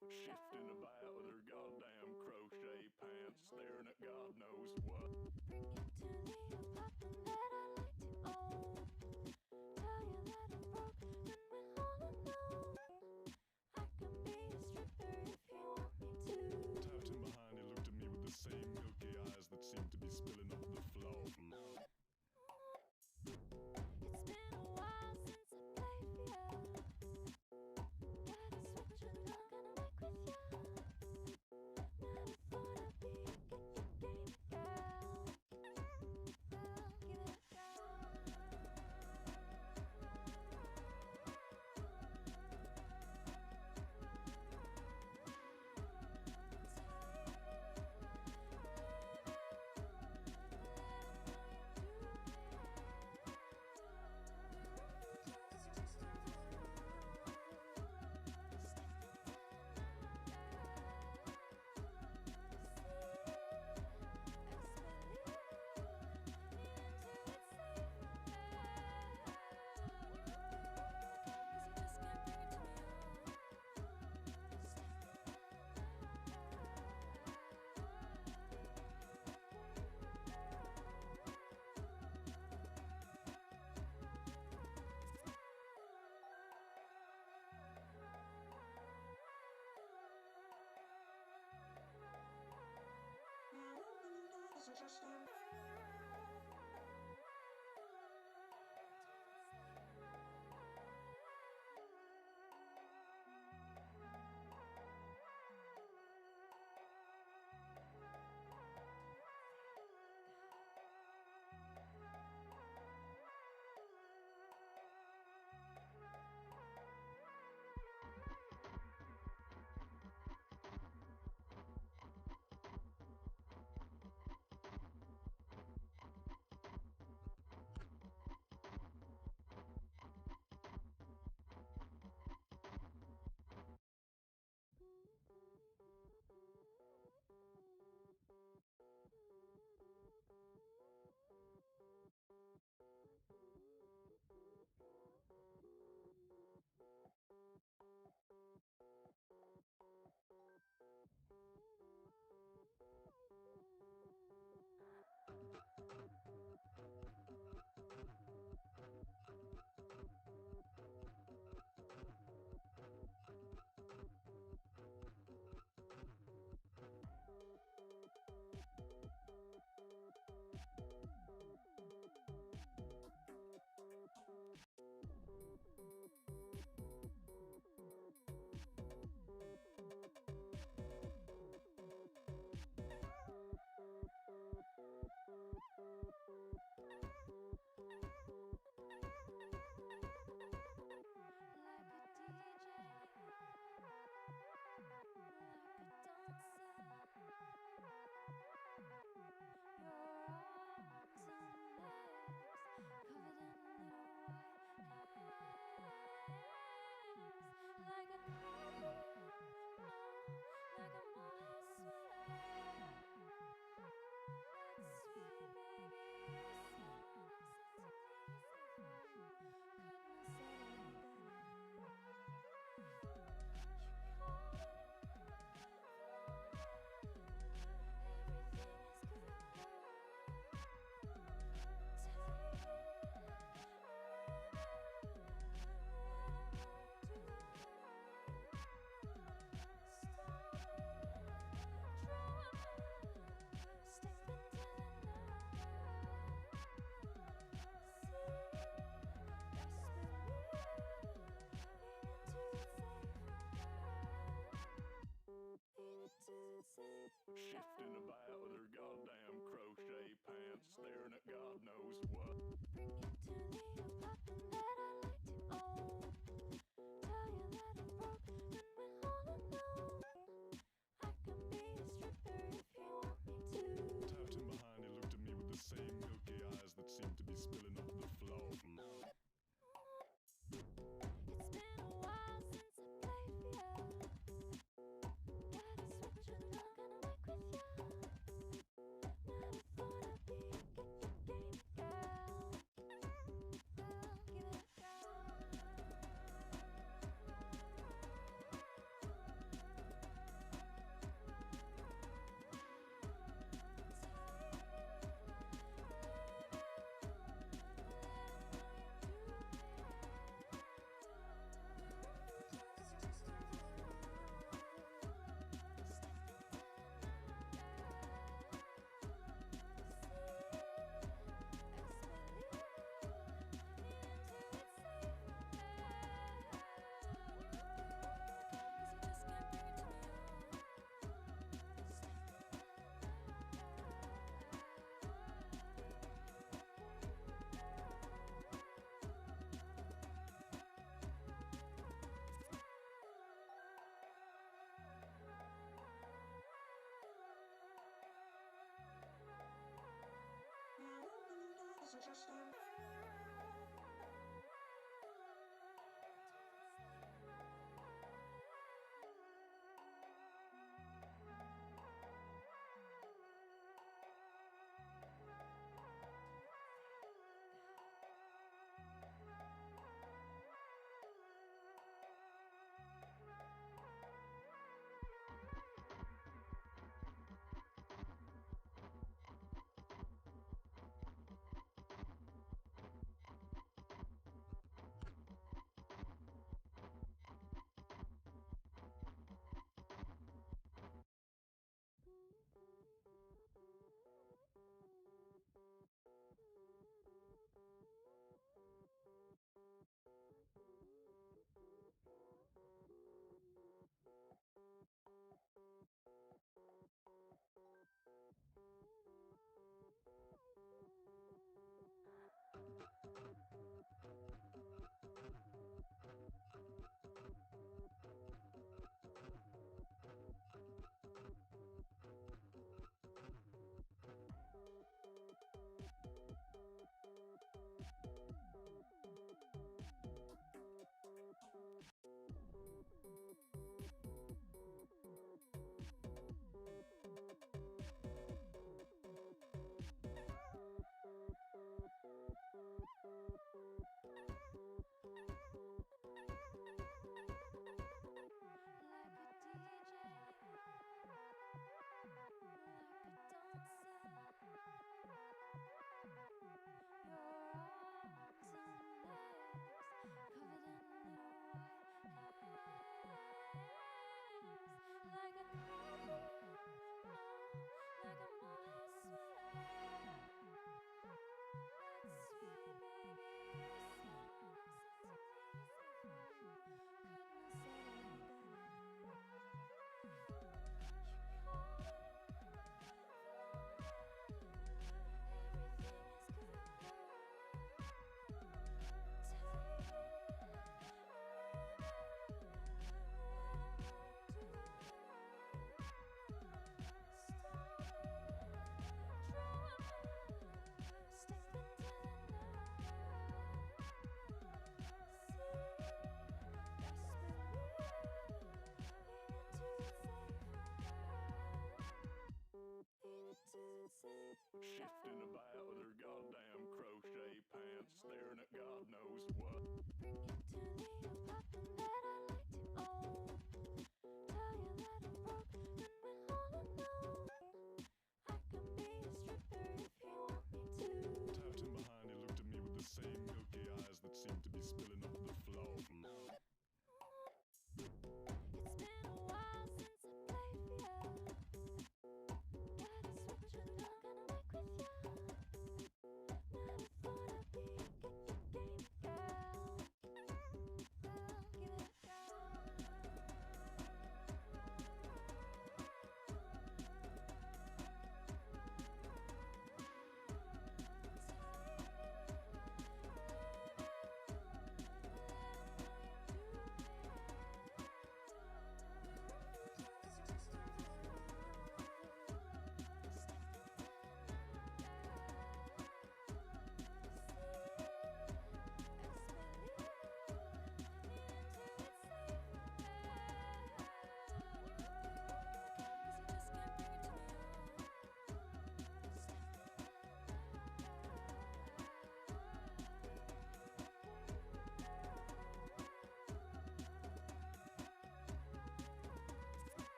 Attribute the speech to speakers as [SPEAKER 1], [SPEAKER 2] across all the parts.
[SPEAKER 1] Shifting about their goddamn crochet pants, staring at God knows what.
[SPEAKER 2] Bring it to the apartment that I like to own. Tell you that I'm broke when we're all alone. I can be a stripper if you want me to.
[SPEAKER 1] Tapped him behind, he looked at me with the same milky eyes that seemed to be spilling off the floor.
[SPEAKER 2] It's been a while since I played for you. Gotta switch and I'm gonna make with you. Never thought I'd be a game girl. Give it a go.
[SPEAKER 1] Shifting about with her goddamn crochet pants, staring at God knows what.
[SPEAKER 2] Bring it to me, a weapon that I like to own. Tell you that I'm broke and we're all alone. I can be a stripper if you want me to.
[SPEAKER 1] Tapped him behind, he looked at me with the same milky eyes that seemed to be spilling over the floor.
[SPEAKER 2] It's been a while since I played for ya. Gotta switch it up, gonna work with ya. Never thought I'd be a game girl. Well, give it a go.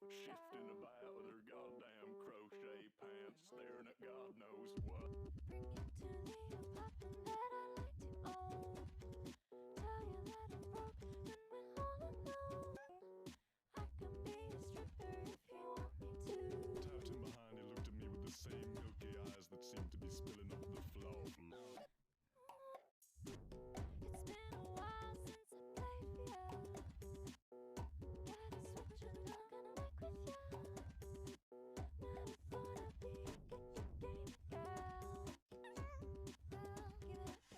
[SPEAKER 1] Shifting about with her goddamn crochet pants, staring at God knows what.
[SPEAKER 2] Bring it to me, a poppin' that I like to own. Tell you that I'm broke when we're all alone. I can be a stripper if you want me to.
[SPEAKER 1] Tapped him behind, he looked at me with the same milky eyes that seemed to be spilling off the floor.
[SPEAKER 2] It's been a while since I played for ya. Gotta switch it up, gonna work with ya. Never thought I'd be a game girl. Give it a go.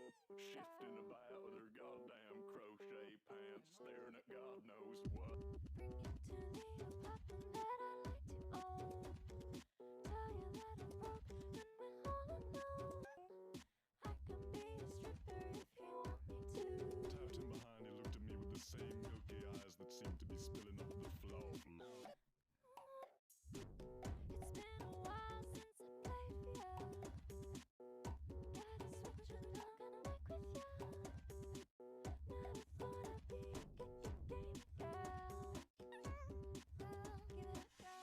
[SPEAKER 1] Shifting about their goddamn crochet pants, staring at God knows what.
[SPEAKER 2] Bring it to the apartment that I like to own. Tell you that I'm broke and we're all alone. I can be a stripper if you want me to.
[SPEAKER 1] Tapped him behind, he looked at me with the same milky eyes that seemed to be spilling up the floor.
[SPEAKER 2] It's been a while since I played for ya. Gotta switch and I'm gonna work with ya. Never thought I'd be a game girl. Well, give it a go.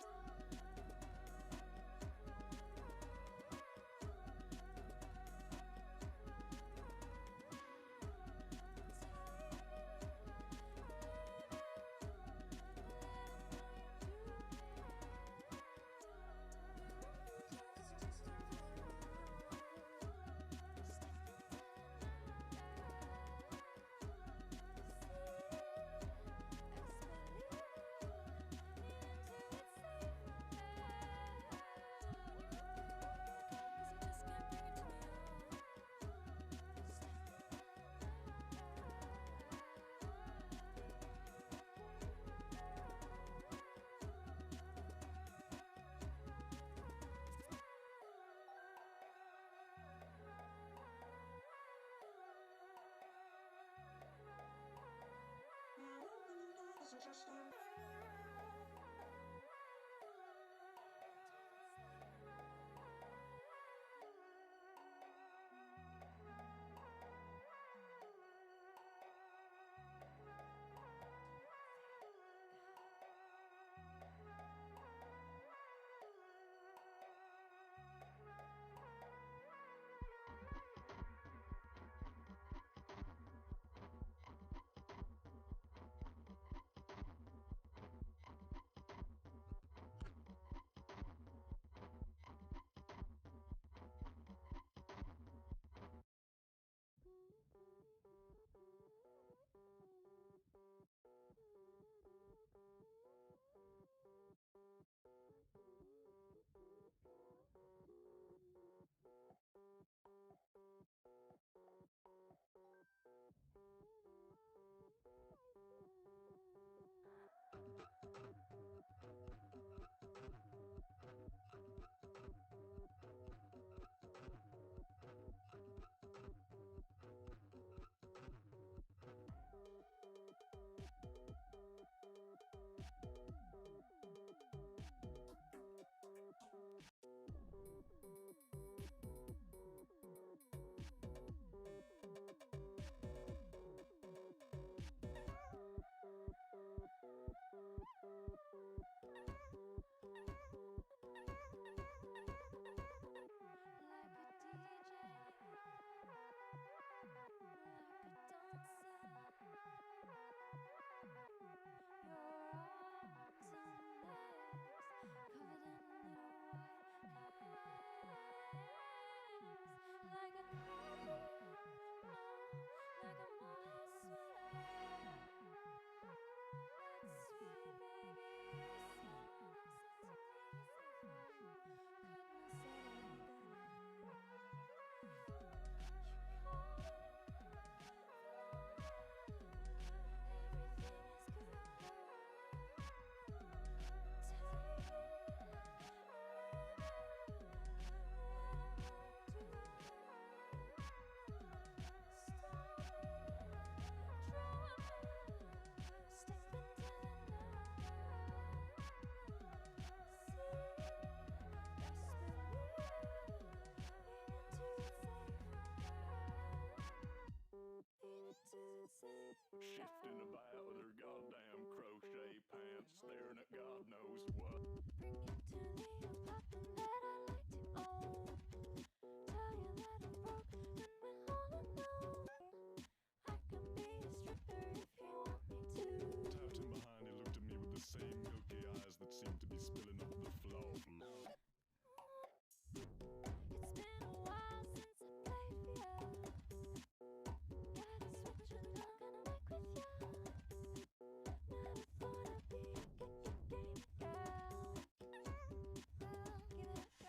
[SPEAKER 1] Shifting about their goddamn crochet pants, staring at God knows what.
[SPEAKER 2] Bring it to the apartment that I like to own. Tell you that I'm broke and we're all alone. I can be a stripper if you want me to.
[SPEAKER 1] Tapped him behind, he looked at me with the same milky eyes that seemed to be spilling up the floor.
[SPEAKER 2] It's been a while since I played for ya. Gotta switch and I'm gonna work with ya. Never thought I'd be a game girl. Well, give it a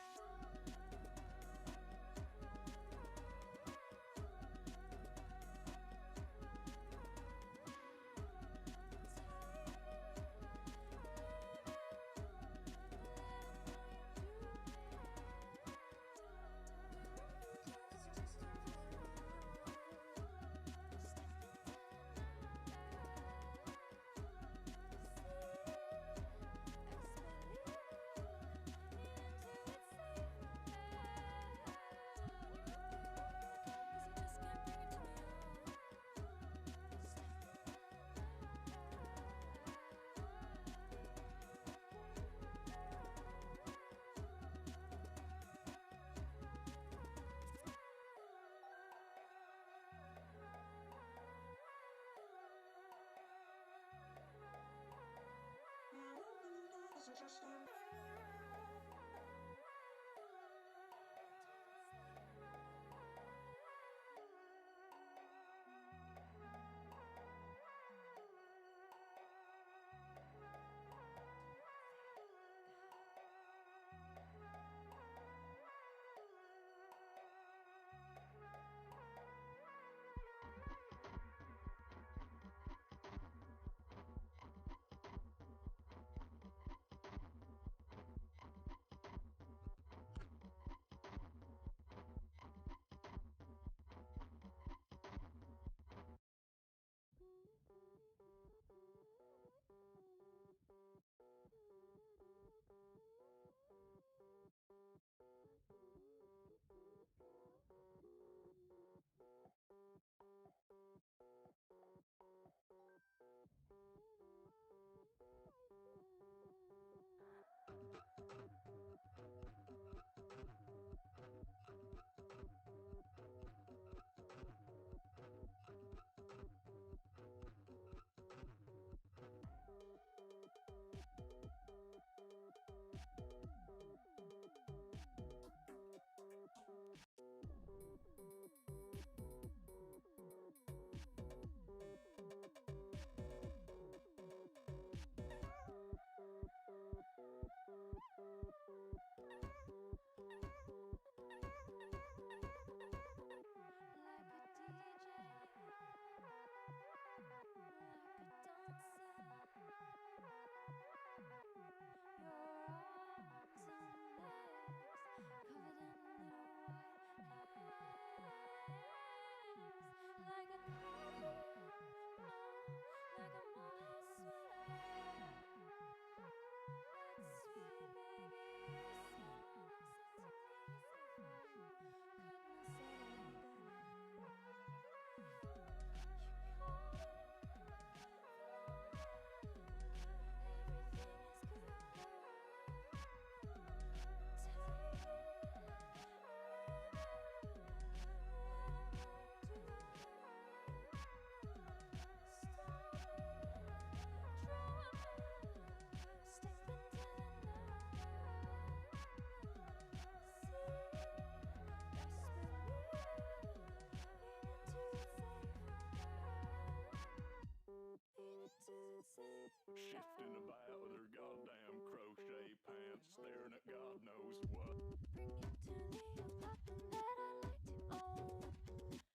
[SPEAKER 1] Shifting about their goddamn crochet pants, staring at God knows what.
[SPEAKER 2] Bring it to me, a weapon that I like to own.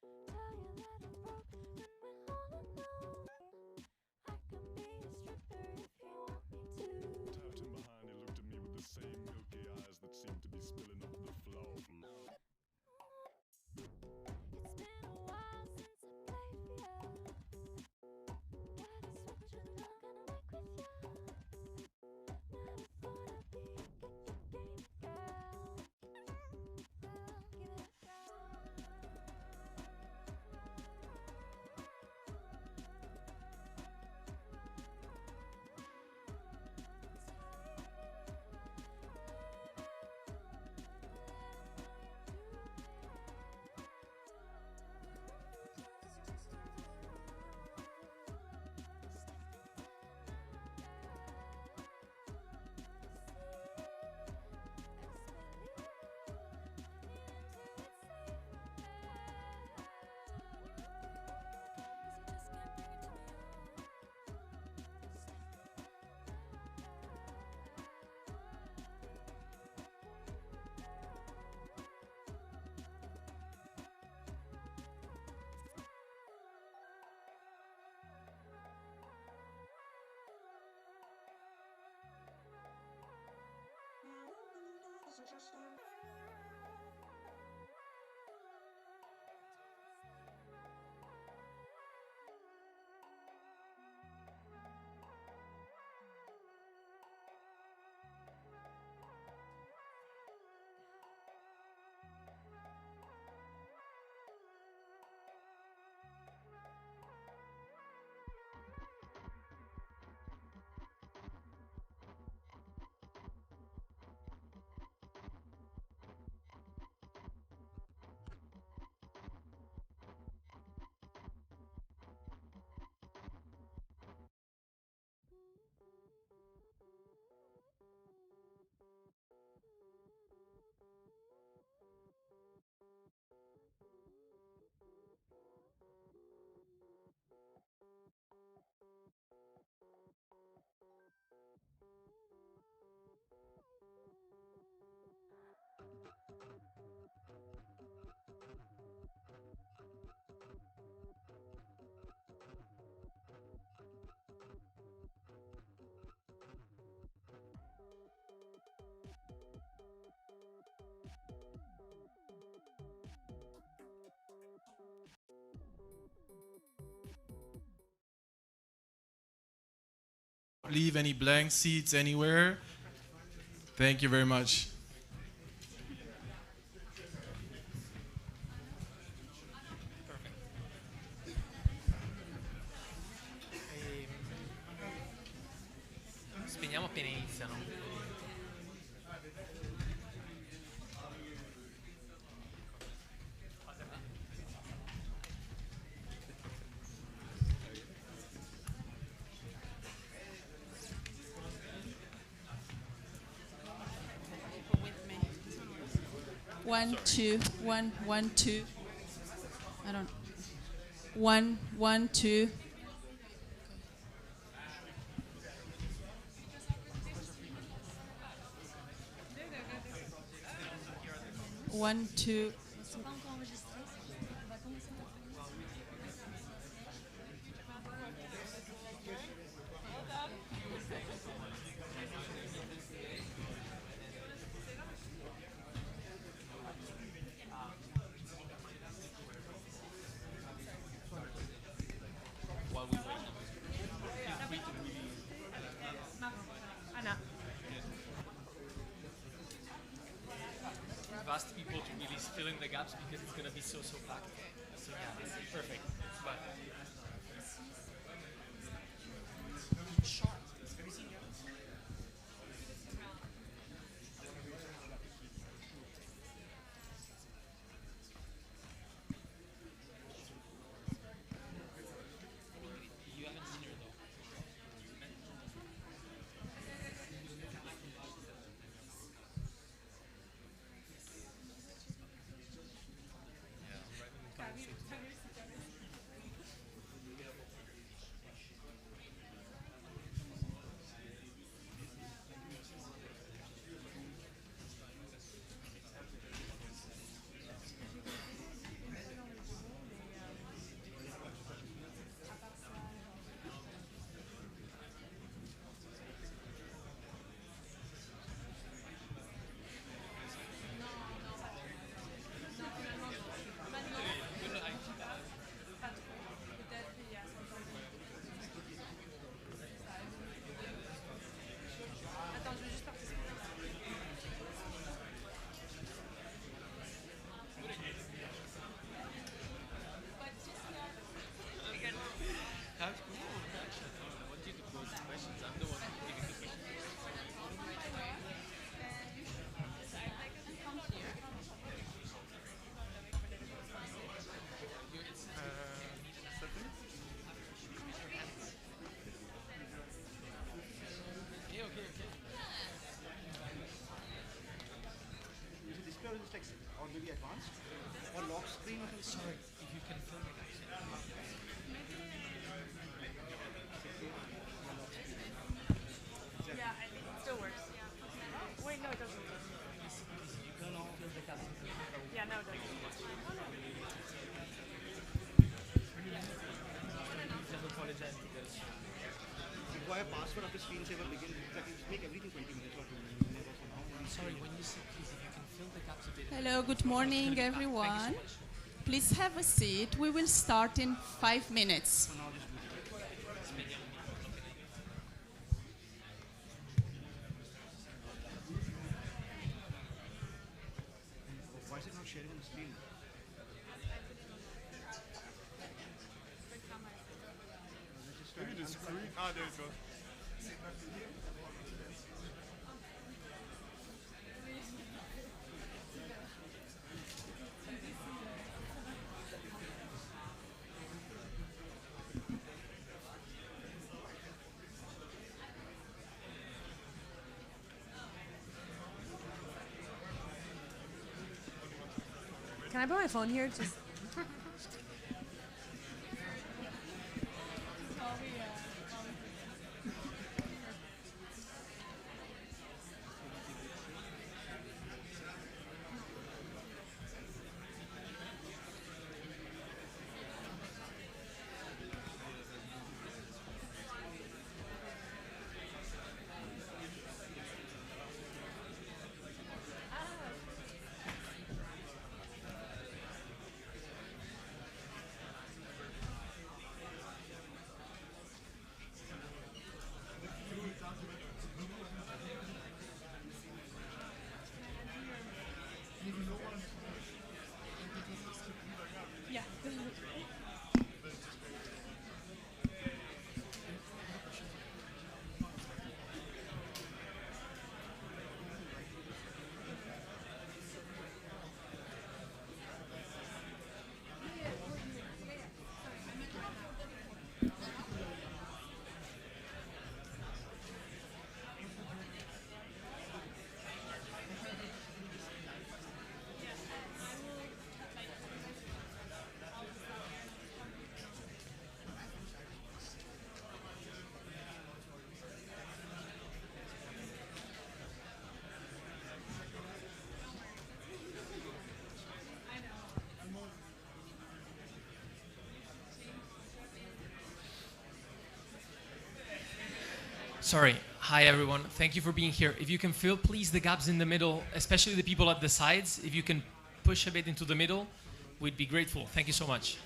[SPEAKER 2] Tell you that I'm broke when we're all alone. I can be a stripper if you want me to.
[SPEAKER 1] Tapped him behind, he looked at me with the same milky eyes that seemed to be spilling up the floor.
[SPEAKER 2] It's been a while since I played for ya. Gotta switch it, I'm gonna make with ya. Never thought I'd be a game girl. Well, give it a go.
[SPEAKER 3] Leave any blank seats anywhere. Thank you very much.
[SPEAKER 4] Spegniamo appena iniziano.
[SPEAKER 5] One, two, one, one, two. I don't. One, one, two. One, two.
[SPEAKER 4] While we wait, feel free to really I've asked people to really fill in the gaps because it's gonna be so packed. So yeah, that's perfect. But short. You haven't seen her though.
[SPEAKER 6] Already advanced or lock screen or something?
[SPEAKER 4] Sorry, if you can film it.
[SPEAKER 7] Yeah, I think it still works. Yeah. Wait, no, it doesn't. Yeah, no, it doesn't.
[SPEAKER 4] Just apologize because
[SPEAKER 6] Require password of the screensaver begin. Exactly. Make everything 20 minutes or 2 minutes.
[SPEAKER 4] sorry, when you say please, if you can fill the gaps a bit.
[SPEAKER 5] Hello, good morning, everyone. Please have a seat. We will start in 5 minutes.
[SPEAKER 6] Why is it not sharing on the screen?
[SPEAKER 1] Maybe the screen. Ah, there it goes.
[SPEAKER 7] Can I put my phone here? Just.
[SPEAKER 4] Sorry. Hi, everyone. Thank you for being here. If you can fill, please, the gaps in the middle, especially the people at the sides. If you can push a bit into the middle, we'd be grateful. Thank you so much.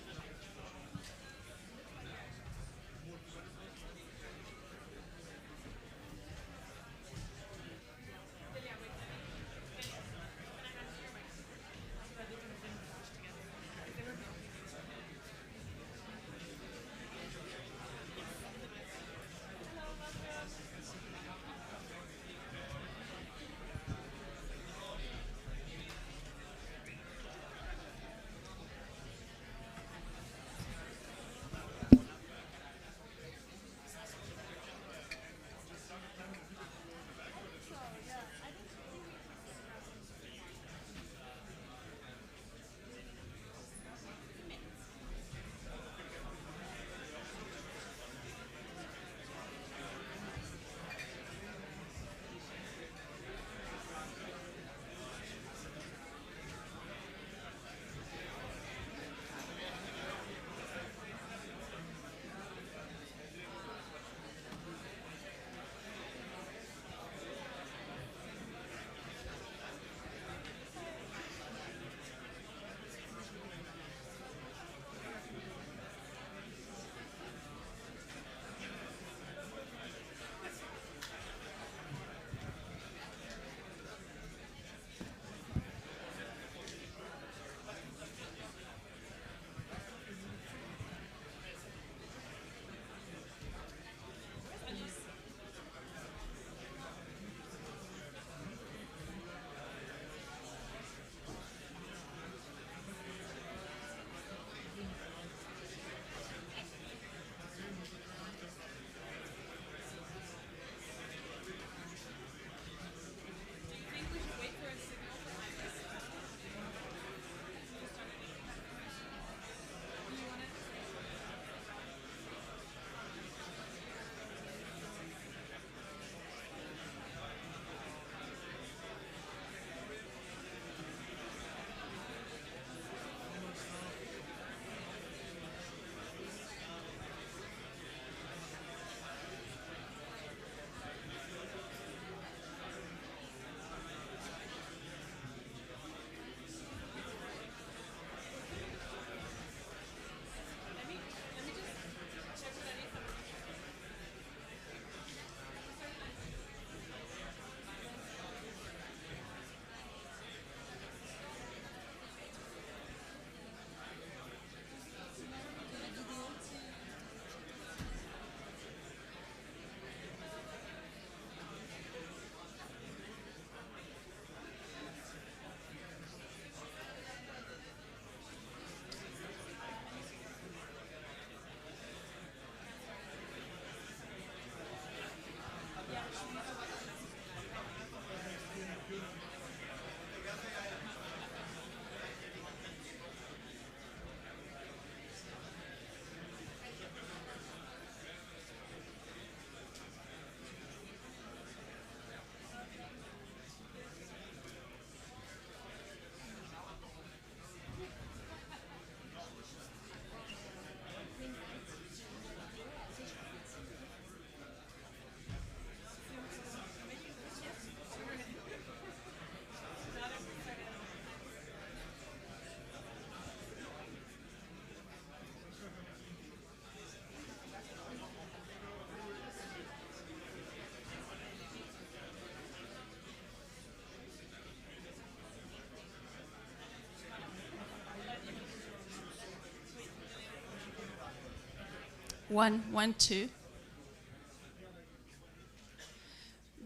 [SPEAKER 5] One, one, two.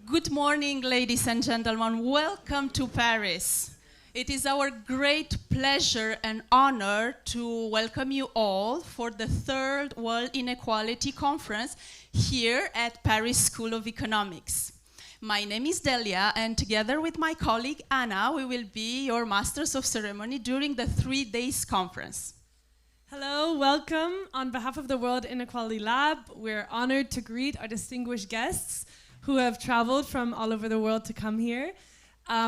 [SPEAKER 5] Good morning, ladies and gentlemen. Welcome to Paris. It is our great pleasure and honor to welcome you all for the third World Inequality Conference here at Paris School of Economics. My name is Delia, and together with my colleague Anna, we will be your Masters of Ceremony during the 3 days conference.
[SPEAKER 7] Hello, welcome. On behalf of the World Inequality Lab, we're honored to greet our distinguished guests who have traveled from all over the world to come here.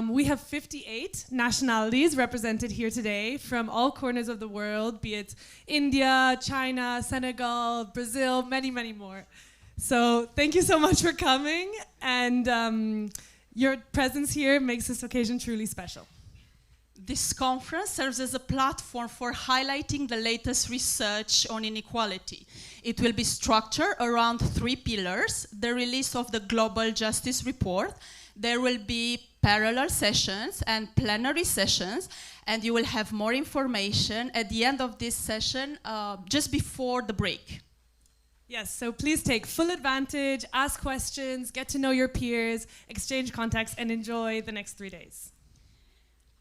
[SPEAKER 7] We have 58 nationalities represented here today from all corners of the world, be it India, China, Senegal, Brazil, many, many more. So thank you so much for coming, and your presence here makes this occasion truly special.
[SPEAKER 5] This conference serves as a platform for highlighting the latest research on inequality. It will be structured around 3 pillars: the release of the Global Justice Report, there will be parallel sessions and plenary sessions, and you will have more information at the end of this session, just before the break.
[SPEAKER 7] Yes, so please take full advantage, ask questions, get to know your peers, exchange contacts, and enjoy the next 3 days.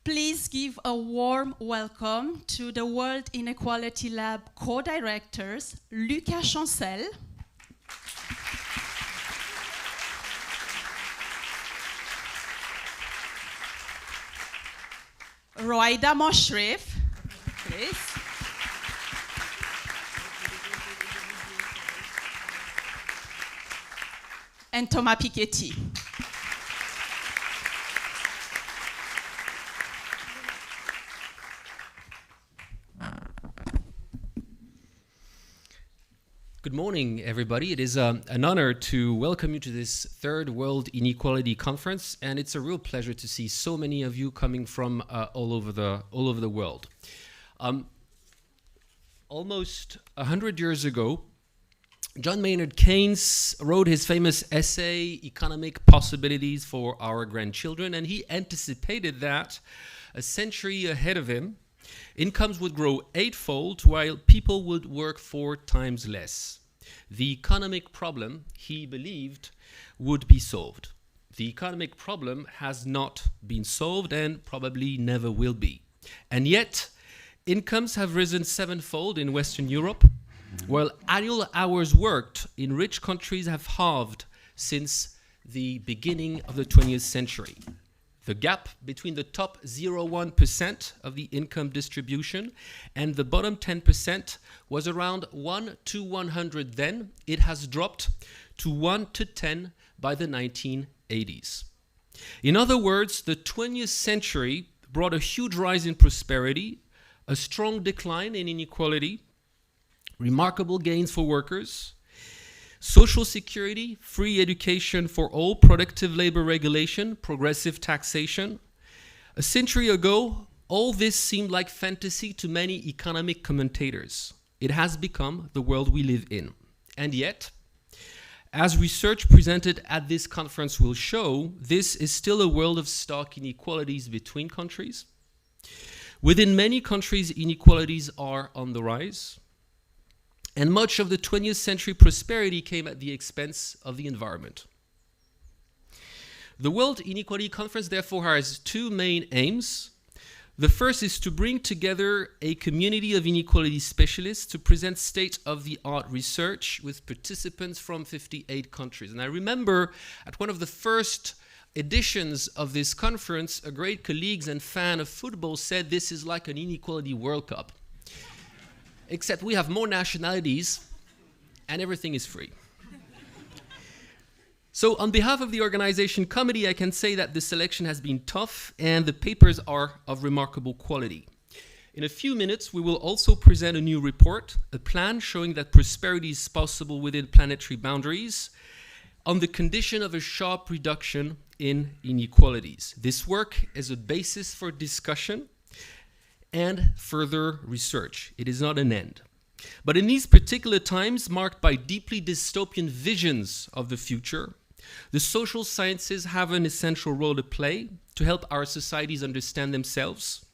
[SPEAKER 5] Please give a warm welcome to the World Inequality Lab co-directors, Lucas Chancel, Rowaida Moshrif, please, and Thomas Piketty.
[SPEAKER 8] Good morning, everybody. It is an honor to welcome you to this third World Inequality Conference, and it's a real pleasure to see so many of you coming from all over the world. Almost 100 years ago, John Maynard Keynes wrote his famous essay, Economic Possibilities for Our Grandchildren, and he anticipated that a century ahead of him, incomes would grow 8-fold while people would work 4 times less. The economic problem, he believed, would be solved. The economic problem has not been solved and probably never will be. And yet, incomes have risen 7-fold in Western Europe, while annual hours worked in rich countries have halved since the beginning of the 20th century. The gap between the top 0.1% of the income distribution and the bottom 10% was around 1 to 100 then. It has dropped to 1 to 10 by the 1980s. In other words, the 20th century brought a huge rise in prosperity, a strong decline in inequality, remarkable gains for workers, social security, free education for all, productive labor regulation, progressive taxation. A century ago, all this seemed like fantasy to many economic commentators. It has become the world we live in. And yet, as research presented at this conference will show, this is still a world of stark inequalities between countries. Within many countries, inequalities are on the rise. And much of the 20th century prosperity came at the expense of the environment. The World Inequality Conference therefore has 2 main aims. The first is to bring together a community of inequality specialists to present state-of-the-art research with participants from 58 countries. And I remember at one of the first editions of this conference, a great colleague and fan of football said this is like an inequality World Cup. Except we have more nationalities and everything is free. So on behalf of the organization committee, I can say that the selection has been tough and the papers are of remarkable quality. In a few minutes, we will also present a new report, a plan showing that prosperity is possible within planetary boundaries on the condition of a sharp reduction in inequalities. This work is a basis for discussion and further research. It is not an end. But in these particular times marked by deeply dystopian visions of the future, the social sciences have an essential role to play to help our societies understand themselves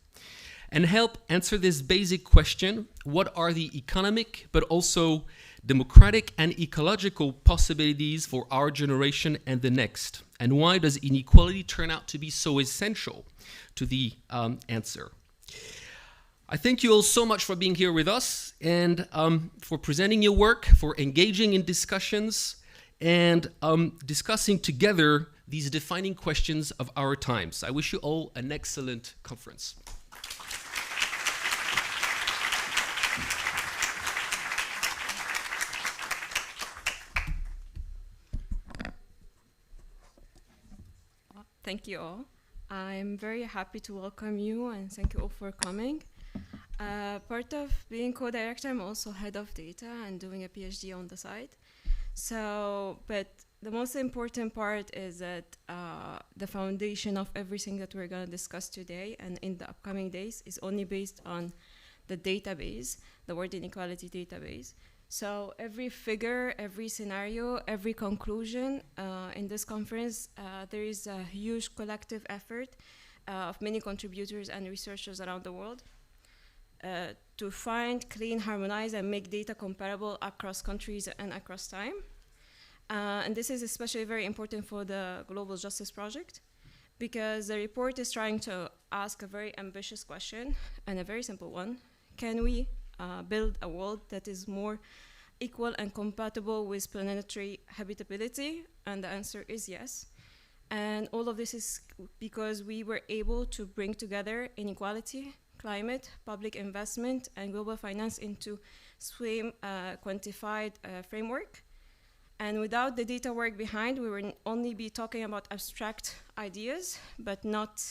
[SPEAKER 8] and help answer this basic question: what are the economic but also democratic and ecological possibilities for our generation and the next? And why does inequality turn out to be so essential to the answer? I thank you all so much for being here with us and for presenting your work, for engaging in discussions and discussing together these defining questions of our times. I wish you all an excellent conference.
[SPEAKER 9] Thank you all. I'm very happy to welcome you and thank you all for coming. Part of being co-director, I'm also head of data and doing a PhD on the side. So, but the most important part is that the foundation of everything that we're going to discuss today and in the upcoming days is only based on the database, the World Inequality database. So every figure, every scenario, every conclusion in this conference, there is a huge collective effort of many contributors and researchers around the world to find, clean, harmonize, and make data comparable across countries and across time. And this is especially very important for the Global Justice Project, because the report is trying to ask a very ambitious question and a very simple one. Can we build a world that is more equal and compatible with planetary habitability? And the answer is yes. And all of this is because we were able to bring together inequality, climate, public investment, and global finance into same quantified framework. And without the data work behind, we will only be talking about abstract ideas, but not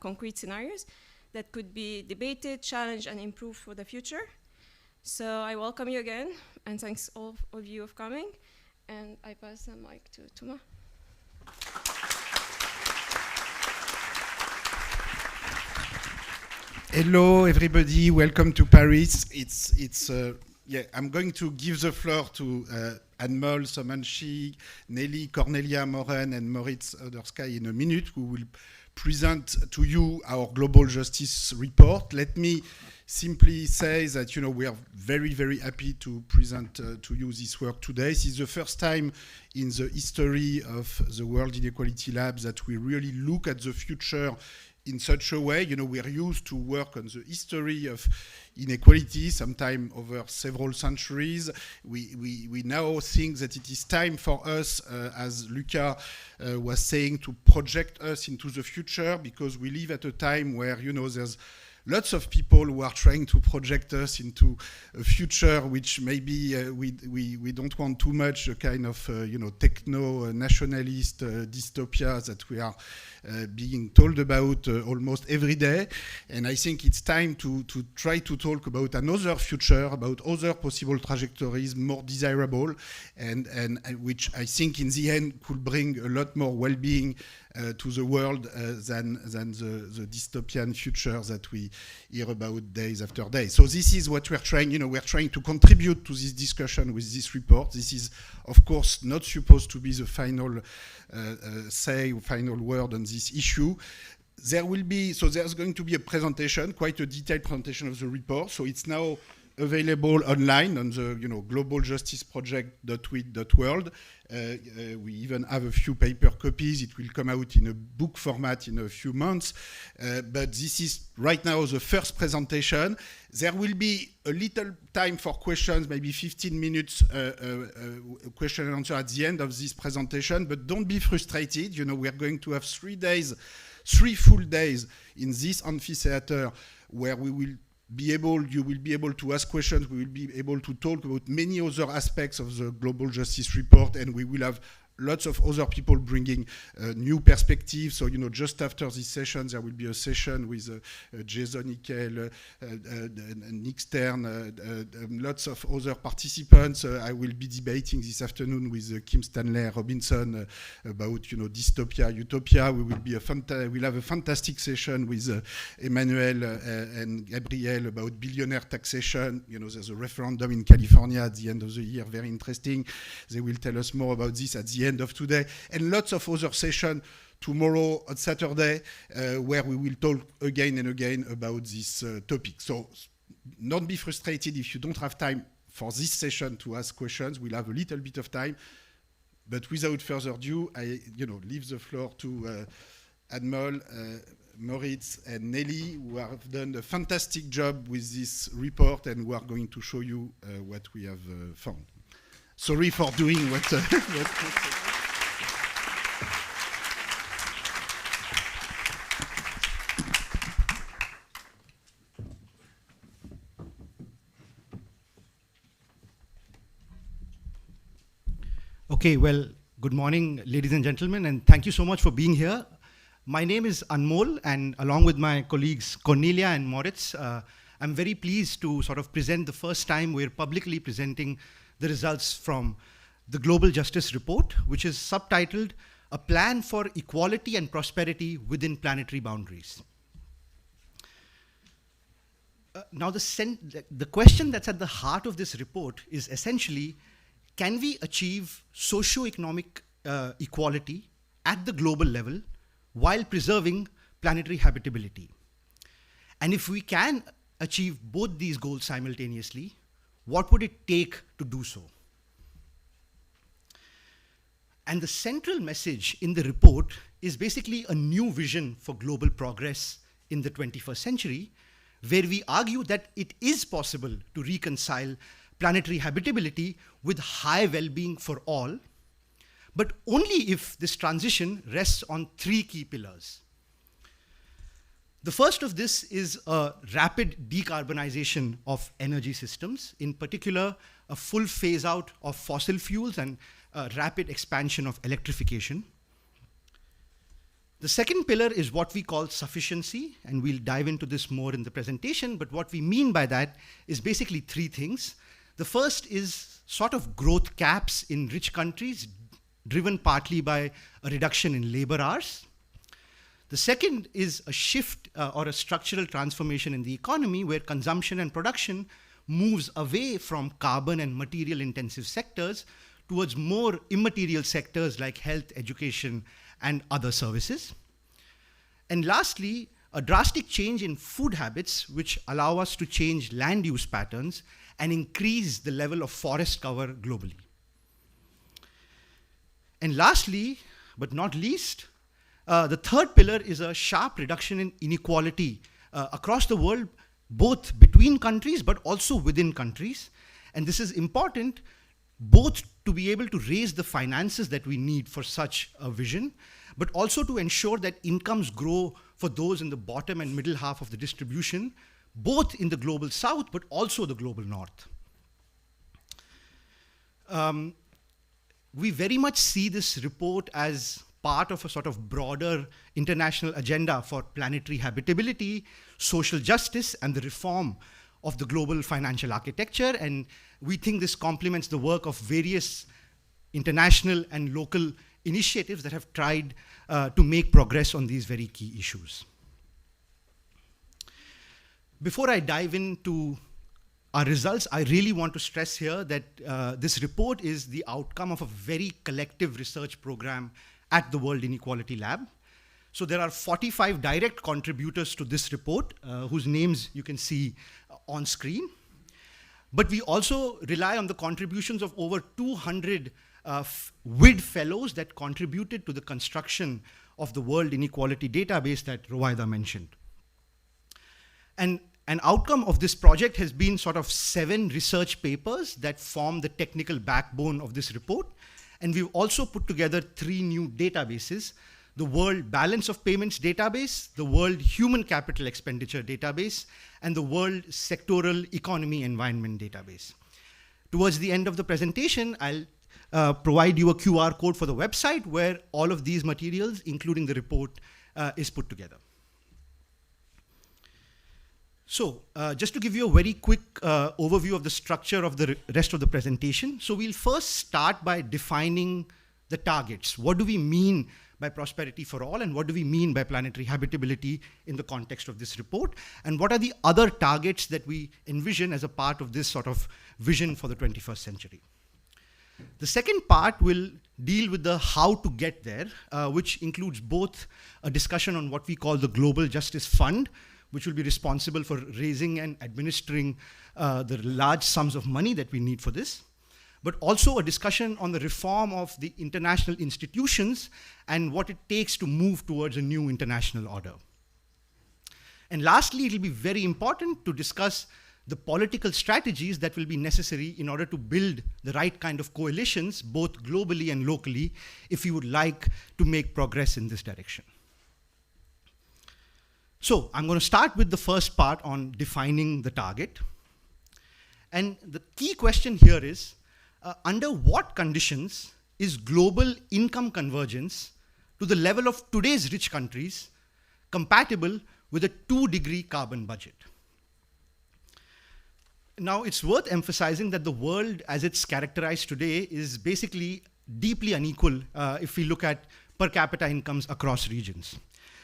[SPEAKER 9] concrete scenarios that could be debated, challenged, and improved for the future. So I welcome you again, and thanks all of you for coming. And I pass the mic to Tuma.
[SPEAKER 10] Hello, everybody. Welcome to Paris. I'm going to give the floor to Anmol, Somanchi, Nelly, Cornelia Mohren, and Moritz Odersky in a minute, who will present to you our Global Justice Report. Let me simply say that we are very, very happy to present to you this work today. This is the first time in the history of the World Inequality Lab that we really look at the future in such a way. We are used to work on the history of inequality, sometime over several centuries. We now think that it is time for us, as Lucas was saying, to project us into the future, because we live at a time where, there's lots of people who are trying to project us into a future which maybe we don't want too much, a kind of techno-nationalist dystopia that we are being told about almost every day. And I think it's time to try to talk about another future, about other possible trajectories, more desirable, and which I think in the end could bring a lot more well-being to the world than the dystopian future that we hear about days after day. So this is what we're trying, we're trying to contribute to this discussion with this report. This is, of course, not supposed to be the final final word on this issue. There's going to be a presentation, quite a detailed presentation of the report. So it's now available online on the globaljusticeproject.wit.world. We even have a few paper copies. It will come out in a book format in a few months. But this is right now the first presentation. There will be a little time for questions, maybe 15 minutes question and answer at the end of this presentation. But don't be frustrated. We are going to have 3 full days in this amphitheater where you will be able to ask questions. We will be able to talk about many other aspects of the Global Justice Report, and we will have lots of other people bringing new perspectives. So, just after this session, there will be a session with Jason Nickel, Nick Stern, lots of other participants. I will be debating this afternoon with Kim Stanley Robinson about, dystopia, utopia. We'll have a fantastic session with Emmanuel and Gabriel about billionaire taxation. There's a referendum in California at the end of the year, very interesting. They will tell us more about this at the end of today, and lots of other sessions tomorrow on Saturday where we will talk again and again about this topic. So don't be frustrated if you don't have time for this session to ask questions. We'll have a little bit of time, but without further ado, I leave the floor to Anmol, Moritz, and Nelly, who have done a fantastic job with this report and who are going to show you what we have found. Sorry for doing what
[SPEAKER 6] Okay, well, good morning, ladies and gentlemen, and thank you so much for being here. My name is Anmol, and along with my colleagues Cornelia and Moritz, I'm very pleased to sort of present the first time we're publicly presenting the results from the Global Justice Report, which is subtitled A Plan for Equality and Prosperity Within Planetary Boundaries. Now, the question that's at the heart of this report is essentially, can we achieve socio-economic equality at the global level while preserving planetary habitability? And if we can achieve both these goals simultaneously, what would it take to do so? And the central message in the report is basically a new vision for global progress in the 21st century, where we argue that it is possible to reconcile planetary habitability with high well-being for all, but only if this transition rests on three key pillars. The first of this is a rapid decarbonization of energy systems, in particular, a full phase out of fossil fuels and a rapid expansion of electrification. The second pillar is what we call sufficiency, and we'll dive into this more in the presentation, but what we mean by that is basically three things. The first is sort of growth caps in rich countries, driven partly by a reduction in labor hours. The second is a shift or a structural transformation in the economy where consumption and production moves away from carbon and material intensive sectors towards more immaterial sectors like health, education, and other services. And lastly, a drastic change in food habits which allow us to change land use patterns and increase the level of forest cover globally. And lastly, but not least, the third pillar is a sharp reduction in inequality across the world, both between countries but also within countries. And this is important both to be able to raise the finances that we need for such a vision, but also to ensure that incomes grow for those in the bottom and middle half of the distribution, both in the global south, but also the global north. We very much see this report as part of a sort of broader international agenda for planetary habitability, social justice, and the reform of the global financial architecture. And we think this complements the work of various international and local initiatives that have tried to make progress on these very key issues. Before I dive into our results, I really want to stress here that this report is the outcome of a very collective research program at the World Inequality Lab. So there are 45 direct contributors to this report, whose names you can see on screen. But we also rely on the contributions of over 200 WID fellows that contributed to the construction of the World Inequality database that Rowaida mentioned. And an outcome of this project has been sort of 7 research papers that form the technical backbone of this report. And we've also put together 3 new databases: the World Balance of Payments database, the World Human Capital Expenditure database, and the World Sectoral Economy Environment database. Towards the end of the presentation, I'll provide you a QR code for the website where all of these materials, including the report, is put together. So just to give you a very quick overview of the structure of the rest of the presentation. So we'll first start by defining the targets. What do we mean by prosperity for all, and what do we mean by planetary habitability in the context of this report? And what are the other targets that we envision as a part of this sort of vision for the 21st century? The second part will deal with the how to get there, which includes both a discussion on what we call the Global Justice Fund, which will be responsible for raising and administering the large sums of money that we need for this, but also a discussion on the reform of the international institutions and what it takes to move towards a new international order. And lastly, it will be very important to discuss the political strategies that will be necessary in order to build the right kind of coalitions, both globally and locally, if we would like to make progress in this direction. So I'm going to start with the first part on defining the target. And the key question here is, under what conditions is global income convergence to the level of today's rich countries compatible with a 2-degree carbon budget? Now, it's worth emphasizing that the world as it's characterized today is basically deeply unequal if we look at per capita incomes across regions.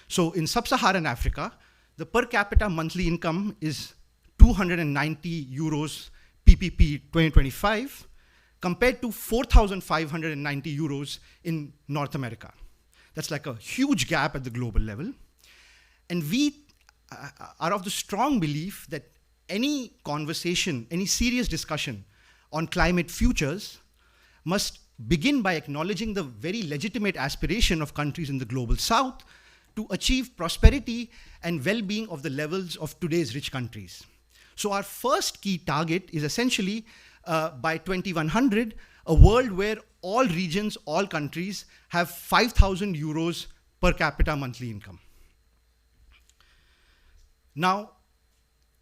[SPEAKER 6] So in sub-Saharan Africa, the per capita monthly income is 290 euros PPP 2025 compared to 4,590 euros in North America. That's like a huge gap at the global level. And we are of the strong belief that any conversation, any serious discussion on climate futures must begin by acknowledging the very legitimate aspiration of countries in the global south to achieve prosperity and well-being of the levels of today's rich countries. So our first key target is essentially, by 2100, a world where all regions, all countries have 5,000 euros per capita monthly income. Now,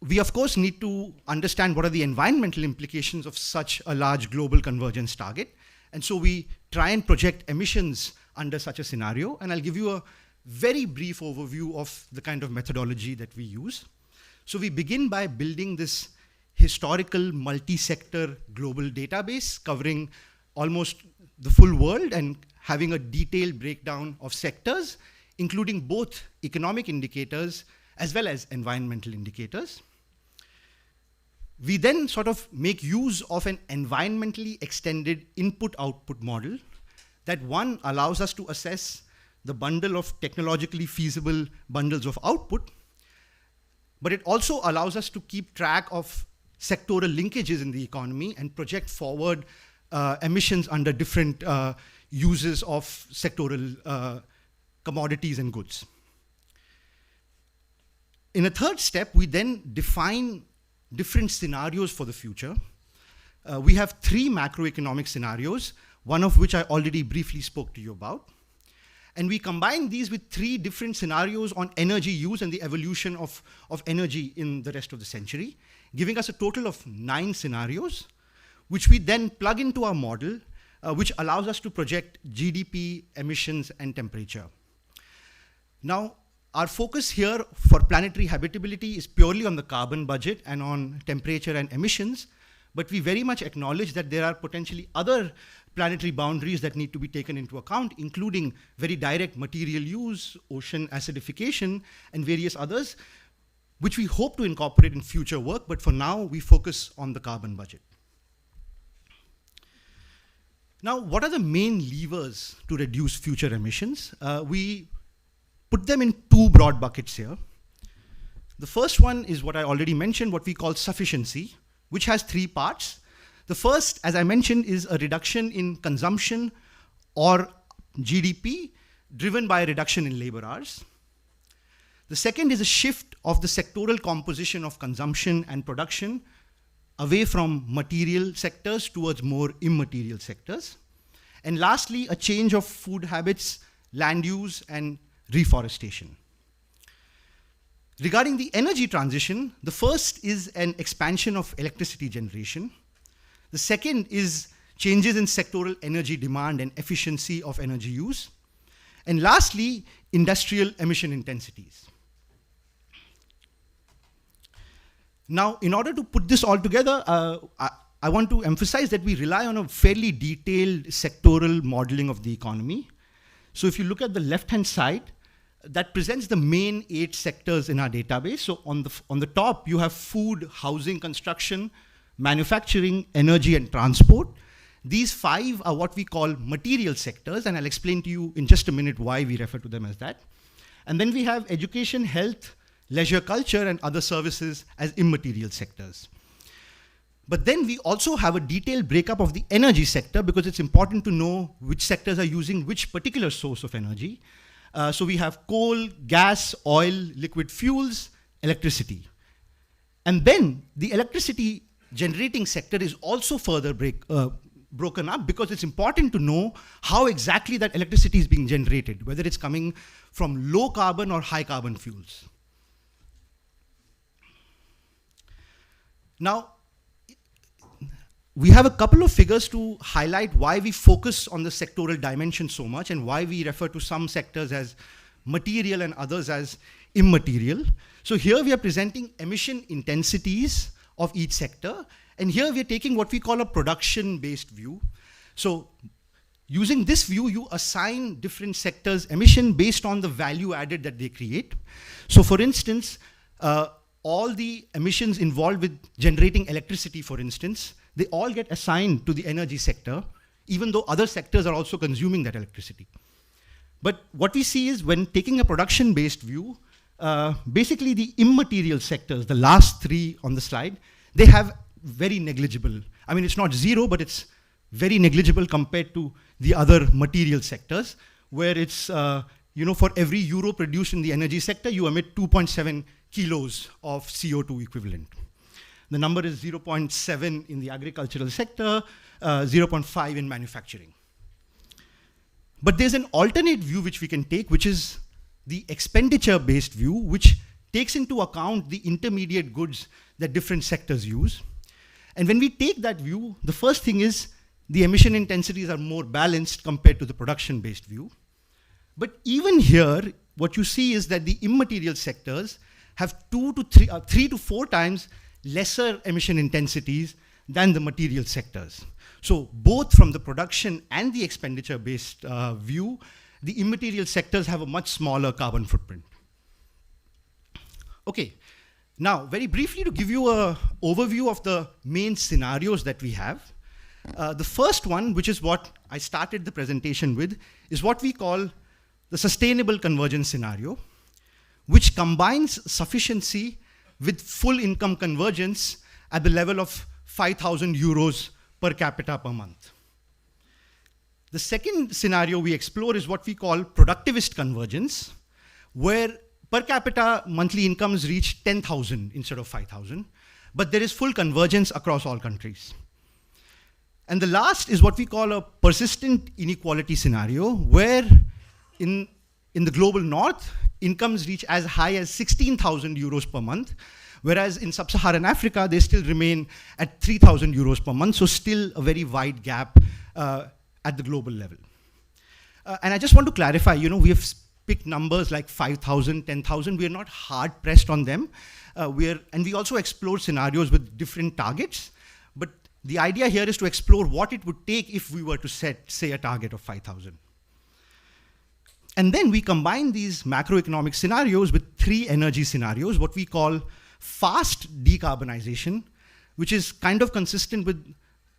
[SPEAKER 6] we of course need to understand what are the environmental implications of such a large global convergence target. And so we try and project emissions under such a scenario. And I'll give you a very brief overview of the kind of methodology that we use. So we begin by building this historical multi-sector global database covering almost the full world and having a detailed breakdown of sectors, including both economic indicators as well as environmental indicators. We then sort of make use of an environmentally extended input-output model that one allows us to assess the bundle of technologically feasible bundles of output, but it also allows us to keep track of sectoral linkages in the economy and project forward emissions under different uses of sectoral commodities and goods. In a third step, we then define different scenarios for the future. We have 3 macroeconomic scenarios, one of which I already briefly spoke to you about. And we combine these with 3 different scenarios on energy use and the evolution of energy in the rest of the century, giving us a total of 9 scenarios, which we then plug into our model, which allows us to project GDP, emissions, and temperature. Now, our focus here for planetary habitability is purely on the carbon budget and on temperature and emissions, but we very much acknowledge that there are potentially other planetary boundaries that need to be taken into account, including very direct material use, ocean acidification, and various others, which we hope to incorporate in future work, but for now, we focus on the carbon budget. Now, what are the main levers to reduce future emissions? We put them in 2 broad buckets here. The first one is what I already mentioned, what we call sufficiency, which has 3 parts. The first, as I mentioned, is a reduction in consumption or GDP driven by a reduction in labor hours. The second is a shift of the sectoral composition of consumption and production away from material sectors towards more immaterial sectors. And lastly, a change of food habits, land use, and reforestation. Regarding the energy transition, the first is an expansion of electricity generation. The second is changes in sectoral energy demand and efficiency of energy use. And lastly, industrial emission intensities. Now, in order to put this all together, I want to emphasize that we rely on a fairly detailed sectoral modeling of the economy. So if you look at the left-hand side, that presents the main 8 sectors in our database. So on the top, you have food, housing, construction, manufacturing, energy, and transport. These 5 are what we call material sectors, and I'll explain to you in just a minute why we refer to them as that. And then we have education, health, leisure, culture, and other services as immaterial sectors. But then we also have a detailed breakup of the energy sector because it's important to know which sectors are using which particular source of energy. So we have coal, gas, oil, liquid fuels, electricity. And then the electricity generating sector is also further broken up because it's important to know how exactly that electricity is being generated, whether it's coming from low carbon or high carbon fuels. Now, we have a couple of figures to highlight why we focus on the sectoral dimension so much and why we refer to some sectors as material and others as immaterial. So here we are presenting emission intensities of each sector. And here we're taking what we call a production-based view. So using this view, you assign different sectors emission based on the value added that they create. So for instance, all the emissions involved with generating electricity, for instance, they all get assigned to the energy sector, even though other sectors are also consuming that electricity. But what we see is when taking a production-based view, basically the immaterial sectors, the last three on the slide, they have very negligible. I mean, it's not zero, but it's very negligible compared to the other material sectors, where it's, for every euro produced in the energy sector, you emit 2.7 kilos of CO2 equivalent. The number is 0.7 in the agricultural sector, 0.5 in manufacturing. But there's an alternate view which we can take, which is the expenditure-based view, which takes into account the intermediate goods that different sectors use. And when we take that view, the first thing is the emission intensities are more balanced compared to the production-based view. But even here, what you see is that the immaterial sectors have 3 to 4 times lesser emission intensities than the material sectors. So both from the production and the expenditure-based view, the immaterial sectors have a much smaller carbon footprint. Okay, now very briefly to give you an overview of the main scenarios that we have. The first one, which is what I started the presentation with, is what we call the sustainable convergence scenario, which combines sufficiency with full income convergence at the level of 5,000 euros per capita per month. The second scenario we explore is what we call productivist convergence, where per capita monthly incomes reach 10,000 instead of 5,000, but there is full convergence across all countries. And the last is what we call a persistent inequality scenario, where in the global north, incomes reach as high as 16,000 euros per month, whereas in sub-Saharan Africa, they still remain at 3,000 euros per month, so still a very wide gap at the global level. And I just want to clarify, we have picked numbers like 5,000, 10,000. We are not hard pressed on them. And we also explore scenarios with different targets. But the idea here is to explore what it would take if we were to set, say, a target of 5,000. And then we combine these macroeconomic scenarios with 3 energy scenarios, what we call fast decarbonization, which is kind of consistent with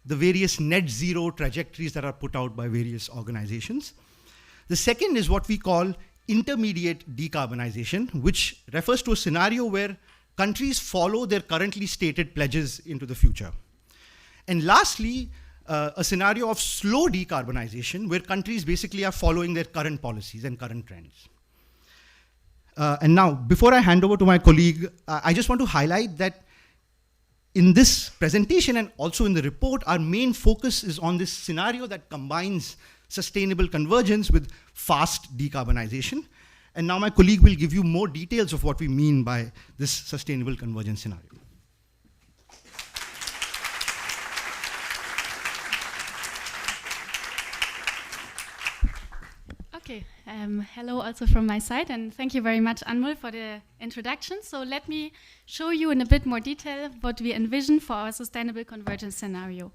[SPEAKER 6] the various net zero trajectories that are put out by various organizations. The second is what we call intermediate decarbonization, which refers to a scenario where countries follow their currently stated pledges into the future. And lastly, a scenario of slow decarbonization, where countries basically are following their current policies and current trends. And now, before I hand over to my colleague, I just want to highlight that in this presentation and also in the report, our main focus is on this scenario that combines sustainable convergence with fast decarbonization. And now my colleague will give you more details of what we mean by this sustainable convergence scenario.
[SPEAKER 11] Okay, hello also from my side, and thank you very much, Anmol, for the introduction. So let me show you in a bit more detail what we envision for our sustainable convergence scenario.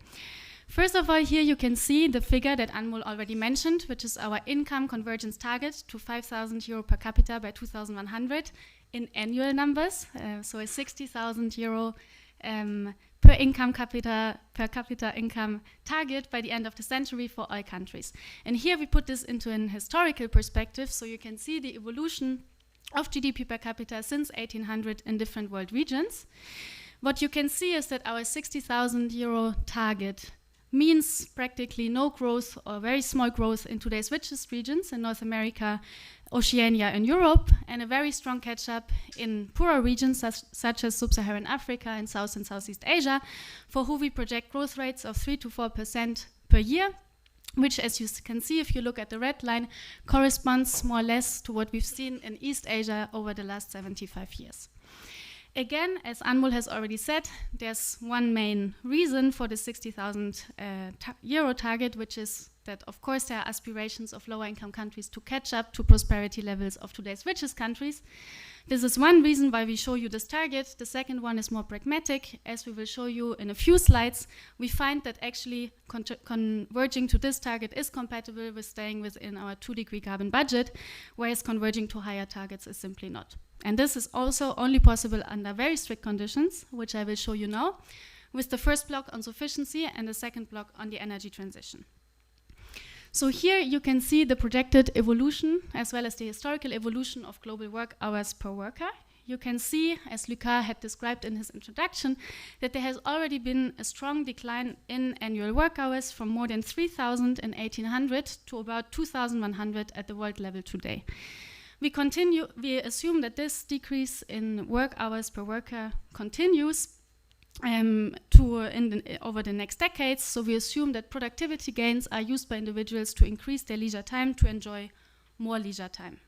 [SPEAKER 11] First of all, here you can see the figure that Anmol already mentioned, which is our income convergence target to 5,000 euro per capita by 2100 in annual numbers. So a 60,000 euro per capita income target by the end of the century for all countries. And here we put this into an historical perspective, so you can see the evolution of GDP per capita since 1800 in different world regions. What you can see is that our 60,000 euro target means practically no growth or very small growth in today's richest regions in North America, Oceania, and Europe, and a very strong catch-up in poorer regions such as Sub-Saharan Africa and South and Southeast Asia, for who we project growth rates of 3 to 4% per year, which, as you can see if you look at the red line, corresponds more or less to what we've seen in East Asia over the last 75 years. Again, as Anmol has already said, there's one main reason for the 60,000 euro target, which is that, of course, there are aspirations of lower income countries to catch up to prosperity levels of today's richest countries. This is one reason why we show you this target. The second one is more pragmatic. As we will show you in a few slides, we find that actually converging to this target is compatible with staying within our 2-degree carbon budget, whereas converging to higher targets is simply not. And this is also only possible under very strict conditions, which I will show you now, with the first block on sufficiency and the second block on the energy transition. So here you can see the projected evolution as well as the historical evolution of global work hours per worker. You can see, as Lucas had described in his introduction, that there has already been a strong decline in annual work hours from more than 3,000 in 1800 to about 2,100 at the world level today. We assume that this decrease in work hours per worker continues over the next decades. So we assume that productivity gains are used by individuals to increase their leisure time to enjoy more leisure time.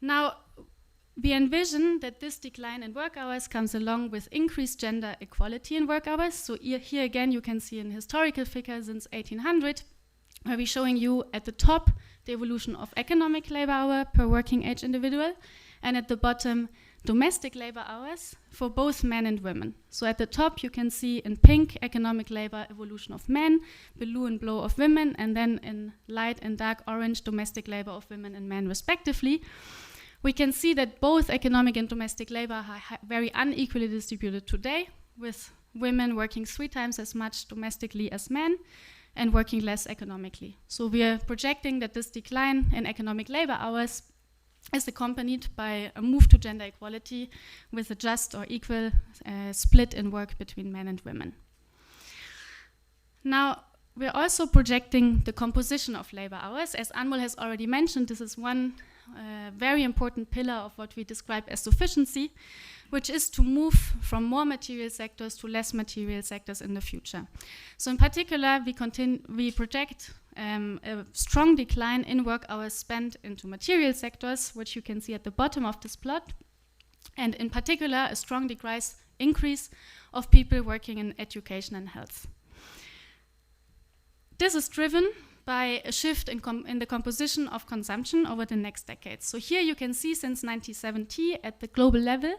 [SPEAKER 11] Now, we envision that this decline in work hours comes along with increased gender equality in work hours. So here again, you can see an historical figure since 1800, where we're showing you at the top the evolution of economic labor hour per working age individual, and at the bottom domestic labor hours for both men and women. So at the top you can see in pink economic labor evolution of men, blue and blue of women, and then in light and dark orange domestic labor of women and men respectively. We can see that both economic and domestic labor are very unequally distributed today, with women working 3 times as much domestically as men and working less economically. So we are projecting that this decline in economic labor hours is accompanied by a move to gender equality with a just or equal split in work between men and women. Now, we're also projecting the composition of labor hours. As Anmol has already mentioned, this is one very important pillar of what we describe as sufficiency, which is to move from more material sectors to less material sectors in the future. So in particular, we project a strong decline in work hours spent into material sectors, which you can see at the bottom of this plot, and in particular, a strong increase of people working in education and health. This is driven by a shift in the composition of consumption over the next decades. So here you can see since 1970 at the global level,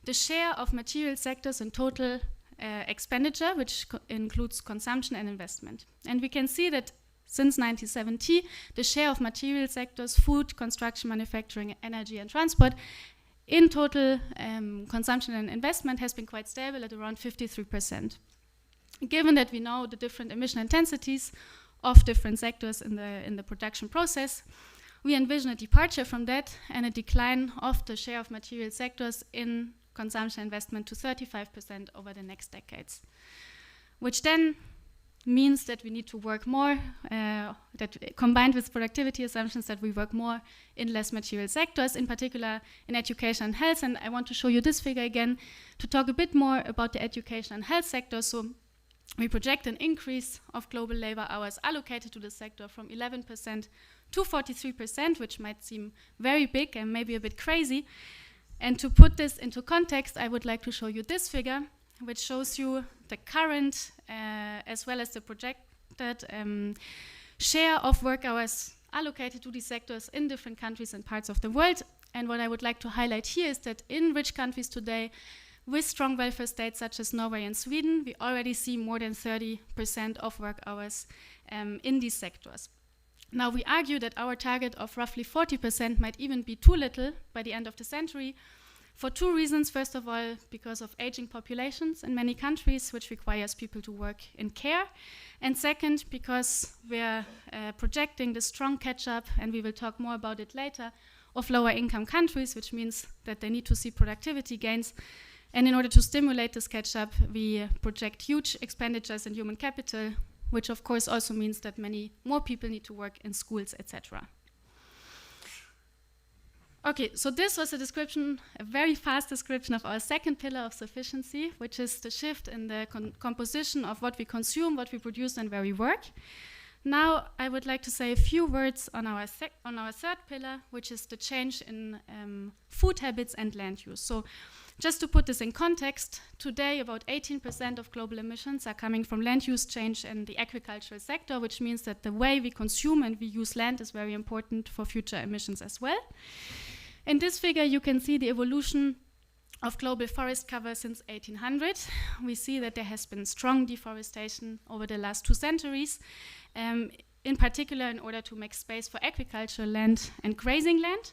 [SPEAKER 11] the share of material sectors in total expenditure, which includes consumption and investment. And we can see that since 1970, the share of material sectors, food, construction, manufacturing, energy, and transport, in total consumption and investment has been quite stable at around 53%. Given that we know the different emission intensities of different sectors in the production process, we envision a departure from that and a decline of the share of material sectors in consumption investment to 35% over the next decades, which then means that we need to work more, that combined with productivity assumptions that we work more in less material sectors, in particular in education and health. And I want to show you this figure again to talk a bit more about the education and health sector. So we project an increase of global labor hours allocated to the sector from 11% to 43%, which might seem very big and maybe a bit crazy. And to put this into context, I would like to show you this figure, which shows you the current as well as the projected share of work hours allocated to these sectors in different countries and parts of the world. And what I would like to highlight here is that in rich countries today, with strong welfare states such as Norway and Sweden, we already see more than 30% of work hours in these sectors. Now, we argue that our target of roughly 40% might even be too little by the end of the century for 2 reasons. First of all, because of aging populations in many countries, which requires people to work in care. And second, because we're projecting the strong catch-up, and we will talk more about it later, of lower income countries, which means that they need to see productivity gains. And in order to stimulate this catch-up, we project huge expenditures in human capital, which of course also means that many more people need to work in schools, etc. Okay, so this was a description, a very fast description of our second pillar of sufficiency, which is the shift in the composition of what we consume, what we produce, and where we work. Now I would like to say a few words on our third pillar, which is the change in food habits and land use. So just to put this in context, today about 18% of global emissions are coming from land use change in the agricultural sector, which means that the way we consume and we use land is very important for future emissions as well. In this figure, you can see the evolution of global forest cover since 1800. We see that there has been strong deforestation over the last 2 centuries, in particular in order to make space for agricultural land and grazing land.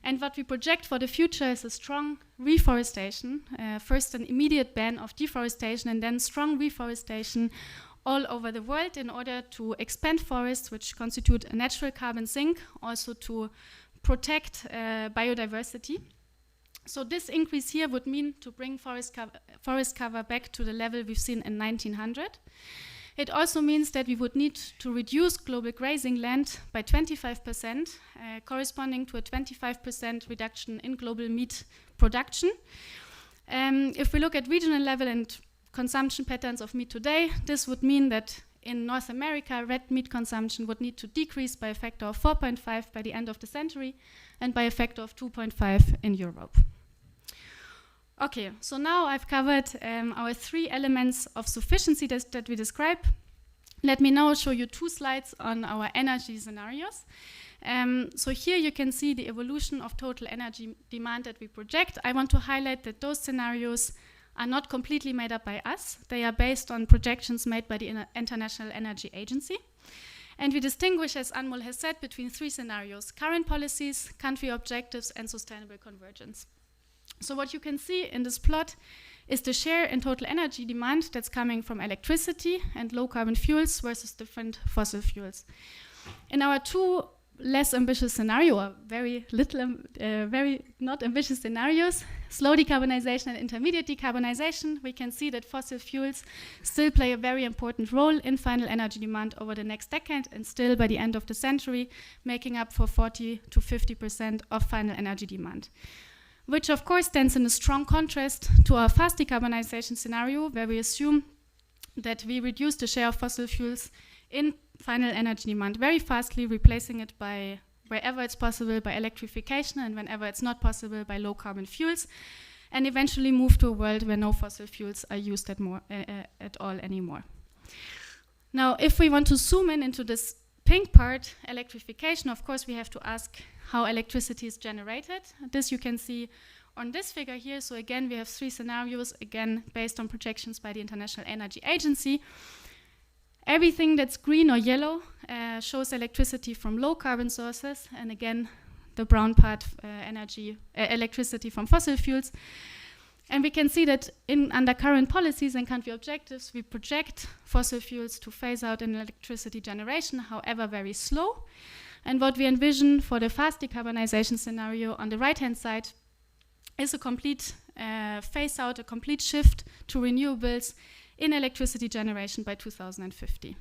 [SPEAKER 11] And what we project for the future is a strong reforestation, first an immediate ban of deforestation and then strong reforestation all over the world in order to expand forests, which constitute a natural carbon sink, also to protect biodiversity. So this increase here would mean to bring forest cover back to the level we've seen in 1900. It also means that we would need to reduce global grazing land by 25%, corresponding to a 25% reduction in global meat production. If we look at regional level and consumption patterns of meat today, this would mean that in North America, red meat consumption would need to decrease by a factor of 4.5 by the end of the century and by a factor of 2.5 in Europe. Okay, so now I've covered our 3 elements of sufficiency that we describe. Let me now show you 2 slides on our energy scenarios. So here you can see the evolution of total energy demand that we project. I want to highlight that those scenarios are not completely made up by us. They are based on projections made by the International Energy Agency. And we distinguish, as Anmol has said, between 3 scenarios: current policies, country objectives, and sustainable convergence. So what you can see in this plot is the share in total energy demand that's coming from electricity and low carbon fuels versus different fossil fuels. In our 2 less ambitious scenarios, or very not ambitious scenarios, slow decarbonization and intermediate decarbonization, we can see that fossil fuels still play a very important role in final energy demand over the next decade and still by the end of the century making up for 40 to 50% of final energy demand. Which of course stands in a strong contrast to our fast decarbonization scenario, where we assume that we reduce the share of fossil fuels in final energy demand very fastly, replacing it by, wherever it's possible, by electrification, and whenever it's not possible, by low carbon fuels, and eventually move to a world where no fossil fuels are used at all anymore. Now, if we want to zoom in into this pink part, electrification, of course we have to ask how electricity is generated. This you can see on this figure here. So again, we have 3 scenarios, again based on projections by the International Energy Agency. Everything that's green or yellow shows electricity from low carbon sources, and again the brown part, electricity from fossil fuels. And we can see that under current policies and country objectives, we project fossil fuels to phase out in electricity generation, however very slow. And what we envision for the fast decarbonization scenario on the right-hand side is a complete phase out, a complete shift to renewables in electricity generation by 2050.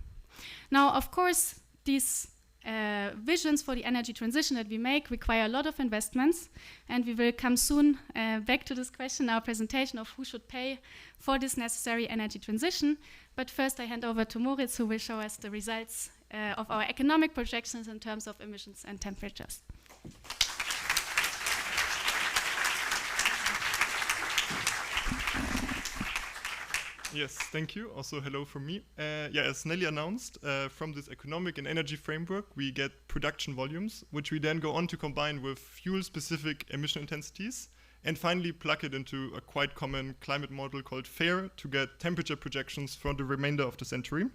[SPEAKER 11] Now, of course, these visions for the energy transition that we make require a lot of investments, and we will come soon back to this question in our presentation of who should pay for this necessary energy transition. But first I hand over to Moritz, who will show us the results of our economic projections in terms of emissions and temperatures.
[SPEAKER 12] Yes, thank you. Also, hello from me. As Nelly announced, from this economic and energy framework, we get production volumes, which we then go on to combine with fuel-specific emission intensities, and finally plug it into a quite common climate model called FAIR to get temperature projections for the remainder of the century.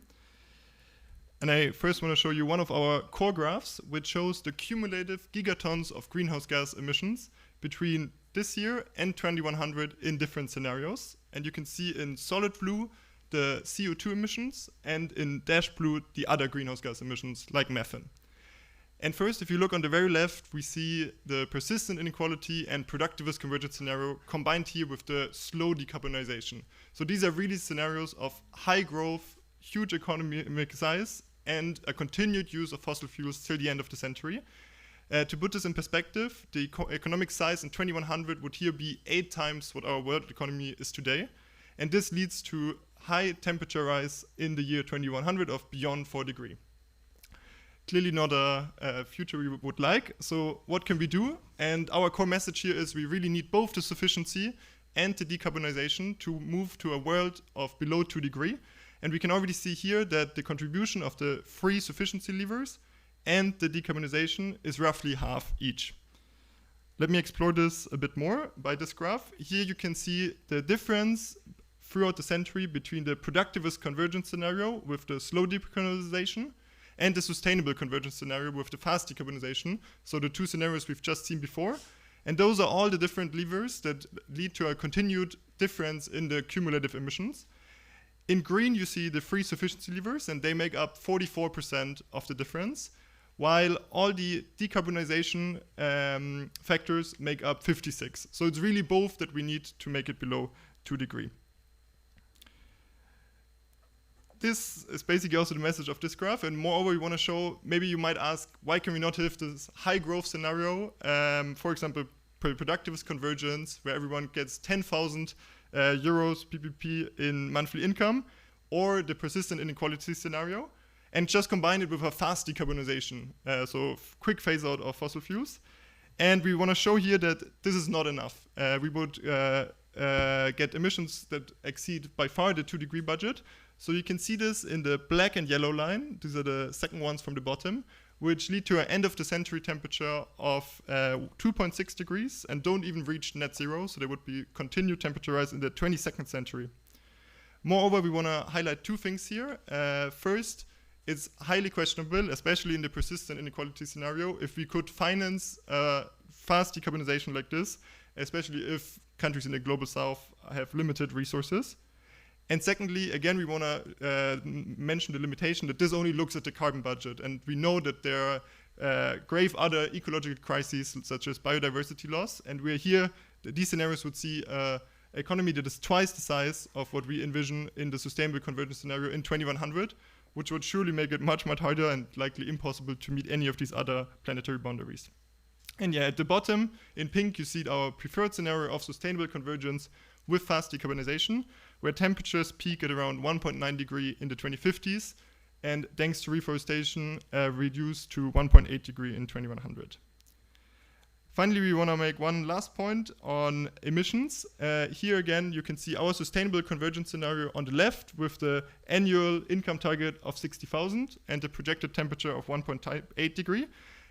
[SPEAKER 12] And I first want to show you one of our core graphs, which shows the cumulative gigatons of greenhouse gas emissions between this year and 2100 in different scenarios. And you can see in solid blue the CO2 emissions, and in dashed blue the other greenhouse gas emissions like methane. And first, if you look on the very left, we see the persistent inequality and productivist convergence scenario combined here with the slow decarbonization. So these are really scenarios of high growth, huge economic size, and a continued use of fossil fuels till the end of the century. To put this in perspective, the economic size in 2100 would here be 8 times what our world economy is today. And this leads to high temperature rise in the year 2100 of beyond 4 degrees. clearly not a future we would like. So what can we do? And our core message here is we really need both the sufficiency and the decarbonization to move to a world of below 2 degrees. And we can already see here that the contribution of the 3 sufficiency levers and the decarbonization is roughly half each. Let me explore this a bit more by this graph. Here you can see the difference throughout the century between the productivist convergence scenario with the slow decarbonization and the sustainable convergence scenario with the fast decarbonization, so the 2 scenarios we've just seen before. And those are all the different levers that lead to a continued difference in the cumulative emissions. In green, you see the 3 sufficiency levers, and they make up 44% of the difference, while all the decarbonization factors make up 56. So it's really both that we need to make it below 2 degrees. This is basically also the message of this graph, and moreover, we want to show, maybe you might ask, why can we not have this high growth scenario, for example, productivist convergence, where everyone gets 10,000 euros PPP in monthly income, or the persistent inequality scenario, and just combine it with a fast decarbonization, so quick phase out of fossil fuels. And we want to show here that this is not enough. We would get emissions that exceed by far the 2 degree budget. So you can see this in the black and yellow line. These are the second ones from the bottom, which lead to an end of the century temperature of 2.6 degrees and don't even reach net zero. So there would be continued temperature rise in the 22nd century. Moreover, we want to highlight 2 things here. First, it's highly questionable, especially in the persistent inequality scenario, if we could finance fast decarbonization like this, especially if countries in the global south have limited resources. And secondly, again, we want to mention the limitation that this only looks at the carbon budget. And we know that there are grave other ecological crises, such as biodiversity loss. And we're here, these scenarios would see an economy that is twice the size of what we envision in the sustainable convergence scenario in 2100, which would surely make it much, much harder and likely impossible to meet any of these other planetary boundaries. And yeah, at the bottom, in pink, you see our preferred scenario of sustainable convergence with fast decarbonization, where temperatures peak at around 1.9 degree in the 2050s, and thanks to reforestation, reduce to 1.8 degree in 2100. Finally, we want to make one last point on emissions. Here again, you can see our sustainable convergence scenario on the left with the annual income target of 60,000 and the projected temperature of 1.8 degree.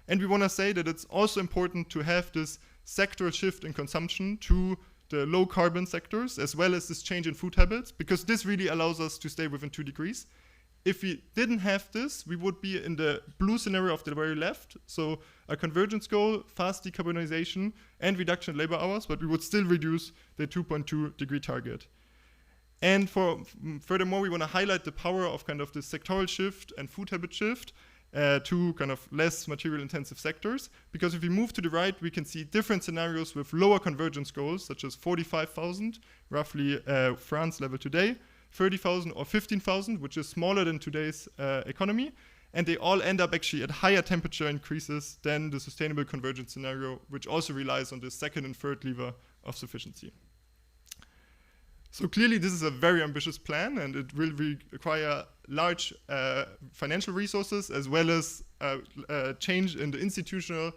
[SPEAKER 12] And we want to say that it's also important to have this sectoral shift in consumption to the low carbon sectors, as well as this change in food habits, because this really allows us to stay within 2 degrees. If we didn't have this, we would be in the blue scenario of the very left, so a convergence goal, fast decarbonization, and reduction in labor hours, but we would still reduce the 2.2 degree target. And furthermore, we want to highlight the power of kind of the sectoral shift and food habit shift to kind of less material intensive sectors, because if we move to the right, we can see different scenarios with lower convergence goals, such as 45,000, roughly France level today, 30,000 or 15,000, which is smaller than today's economy, and they all end up actually at higher temperature increases than the sustainable convergence scenario, which also relies on the second and third lever of sufficiency. So clearly this is a very ambitious plan, and it will require large financial resources, as well as change in the institutional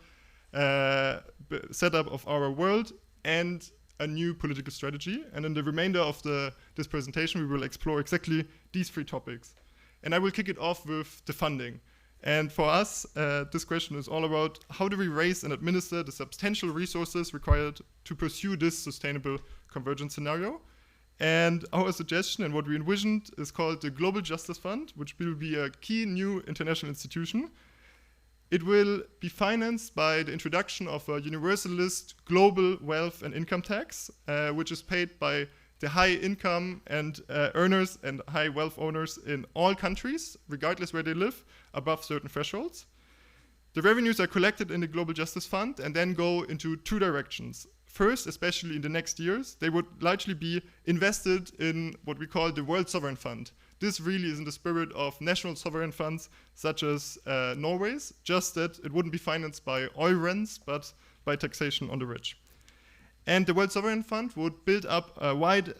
[SPEAKER 12] setup of our world, and a new political strategy. And in the remainder of this presentation, we will explore exactly these 3 topics. And I will kick it off with the funding. And for us, this question is all about how do we raise and administer the substantial resources required to pursue this sustainable convergence scenario. And our suggestion and what we envisioned is called the Global Justice Fund, which will be a key new international institution. It will be financed by the introduction of a universalist global wealth and income tax, which is paid by the high income and earners and high wealth owners in all countries, regardless where they live, above certain thresholds. The revenues are collected in the Global Justice Fund and then go into 2 directions. First, especially in the next years, they would largely be invested in what we call the World Sovereign Fund. This really is in the spirit of national sovereign funds, such as Norway's, just that it wouldn't be financed by oil rents, but by taxation on the rich. And the World Sovereign Fund would build up a wide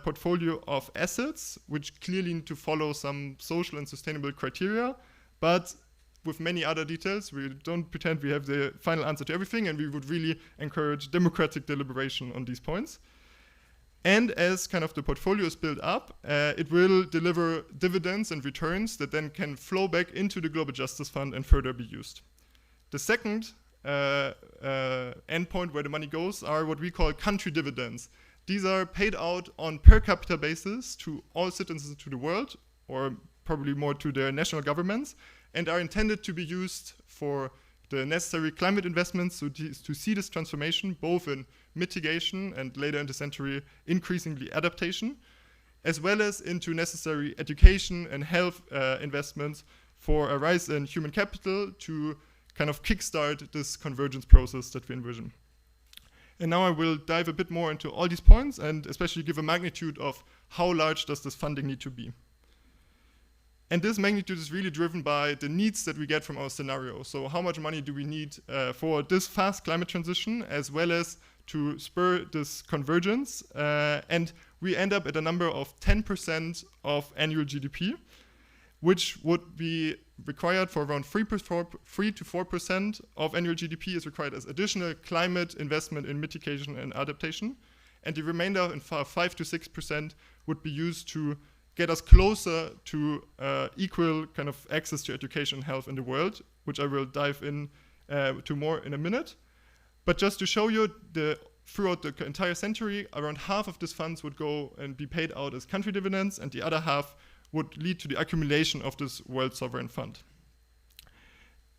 [SPEAKER 12] portfolio of assets, which clearly need to follow some social and sustainable criteria, but with many other details. We don't pretend we have the final answer to everything, and we would really encourage democratic deliberation on these points. And as kind of the portfolio is built up, it will deliver dividends and returns that then can flow back into the Global Justice Fund and further be used. The second endpoint where the money goes are what we call country dividends. These are paid out on per capita basis to all citizens to the world, or probably more to their national governments, and are intended to be used for the necessary climate investments to see this transformation, both in mitigation and later in the century, increasingly adaptation, as well as into necessary education and health investments for a rise in human capital to kind of kickstart this convergence process that we envision. And now I will dive a bit more into all these points and especially give a magnitude of how large does this funding need to be. And this magnitude is really driven by the needs that we get from our scenario. So how much money do we need for this fast climate transition, as well as to spur this convergence? And we end up at a number of 10% of annual GDP, which would be required for around 3 to 4% of annual GDP is required as additional climate investment in mitigation and adaptation. And the remainder, in 5 to 6%, would be used to get us closer to equal kind of access to education and health in the world, which I will dive in to more in a minute. But just to show you, throughout the entire century, around half of these funds would go and be paid out as country dividends, and the other half would lead to the accumulation of this World Sovereign Fund.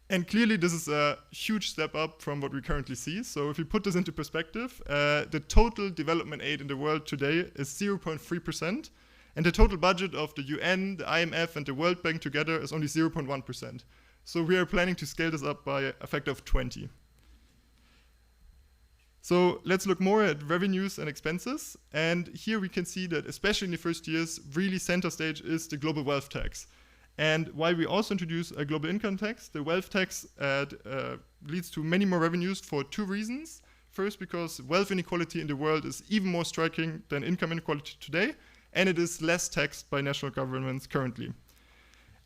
[SPEAKER 12] And clearly, this is a huge step up from what we currently see. So if we put this into perspective, the total development aid in the world today is 0.3%. And the total budget of the UN, the IMF, and the World Bank together is only 0.1%. So we are planning to scale this up by a factor of 20. So let's look more at revenues and expenses. And here we can see that, especially in the first years, really center stage is the global wealth tax. And while we also introduce a global income tax, the wealth tax leads to many more revenues for two reasons. First, because wealth inequality in the world is even more striking than income inequality today, and it is less taxed by national governments currently.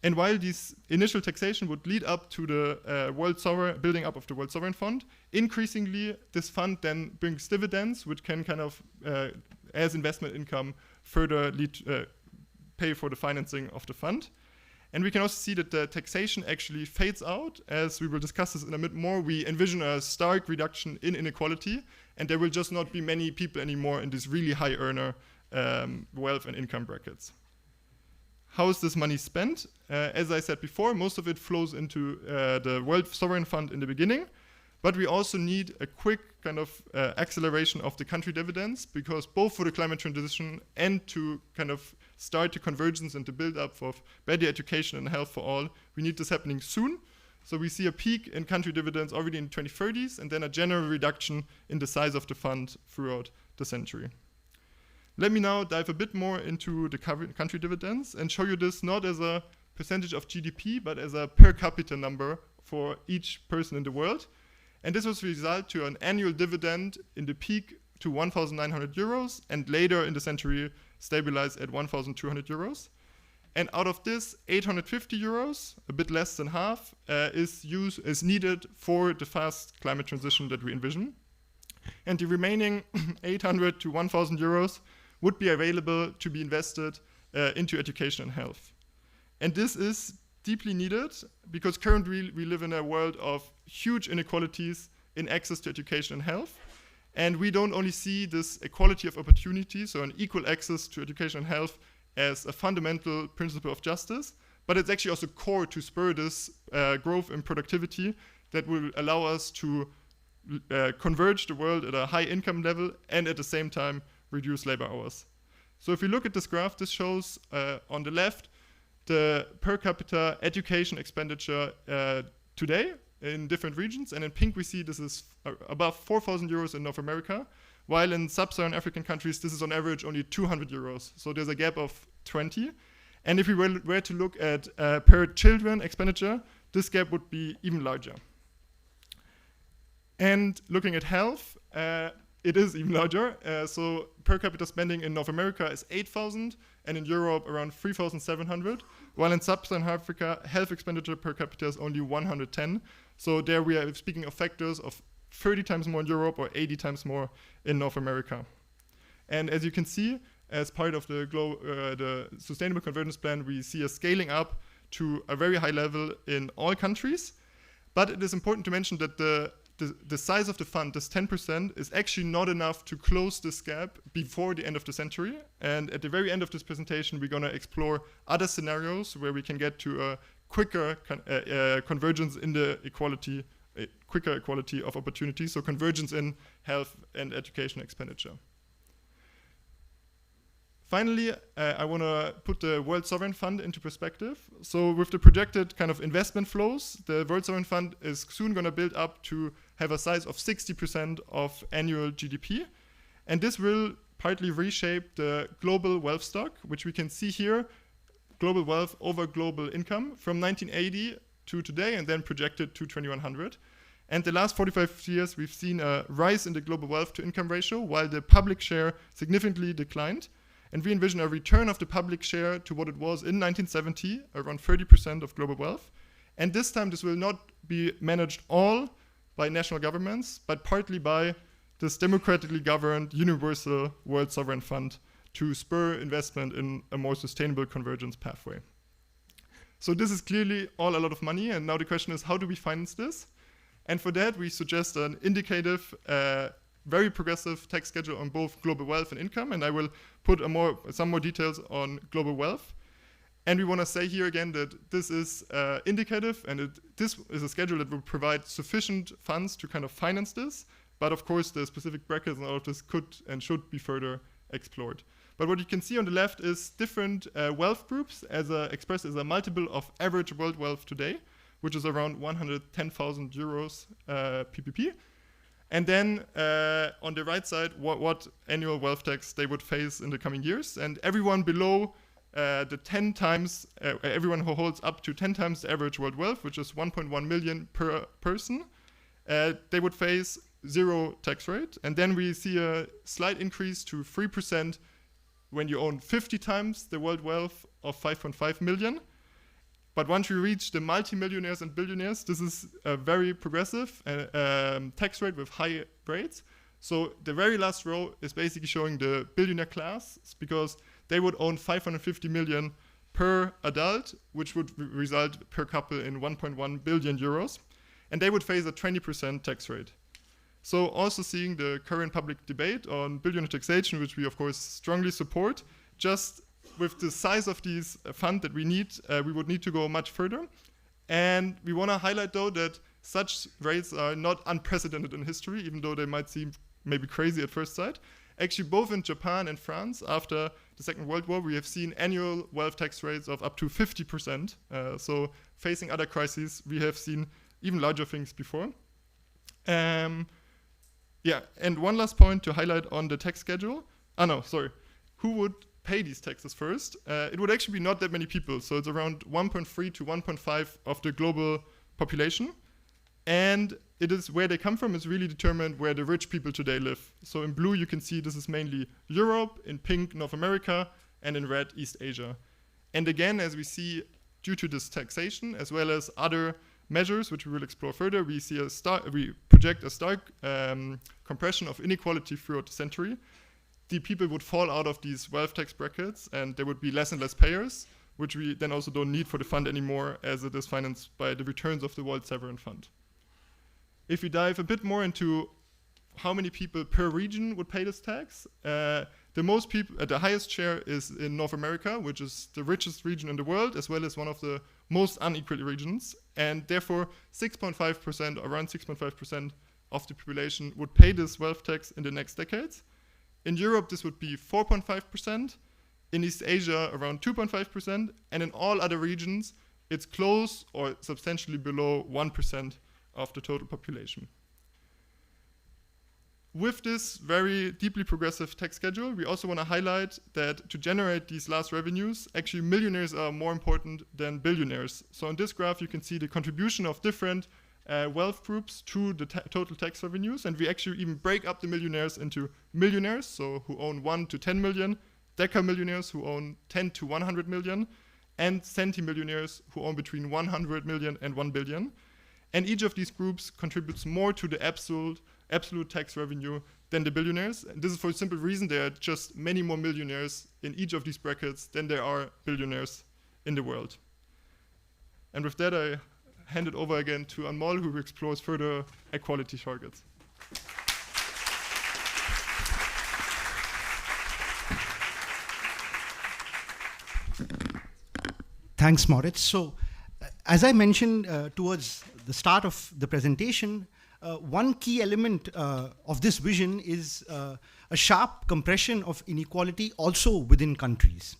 [SPEAKER 12] And while this initial taxation would lead up to the building up of the World Sovereign Fund, increasingly this fund then brings dividends, which can kind of, as investment income, further pay for the financing of the fund. And we can also see that the taxation actually fades out. As we will discuss this in a bit more, we envision a stark reduction in inequality, and there will just not be many people anymore in this really high earner wealth and income brackets. How is this money spent? As I said before, most of it flows into the World Sovereign Fund in the beginning, but we also need a quick kind of acceleration of the country dividends, because both for the climate transition and to kind of start the convergence and the build up of better education and health for all, we need this happening soon. So we see a peak in country dividends already in the 2030s, and then a general reduction in the size of the fund throughout the century. Let me now dive a bit more into the country dividends and show you this not as a percentage of GDP, but as a per capita number for each person in the world. And this was result to an annual dividend in the peak to 1,900 euros, and later in the century stabilized at 1,200 euros. And out of this, 850 euros, a bit less than half, is needed for the fast climate transition that we envision. And the remaining 800 to 1,000 euros would be available to be invested into education and health. And this is deeply needed because currently we live in a world of huge inequalities in access to education and health. And we don't only see this equality of opportunity, so an equal access to education and health, as a fundamental principle of justice, but it's actually also core to spur this growth in productivity that will allow us to converge the world at a high income level and at the same time reduce labor hours. So if we look at this graph, this shows on the left the per capita education expenditure today in different regions, and in pink we see this is above 4,000 euros in North America, while in sub-Saharan African countries this is on average only 200 euros. So there's a gap of 20. And if we were to look at per children expenditure, this gap would be even larger. And looking at health, it is even larger. So per capita spending in North America is 8,000, and in Europe around 3,700, while in sub-Saharan Africa, health expenditure per capita is only 110. So there we are speaking of factors of 30 times more in Europe or 80 times more in North America. And as you can see, as part of the Sustainable Convergence Plan, we see a scaling up to a very high level in all countries. But it is important to mention that the size of the fund, this 10%, is actually not enough to close this gap before the end of the century. And at the very end of this presentation, we're going to explore other scenarios where we can get to a quicker convergence in the equality, quicker equality of opportunities, so convergence in health and education expenditure. Finally, I want to put the World Sovereign Fund into perspective. So with the projected kind of investment flows, the World Sovereign Fund is soon going to build up to have a size of 60% of annual GDP. And this will partly reshape the global wealth stock, which we can see here, global wealth over global income from 1980 to today, and then projected to 2100. And the last 45 years, we've seen a rise in the global wealth to income ratio, while the public share significantly declined. And we envision a return of the public share to what it was in 1970, around 30% of global wealth. And this time, this will not be managed all by national governments, but partly by this democratically governed universal World Sovereign Fund to spur investment in a more sustainable convergence pathway. So this is clearly all a lot of money. And now the question is, how do we finance this? And for that, we suggest an indicative, very progressive tax schedule on both global wealth and income, and I will put some more details on global wealth. And we want to say here again that this is indicative, and this is a schedule that will provide sufficient funds to kind of finance this, but of course the specific brackets and all of this could and should be further explored. But what you can see on the left is different wealth groups expressed as a multiple of average world wealth today, which is around 110,000 euros PPP. And then on the right side, what annual wealth tax they would face in the coming years. And everyone below the 10 times, everyone who holds up to 10 times the average world wealth, which is 1.1 million per person, they would face 0 tax rate. And then we see a slight increase to 3% when you own 50 times the world wealth of 5.5 million. But once we reach the multi-millionaires and billionaires, this is a very progressive tax rate with high rates. So the very last row is basically showing the billionaire class, because they would own 550 million per adult, which would result per couple in 1.1 billion euros. And they would face a 20% tax rate. So also seeing the current public debate on billionaire taxation, which we of course strongly support, just with the size of these fund that we need, we would need to go much further. And we want to highlight, though, that such rates are not unprecedented in history, even though they might seem maybe crazy at first sight. Actually, both in Japan and France, after the Second World War, we have seen annual wealth tax rates of up to 50%. So facing other crises, we have seen even larger things before. Yeah, and one last point to highlight on the tax schedule. Who would pay these taxes first? It would actually be not that many people. So it's around 1.3 to 1.5 of the global population. And it is where they come from is really determined where the rich people today live. So in blue, you can see this is mainly Europe, in pink, North America, and in red, East Asia. And again, as we see, due to this taxation, as well as other measures, which we will explore further, we project a stark compression of inequality throughout the century. The people would fall out of these wealth tax brackets, and there would be less and less payers, which we then also don't need for the fund anymore, as it is financed by the returns of the World Sovereign Fund. If we dive a bit more into how many people per region would pay this tax, the highest share is in North America, which is the richest region in the world, as well as one of the most unequal regions. And therefore, 6.5%, around 6.5% of the population would pay this wealth tax in the next decades. In Europe, this would be 4.5%. In East Asia, around 2.5%. And in all other regions, it's close or substantially below 1% of the total population. With this very deeply progressive tax schedule, we also want to highlight that to generate these last revenues, actually millionaires are more important than billionaires. So in this graph, you can see the contribution of different wealth groups to the total tax revenues. And we actually even break up the millionaires into millionaires, so who own 1 to 10 million, decamillionaires who own 10 to 100 million, and centimillionaires who own between 100 million and 1 billion. And each of these groups contributes more to the absolute tax revenue than the billionaires. And this is for a simple reason: there are just many more millionaires in each of these brackets than there are billionaires in the world. And with that, I hand it over again to Anmol, who explores further equality targets.
[SPEAKER 6] Thanks, Moritz. So, as I mentioned towards the start of the presentation, one key element of this vision is a sharp compression of inequality also within countries.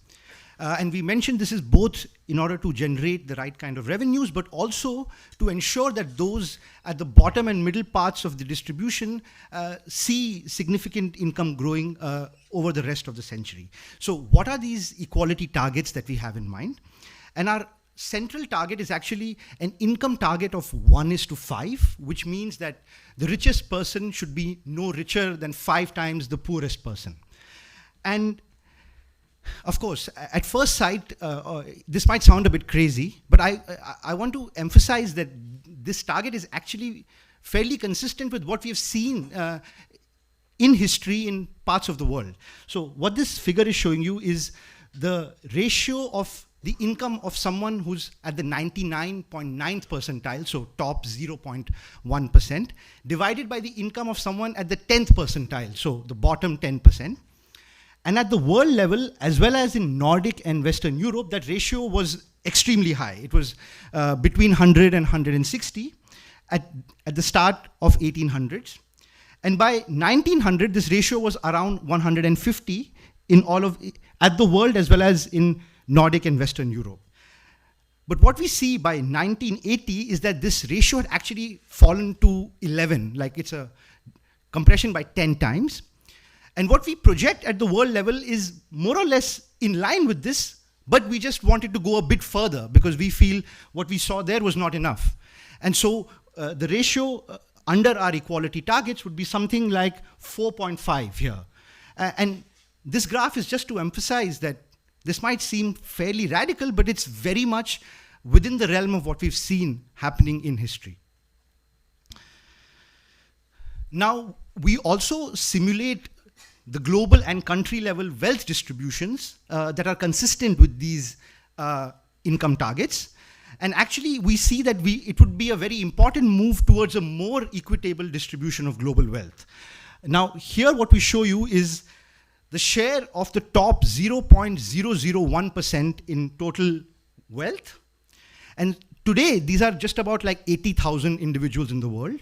[SPEAKER 6] And we mentioned this is both in order to generate the right kind of revenues, but also to ensure that those at the bottom and middle parts of the distribution see significant income growing over the rest of the century. So what are these equality targets that we have in mind? And our central target is actually an income target of 1:5, which means that the richest person should be no richer than 5 times the poorest person. And of course, at first sight, this might sound a bit crazy, but I want to emphasize that this target is actually fairly consistent with what we have seen in history in parts of the world. So what this figure is showing you is the ratio of the income of someone who's at the 99.9th percentile, so top 0.1%, divided by the income of someone at the 10th percentile, so the bottom 10%. And at the world level, as well as in Nordic and Western Europe, that ratio was extremely high. It was between 100 and 160 at the start of 1800s. And by 1900, this ratio was around 150 in at the world as well as in Nordic and Western Europe. But what we see by 1980 is that this ratio had actually fallen to 11, like it's a compression by 10 times. And what we project at the world level is more or less in line with this, but we just wanted to go a bit further because we feel what we saw there was not enough. And so the ratio under our equality targets would be something like 4.5 here. And this graph is just to emphasize that this might seem fairly radical, but it's very much within the realm of what we've seen happening in history. Now, we also simulate the global and country level wealth distributions that are consistent with these income targets. And actually, we see that it would be a very important move towards a more equitable distribution of global wealth. Now, here what we show you is the share of the top 0.001% in total wealth. And today, these are just about like 80,000 individuals in the world.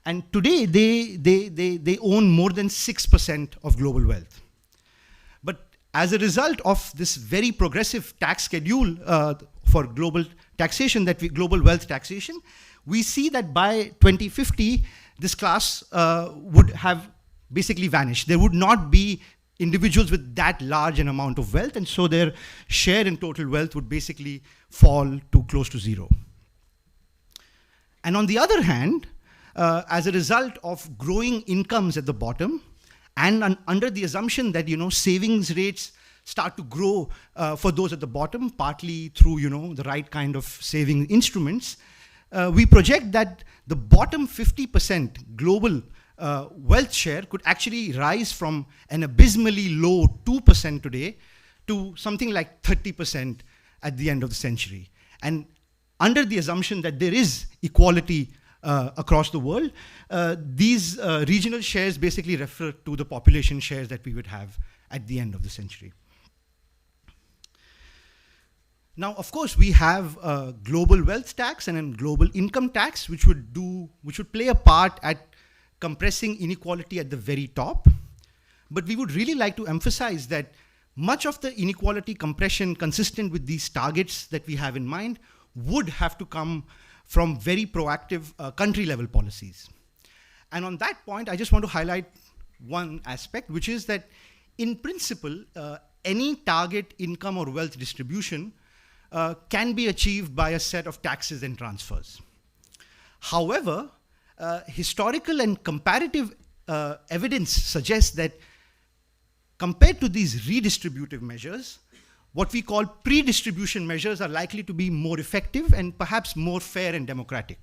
[SPEAKER 6] And today, they own more than 6% of global wealth. But as a result of this very progressive tax schedule for global taxation, global wealth taxation, we see that by 2050, this class would have basically vanished. There would not be individuals with that large an amount of wealth, and so their share in total wealth would basically fall to close to zero. And on the other hand, as a result of growing incomes at the bottom, and under the assumption that savings rates start to grow for those at the bottom, partly through the right kind of saving instruments, we project that the bottom 50% global wealth share could actually rise from an abysmally low 2% today to something like 30% at the end of the century. And under the assumption that there is equality across the world, these regional shares basically refer to the population shares that we would have at the end of the century. Now, of course, we have a global wealth tax and a global income tax, which would play a part at compressing inequality at the very top. But we would really like to emphasize that much of the inequality compression consistent with these targets that we have in mind would have to come from very proactive country-level policies. And on that point, I just want to highlight one aspect, which is that in principle, any target income or wealth distribution can be achieved by a set of taxes and transfers. However, historical and comparative evidence suggests that compared to these redistributive measures, what we call pre-distribution measures are likely to be more effective and perhaps more fair and democratic.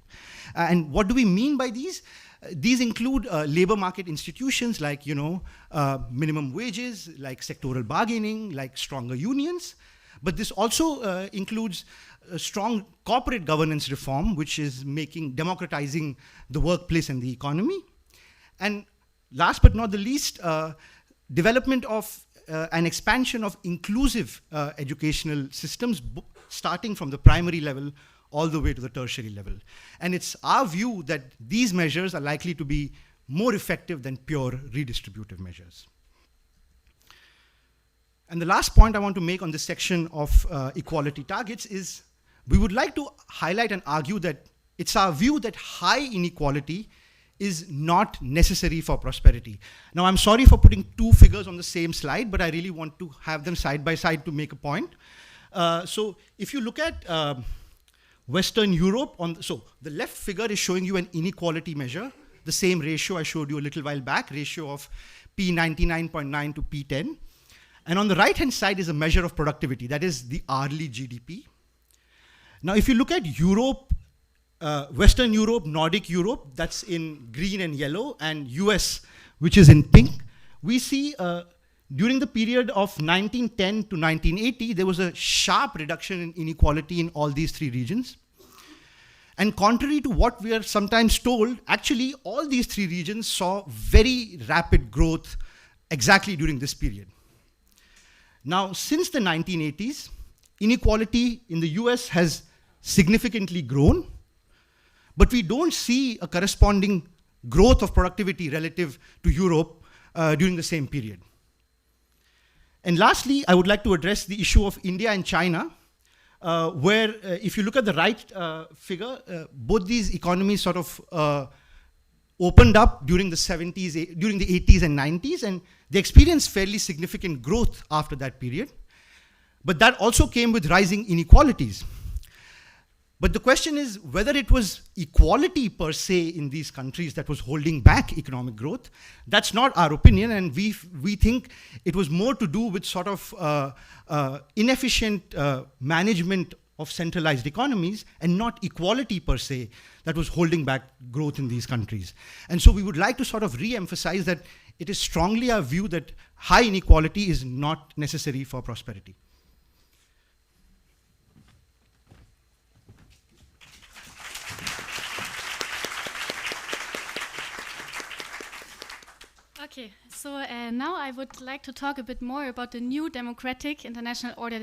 [SPEAKER 6] And what do we mean by these? These include labor market institutions like, minimum wages, like sectoral bargaining, like stronger unions. But this also includes a strong corporate governance reform, which is democratizing the workplace and the economy. And last but not the least, development of an expansion of inclusive educational systems, starting from the primary level all the way to the tertiary level. And it's our view that these measures are likely to be more effective than pure redistributive measures. And the last point I want to make on this section of equality targets is we would like to highlight and argue that it's our view that high inequality is not necessary for prosperity. Now, I'm sorry for putting two figures on the same slide, but I really want to have them side by side to make a point. So if you look at Western Europe, so the left figure is showing you an inequality measure, the same ratio I showed you a little while back, ratio of P99.9 to P10. And on the right-hand side is a measure of productivity, that is the hourly GDP. Now, if you look at Europe, Western Europe, Nordic Europe, that's in green and yellow, and US, which is in pink, we see during the period of 1910 to 1980, there was a sharp reduction in inequality in all these three regions. And contrary to what we are sometimes told, actually all these three regions saw very rapid growth exactly during this period. Now, since the 1980s, inequality in the US has significantly grown, but we don't see a corresponding growth of productivity relative to Europe during the same period. And lastly, I would like to address the issue of India and China, where if you look at the right figure, both these economies sort of opened up during the 70s, during the 80s and 90s, and they experienced fairly significant growth after that period. But that also came with rising inequalities. But the question is whether it was equality per se in these countries that was holding back economic growth. That's not our opinion, and we think it was more to do with sort of inefficient management of centralized economies and not equality per se that was holding back growth in these countries. And so we would like to sort of re-emphasize that it is strongly our view that high inequality is not necessary for prosperity.
[SPEAKER 11] Okay, so now I would like to talk a bit more about the new democratic international order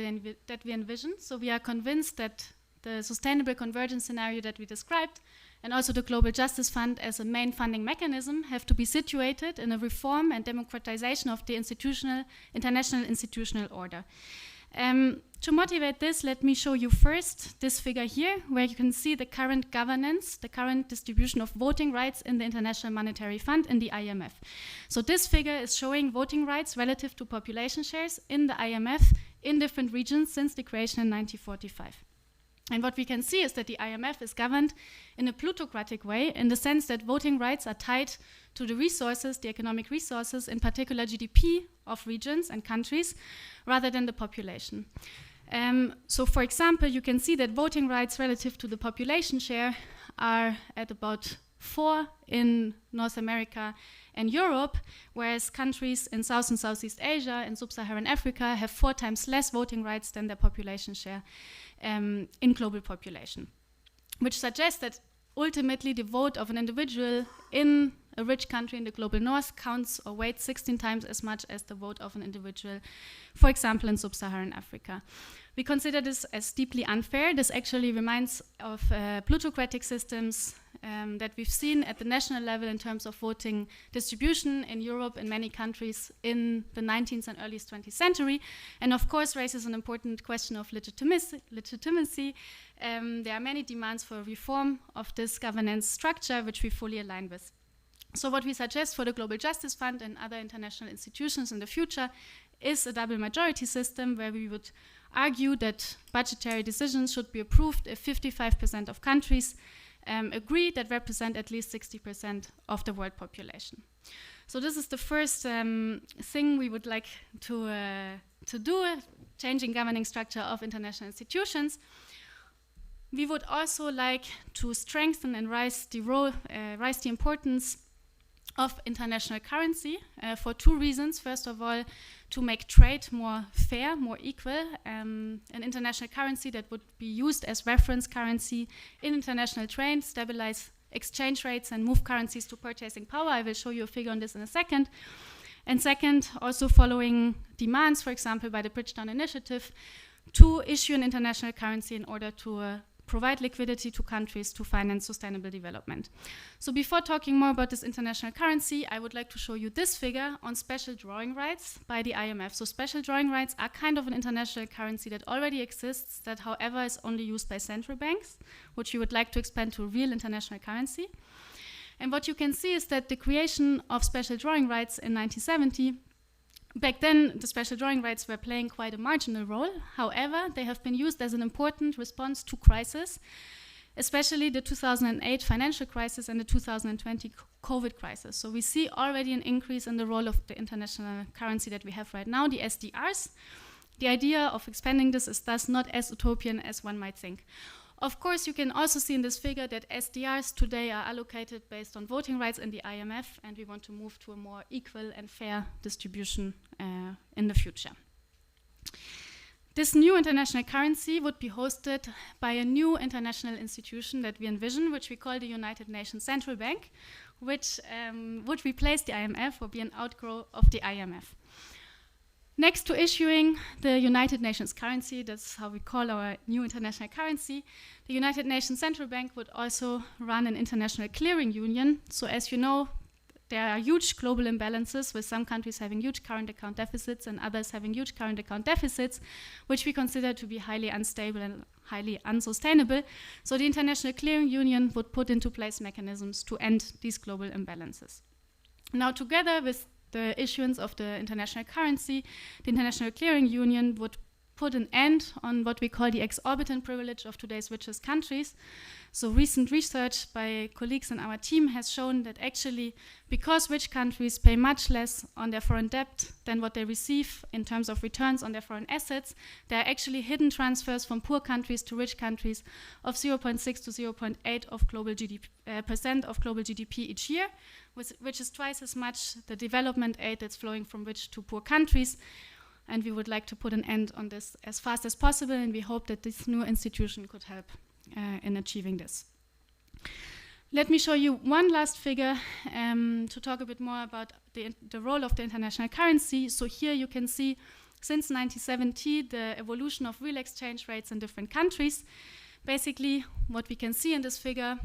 [SPEAKER 11] that we envision. So we are convinced that the sustainable convergence scenario that we described and also the Global Justice Fund as a main funding mechanism have to be situated in a reform and democratization of the international institutional order. To motivate this, let me show you first this figure here, where you can see the current governance, the current distribution of voting rights in the International Monetary Fund in the IMF. So this figure is showing voting rights relative to population shares in the IMF in different regions since the creation in 1945. And what we can see is that the IMF is governed in a plutocratic way, in the sense that voting rights are tied to the resources, the economic resources, in particular GDP of regions and countries, rather than the population. So for example, you can see that voting rights relative to the population share are at about 4 in North America and Europe, whereas countries in South and Southeast Asia and Sub-Saharan Africa have 4 times less voting rights than their population share in global population, which suggests that ultimately the vote of an individual in a rich country in the global north counts or weighs 16 times as much as the vote of an individual, for example, in Sub-Saharan Africa. We consider this as deeply unfair. This actually reminds of plutocratic systems that we've seen at the national level in terms of voting distribution in Europe and many countries in the 19th and early 20th century, and of course raises an important question of legitimacy. There are many demands for reform of this governance structure, which we fully align with. So what we suggest for the Global Justice Fund and other international institutions in the future is a double majority system, where we would argue that budgetary decisions should be approved if 55% of countries agree that represent at least 60% of the world population. So this is the first thing we would like to do, changing governing structure of international institutions. We would also like to strengthen and raise the importance of international currency for two reasons. First of all, to make trade more fair, more equal, an international currency that would be used as reference currency in international trade, stabilize exchange rates and move currencies to purchasing power. I will show you a figure on this in a second. And second, also following demands, for example, by the Bridgetown Initiative, to issue an international currency in order to provide liquidity to countries to finance sustainable development. So before talking more about this international currency, I would like to show you this figure on special drawing rights by the IMF. So special drawing rights are kind of an international currency that already exists, that however is only used by central banks, which we would like to expand to a real international currency. And what you can see is that the creation of special drawing rights in 1970, back then, the special drawing rights were playing quite a marginal role. However, they have been used as an important response to crisis, especially the 2008 financial crisis and the 2020 COVID crisis. So we see already an increase in the role of the international currency that we have right now, the SDRs. The idea of expanding this is thus not as utopian as one might think. Of course, you can also see in this figure that SDRs today are allocated based on voting rights in the IMF, and we want to move to a more equal and fair distribution in the future. This new international currency would be hosted by a new international institution that we envision, which we call the United Nations Central Bank, which would replace the IMF or be an outgrowth of the IMF. Next to issuing the United Nations currency, that's how we call our new international currency, the United Nations Central Bank would also run an international clearing union. So as you know, there are huge global imbalances, with some countries having huge current account deficits and others having huge current account deficits, which we consider to be highly unstable and highly unsustainable. So the International Clearing Union would put into place mechanisms to end these global imbalances. Now, together with the issuance of the international currency, the International Clearing Union would put an end on what we call the exorbitant privilege of today's richest countries. So recent research by colleagues in our team has shown that actually, because rich countries pay much less on their foreign debt than what they receive in terms of returns on their foreign assets, there are actually hidden transfers from poor countries to rich countries of 0.6 to 0.8 of global percent of global GDP each year, which is twice as much the development aid that's flowing from rich to poor countries. And we would like to put an end on this as fast as possible, and we hope that this new institution could help in achieving this. Let me show you one last figure to talk a bit more about the role of the international currency. So here you can see, since 1970, the evolution of real exchange rates in different countries. Basically, what we can see in this figure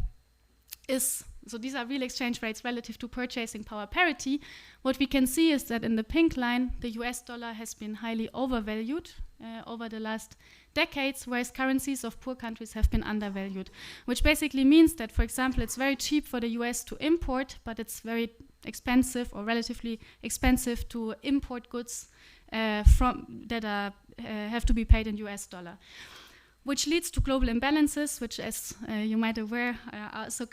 [SPEAKER 11] is, so these are real exchange rates relative to purchasing power parity. What we can see is that in the pink line, the US dollar has been highly overvalued over the last decades, whereas currencies of poor countries have been undervalued, which basically means that, for example, it's very cheap for the US to import, but it's very expensive or relatively expensive to import goods that have to be paid in US dollar, which leads to global imbalances, which, as you might be aware, are also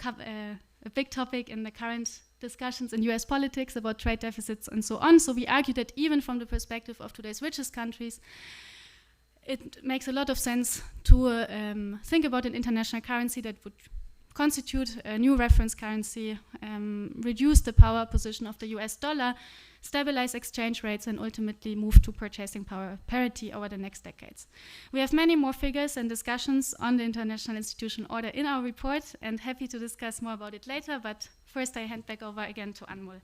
[SPEAKER 11] a big topic in the current discussions in US politics about trade deficits and so on. So we argue that even from the perspective of today's richest countries, it makes a lot of sense to think about an international currency that would constitute a new reference currency, reduce the power position of the US dollar, stabilize exchange rates, and ultimately move to purchasing power parity over the next decades. We have many more figures and discussions on the international institution order in our report, and happy to discuss more about it later, but first I hand back over again to Anmol.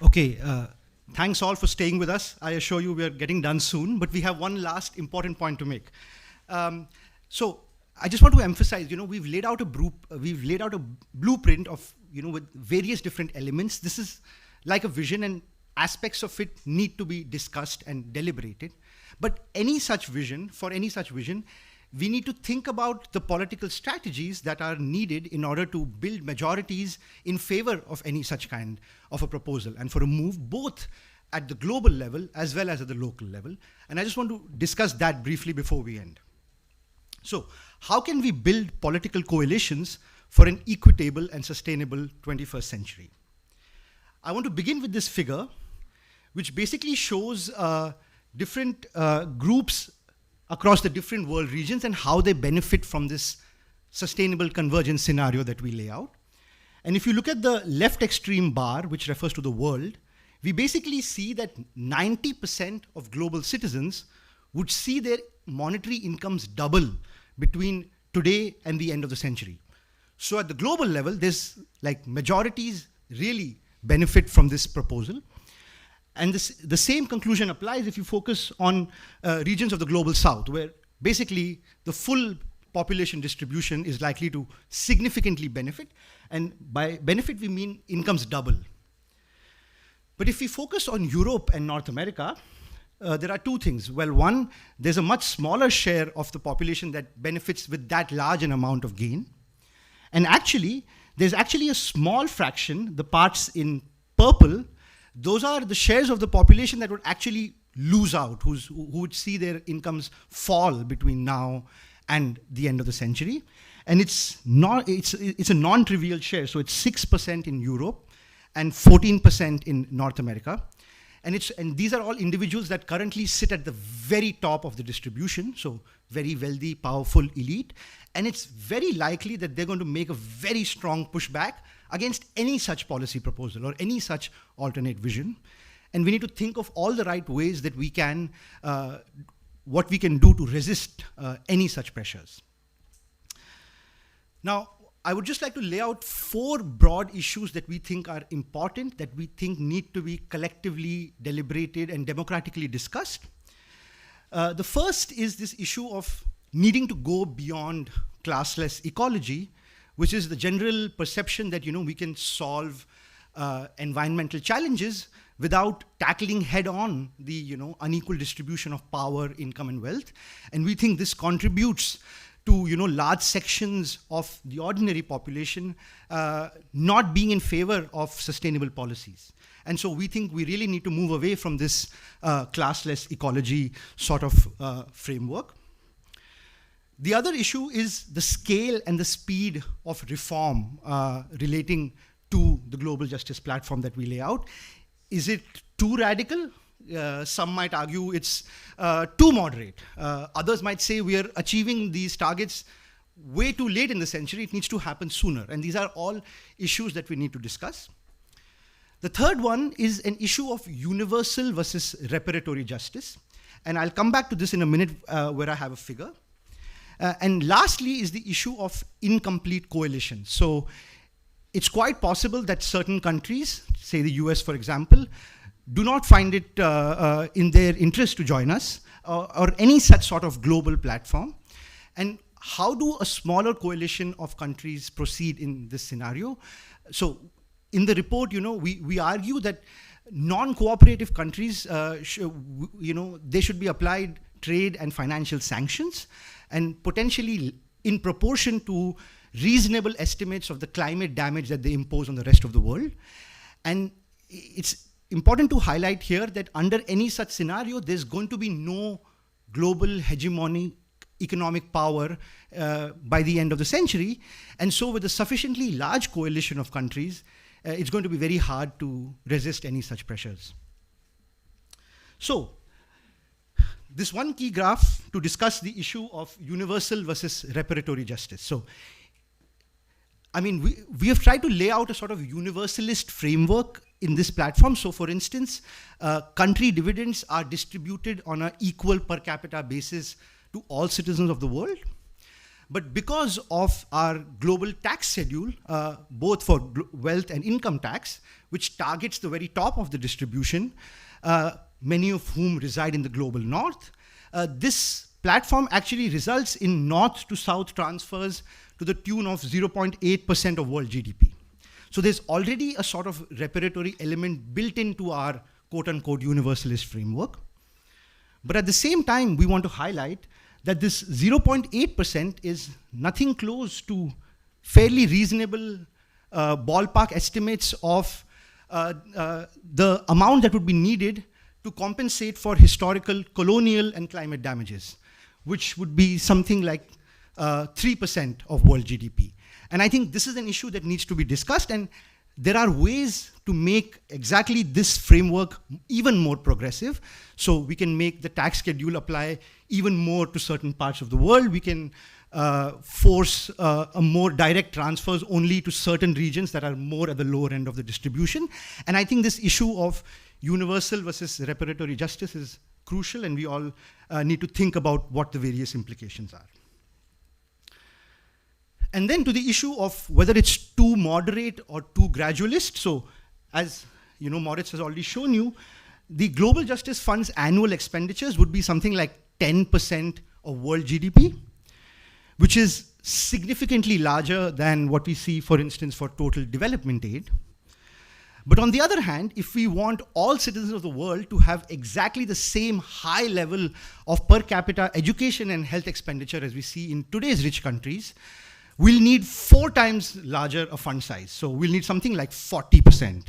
[SPEAKER 6] Okay, thanks all for staying with us. I assure you we are getting done soon, but we have one last important point to make. So I just want to emphasize, we've laid out a blueprint of, with various different elements. This is like a vision, and aspects of it need to be discussed and deliberated. But for any such vision, we need to think about the political strategies that are needed in order to build majorities in favor of any such kind of a proposal, and for a move both at the global level as well as at the local level. And I just want to discuss that briefly before we end. So, how can we build political coalitions for an equitable and sustainable 21st century? I want to begin with this figure, which basically shows different groups across the different world regions and how they benefit from this sustainable convergence scenario that we lay out. And if you look at the left extreme bar, which refers to the world, we basically see that 90% of global citizens would see their monetary incomes double between today and the end of the century. So at the global level, there's like majorities really benefit from this proposal. And the same conclusion applies if you focus on regions of the global south, where basically the full population distribution is likely to significantly benefit. And by benefit, we mean incomes double. But if we focus on Europe and North America, there are two things. Well, one, there's a much smaller share of the population that benefits with that large an amount of gain. And actually, there's actually a small fraction, the parts in purple, those are the shares of the population that would actually lose out, who would see their incomes fall between now and the end of the century. And it's a non-trivial share, so it's 6% in Europe and 14% in North America. And these are all individuals that currently sit at the very top of the distribution, so very wealthy, powerful elite. And it's very likely that they're going to make a very strong pushback against any such policy proposal or any such alternate vision. And we need to think of all the right ways that we can, what we can do to resist any such pressures. Now, I would just like to lay out 4 broad issues that we think are important, that we think need to be collectively deliberated and democratically discussed. The first is this issue of needing to go beyond classless ecology, which is the general perception that we can solve environmental challenges without tackling head-on the unequal distribution of power, income, and wealth. And we think this contributes to large sections of the ordinary population not being in favor of sustainable policies. And so we think we really need to move away from this classless ecology sort of framework. The other issue is the scale and the speed of reform relating to the global justice platform that we lay out. Is it too radical? Some might argue it's too moderate. Others might say we are achieving these targets way too late in the century. It needs to happen sooner. And these are all issues that we need to discuss. The third one is an issue of universal versus reparatory justice. And I'll come back to this in a minute where I have a figure. And lastly is the issue of incomplete coalition. So it's quite possible that certain countries, say the US for example, do not find it in their interest to join us or any such sort of global platform. And how do a smaller coalition of countries proceed in this scenario? So in the report, we argue that non-cooperative countries, they should be applied trade and financial sanctions, and potentially in proportion to reasonable estimates of the climate damage that they impose on the rest of the world. And it's important to highlight here that under any such scenario, there's going to be no global hegemonic economic power by the end of the century. And so with a sufficiently large coalition of countries, it's going to be very hard to resist any such pressures. So this one key graph to discuss the issue of universal versus reparatory justice. So, I mean, we have tried to lay out a sort of universalist framework in this platform. So for instance, country dividends are distributed on an equal per capita basis to all citizens of the world. But because of our global tax schedule, both for wealth and income tax, which targets the very top of the distribution, many of whom reside in the global north, this platform actually results in north to south transfers to the tune of 0.8% of world GDP. So there's already a sort of reparatory element built into our quote-unquote universalist framework. But at the same time, we want to highlight that this 0.8% is nothing close to fairly reasonable ballpark estimates of the amount that would be needed to compensate for historical, colonial, and climate damages, which would be something like 3% of world GDP. And I think this is an issue that needs to be discussed, and there are ways to make exactly this framework even more progressive. So we can make the tax schedule apply even more to certain parts of the world. We can force a more direct transfers only to certain regions that are more at the lower end of the distribution. And I think this issue of universal versus reparatory justice is crucial, and we all need to think about what the various implications are. And then to the issue of whether it's too moderate or too gradualist. So as you know, Moritz has already shown you, the Global Justice Fund's annual expenditures would be something like 10% of world GDP, which is significantly larger than what we see, for instance, for total development aid. But on the other hand, if we want all citizens of the world to have exactly the same high level of per capita education and health expenditure as we see in today's rich countries, we'll need 4 times larger a fund size. So we'll need something like 40%.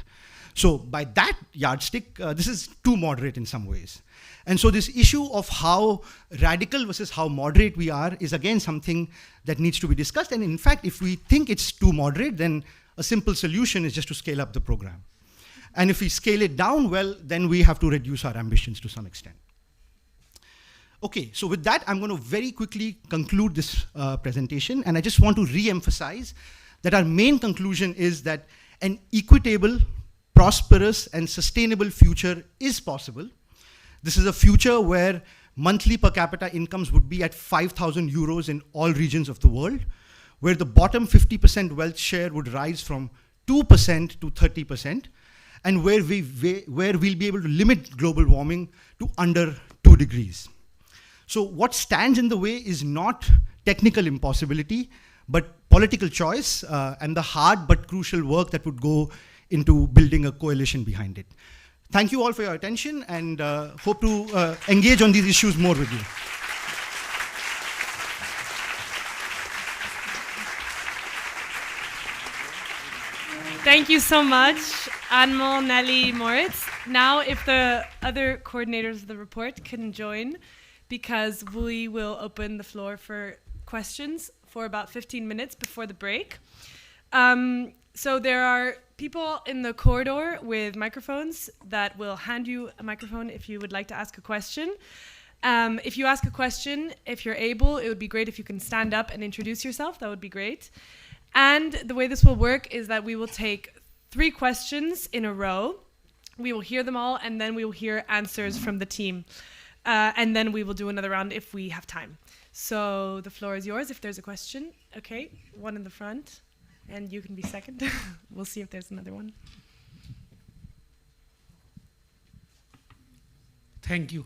[SPEAKER 6] So by that yardstick, this is too moderate in some ways. And so this issue of how radical versus how moderate we are is again something that needs to be discussed. And in fact, if we think it's too moderate, then a simple solution is just to scale up the program. And if we scale it down, well, then we have to reduce our ambitions to some extent. Okay, so with that, I'm going to very quickly conclude this presentation. And I just want to re-emphasize that our main conclusion is that an equitable, prosperous, and sustainable future is possible. This is a future where monthly per capita incomes would be at 5,000 euros in all regions of the world, where the bottom 50% wealth share would rise from 2% to 30%, and where we'll be able to limit global warming to under 2 degrees. So what stands in the way is not technical impossibility, but political choice and the hard but crucial work that would go into building a coalition behind it. Thank you all for your attention, and hope to engage on these issues more with you.
[SPEAKER 7] Thank you so much, Anmol, Nelly, Moritz. Now, if the other coordinators of the report can join, because we will open the floor for questions for about 15 minutes before the break. So there are people in the corridor with microphones that will hand you a microphone if you would like to ask a question. If you ask a question, if you're able, it would be great if you can stand up and introduce yourself. That would be great. And the way this will work is that we will take 3 questions in a row. We will hear them all, and then we will hear answers from the team. And then we will do another round if we have time. So the floor is yours if there's a question. Okay, one in the front, and you can be second. We'll see if there's another one.
[SPEAKER 13] Thank you.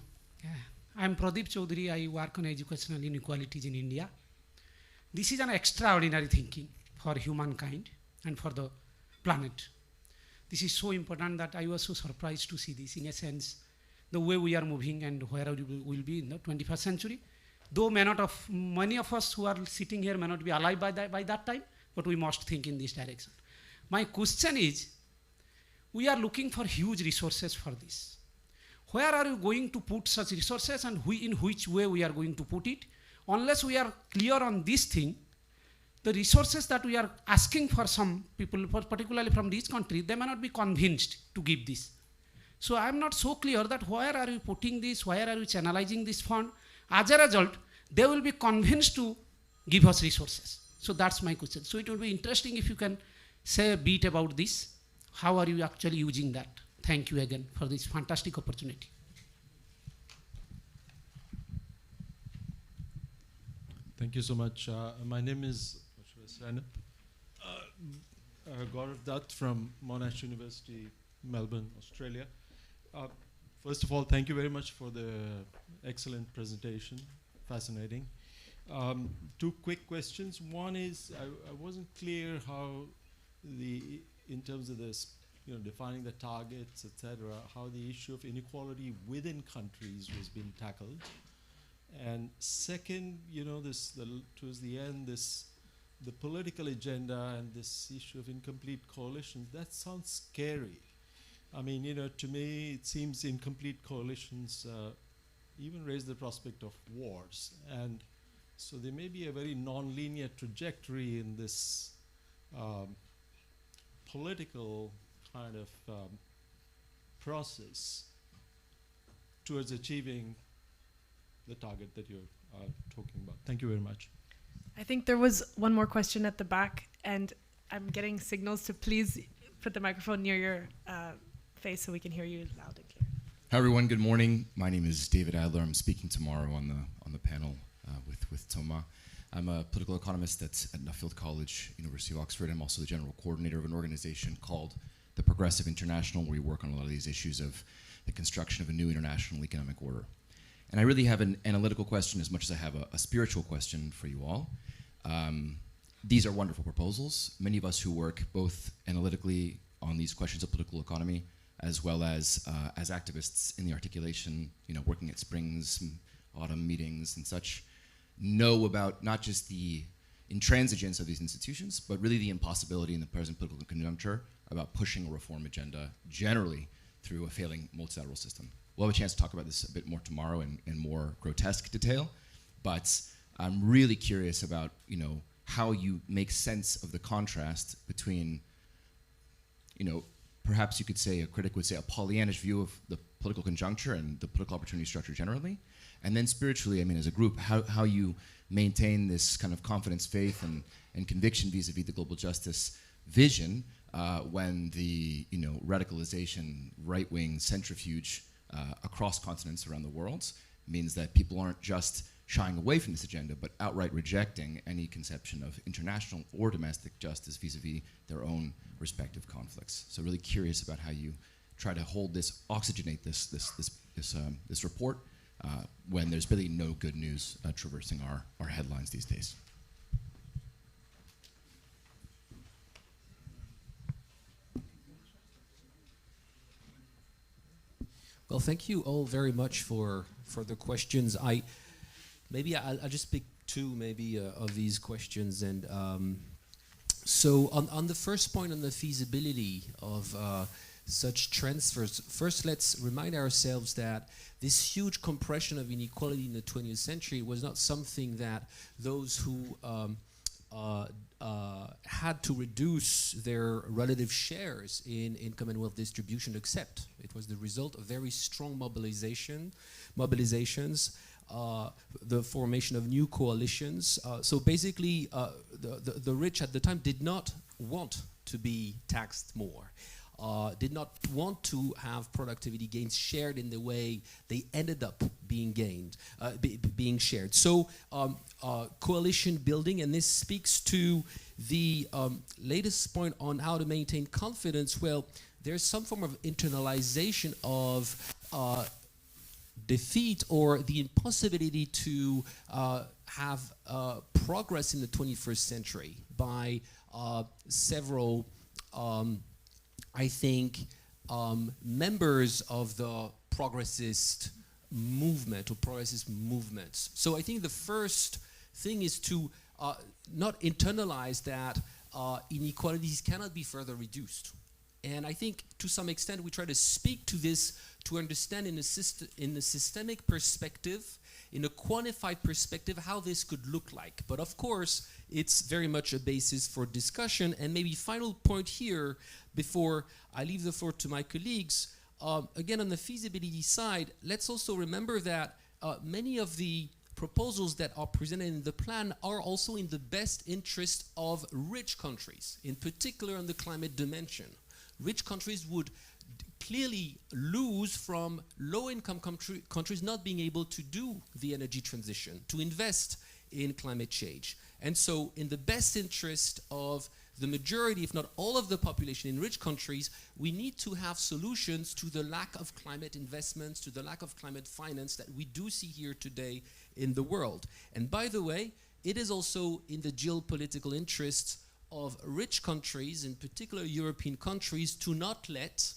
[SPEAKER 13] I'm Pradeep Chaudhary. I work on educational inequalities in India. This is an extraordinary thinking for humankind and for the planet. This is so important that I was so surprised to see this. In a sense, the way we are moving and where we will be in the 21st century. Though many of us who are sitting here may not be alive by that time, but we must think in this direction. My question is, we are looking for huge resources for this. Where are you going to put such resources, and in which way we are going to put it? Unless we are clear on this thing, the resources that we are asking for some people, particularly from these countries, they may not be convinced to give this. So I am not so clear that where are you putting this, where are you channelizing this fund? As a result, they will be convinced to give us resources. So that's my question. So it will be interesting if you can say a bit about this. How are you actually using that? Thank you again for this fantastic opportunity.
[SPEAKER 14] Thank you so much. My name is Gaurav Dutt from Monash University, Melbourne, Australia. First of all, thank you very much for the excellent presentation. Fascinating. 2 quick questions. One is, I wasn't clear how in terms of this, defining the targets, etc., how the issue of inequality within countries was being tackled. And second, towards the end, the political agenda and this issue of incomplete coalitions, that sounds scary. I mean, to me, it seems incomplete coalitions even raise the prospect of wars. And so there may be a very non-linear trajectory in this political kind of process towards achieving the target that you're talking about. Thank you very much.
[SPEAKER 7] I think there was one more question at the back, and I'm getting signals to please put the microphone near your face so we can hear you loud and clear.
[SPEAKER 15] Hi everyone, good morning. My name is David Adler. I'm speaking tomorrow on the panel with Thomas. I'm a political economist at Nuffield College, University of Oxford. I'm also the general coordinator of an organization called the Progressive International, where we work on a lot of these issues of the construction of a new international economic order. And I really have an analytical question as much as I have a spiritual question for you all. These are wonderful proposals. Many of us who work both analytically on these questions of political economy, as well as activists in the articulation, working at springs, autumn meetings and such, know about not just the intransigence of these institutions, but really the impossibility in the present political conjuncture about pushing a reform agenda generally through a failing multilateral system. We'll have a chance to talk about this a bit more tomorrow in more grotesque detail, but I'm really curious about, how you make sense of the contrast between, perhaps you could say, a critic would say, a Pollyannish view of the political conjuncture and the political opportunity structure generally, and then spiritually, as a group, how you maintain this kind of confidence, faith, and conviction vis-a-vis the global justice vision when the radicalization, right-wing centrifuge across continents around the world means that people aren't just shying away from this agenda, but outright rejecting any conception of international or domestic justice vis-a-vis their own respective conflicts. So really curious about how you try to hold this, oxygenate this report when there's really no good news traversing our headlines these days.
[SPEAKER 8] Well, thank you all very much for the questions. I'll just pick two of these questions. And so on the first point on the feasibility of such transfers, first let's remind ourselves that this huge compression of inequality in the 20th century was not something that those who had to reduce their relative shares in income and wealth distribution accept. It was the result of very strong mobilizations, the formation of new coalitions. So basically, the rich at the time did not want to be taxed more, did not want to have productivity gains shared in the way they ended up being gained, being shared. So coalition building, and this speaks to the latest point on how to maintain confidence. Well, there's some form of internalization of defeat or the impossibility to have progress in the 21st century by several members of the progressist movement or progressist movements. So I think the first thing is to not internalize that inequalities cannot be further reduced. And I think to some extent we try to speak to this to understand in a systemic perspective, in a quantified perspective, how this could look like. But of course, it's very much a basis for discussion. And maybe final point here, before I leave the floor to my colleagues, again, on the feasibility side, let's also remember that many of the proposals that are presented in the plan are also in the best interest of rich countries, in particular on the climate dimension. Rich countries would clearly lose from low-income countries not being able to do the energy transition, to invest in climate change. And so in the best interest of the majority, if not all of the population in rich countries, we need to have solutions to the lack of climate investments, to the lack of climate finance that we do see here today in the world. And by the way, it is also in the geopolitical interests of rich countries, in particular European countries, to not let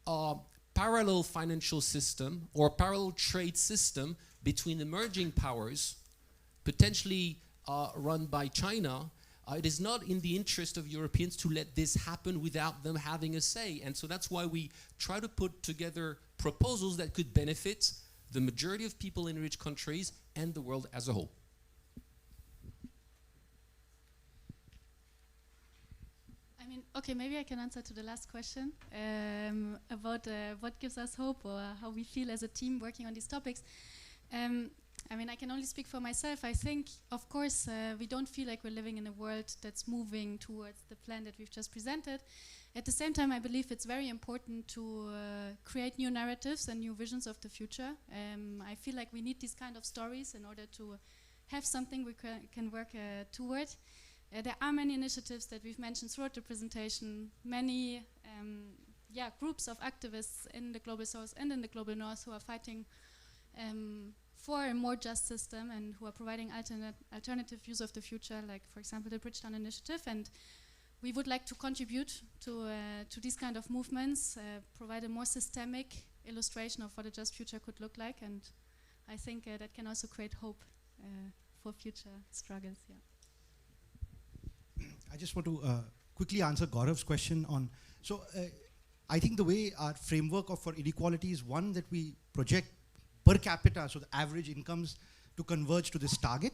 [SPEAKER 8] a parallel financial system or parallel trade system between emerging powers, potentially run by China, it is not in the interest of Europeans to let this happen without them having a say. And so that's why we try to put together proposals that could benefit the majority of people in rich countries and the world as a whole.
[SPEAKER 11] I mean, okay, maybe I can answer to the last question about what gives us hope or how we feel as a team working on these topics. I mean, I can only speak for myself. I think, of course, we don't feel like we're living in a world that's moving towards the plan that we've just presented. At the same time, I believe it's very important to create new narratives and new visions of the future. I feel like we need these kind of stories in order to have something we can work toward. There are many initiatives that we've mentioned throughout the presentation, many groups of activists in the Global South and in the Global North who are fighting for a more just system and who are providing alternative views of the future, like, for example, the Bridgetown Initiative. And we would like to contribute to these kind of movements, provide a more systemic illustration of what a just future could look like. And I think that can also create hope for future struggles. Yeah.
[SPEAKER 6] I just want to quickly answer Gaurav's question on, I think the way our framework for inequality is one that we project per capita, so the average incomes to converge to this target.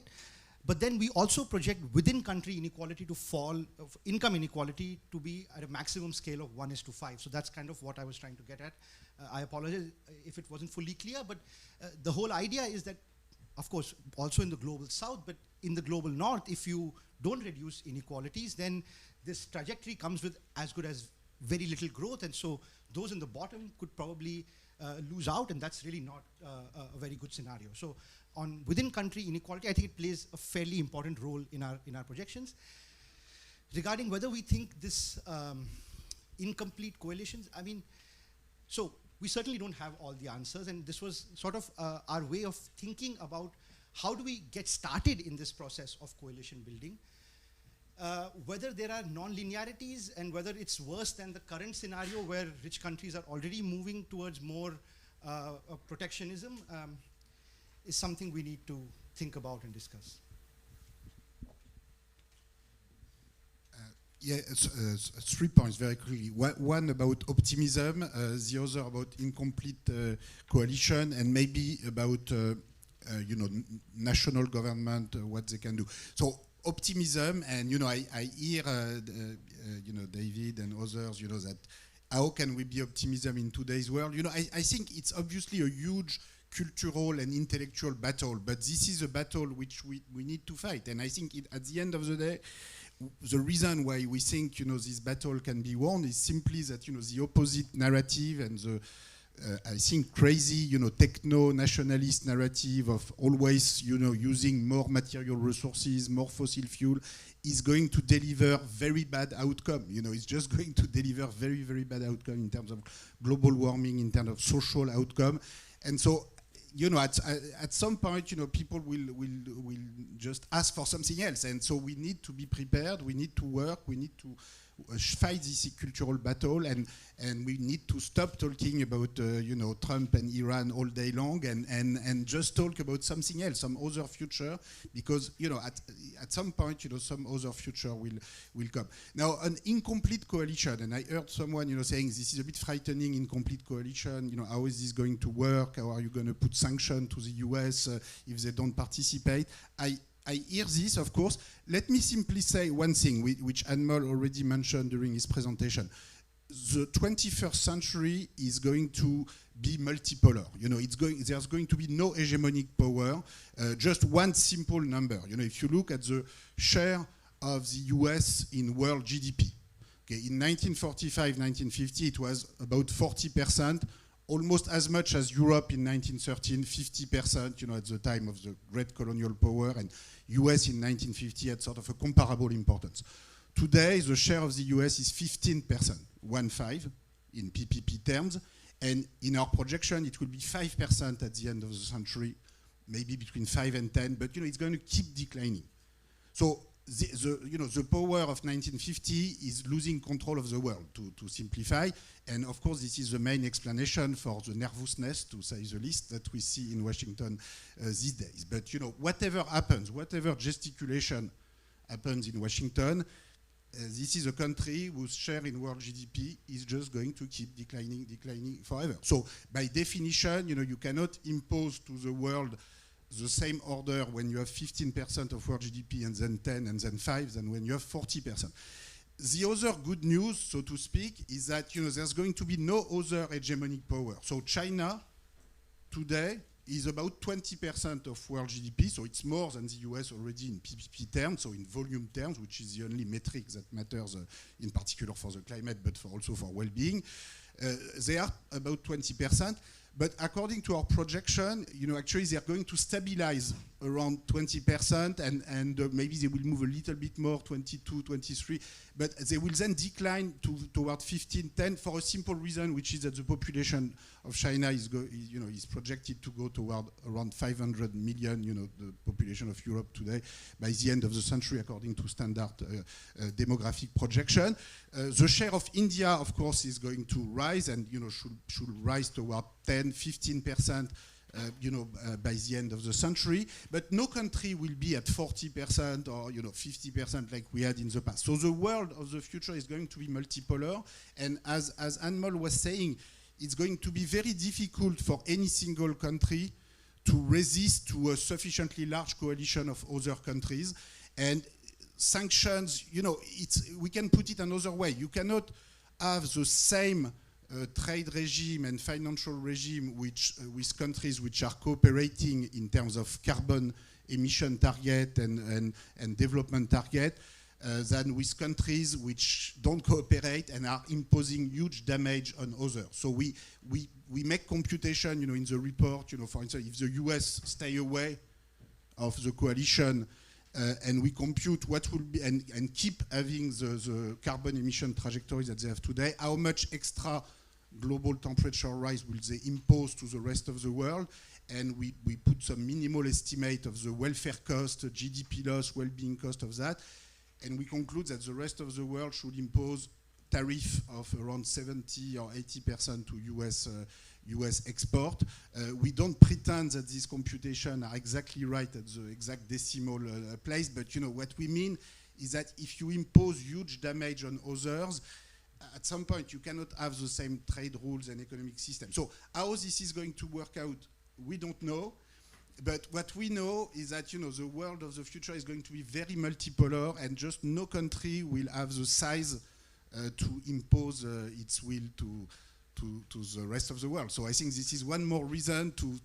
[SPEAKER 6] But then we also project within country inequality to fall, income inequality to be at a maximum scale of 1:5. So that's kind of what I was trying to get at. I apologize if it wasn't fully clear, but the whole idea is that, of course, also in the Global South, but in the Global North, if you don't reduce inequalities, then this trajectory comes with as good as very little growth. And so those in the bottom could probably lose out, and that's really not a very good scenario. So on within country inequality, I think it plays a fairly important role in our projections. Regarding whether we think this incomplete coalitions, I mean, so we certainly don't have all the answers, and this was sort of our way of thinking about how do we get started in this process of coalition building. Whether there are non-linearities and whether it's worse than the current scenario where rich countries are already moving towards more protectionism is something we need to think about and discuss.
[SPEAKER 10] Yeah, 3 points very quickly. One about optimism, the other about incomplete coalition, and maybe about national government, what they can do. So optimism, and I hear David and others, that how can we be optimism in today's world? I think it's obviously a huge cultural and intellectual battle, but this is a battle which we need to fight. And I think at the end of the day, the reason why we think this battle can be won is simply that the opposite narrative and the I think crazy techno-nationalist narrative of always using more material resources, more fossil fuel is going to deliver very bad outcome. It's just going to deliver very, very bad outcome in terms of global warming, in terms of social outcome. And so at some point, people will just ask for something else, and so we need to be prepared. We need to work. We need to fight this cultural battle, and we need to stop talking about Trump and Iran all day long, and just talk about something else, some other future, because at some point some other future will come. Now, an incomplete coalition, and I heard someone saying this is a bit frightening, incomplete coalition. How is this going to work? How are you going to put sanctions to the US if they don't participate? I hear this, of course. Let me simply say one thing, which Anmol already mentioned during his presentation. The 21st century is going to be multipolar. There's going to be no hegemonic power. Just one simple number. If you look at the share of the US in world GDP, in 1945, 1950, it was about 40%. Almost as much as Europe in 1913, 50%, at the time of the great colonial power, and US in 1950 had sort of a comparable importance. Today, the share of the US is 15%, 1/5, in PPP terms, and in our projection, it will be 5% at the end of the century, maybe between 5 and 10, but it's going to keep declining. So the power of 1950 is losing control of the world, to simplify. And of course, this is the main explanation for the nervousness, to say the least, that we see in Washington these days. But whatever happens, whatever gesticulation happens in Washington, this is a country whose share in world GDP is just going to keep declining forever. So by definition, you cannot impose to the world the same order when you have 15% of world GDP and then 10 and then 5 than when you have 40%. The other good news, so to speak, is that there's going to be no other hegemonic power. So China today is about 20% of world GDP, so it's more than the US already in PPP terms, so in volume terms, which is the only metric that matters in particular for the climate, but also for well-being. They are about 20%, but according to our projection, actually they're going to stabilize around 20%, and maybe they will move a little bit more, 22, 23, but they will then decline toward 15, 10 for a simple reason, which is that the population of China is projected to go toward around 500 million, the population of Europe today, by the end of the century, according to standard demographic projection. The share of India, of course, is going to rise and should rise toward 10, 15%. By the end of the century, but no country will be at 40% or 50% like we had in the past. So the world of the future is going to be multipolar, and as Anmol was saying, it's going to be very difficult for any single country to resist to a sufficiently large coalition of other countries. And sanctions, we can put it another way. You cannot have the same trade regime and financial regime with countries which are cooperating in terms of carbon emission target and development target than with countries which don't cooperate and are imposing huge damage on others. So we make computation, in the report, for instance, if the US stay away of the coalition and we compute what will be and keep having the carbon emission trajectories that they have today, how much extra global temperature rise will they impose to the rest of the world, and we put some minimal estimate of the welfare cost, GDP loss, well-being cost of that, and we conclude that the rest of the world should impose tariff of around 70 or 80% to US export. We don't pretend that these computations are exactly right at the exact decimal place, but what we mean is that if you impose huge damage on others, at some point you cannot have the same trade rules and economic system. So how this is going to work out, we don't know. But what we know is that the world of the future is going to be very multipolar, and just no country will have the size to impose its will to the rest of the world. So I think this is one more reason to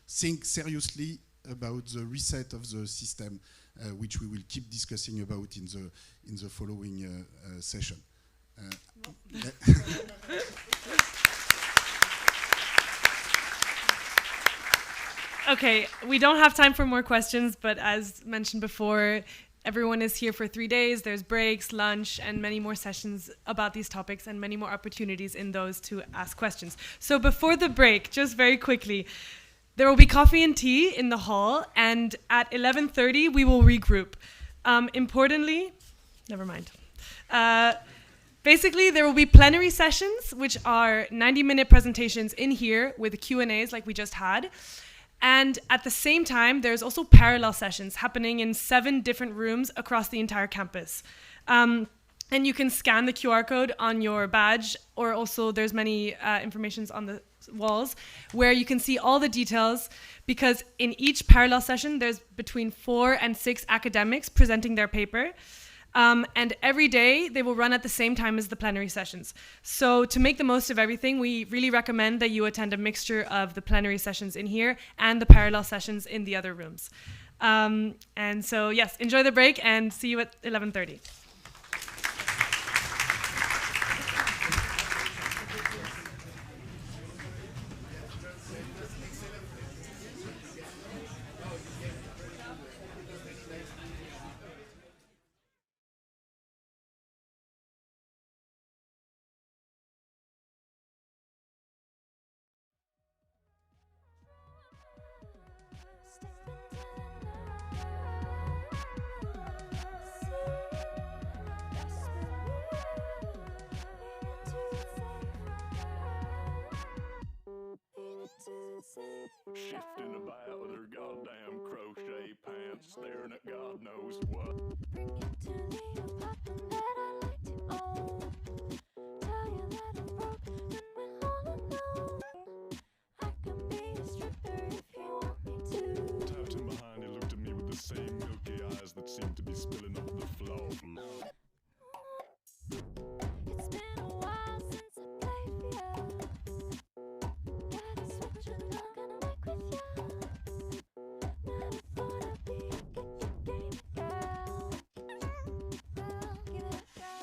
[SPEAKER 10] think seriously about the reset of the system, which we will keep discussing about in the following session.
[SPEAKER 7] Okay, we don't have time for more questions, but as mentioned before, everyone is here for 3 days. There's breaks, lunch, and many more sessions about these topics and many more opportunities in those to ask questions. So before the break, just very quickly, there will be coffee and tea in the hall, and at 11:30 we will regroup. Importantly, never mind. Basically, there will be plenary sessions, which are 90-minute presentations in here with Q&As like we just had. And at the same time, there's also parallel sessions happening in 7 different rooms across the entire campus. And you can scan the QR code on your badge, or also there's many informations on the walls where you can see all the details, because in each parallel session, there's between 4 and 6 academics presenting their paper. And every day they will run at the same time as the plenary sessions. So to make the most of everything, we really recommend that you attend a mixture of the plenary sessions in here and the parallel sessions in the other rooms. And so yes, enjoy the break and see you at 11:30.
[SPEAKER 1] Shifting about with her goddamn crochet pants, staring at God God knows what.
[SPEAKER 2] Bring it to the apartment that I like to own. Tell you that I'm broke and we're all alone. I can be a stripper if you want me to.
[SPEAKER 1] Tapped him behind, he looked at me with the same milky eyes that seemed to be spilling off the floor.
[SPEAKER 2] It's been a while since I played for ya. Gotta switch and I'm gonna make with ya. Never thought I'd be a game girl. Girl, give it a go.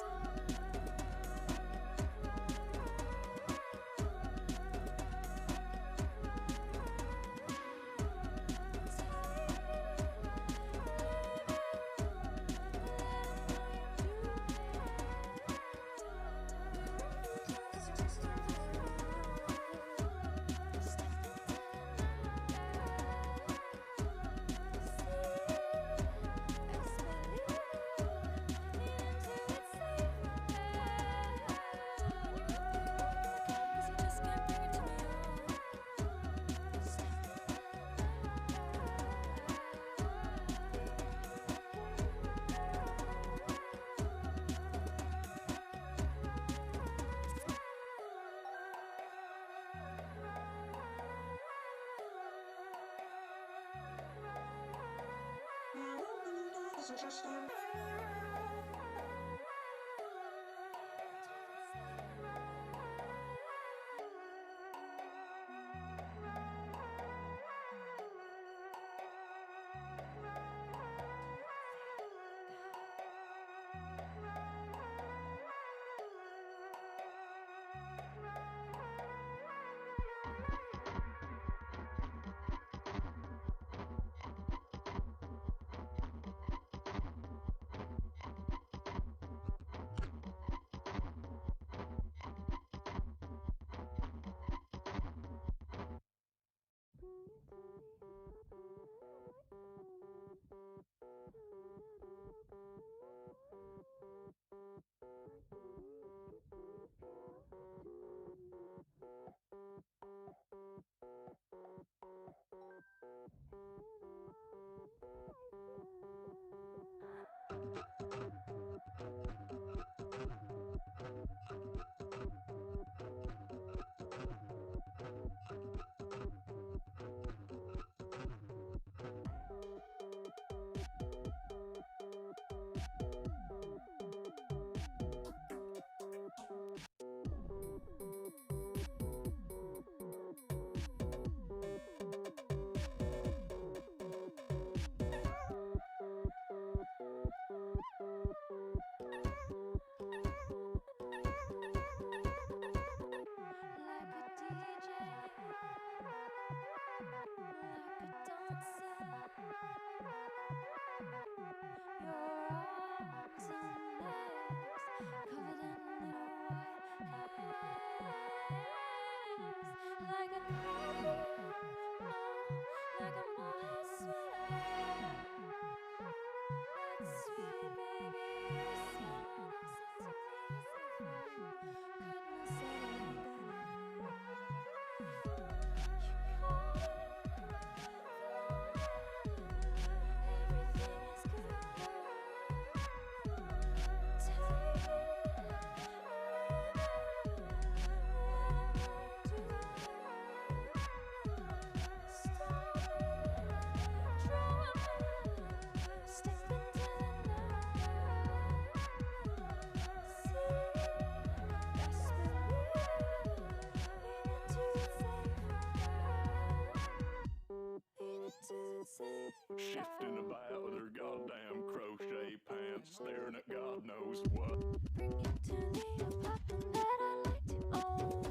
[SPEAKER 1] Shifting about with her goddamn crochet pants, staring at God knows what.
[SPEAKER 2] Bring it to the apartment that I like to own.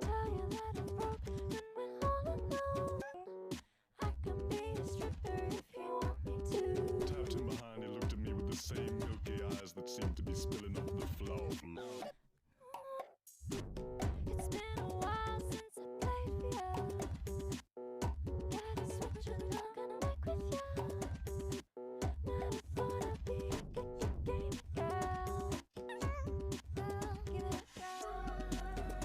[SPEAKER 2] Tell you that I'm broke and we're all alone. I can be a stripper if you want me to.
[SPEAKER 1] Tapped him behind, he looked at me with the same milky eyes that seemed to be spilling off the floor.
[SPEAKER 2] It's been a while since I played for ya. Gotta switch and I'm gonna make with ya. Never thought I'd be a game girl. Girl, give it a go.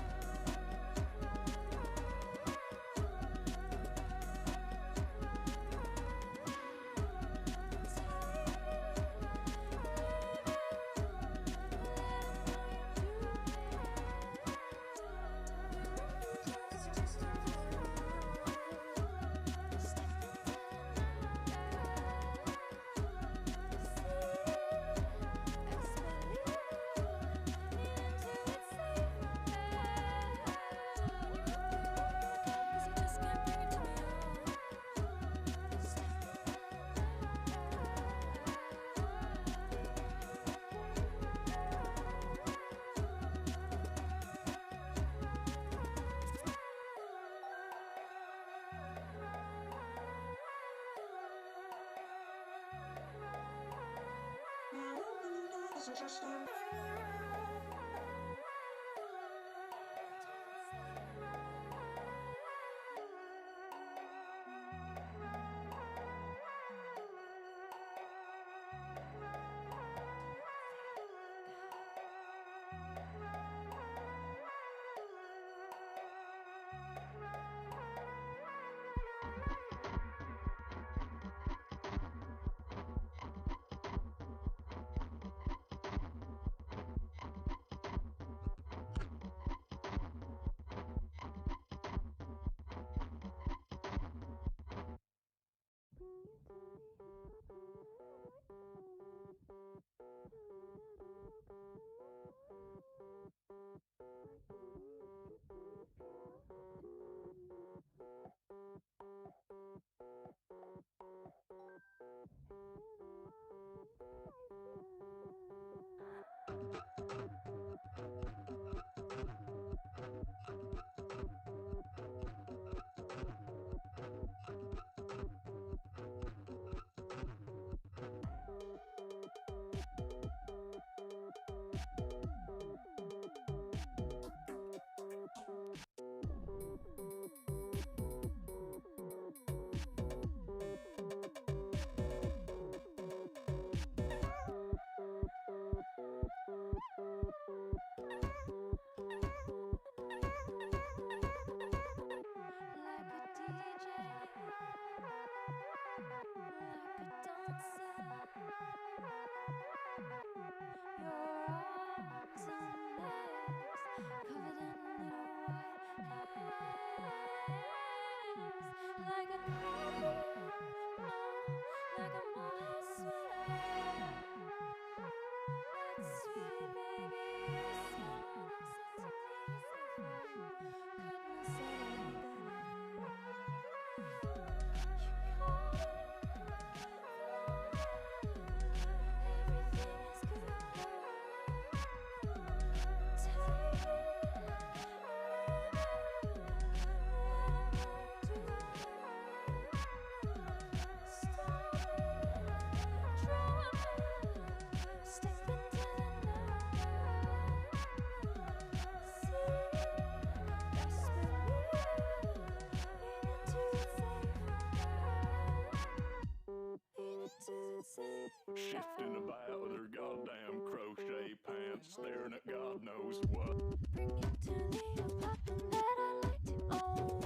[SPEAKER 1] Shifting about their goddamn crochet pants, staring at God knows what.
[SPEAKER 2] Bring it to the apartment that I like to own.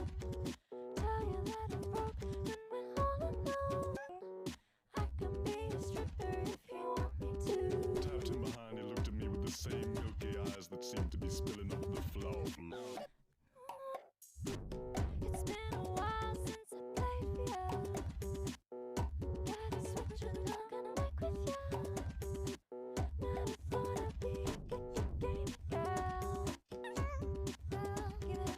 [SPEAKER 2] Tell you that I'm broke and we're all alone. I can be a stripper if you want me to.
[SPEAKER 1] Tapped him behind, he looked at me with the same milky eyes that seemed to be spilling off the floor.
[SPEAKER 2] It's been a while since I played for you. Gotta switch it, I'm gonna work with you. Never thought I'd be a game girl. Give it a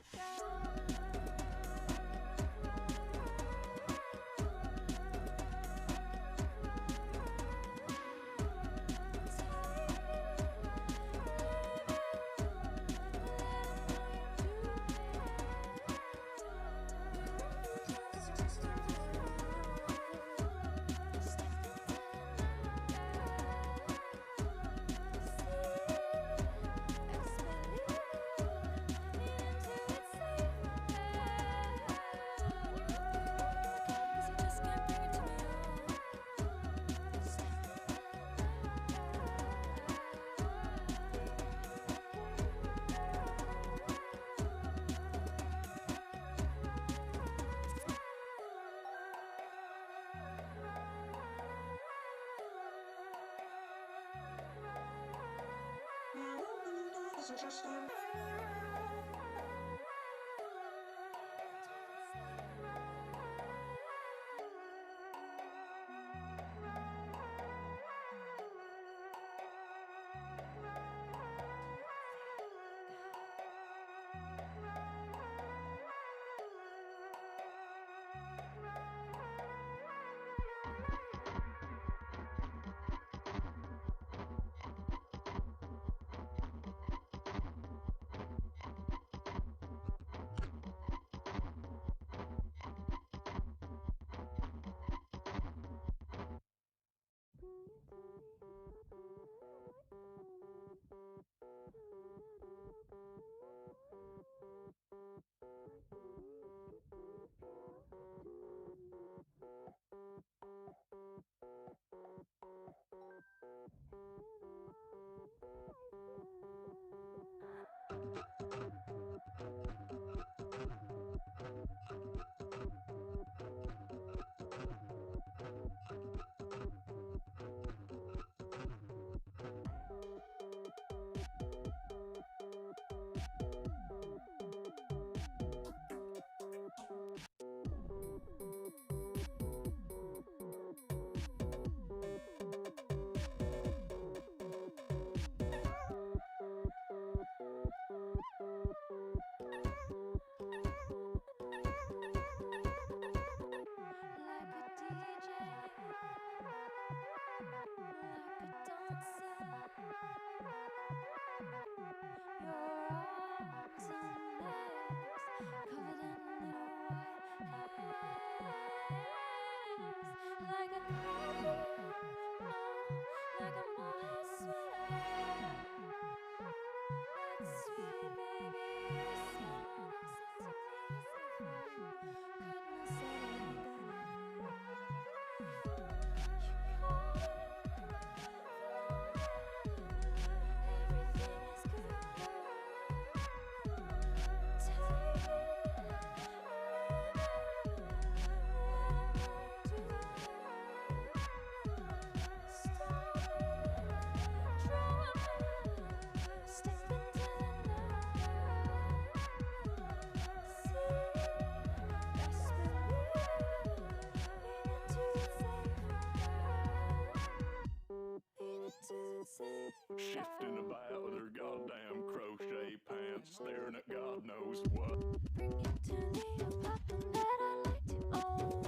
[SPEAKER 1] Shifting about their goddamn crochet pants, staring at God knows what.
[SPEAKER 2] Bring it to the apartment that I like to own.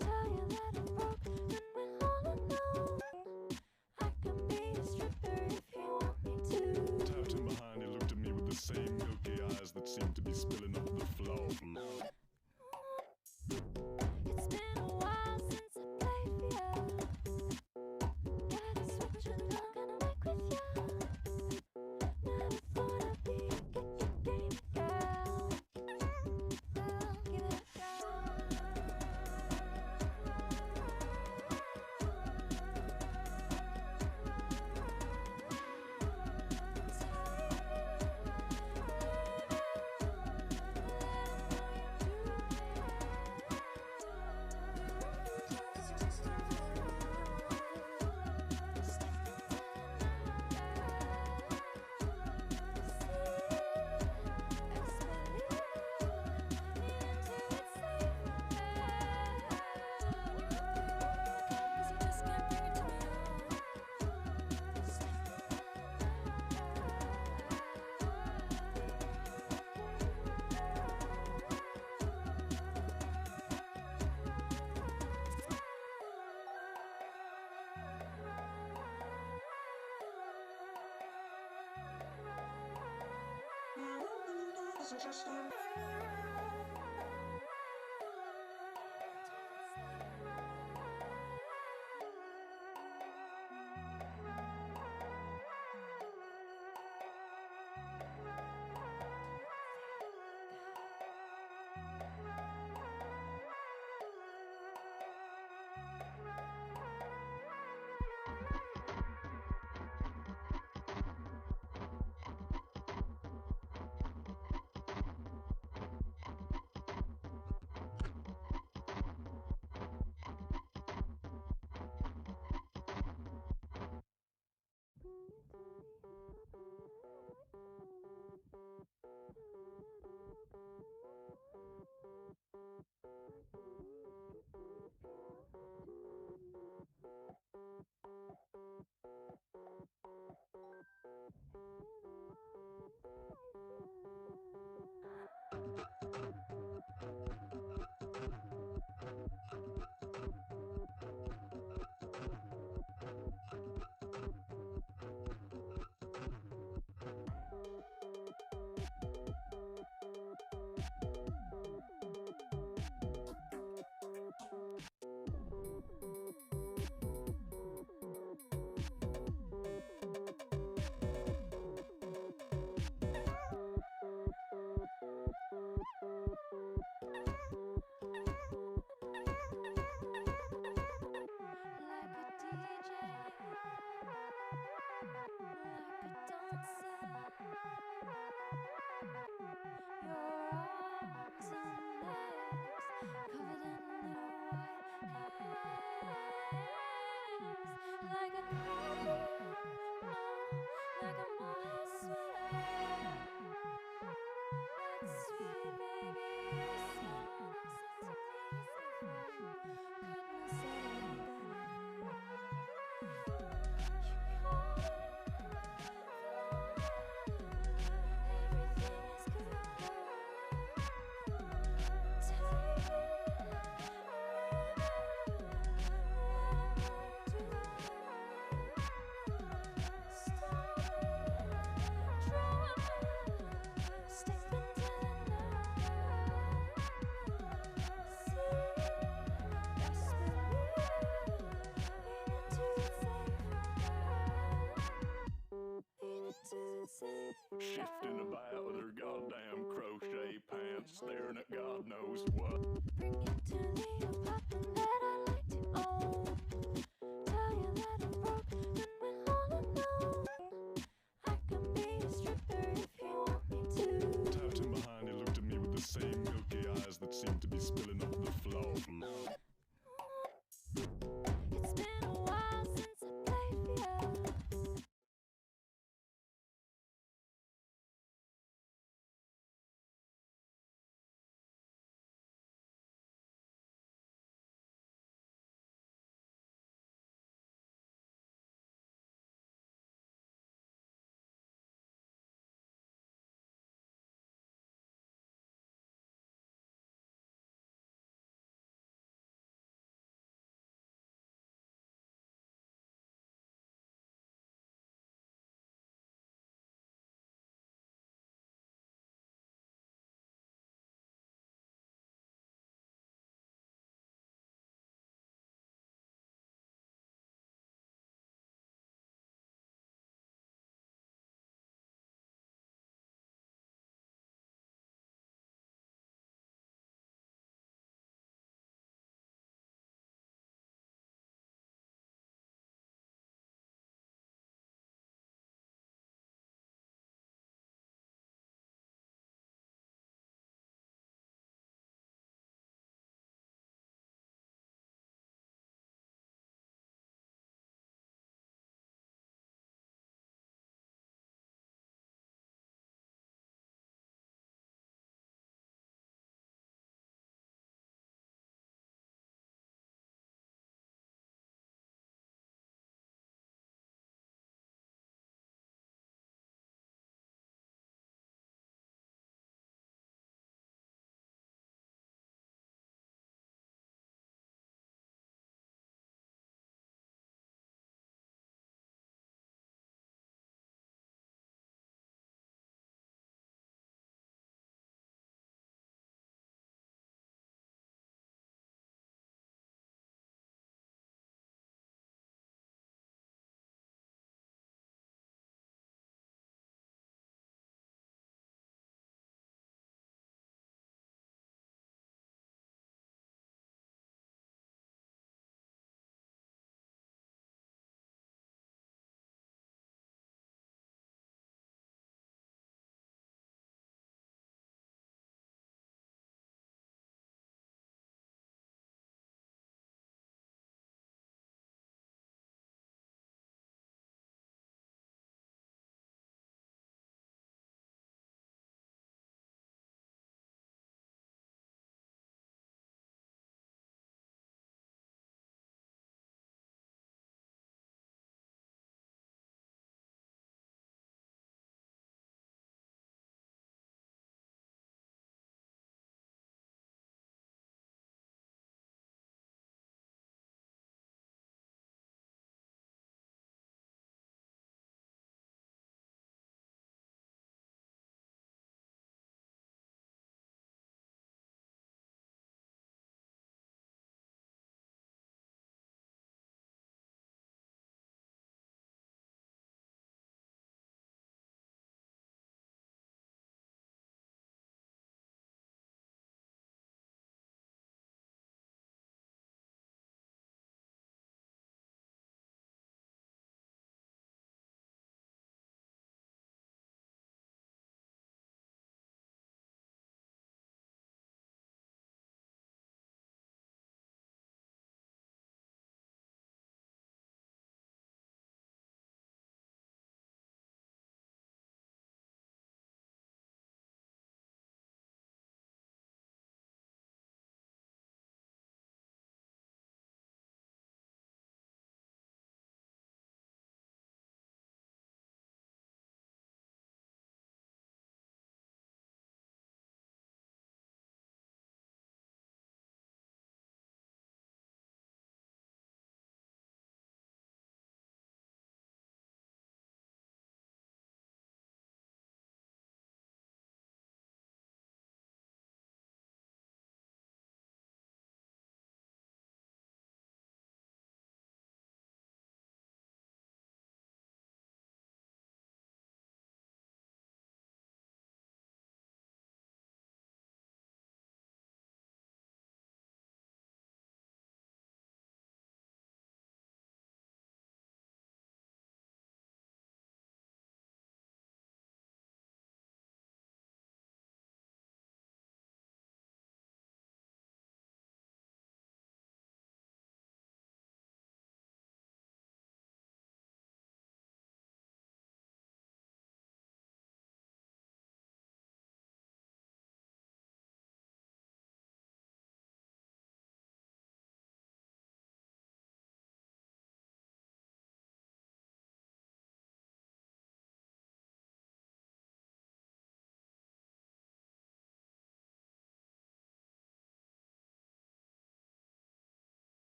[SPEAKER 2] Tell you that I'm broke and we're all alone. I can be a stripper if you want me to.
[SPEAKER 1] Tapped him behind, he looked at me with the same milky eyes that seemed to be spilling off the floor.
[SPEAKER 2] It's been a while since I played for you. Gotta switch and I'm gonna make with you. Never thought I'd be a game girl. Give it a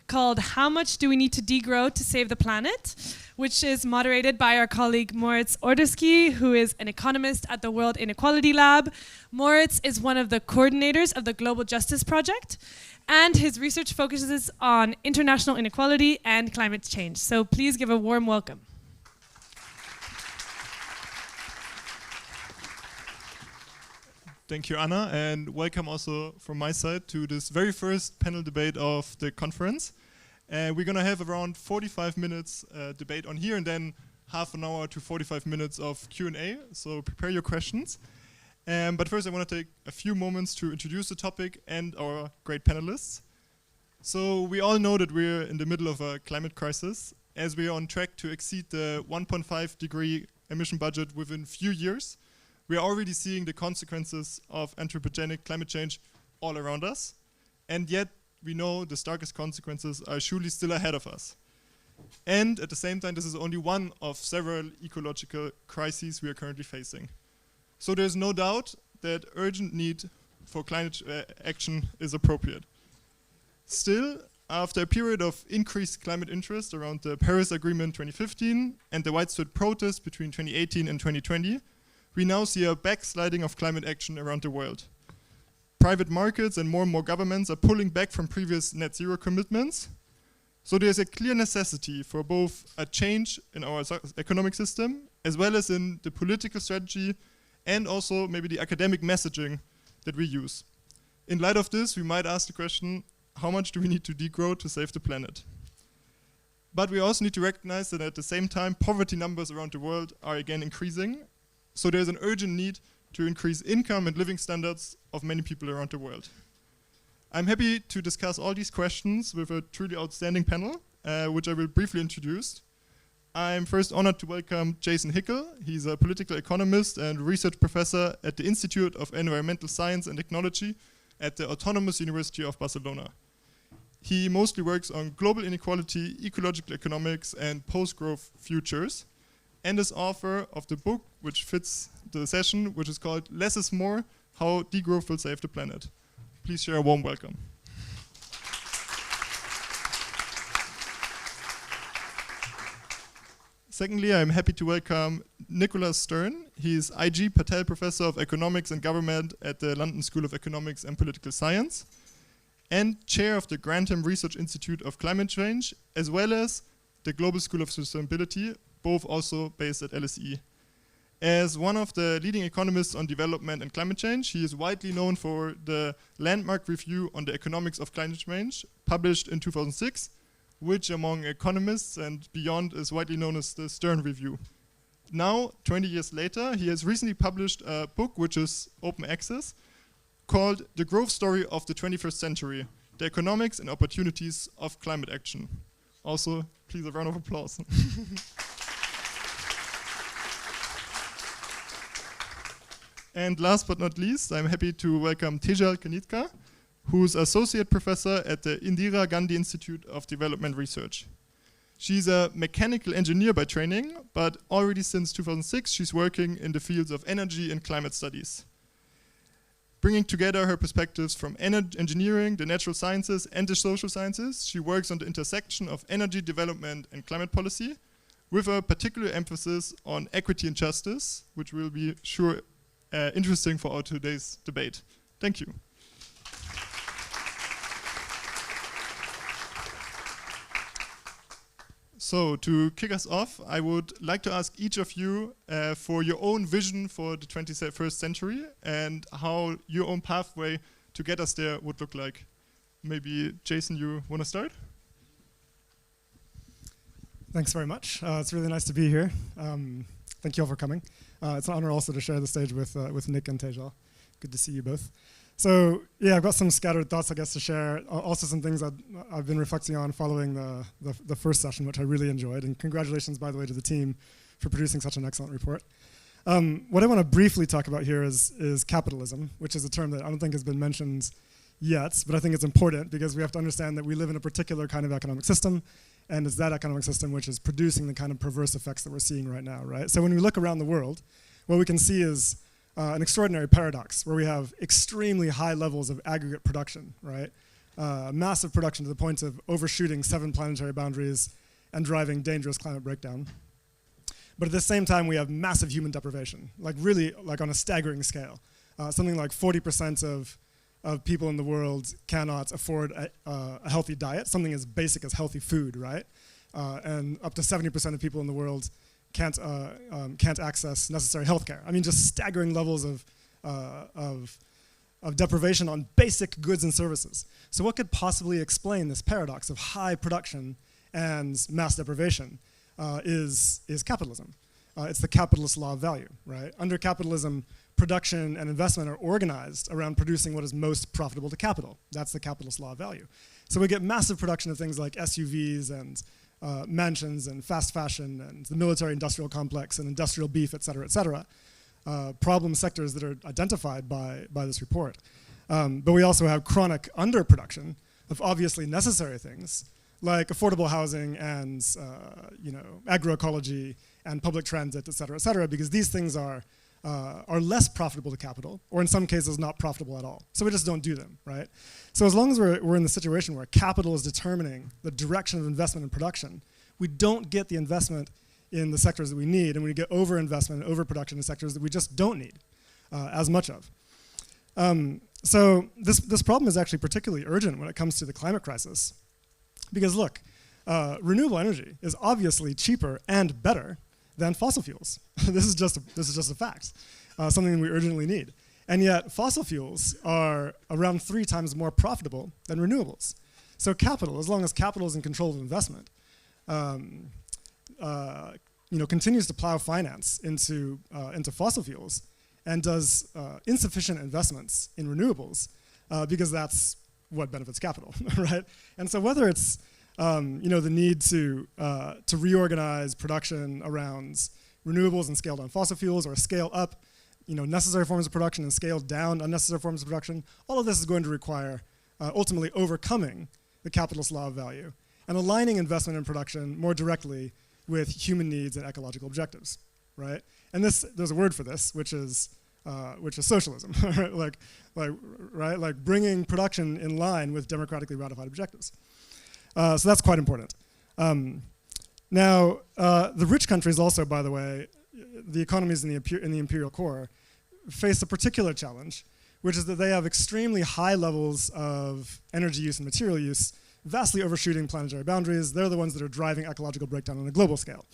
[SPEAKER 7] called How Much Do We Need to Degrow to Save the Planet?, which is moderated by our colleague Moritz Odersky, who is an economist at the World Inequality Lab. Moritz is one of the coordinators of the Global Justice Project, and his research focuses on international inequality and climate change. So please give a warm welcome.
[SPEAKER 12] Thank you, Anna, and welcome also from my side to this very first panel debate of the conference. We're going to have around 45 minutes debate on here, and then half an hour to 45 minutes of Q&A, so prepare your questions. But first I want to take a few moments to introduce the topic and our great panelists. So we all know that we're in the middle of a climate crisis, as we are on track to exceed the 1.5 degree emission budget within few years. We are already seeing the consequences of anthropogenic climate change all around us, and yet we know the starkest consequences are surely still ahead of us. And at the same time, this is only one of several ecological crises we are currently facing. So there's no doubt that urgent need for climate action is appropriate. Still, after a period of increased climate interest around the Paris Agreement 2015 and the widespread protests between 2018 and 2020, we now see a backsliding of climate action around the world. Private markets and more governments are pulling back from previous net zero commitments. So there's a clear necessity for both a change in our economic system, as well as in the political strategy, and also maybe the academic messaging that we use. In light of this, we might ask the question, how much do we need to degrow to save the planet? But we also need to recognize that at the same time, poverty numbers around the world are again increasing. So there's an urgent need to increase income and living standards of many people around the world. I'm happy to discuss all these questions with a truly outstanding panel, which I will briefly introduce. I'm first honored to welcome Jason Hickel. He's a political economist and research professor at the Institute of Environmental Science and Technology at the Autonomous University of Barcelona. He mostly works on global inequality, ecological economics, and post-growth futures, and is author of the book which fits the session, which is called Less is More, How Degrowth Will Save the Planet. Please share a warm welcome. Secondly, I'm happy to welcome Nicholas Stern. He's IG Patel Professor of Economics and Government at the London School of Economics and Political Science, and Chair of the Grantham Research Institute of Climate Change, as well as the Global School of Sustainability, both also based at LSE. As one of the leading economists on development and climate change, he is widely known for the landmark review on the economics of climate change, published in 2006, which among economists and beyond is widely known as the Stern Review. Now, 20 years later, he has recently published a book which is open access, called The Growth Story of the 21st Century, The Economics and Opportunities of Climate Action. Also, please a round of applause. And last but not least, I'm happy to welcome Tejal Kanitka, who's Associate Professor at the Indira Gandhi Institute of Development Research. She's a mechanical engineer by training, but already since 2006, she's working in the fields of energy and climate studies. Bringing together her perspectives from engineering, the natural sciences, and the social sciences, she works on the intersection of energy development and climate policy, with a particular emphasis on equity and justice, which will be sure interesting for our today's debate. Thank you. So to kick us off, I would like to ask each of you for your own vision for the 21st century and how your own pathway to get us there would look like. Maybe Jason, you want to start?
[SPEAKER 16] Thanks very much. It's really nice to be here. Thank you all for coming. It's an honor also to share the stage with Nick and Tejal. Good to see you both. So yeah, I've got some scattered thoughts, I guess, to share. Also some things that I've been reflecting on following the first session, which I really enjoyed. And congratulations, by the way, to the team for producing such an excellent report. What I want to briefly talk about here is capitalism, which is a term that I don't think has been mentioned yet, but I think it's important because we have to understand that we live in a particular kind of economic system, and it's that economic system which is producing the kind of perverse effects that we're seeing right now, right? So when we look around the world, what we can see is an extraordinary paradox where we have extremely high levels of aggregate production, right? massive production to the point of overshooting 7 planetary boundaries and driving dangerous climate breakdown. But at the same time, we have massive human deprivation, like really like on a staggering scale. Something like 40% of people in the world cannot afford a healthy diet, something as basic as healthy food, right? And up to 70% of people in the world can't access necessary healthcare. I mean, just staggering levels of deprivation on basic goods and services. So what could possibly explain this paradox of high production and mass deprivation is capitalism. It's the capitalist law of value, right? Under capitalism, production and investment are organized around producing what is most profitable to capital. That's the capitalist law of value. So we get massive production of things like SUVs and mansions and fast fashion and the military industrial complex and industrial beef, et cetera, problem sectors that are identified by this report. But we also have chronic underproduction of obviously necessary things like affordable housing and agroecology and public transit, et cetera, because these things are less profitable to capital, or in some cases not profitable at all. So we just don't do them, right? So as long as we're in the situation where capital is determining the direction of investment and production, we don't get the investment in the sectors that we need, and we get overinvestment and overproduction in sectors that we just don't need as much of. So this problem is actually particularly urgent when it comes to the climate crisis, because look, renewable energy is obviously cheaper and better than fossil fuels. This is just a fact, something we urgently need. And yet fossil fuels are around 3 times more profitable than renewables. So capital, as long as capital is in control of investment, continues to plow finance into fossil fuels and does insufficient investments in renewables because that's what benefits capital, right? And so whether it's the need to reorganize production around renewables and scale down fossil fuels, or scale up necessary forms of production and scale down unnecessary forms of production, all of this is going to require ultimately overcoming the capitalist law of value and aligning investment and production more directly with human needs and ecological objectives, right? And there's a word for this, which is socialism, right? like bringing production in line with democratically ratified objectives. So that's quite important. Now, the rich countries also, by the way, the economies in the imperial core, face a particular challenge, which is that they have extremely high levels of energy use and material use, vastly overshooting planetary boundaries. They're the ones that are driving ecological breakdown on a global scale.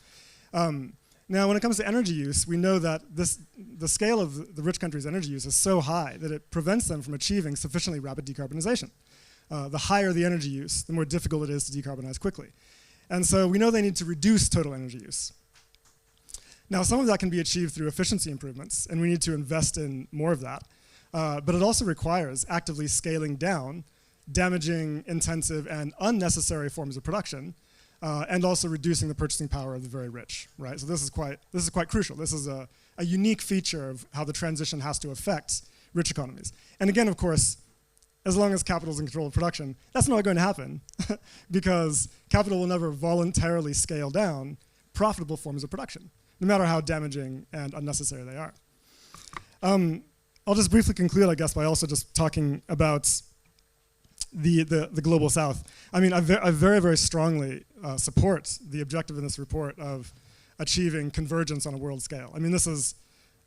[SPEAKER 16] Now, when it comes to energy use, we know that the scale of the rich countries' energy use is so high that it prevents them from achieving sufficiently rapid decarbonization. The higher the energy use, the more difficult it is to decarbonize quickly. And so we know they need to reduce total energy use. Now, some of that can be achieved through efficiency improvements, and we need to invest in more of that. But it also requires actively scaling down damaging, intensive, and unnecessary forms of production, and also reducing the purchasing power of the very rich, right? So this is quite crucial. This is a unique feature of how the transition has to affect rich economies. And again, of course, as long as capital is in control of production, that's not going to happen because capital will never voluntarily scale down profitable forms of production, no matter how damaging and unnecessary they are. I'll just briefly conclude, I guess, by also just talking about the global south. I mean, I very, very strongly support the objective in this report of achieving convergence on a world scale. I mean, this is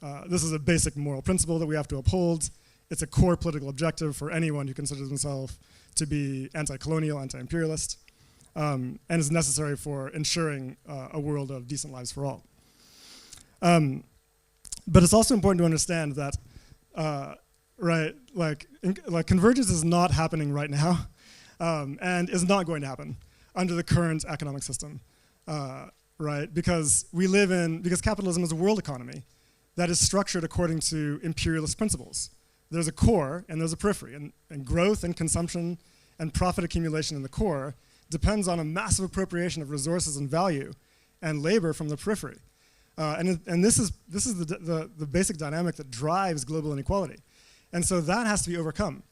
[SPEAKER 16] a basic moral principle that we have to uphold. It's a core political objective for anyone who considers himself to be anti-colonial, anti-imperialist, and is necessary for ensuring a world of decent lives for all. But it's also important to understand that, convergence is not happening right now, and is not going to happen under the current economic system, right? Because capitalism is a world economy that is structured according to imperialist principles. There's a core and there's a periphery, and growth and consumption and profit accumulation in the core depends on a massive appropriation of resources and value and labor from the periphery. And this is the basic dynamic that drives global inequality. And so that has to be overcome.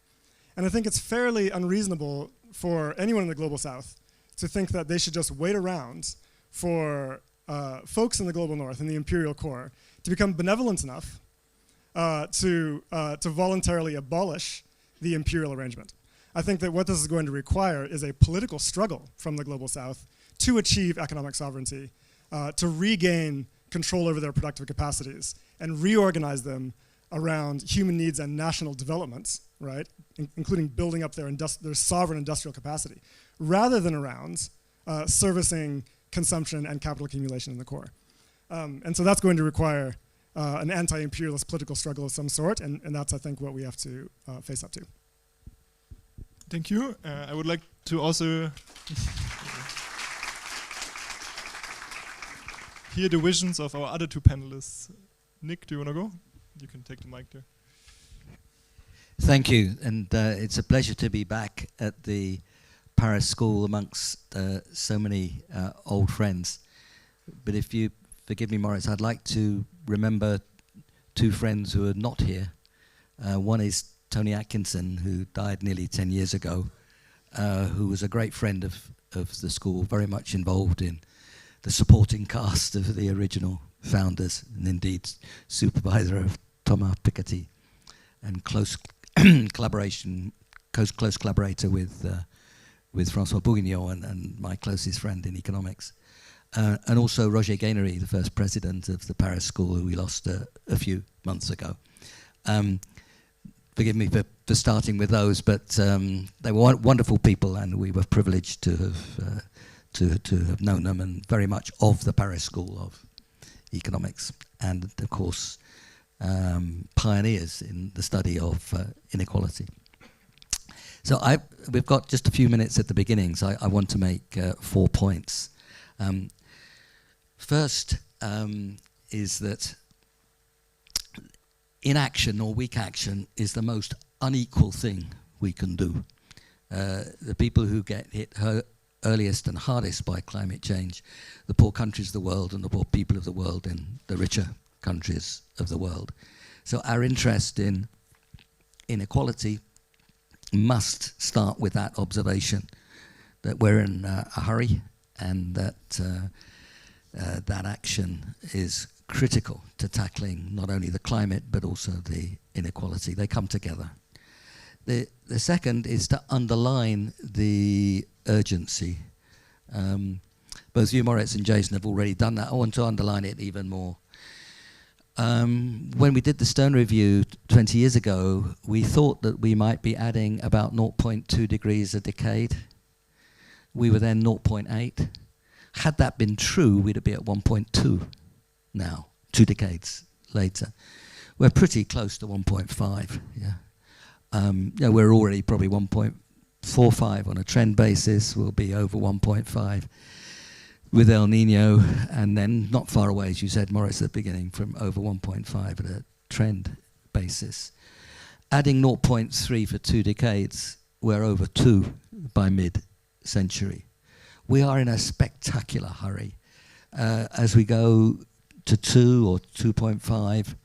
[SPEAKER 16] And I think it's fairly unreasonable for anyone in the global south to think that they should just wait around for folks in the global north, in the imperial core, to become benevolent enough to voluntarily abolish the imperial arrangement. I think that what this is going to require is a political struggle from the global south to achieve economic sovereignty, to regain control over their productive capacities and reorganize them around human needs and national developments, right, including building up their sovereign industrial capacity, rather than around servicing consumption and capital accumulation in the core. And so that's going to require an anti-imperialist political struggle of some sort, and that's, I think, what we have to face up to.
[SPEAKER 12] Thank you. I would like to also hear the visions of our other two panelists. Nick, do you want to go? You can take the mic there.
[SPEAKER 17] Thank you, and it's a pleasure to be back at the Paris School amongst so many old friends. But if you forgive me, Moritz, I'd like to remember two friends who are not here. One is Tony Atkinson, who died nearly 10 years ago, who was a great friend of the school, very much involved in the supporting cast of the original founders, and indeed supervisor of Thomas Piketty, and close collaborator with Francois Bourguignon and my closest friend in economics. And also Roger Gainery, the first president of the Paris School, who we lost a few months ago. Forgive me for starting with those, but they were wonderful people, and we were privileged to have known them, and very much of the Paris School of Economics, and of course pioneers in the study of inequality. So we've got just a few minutes at the beginning, so I want to make 4 points. First is that inaction or weak action is the most unequal thing we can do. The people who get hit earliest and hardest by climate change, the poor countries of the world and the poor people of the world in the richer countries of the world. So our interest in inequality must start with that observation, that we're in a hurry, and that that action is critical to tackling not only the climate but also the inequality. They come together. The second is to underline the urgency. Both you, Moritz, and Jason have already done that. I want to underline it even more. When we did the Stern Review 20 years ago, we thought that we might be adding about 0.2 degrees a decade. We were then 0.8. Had that been true, we'd be at 1.2 now, 2 decades later. We're pretty close to 1.5, yeah. We're already probably 1.45 on a trend basis. We'll be over 1.5 with El Nino, and then not far away, as you said, Moritz, at the beginning, from over 1.5 at a trend basis. Adding 0.3 for 2 decades, we're over 2 by mid-century. We are in a spectacular hurry. As we go to 2 or 2.5,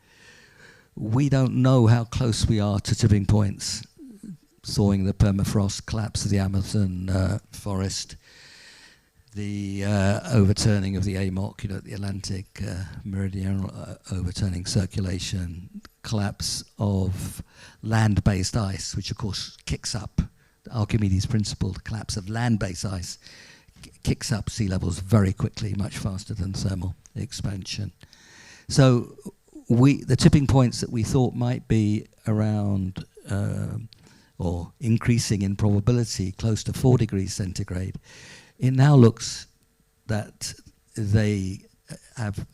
[SPEAKER 17] we don't know how close we are to tipping points, thawing the permafrost, collapse of the Amazon forest, the overturning of the AMOC, the Atlantic meridional overturning circulation, collapse of land-based ice, which of course kicks up the Archimedes principle. The collapse of land-based ice kicks up sea levels very quickly, much faster than thermal expansion. So the tipping points that we thought might be around or increasing in probability close to 4 degrees centigrade, it now looks that they have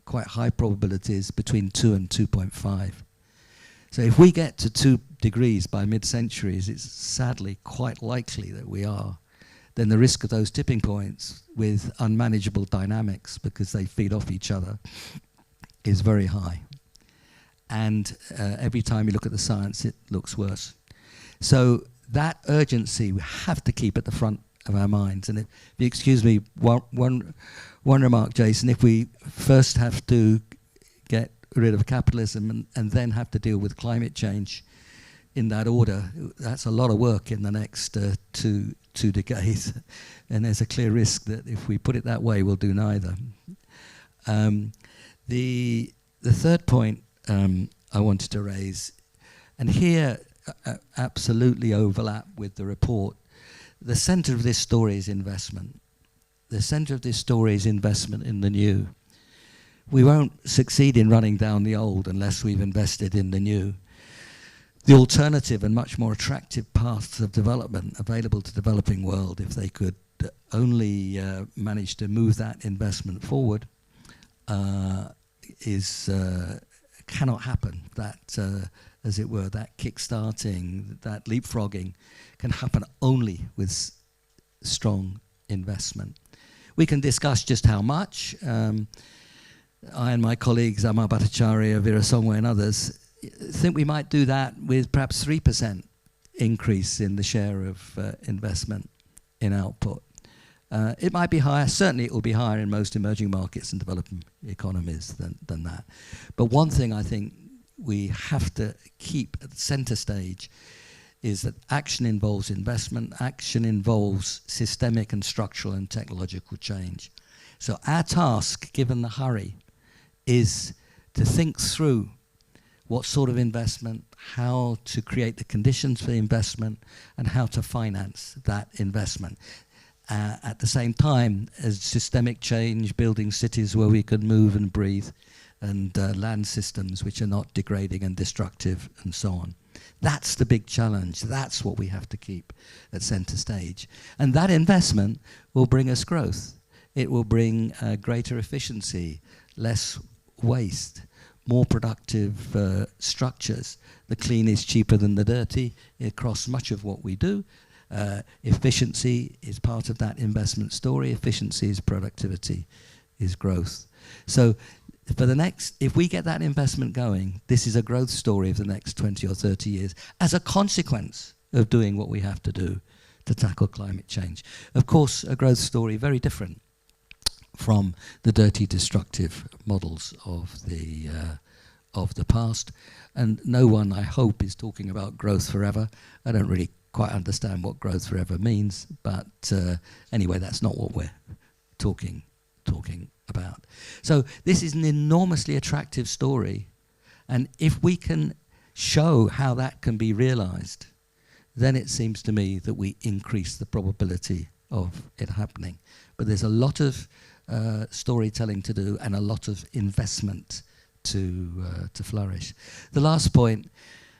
[SPEAKER 17] quite high probabilities between 2 and 2.5. So if we get to 2 degrees by mid-centuries, it's sadly quite likely that we are. Then the risk of those tipping points with unmanageable dynamics, because they feed off each other, is very high. And every time you look at the science, it looks worse. So that urgency we have to keep at the front of our minds. And if you excuse me, one remark, Jason, if we first have to get rid of capitalism and then have to deal with climate change in that order, that's a lot of work in the next two decades. And there's a clear risk that if we put it that way, we'll do neither. The third point I wanted to raise, and here absolutely overlap with the report. The center of this story is investment. The center of this story is investment in the new. We won't succeed in running down the old unless we've invested in the new. The alternative and much more attractive paths of development available to the developing world, if they could only manage to move that investment forward, cannot happen. That, as it were, that kick-starting, that leapfrogging can happen only with strong investment. We can discuss just how much. I and my colleagues, Amar Bhattacharya, Veerasongwe and others, think we might do that with perhaps 3% increase in the share of investment in output. It might be higher. Certainly it will be higher in most emerging markets and developing economies than that. But one thing I think we have to keep at the center stage is that action involves investment, action involves systemic and structural and technological change. So our task, given the hurry, is to think through what sort of investment, how to create the conditions for the investment, and how to finance that investment. At the same time as systemic change, building cities where we can move and breathe, and land systems which are not degrading and destructive, and so on. That's the big challenge. That's what we have to keep at center stage. And that investment will bring us growth. It will bring greater efficiency, less waste, more productive structures. The clean is cheaper than the dirty across much of what we do. Efficiency is part of that investment story. Efficiency is productivity, is growth. So for the next, if we get that investment going, this is a growth story of the next 20 or 30 years as a consequence of doing what we have to do to tackle climate change. Of course, a growth story very different from the dirty, destructive models of the past. And no one, I hope, is talking about growth forever. I don't really quite understand what growth forever means, but anyway, that's not what we're talking about. So this is an enormously attractive story, and if we can show how that can be realized, then it seems to me that we increase the probability of it happening. But there's a lot of storytelling to do and a lot of investment to flourish. The last point,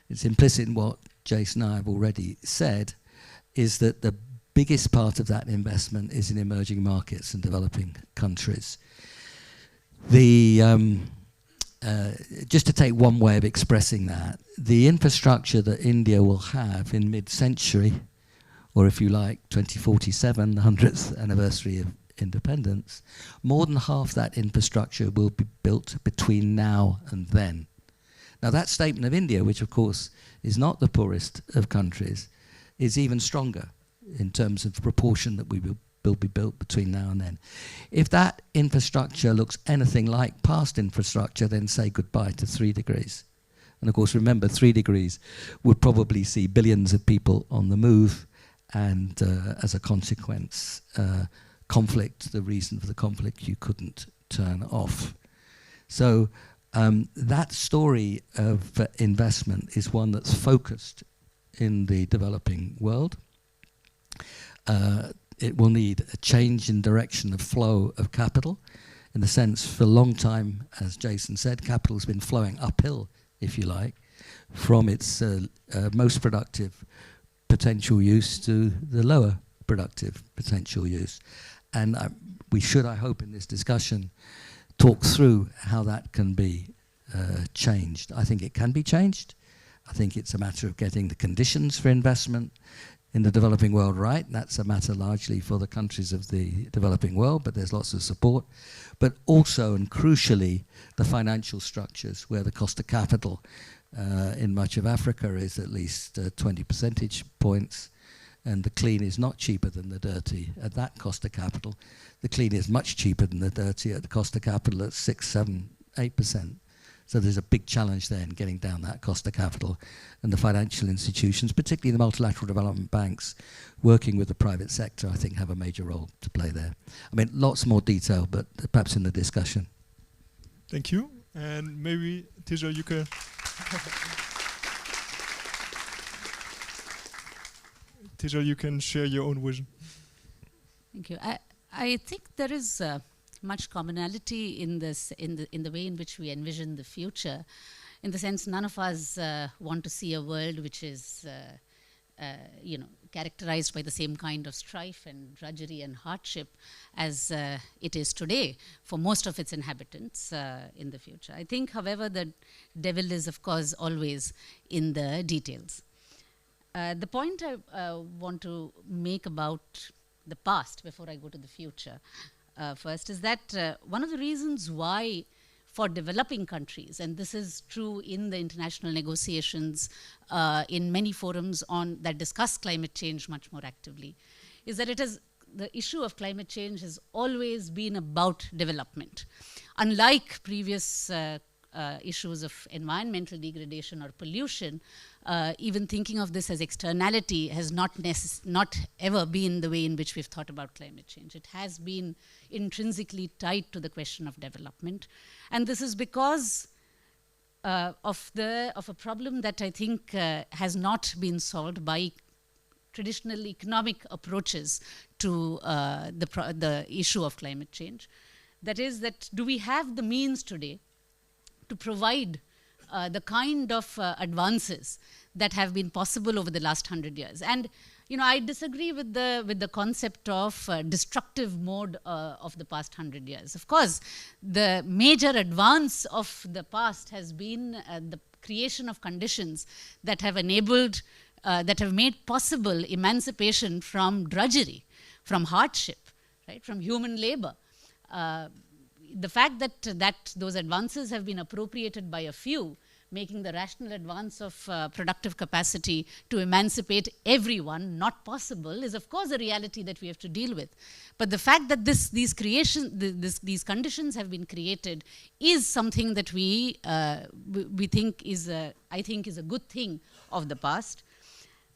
[SPEAKER 17] it's implicit in what Jason and I have already said, is that the biggest part of that investment is in emerging markets and developing countries. Just to take one way of expressing that, the infrastructure that India will have in mid-century, or if you like, 2047, the 100th anniversary of independence, more than half that infrastructure will be built between now and then. Now that statement of India, which of course is not the poorest of countries, is even stronger in terms of the proportion that will be built between now and then. If that infrastructure looks anything like past infrastructure, then say goodbye to 3 degrees. And of course, remember, 3 degrees would probably see billions of people on the move, and as a consequence, conflict, the reason for the conflict you couldn't turn off. So that story of investment is one that's focused in the developing world. It will need a change in direction of flow of capital. In the sense, for a long time, as Jason said, capital has been flowing uphill, if you like, from its most productive potential use to the lower productive potential use. And we should, I hope, in this discussion, talk through how that can be changed. I think it can be changed. I think it's a matter of getting the conditions for investment in the developing world right. That's a matter largely for the countries of the developing world, but there's lots of support. But also, and crucially, the financial structures where the cost of capital in much of Africa is at least 20 percentage points, and the clean is not cheaper than the dirty at that cost of capital. The clean is much cheaper than the dirty at the cost of capital at 6, 7, 8%. So there's a big challenge there in getting down that cost of capital, and the financial institutions, particularly the multilateral development banks, working with the private sector, I think have a major role to play there. I mean, lots more detail, but perhaps in the discussion.
[SPEAKER 12] Thank you. And maybe, Teja, you can... Tejal, you can share your own vision.
[SPEAKER 18] Thank you. I think there is much commonality in this, in the way in which we envision the future. In the sense, none of us want to see a world which is, characterized by the same kind of strife and drudgery and hardship as it is today for most of its inhabitants in the future. I think, however, the devil is, of course, always in the details. The point I want to make about the past before I go to the future first is that one of the reasons why for developing countries, and this is true in the international negotiations in many forums that discuss climate change much more actively, is that the issue of climate change has always been about development. Unlike previous issues of environmental degradation or pollution, even thinking of this as externality has not ever been the way in which we've thought about climate change. It has been intrinsically tied to the question of development. And this is because of a problem that I think has not been solved by traditional economic approaches to the issue of climate change. That is, that do we have the means today to provide the kind of advances that have been possible over the last 100 years? And I disagree with the concept of destructive mode of the past 100 years. Of course, the major advance of the past has been the creation of conditions that have enabled, that have made possible emancipation from drudgery, from hardship, right, from human labor. The fact that those advances have been appropriated by a few, making the rational advance of productive capacity to emancipate everyone not possible, is of course a reality that we have to deal with. But the fact that these conditions have been created is something that we think is I think is a good thing of the past.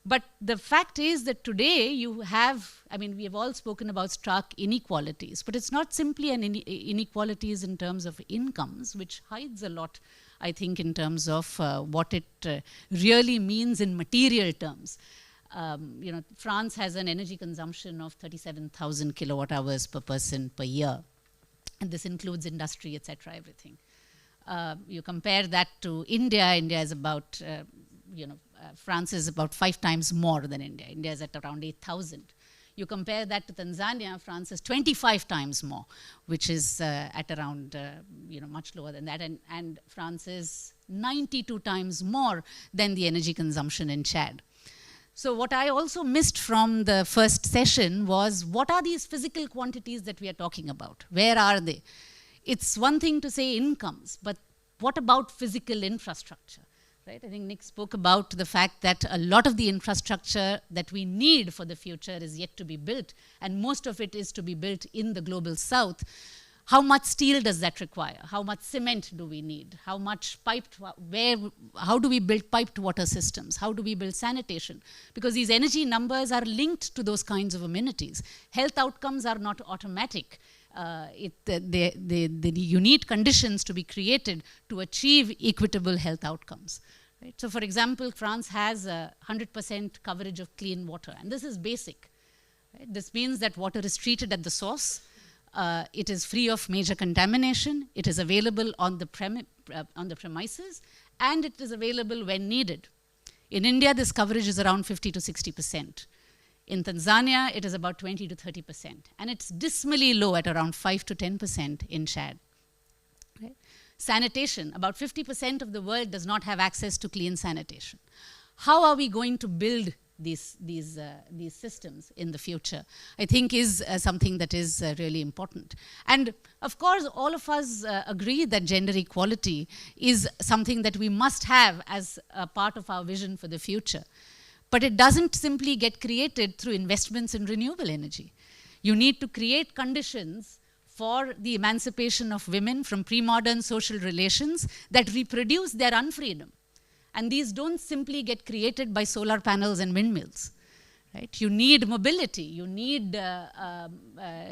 [SPEAKER 18] But the fact is that today you have, we have all spoken about stark inequalities, but it's not simply an inequalities in terms of incomes, which hides a lot, I think, in terms of what it really means in material terms. France has an energy consumption of 37,000 kilowatt hours per person per year, and this includes industry, etc., everything. You compare that to India. India is about, France is about 5 times more than India. India is at around 8,000. You compare that to Tanzania, France is 25 times more, which is at around, much lower than that. And France is 92 times more than the energy consumption in Chad. So what I also missed from the first session was, what are these physical quantities that we are talking about? Where are they? It's one thing to say incomes, but what about physical infrastructure? Right? I think Nick spoke about the fact that a lot of the infrastructure that we need for the future is yet to be built, and most of it is to be built in the global south. How much steel does that require? How much cement do we need? How much how do we build piped water systems? How do we build sanitation? Because these energy numbers are linked to those kinds of amenities. Health outcomes are not automatic. You need conditions to be created to achieve equitable health outcomes. Right? So, for example, France has 100% coverage of clean water, and this is basic. Right? This means that water is treated at the source. It is free of major contamination. It is available on the premises, and it is available when needed. In India, this coverage is around 50 to 60%. In Tanzania, it is about 20 to 30%. And it's dismally low at around 5 to 10% in Chad. Right? Sanitation, about 50% of the world does not have access to clean sanitation. How are we going to build these systems in the future? I think is something that is really important. And of course, all of us agree that gender equality is something that we must have as a part of our vision for the future. But it doesn't simply get created through investments in renewable energy. You need to create conditions for the emancipation of women from pre-modern social relations that reproduce their unfreedom. And these don't simply get created by solar panels and windmills. Right? You need mobility. You need,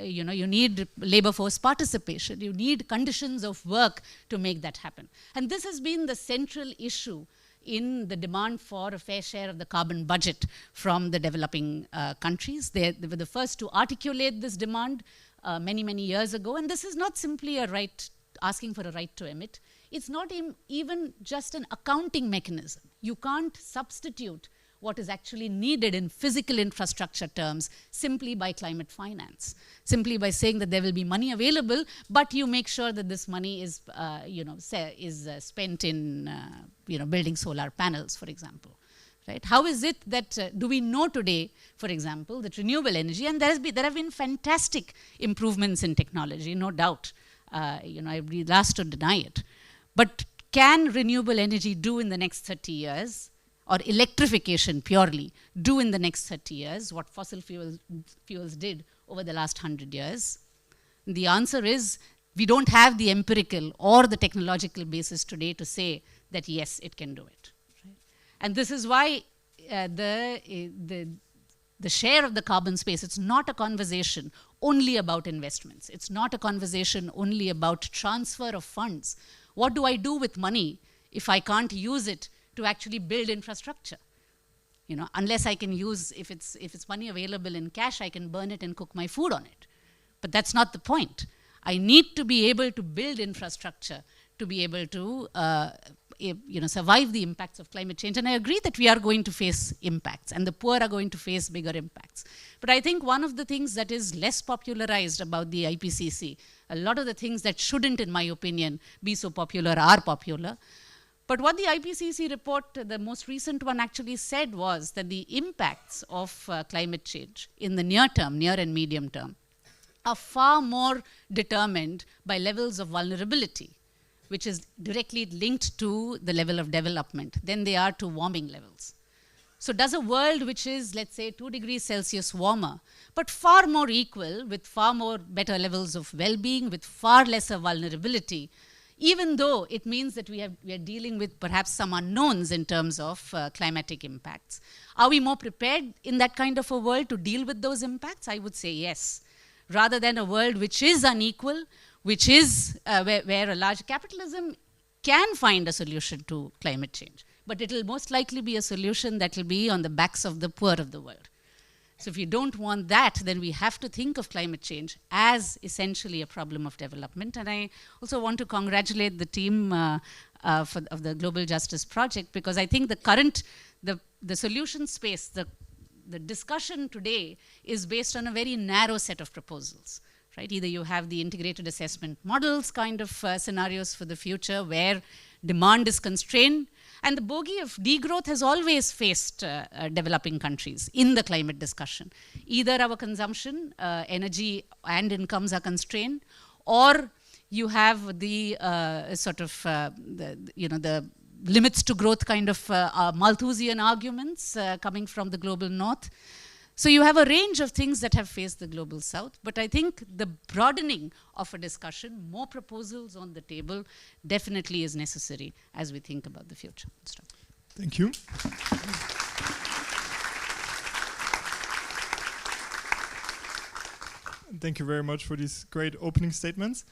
[SPEAKER 18] you need labor force participation. You need conditions of work to make that happen. And this has been the central issue in the demand for a fair share of the carbon budget from the developing countries. They were the first to articulate this demand many, many years ago. And this is not simply a right, asking for a right to emit. It's not even just an accounting mechanism. You can't substitute what is actually needed in physical infrastructure terms simply by climate finance, simply by saying that there will be money available, but you make sure that this money is, spent in, building solar panels, for example. Right? How is it that, do we know today, for example, that renewable energy, and there have been fantastic improvements in technology, no doubt. I'd be last to deny it. But can renewable energy do in the next 30 years, or electrification purely, do in the next 30 years what fossil fuels did over the last 100 years? And the answer is, we don't have the empirical or the technological basis today to say that yes, it can do it. Right? And this is why the share of the carbon space, it's not a conversation only about investments. It's not a conversation only about transfer of funds. What do I do with money if I can't use it to actually build infrastructure? Unless I can use, if it's money available in cash, I can burn it and cook my food on it. But that's not the point. I need to be able to build infrastructure to be able to survive the impacts of climate change. And I agree that we are going to face impacts, and the poor are going to face bigger impacts. But I think one of the things that is less popularized about the IPCC, a lot of the things that shouldn't, in my opinion, be so popular are popular. But what the IPCC report, the most recent one, actually said was that the impacts of climate change in the near term, near and medium term, are far more determined by levels of vulnerability, which is directly linked to the level of development, than they are to warming levels. So does a world which is, let's say, 2 degrees Celsius warmer, but far more equal, with far more better levels of well-being, with far lesser vulnerability, even though it means that we are dealing with perhaps some unknowns in terms of climatic impacts. Are we more prepared in that kind of a world to deal with those impacts? I would say yes. Rather than a world which is unequal, which is where a large capitalism can find a solution to climate change. But it will most likely be a solution that will be on the backs of the poor of the world. So if you don't want that, then we have to think of climate change as essentially a problem of development. And I also want to congratulate the team of the Global Justice Project, because I think the solution space, the discussion today is based on a very narrow set of proposals. Right? Either you have the integrated assessment models kind of scenarios for the future where demand is constrained, and the bogey of degrowth has always faced developing countries in the climate discussion. Either our consumption, energy and incomes are constrained, or you have the the limits to growth kind of Malthusian arguments coming from the global north. So you have a range of things that have faced the global south, but I think the broadening of a discussion, more proposals on the table, definitely is necessary as we think about the future.
[SPEAKER 12] Thank you. Thank you very much for these great opening statements.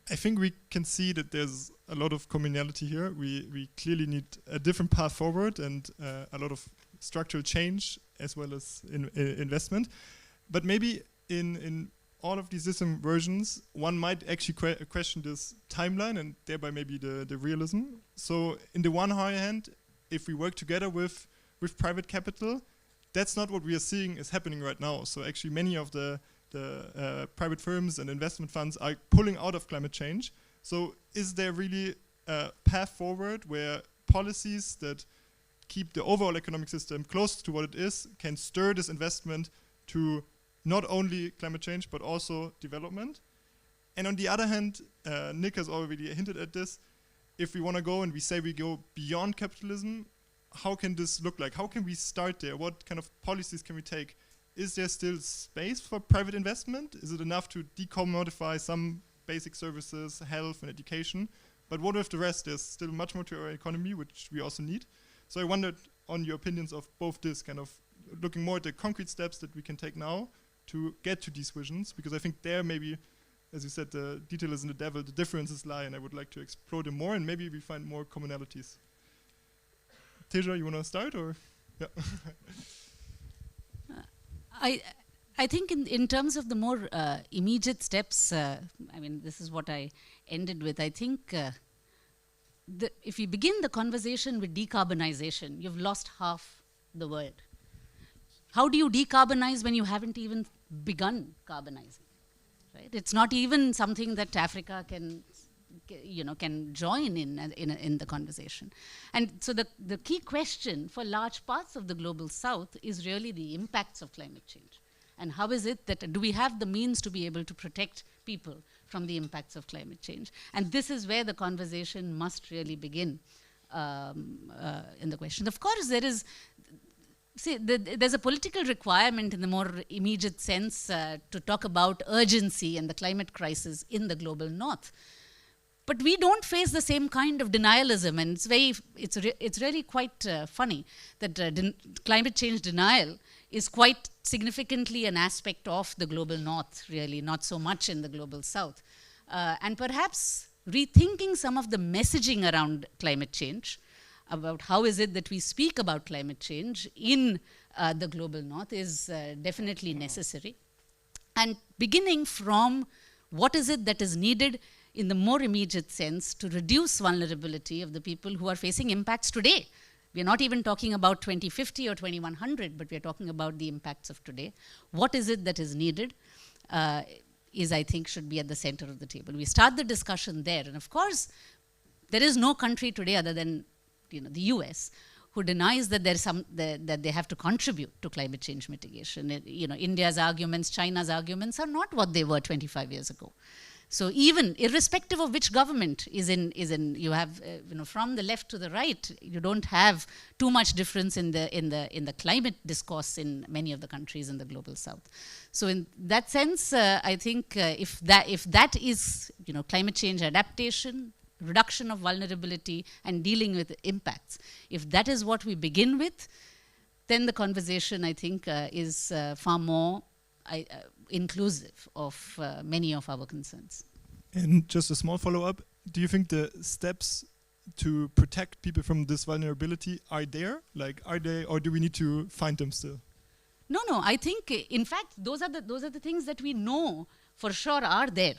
[SPEAKER 12] I think we can see that there's a lot of commonality here. We clearly need a different path forward and a lot of structural change as well as investment. But maybe in all of these different versions, one might actually question this timeline and thereby maybe the realism. So in the one hand, if we work together with private capital, that's not what we are seeing is happening right now. So actually many of the private firms and investment funds are pulling out of climate change. So is there really a path forward where policies that keep the overall economic system close to what it is can stir this investment to not only climate change but also development? And on the other hand, Nick has already hinted at this, if we want to go and we say we go beyond capitalism, how can this look like? How can we start there? What kind of policies can we take? Is there still space for private investment? Is it enough to decommodify some basic services, health and education? But what if the rest? There's still much more to our economy, which we also need. So I wondered on your opinions of both this, kind of looking more at the concrete steps that we can take now to get to these visions, because I think there maybe, as you said, the detail is in the devil, the differences lie, and I would like to explore them more, and maybe we find more commonalities. Teja, you want to start, or? Yeah.
[SPEAKER 18] I think in terms of the more immediate steps, I mean, this is what I ended with. I think if you begin the conversation with decarbonization, you've lost half the world. How do you decarbonize when you haven't even begun carbonizing? Right? It's not even something that Africa can join in the conversation. And so the key question for large parts of the global south is really the impacts of climate change. And how is it that, do we have the means to be able to protect people from the impacts of climate change? And this is where the conversation must really begin in the question. Of course, there's a political requirement in the more immediate sense to talk about urgency and the climate crisis in the global north. But we don't face the same kind of denialism, and it's really quite funny that climate change denial is quite significantly an aspect of the global north, really, not so much in the global south. And perhaps rethinking some of the messaging around climate change, about how is it that we speak about climate change in the global north is definitely necessary. And beginning from what is it that is needed in the more immediate sense to reduce vulnerability of the people who are facing impacts today. We're not even talking about 2050 or 2100, but we're talking about the impacts of today. What is it that is needed is, I think, should be at the center of the table. We start the discussion there. And of course, there is no country today other than the US who denies that that they have to contribute to climate change mitigation. India's arguments, China's arguments are not what they were 25 years ago. So even irrespective of which government is in, you have from the left to the right, you don't have too much difference in the climate discourse in many of the countries in the global south. So in that sense, I think if that is climate change adaptation, reduction of vulnerability, and dealing with impacts, if that is what we begin with, then the conversation, I think, is far more inclusive of many of our concerns.
[SPEAKER 12] And just a small follow-up, do you think the steps to protect people from this vulnerability are there? Like, are they, or do we need to find them still?
[SPEAKER 18] No, I think, in fact, those are the things that we know for sure are there.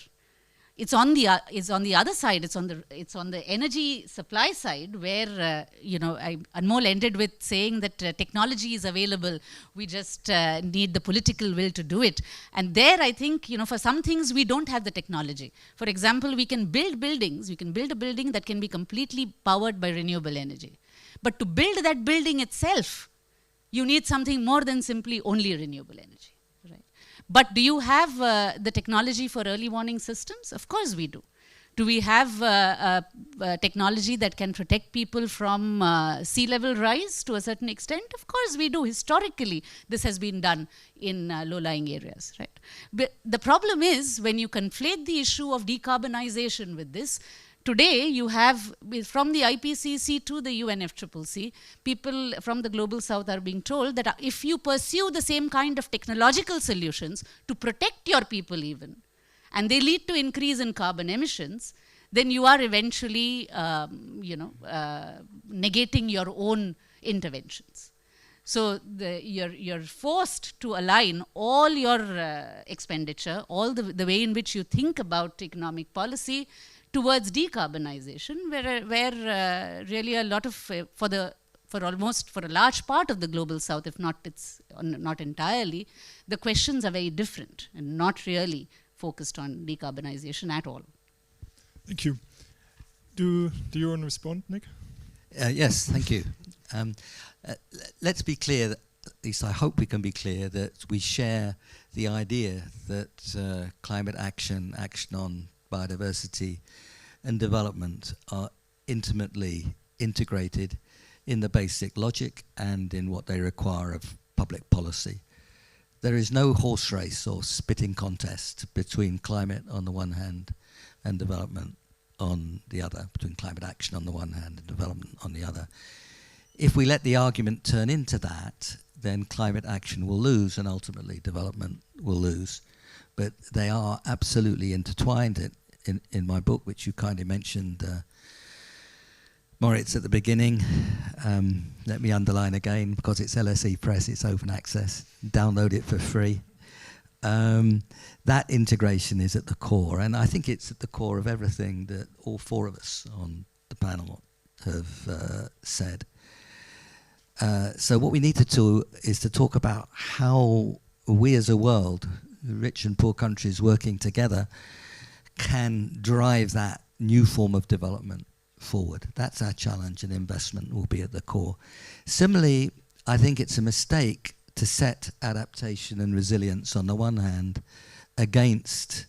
[SPEAKER 18] It's on the other side. It's on the energy supply side where Anmol ended with saying that technology is available. We just need the political will to do it. And there, I think for some things we don't have the technology. For example, we can build buildings. We can build a building that can be completely powered by renewable energy. But to build that building itself, you need something more than simply only renewable energy. But do you have the technology for early warning systems? Of course we do. Do we have technology that can protect people from sea level rise to a certain extent? Of course we do. Historically, this has been done in low-lying areas, right? But the problem is when you conflate the issue of decarbonization with this, today, you have, from the IPCC to the UNFCCC, people from the global south are being told that if you pursue the same kind of technological solutions to protect your people even, and they lead to increase in carbon emissions, then you are eventually, negating your own interventions. So you're forced to align all your expenditure, all the way in which you think about economic policy towards decarbonization, where really a lot of, for a large part of the global south, if not entirely, the questions are very different and not really focused on decarbonization at all.
[SPEAKER 12] Thank you. Do you want to respond, Nick?
[SPEAKER 17] Yes, thank you. Let's be clear, at least I hope we can be clear, that we share the idea that climate action on biodiversity and development are intimately integrated in the basic logic and in what they require of public policy. There is no horse race or spitting contest between climate on the one hand and development on the other, between climate action on the one hand and development on the other. If we let the argument turn into that, then climate action will lose and ultimately development will lose. But they are absolutely intertwined. In my book, which you kindly mentioned, Moritz at the beginning. Let me underline again, because it's LSE Press, it's open access. Download it for free. That integration is at the core, and I think it's at the core of everything that all four of us on the panel have said. So what we need to do is to talk about how we as a world, rich and poor countries working together, can drive that new form of development forward. That's our challenge, and investment will be at the core. Similarly, I think it's a mistake to set adaptation and resilience on the one hand against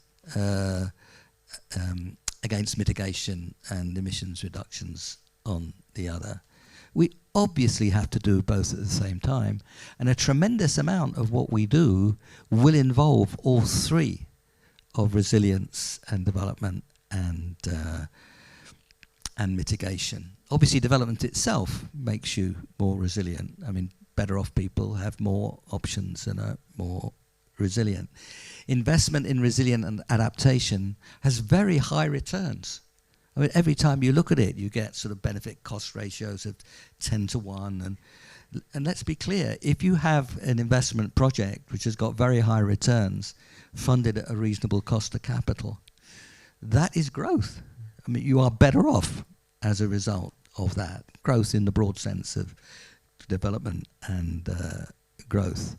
[SPEAKER 17] mitigation and emissions reductions on the other. We obviously have to do both at the same time, and a tremendous amount of what we do will involve all three of resilience and development and mitigation. Obviously, development itself makes you more resilient. I mean, better off people have more options and are more resilient. Investment in resilient and adaptation has very high returns. I mean, every time you look at it, you get sort of benefit cost ratios of 10 to 1. And let's be clear, if you have an investment project which has got very high returns, funded at a reasonable cost of capital, that is growth. I mean, you are better off as a result of that. Growth in the broad sense of development and growth.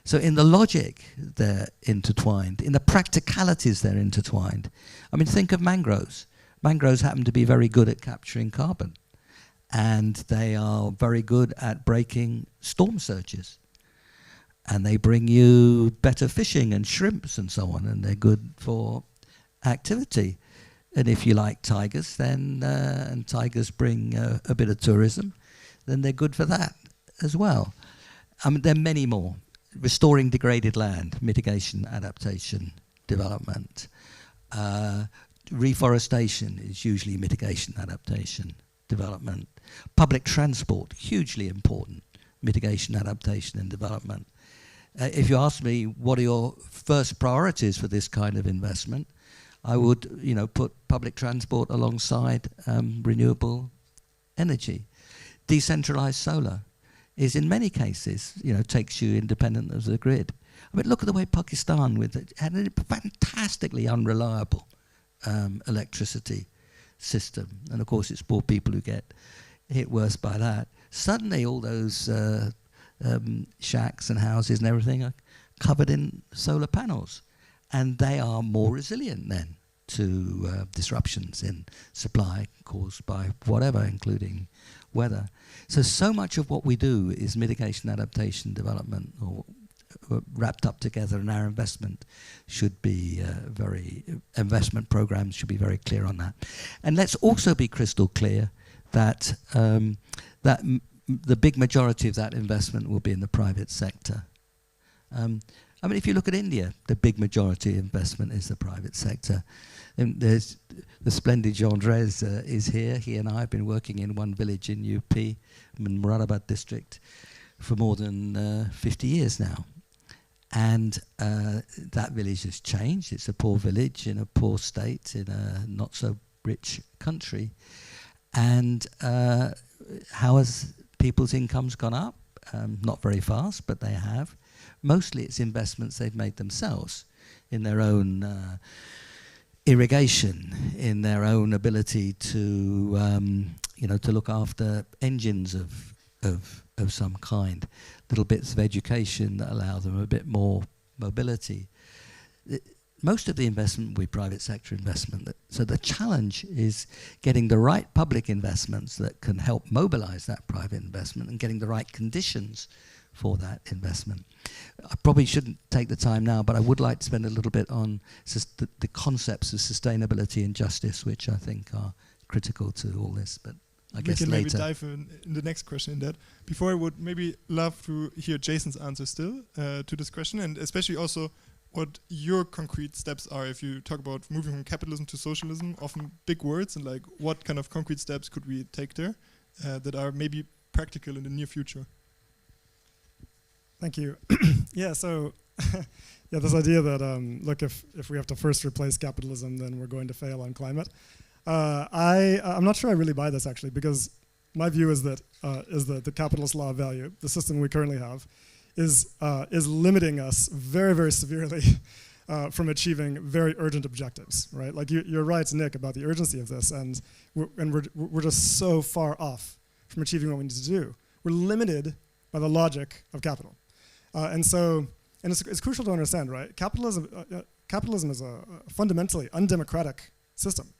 [SPEAKER 17] So in the logic, they're intertwined. In the practicalities, they're intertwined. I mean, think of mangroves. Mangroves happen to be very good at capturing carbon, and they are very good at breaking storm surges. And they bring you better fishing and shrimps and so on, and they're good for activity. And if you like tigers, then and tigers bring a bit of tourism, then they're good for that as well. I mean, there are many more. Restoring degraded land, mitigation, adaptation, development. Reforestation is usually mitigation, adaptation, development. Public transport, hugely important. Mitigation, adaptation, and development. If you ask me what are your first priorities for this kind of investment, I would, put public transport alongside renewable energy. Decentralized solar is in many cases, takes you independent of the grid. I mean, look at the way Pakistan had a fantastically unreliable electricity system. And of course, it's poor people who get hit worse by that. Suddenly, all those shacks and houses and everything are covered in solar panels. And they are more resilient then to disruptions in supply caused by whatever, including weather. So much of what we do is mitigation, adaptation, development, or wrapped up together, and our investment should be investment programs should be very clear on that. And let's also be crystal clear that the big majority of that investment will be in the private sector. I mean, if you look at India, the big majority of investment is the private sector. And there's the splendid Jean Drez is here. He and I have been working in one village in UP, in Moradabad district, for more than 50 years now. And that village has changed. It's a poor village in a poor state in a not so rich country. And how has people's incomes gone up? Not very fast, but they have. Mostly it's investments they've made themselves in their own irrigation, in their own ability to, to look after engines of some kind, little bits of education that allow them a bit more mobility. Most of the investment will be private sector investment. So the challenge is getting the right public investments that can help mobilize that private investment and getting the right conditions for that investment. I probably shouldn't take the time now, but I would like to spend a little bit on the concepts of sustainability and justice, which I think are critical to all this, but I guess later.
[SPEAKER 12] We can maybe dive in the next question in that. Before, I would maybe love to hear Jason's answer still to this question, and especially also what your concrete steps are if you talk about moving from capitalism to socialism, often big words, and like what kind of concrete steps could we take there that are maybe practical in the near future?
[SPEAKER 16] Thank you. Yeah, so this idea that, look, if we have to first replace capitalism, then we're going to fail on climate. I'm not sure I really buy this actually, because my view is that the capitalist law of value, the system we currently have, is limiting us very, very severely from achieving very urgent objectives, right? Like you're right, Nick, about the urgency of this, and we're just so far off from achieving what we need to do. We're limited by the logic of capital, and it's crucial to understand, right? Capitalism is a fundamentally undemocratic system.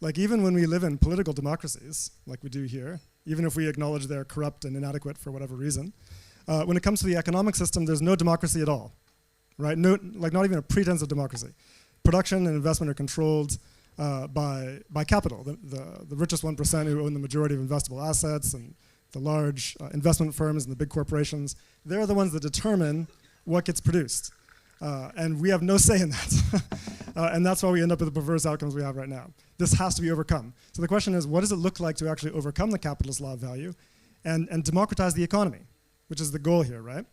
[SPEAKER 16] Like even when we live in political democracies, like we do here, even if we acknowledge they're corrupt and inadequate for whatever reason, when it comes to the economic system, there's no democracy at all, right? No, like not even a pretense of democracy. Production and investment are controlled by capital, the richest 1% who own the majority of investable assets, and the large investment firms and the big corporations. They're the ones that determine what gets produced. And we have no say in that. And that's why we end up with the perverse outcomes we have right now. This has to be overcome. So the question is, what does it look like to actually overcome the capitalist law of value and democratize the economy, which is the goal here, right?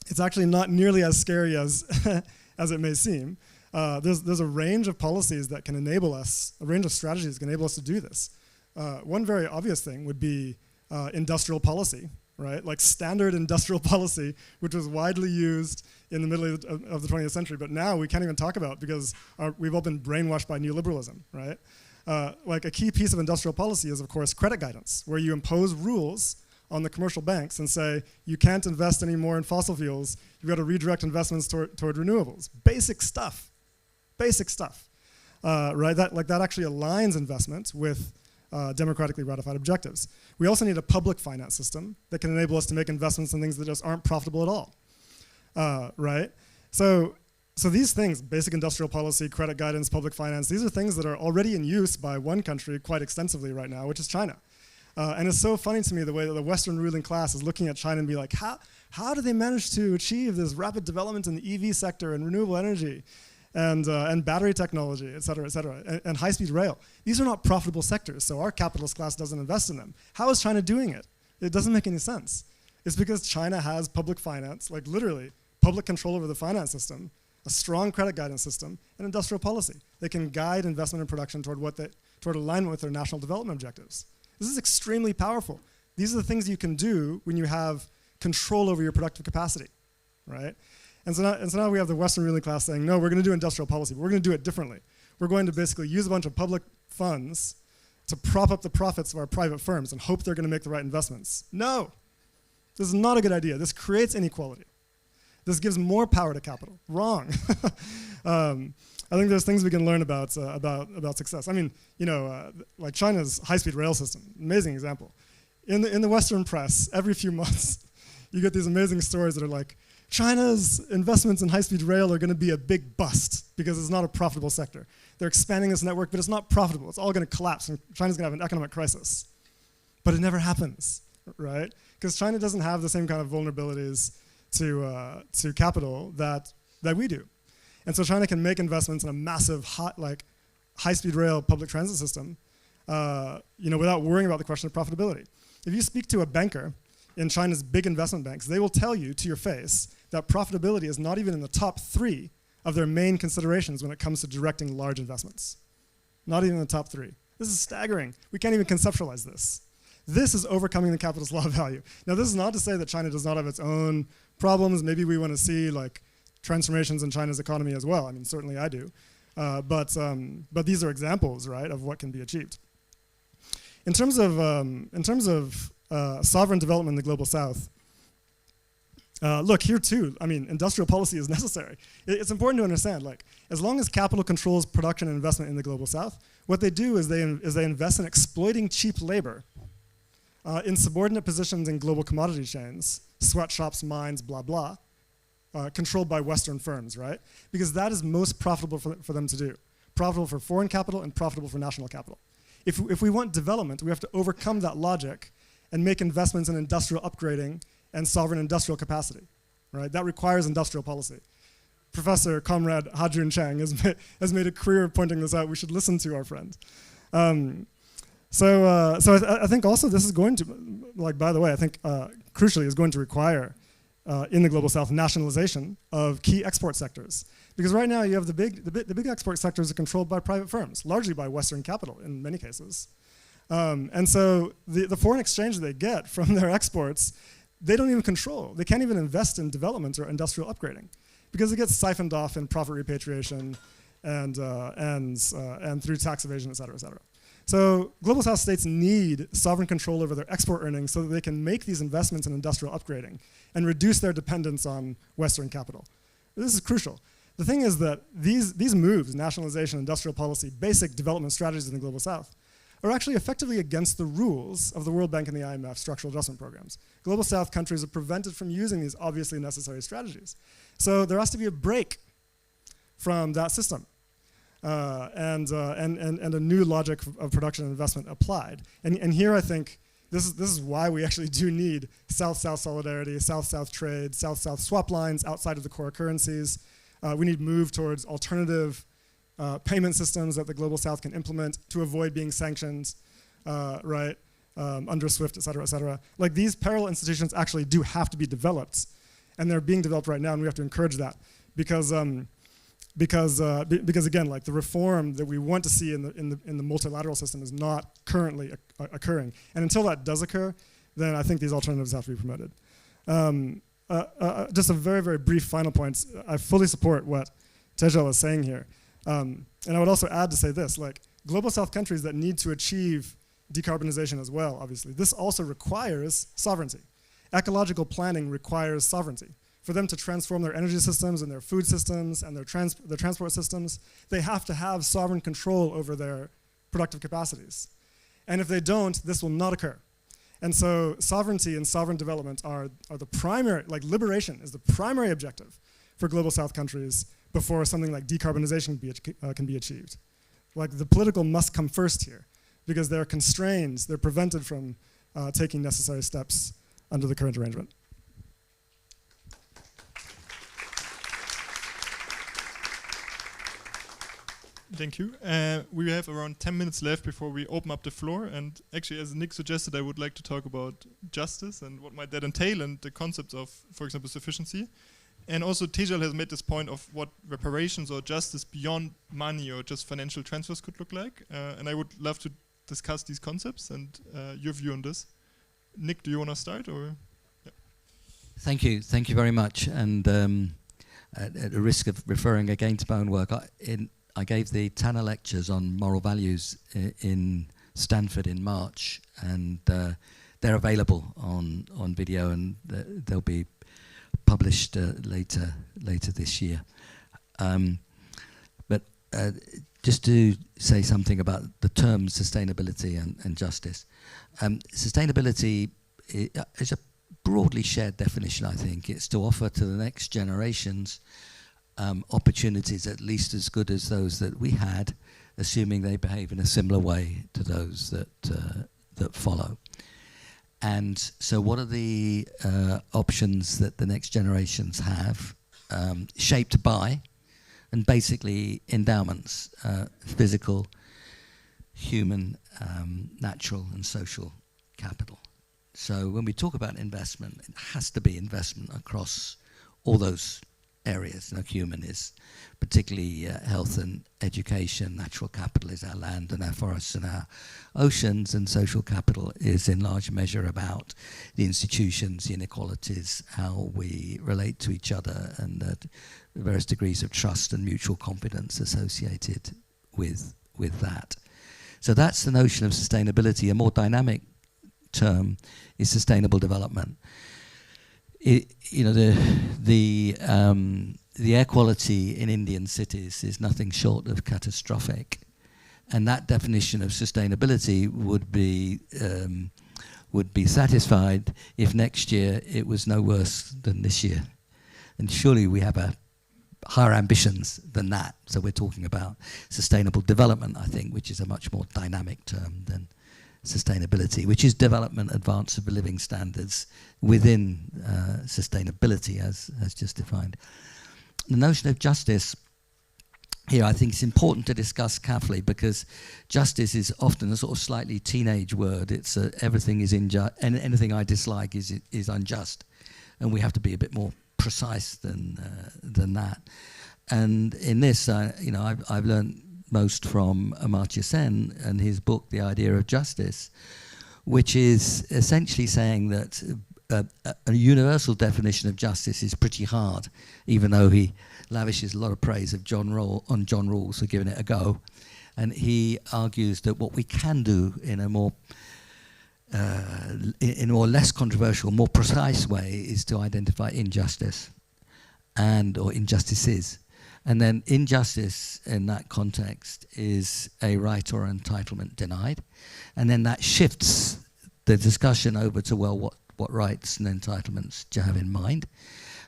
[SPEAKER 16] It's actually not nearly as scary as, as it may seem. There's a range of policies that can enable us, a range of strategies that can enable us to do this. One very obvious thing would be industrial policy, right? Like standard industrial policy, which was widely used in the middle of the 20th century, but now we can't even talk about because we've all been brainwashed by neoliberalism, right? Like a key piece of industrial policy is, of course, credit guidance, where you impose rules on the commercial banks and say, you can't invest anymore in fossil fuels, you've got to redirect investments toward renewables. Basic stuff, right? That actually aligns investment with democratically ratified objectives. We also need a public finance system that can enable us to make investments in things that just aren't profitable at all, right? So these things, basic industrial policy, credit guidance, public finance, these are things that are already in use by one country quite extensively right now, which is China. And it's so funny to me the way that the Western ruling class is looking at China and be like, how do they manage to achieve this rapid development in the EV sector and renewable energy and battery technology, et cetera, and high-speed rail? These are not profitable sectors, so our capitalist class doesn't invest in them. How is China doing it? It doesn't make any sense. It's because China has public finance, like literally public control over the finance system, a strong credit guidance system, and industrial policy. They can guide investment and production toward alignment with their national development objectives. This is extremely powerful. These are the things you can do when you have control over your productive capacity, right? And so now we have the Western ruling class saying, no, we're going to do industrial policy, but we're going to do it differently. We're going to basically use a bunch of public funds to prop up the profits of our private firms and hope they're going to make the right investments. No, this is not a good idea. This creates inequality. This gives more power to capital. Wrong. I think there's things we can learn about success. I mean, like China's high-speed rail system, amazing example. In the Western press, every few months, you get these amazing stories that are like, China's investments in high-speed rail are going to be a big bust because it's not a profitable sector. They're expanding this network, but it's not profitable. It's all going to collapse, and China's going to have an economic crisis. But it never happens, right? Because China doesn't have the same kind of vulnerabilities to capital that we do. And so China can make investments in a massive high-speed rail public transit system without worrying about the question of profitability. If you speak to a banker in China's big investment banks, they will tell you to your face that profitability is not even in the top 3 of their main considerations when it comes to directing large investments. Not even in the top 3. This is staggering. We can't even conceptualize this. This is overcoming the capitalist law of value. Now, this is not to say that China does not have its own problems. Maybe we want to see transformations in China's economy as well. I mean, certainly I do. But these are examples, right, of what can be achieved. In terms of sovereign development in the global south, look, here too, I mean, industrial policy is necessary. It's important to understand, as long as capital controls production and investment in the global south, what they do is they invest in exploiting cheap labor in subordinate positions in global commodity chains, sweatshops, mines, blah, blah, controlled by Western firms, right? Because that is most profitable for them to do. Profitable for foreign capital and profitable for national capital. If we want development, we have to overcome that logic and make investments in industrial upgrading and sovereign industrial capacity, right? That requires industrial policy. Professor Comrade Hajun Chang has made a career of pointing this out. We should listen to our friend. So I think also this is going to, by the way, I think crucially is going to require in the Global South, nationalization of key export sectors. Because right now you have the big export sectors are controlled by private firms, largely by Western capital in many cases. And so the foreign exchange they get from their exports, they don't even control. They can't even invest in development or industrial upgrading because it gets siphoned off in profit repatriation and through tax evasion, et cetera, et cetera. So Global South states need sovereign control over their export earnings so that they can make these investments in industrial upgrading and reduce their dependence on Western capital. This is crucial. The thing is that these moves, nationalization, industrial policy, basic development strategies in the Global South, are actually effectively against the rules of the World Bank and the IMF structural adjustment programs. Global South countries are prevented from using these obviously necessary strategies. So there has to be a break from that system. And a new logic of production and investment applied. And here I think this is why we actually do need South-South solidarity, South-South trade, South-South swap lines outside of the core currencies. We need move towards alternative payment systems that the Global South can implement to avoid being sanctioned, right, under SWIFT, et cetera, et cetera. Like these parallel institutions actually do have to be developed, and they're being developed right now, and we have to encourage that because again, like the reform that we want to see in the multilateral system is not currently occurring, and until that does occur, then I think these alternatives have to be promoted. Just a very, very brief final point. I fully support what Tejal is saying here. And I would also add to say this, like Global South countries that need to achieve decarbonization as well, obviously, this also requires sovereignty. Ecological planning requires sovereignty. For them to transform their energy systems and their food systems and their transport systems, they have to have sovereign control over their productive capacities. And if they don't, this will not occur. And so sovereignty and sovereign development are the primary, like liberation is the primary objective for Global South countries before something like decarbonization can be achieved. Like the political must come first here because they're constrained, they're prevented from taking necessary steps under the current arrangement.
[SPEAKER 12] Thank you. We have around 10 minutes left before we open up the floor. And actually, as Nick suggested, I would like to talk about justice and what might that entail and the concepts of, for example, sufficiency. And also, Tejal has made this point of what reparations or justice beyond money or just financial transfers could look like. And I would love to discuss these concepts and your view on this. Nick, do you want to start? Or? Yeah.
[SPEAKER 17] Thank you very much. And at the risk of referring again to my own work, I gave the Tanner lectures on moral values in Stanford in March, and they're available on video, and they'll be published later this year. But just to say something about the terms sustainability and justice. Sustainability is a broadly shared definition, I think. It's to offer to the next generations opportunities at least as good as those that we had, assuming they behave in a similar way to those that follow. And so what are the options that the next generations have, shaped by, and basically endowments, physical, human, natural, and social capital. So when we talk about investment, it has to be investment across all those areas. Human is particularly health and education, natural capital is our land and our forests and our oceans, and social capital is in large measure about the institutions, the inequalities, how we relate to each other, and the various degrees of trust and mutual confidence associated with that. So that's the notion of sustainability. A more dynamic term is sustainable development. The air quality in Indian cities is nothing short of catastrophic, and that definition of sustainability would be satisfied if next year it was no worse than this year. And surely we have higher ambitions than that. So we're talking about sustainable development, I think, which is a much more dynamic term than sustainability, which is development, advance of living standards within sustainability as just defined. The notion of justice here, I think it's important to discuss carefully, because justice is often a sort of slightly teenage word. It's everything is unjust, and anything I dislike is unjust. and we have to be a bit more precise than that. And in this, I've learned most from Amartya Sen and his book, The Idea of Justice, which is essentially saying that a universal definition of justice is pretty hard, even though he lavishes a lot of praise of John Rawls for giving it a go. And he argues that what we can do in a more less controversial, more precise way is to identify injustice or injustices. And then injustice in that context is a right or entitlement denied. And then that shifts the discussion over to, well, what rights and entitlements do you have in mind?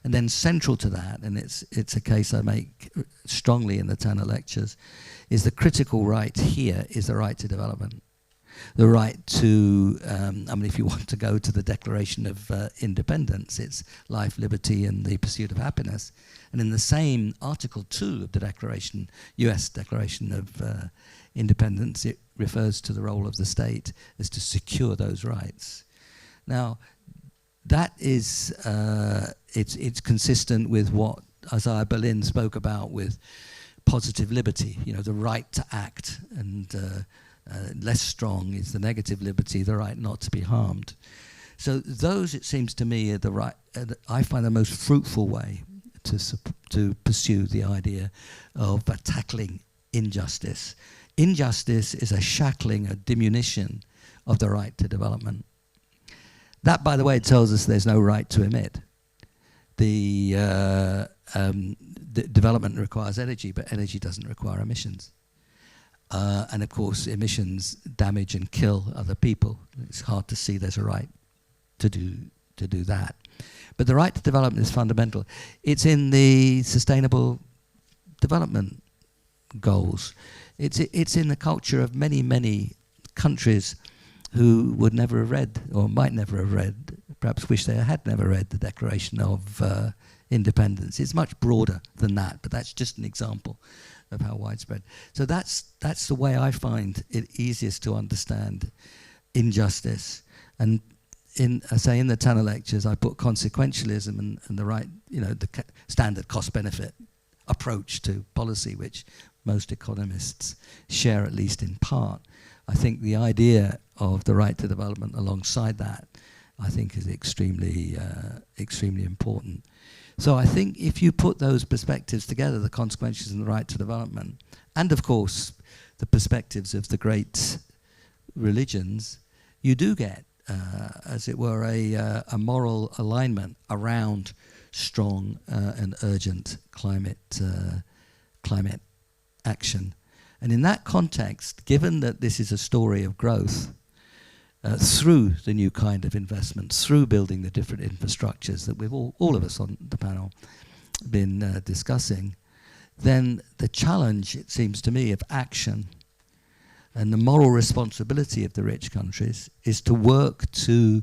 [SPEAKER 17] And then central to that, and it's a case I make strongly in the Tanner lectures, is the critical right here is the right to development. The right to, if you want to go to the Declaration of Independence, it's life, liberty, and the pursuit of happiness. And in the same Article 2 of the Declaration, US Declaration of Independence, it refers to the role of the state as to secure those rights. Now, that is, it's consistent with what Isaiah Berlin spoke about with positive liberty, the right to act, and less strong is the negative liberty, the right not to be harmed. So those, it seems to me, are the right, I find the most fruitful way to pursue the idea of tackling injustice. Injustice is a shackling, a diminution of the right to development. That, by the way, tells us there's no right to emit. The development requires energy, but energy doesn't require emissions. And of course, emissions damage and kill other people. It's hard to see there's a right to do that. But the right to development is fundamental. It's in the Sustainable Development Goals. It's in the culture of many, many countries who would never have read, or might never have read, perhaps wish they had never read the Declaration of Independence. It's much broader than that, but that's just an example of how widespread. So that's the way I find it easiest to understand injustice. And in the Tanner lectures, I put consequentialism and the right, the standard cost-benefit approach to policy, which most economists share, at least in part. I think the idea of the right to development alongside that, I think, is extremely important. So I think if you put those perspectives together, the consequences and the right to development, and of course the perspectives of the great religions, you do get, as it were, a moral alignment around strong and urgent climate action. And in that context, given that this is a story of growth, through the new kind of investments, through building the different infrastructures that we've all of us on the panel been discussing, then the challenge, it seems to me, of action and the moral responsibility of the rich countries is to work to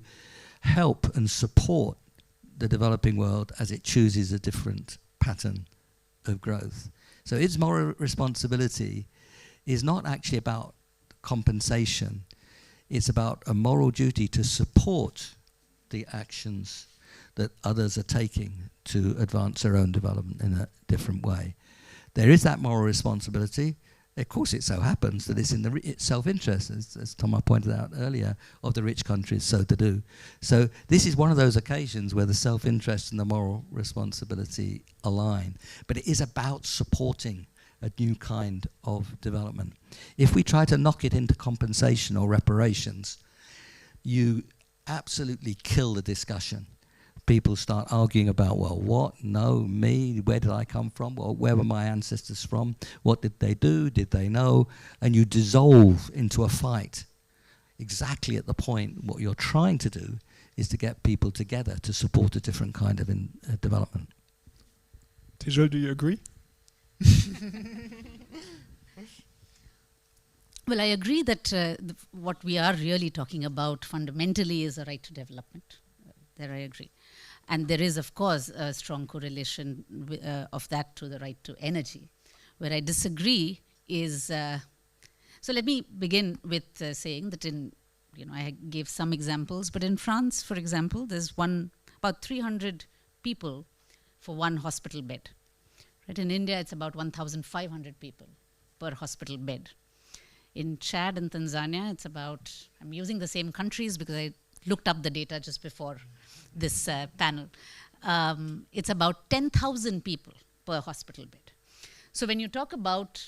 [SPEAKER 17] help and support the developing world as it chooses a different pattern of growth. So its moral responsibility is not actually about compensation. It's about a moral duty to support the actions that others are taking to advance their own development in a different way. There is that moral responsibility. Of course, it so happens that it's in the self-interest, as Thomas pointed out earlier, of the rich countries so to do. So this is one of those occasions where the self-interest and the moral responsibility align. But it is about supporting a new kind of development. If we try to knock it into compensation or reparations, you absolutely kill the discussion. People start arguing about, well, what? No, me? Where did I come from? Well, where were my ancestors from? What did they do? Did they know? And you dissolve into a fight. Exactly at the point, what you're trying to do is to get people together to support a different kind of development.
[SPEAKER 16] Tejal, do you agree?
[SPEAKER 18] Well, I agree that what we are really talking about fundamentally is a right to development. There I agree. And there is, of course, a strong correlation of that to the right to energy. Where I disagree is, so let me begin with saying that I gave some examples, but in France, for example, there's one about 300 people for one hospital bed. Right? In India, it's about 1,500 people per hospital bed. In Chad and Tanzania, it's about, I'm using the same countries because I looked up the data just before this panel. It's about 10,000 people per hospital bed. So when you talk about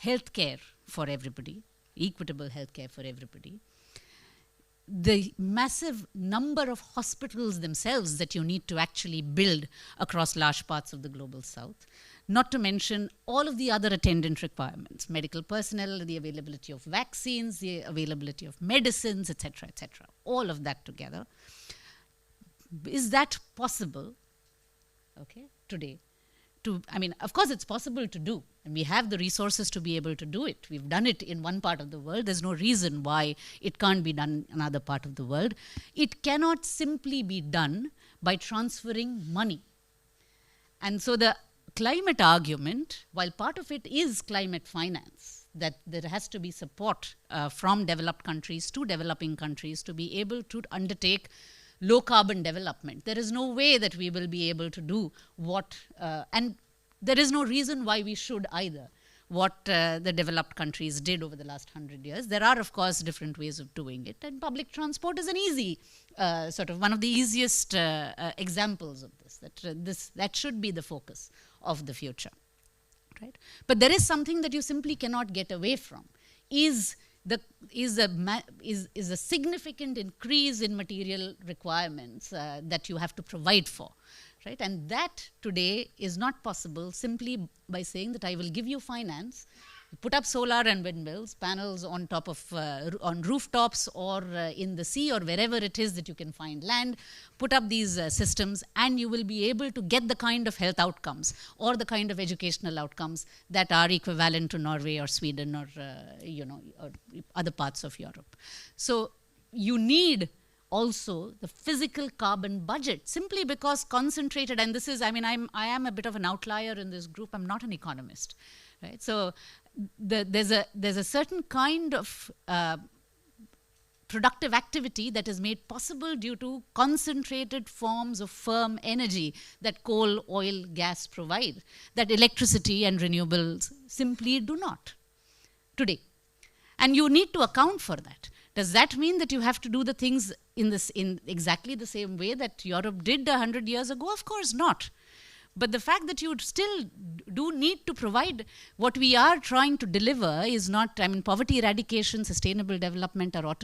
[SPEAKER 18] healthcare for everybody, equitable healthcare for everybody, the massive number of hospitals themselves that you need to actually build across large parts of the global south, not to mention all of the other attendant requirements, medical personnel, the availability of vaccines, the availability of medicines, etc., all of that together. Is that possible, okay, today? I mean, of course it's possible to do, and we have the resources to be able to do it. We've done it in one part of the world. There's no reason why it can't be done in another part of the world. It cannot simply be done by transferring money. And so the climate argument, while part of it is climate finance, that there has to be support from developed countries to developing countries to be able to undertake low carbon development. There is no way that we will be able to do what, and there is no reason why we should either, what the developed countries did over the last 100 years. There are, of course, different ways of doing it, and public transport is an easy, sort of one of the easiest examples of this, that should be the focus of the future, right? But there is something that you simply cannot get away from, is a significant increase in material requirements that you have to provide for, right? And that today is not possible simply by saying that I will give you finance, put up solar and windmills, panels on top of, on rooftops or in the sea or wherever it is that you can find land, put up these systems, and you will be able to get the kind of health outcomes or the kind of educational outcomes that are equivalent to Norway or Sweden or, or other parts of Europe. So you need also the physical carbon budget, simply because concentrated, and this is, I mean, I am a bit of an outlier in this group. I'm not an economist, right? So there's a certain kind of productive activity that is made possible due to concentrated forms of firm energy that coal, oil, gas provide, that electricity and renewables simply do not today. And you need to account for that. Does that mean that you have to do the things in exactly the same way that Europe did 100 years ago? Of course not. But the fact that you still do need to provide what we are trying to deliver is not, I mean, poverty eradication, sustainable development are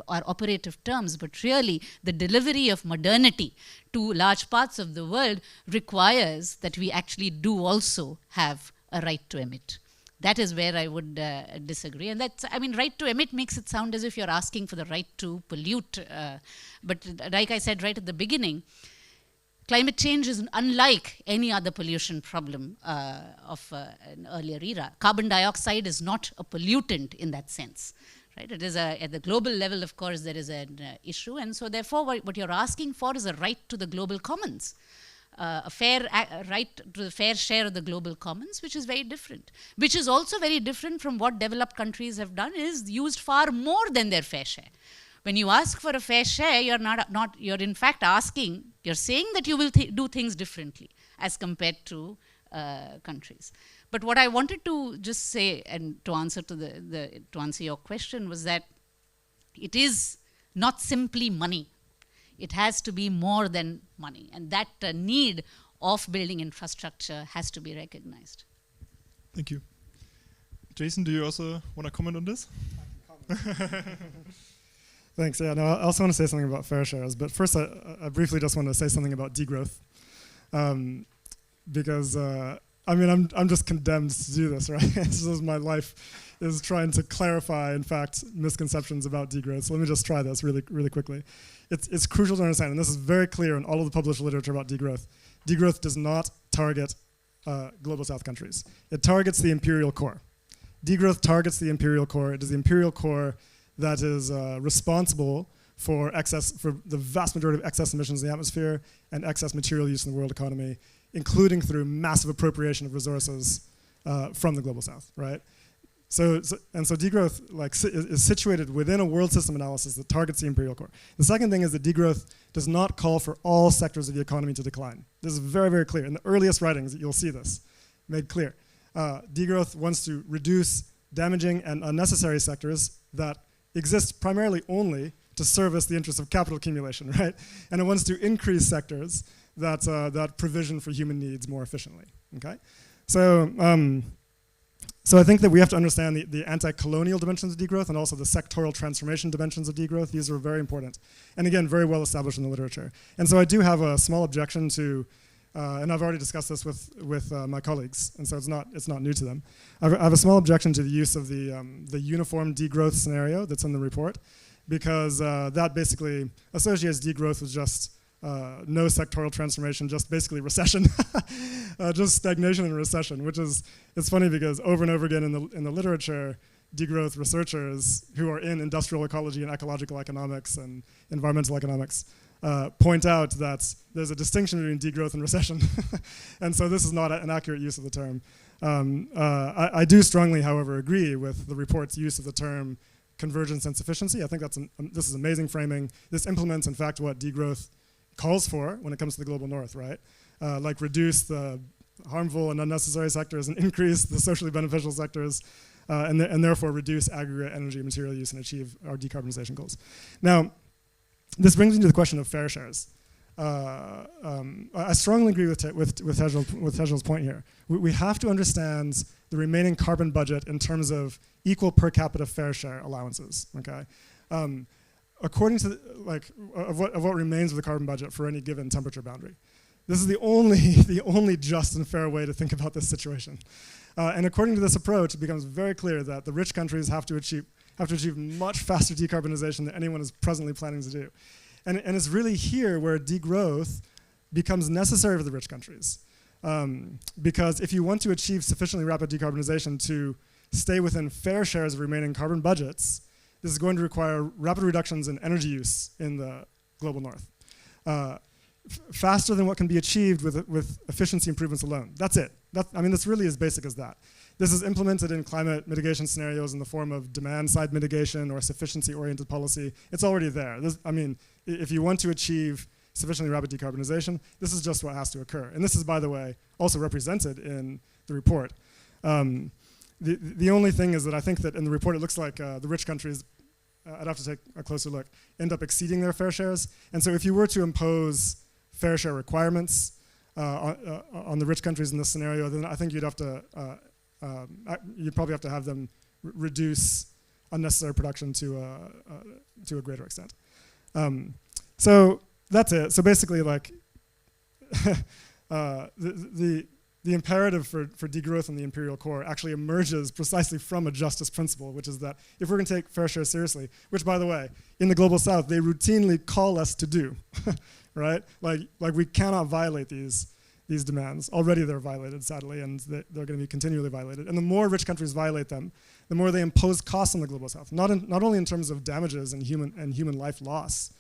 [SPEAKER 18] operative terms, but really the delivery of modernity to large parts of the world requires that we actually do also have a right to emit. That is where I would disagree. And that's, I mean, right to emit makes it sound as if you're asking for the right to pollute. But like I said right at the beginning, climate change is unlike any other pollution problem of an earlier era. Carbon dioxide is not a pollutant in that sense. Right? It is at the global level, of course, there is an issue. And so therefore, what you're asking for is a right to the global commons. A fair right to the fair share of the global commons, which is very different. Which is also very different from what developed countries have done, is used far more than their fair share. When you ask for a fair share, you're in fact asking, you're saying that you will do things differently as compared to countries. But what I wanted to just say, and to answer to answer your question, was that it is not simply money. It has to be more than money, and that need of building infrastructure has to be recognized.
[SPEAKER 12] Thank you. Jason, do you also want to comment on this?
[SPEAKER 16] Thanks. Yeah, no, I also want to say something about fair shares, but first I briefly just want to say something about degrowth, because I mean I'm just condemned to do this, right? This is my life, is trying to clarify, in fact, misconceptions about degrowth. So let me just try this really quickly. It's crucial to understand, and this is very clear in all of the published literature about degrowth. Degrowth does not target global south countries. It targets the imperial core. Degrowth targets the imperial core. It is the imperial core that is responsible for the vast majority of excess emissions in the atmosphere and excess material use in the world economy, including through massive appropriation of resources from the global south, right? So degrowth is situated within a world system analysis that targets the imperial core. The second thing is that degrowth does not call for all sectors of the economy to decline. This is very, very clear. In the earliest writings, you'll see this made clear. Degrowth wants to reduce damaging and unnecessary sectors that exist primarily only to service the interests of capital accumulation, right? And it wants to increase sectors that provision for human needs more efficiently, okay? So I think that we have to understand the anti-colonial dimensions of degrowth and also the sectoral transformation dimensions of degrowth. These are very important. And again, very well established in the literature. And so I do have a small objection to, and I've already discussed this with my colleagues, and so it's not new to them. I have a small objection to the use of the uniform degrowth scenario that's in the report, because that basically associates degrowth with just no sectoral transformation, just basically recession, just stagnation and recession, which is, it's funny because over and over again in the literature, degrowth researchers who are in industrial ecology and ecological economics and environmental economics point out that there's a distinction between degrowth and recession. And so this is not an accurate use of the term. I do strongly, however, agree with the report's use of the term convergence and sufficiency. I think this is amazing framing. This implements, in fact, what degrowth calls for when it comes to the global north, right? Like reduce the harmful and unnecessary sectors and increase the socially beneficial sectors, and therefore reduce aggregate energy and material use and achieve our decarbonization goals. Now, this brings me to the question of fair shares. I strongly agree with Tejel's point here. We have to understand the remaining carbon budget in terms of equal per capita fair share allowances, okay? According to what remains of the carbon budget for any given temperature boundary. This is the only just and fair way to think about this situation. And according to this approach, it becomes very clear that the rich countries have to achieve much faster decarbonization than anyone is presently planning to do. And it's really here where degrowth becomes necessary for the rich countries. Because if you want to achieve sufficiently rapid decarbonization to stay within fair shares of remaining carbon budgets, this is going to require rapid reductions in energy use in the global north. Faster than what can be achieved with efficiency improvements alone. That's it. That's really as basic as that. This is implemented in climate mitigation scenarios in the form of demand-side mitigation or sufficiency-oriented policy. It's already there. If you want to achieve sufficiently rapid decarbonization, this is just what has to occur. And this is, by the way, also represented in the report. The only thing is that I think that in the report it looks like the rich countries, I'd have to take a closer look, end up exceeding their fair shares. And so if you were to impose fair share requirements on the rich countries in this scenario, then I think you'd probably have to have them reduce unnecessary production to a greater extent. So that's it. So basically, like the imperative for degrowth in the imperial core actually emerges precisely from a justice principle, which is that if we're going to take fair share seriously, which, by the way, in the global south, they routinely call us to do, right? Like we cannot violate these demands. Already they're violated, sadly, and they're going to be continually violated. And the more rich countries violate them, the more they impose costs on the global south, not only in terms of damages and human life loss,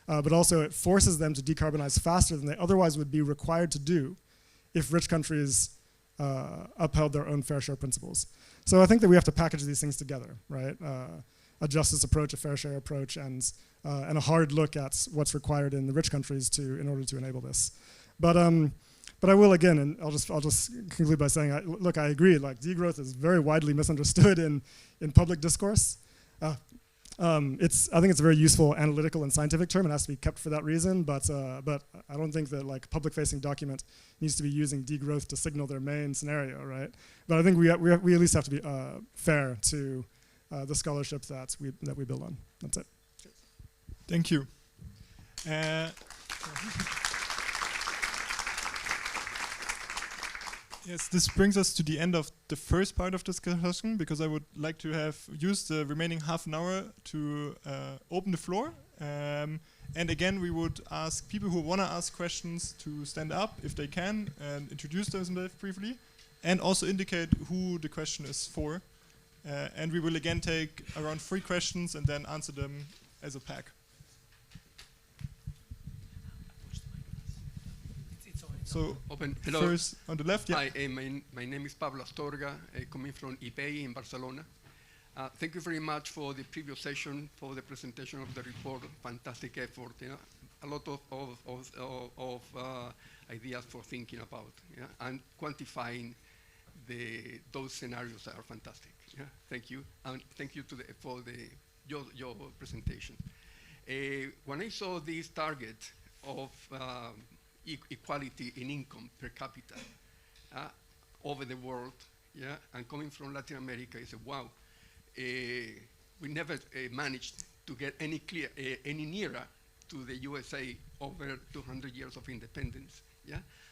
[SPEAKER 16] but also it forces them to decarbonize faster than they otherwise would be required to do if rich countries upheld their own fair share principles. So I think that we have to package these things together, right? A justice approach, a fair share approach, and a hard look at what's required in the rich countries in order to enable this. But I will again, and I'll just conclude by saying, look, I agree. Like degrowth is very widely misunderstood in public discourse. I think it's a very useful analytical and scientific term. It has to be kept for that reason, but I don't think that like public-facing document needs to be using degrowth to signal their main scenario, right? But I think we at least have to be fair to the scholarship that we build on. That's it.
[SPEAKER 12] Thank you. Yes, this brings us to the end of the first part of this discussion, because I would like to have used the remaining half an hour to open the floor. And again, we would ask people who want to ask questions to stand up if they can and introduce themselves briefly, and also indicate who the question is for. And we will again take around 3 questions and then answer them as a pack. So,
[SPEAKER 19] Hello.
[SPEAKER 12] first on the left, yeah.
[SPEAKER 19] Hi, my name is Pablo Astorga, coming from IPEI in Barcelona. Thank you very much for the previous session, for the presentation of the report. Fantastic effort. A lot of ideas for thinking about, and quantifying those scenarios are fantastic. Thank you, and thank you for your presentation. When I saw this target of equality in income per capita over the world, and coming from Latin America, I said, wow, we never managed to get any nearer to the USA over 200 years of independence.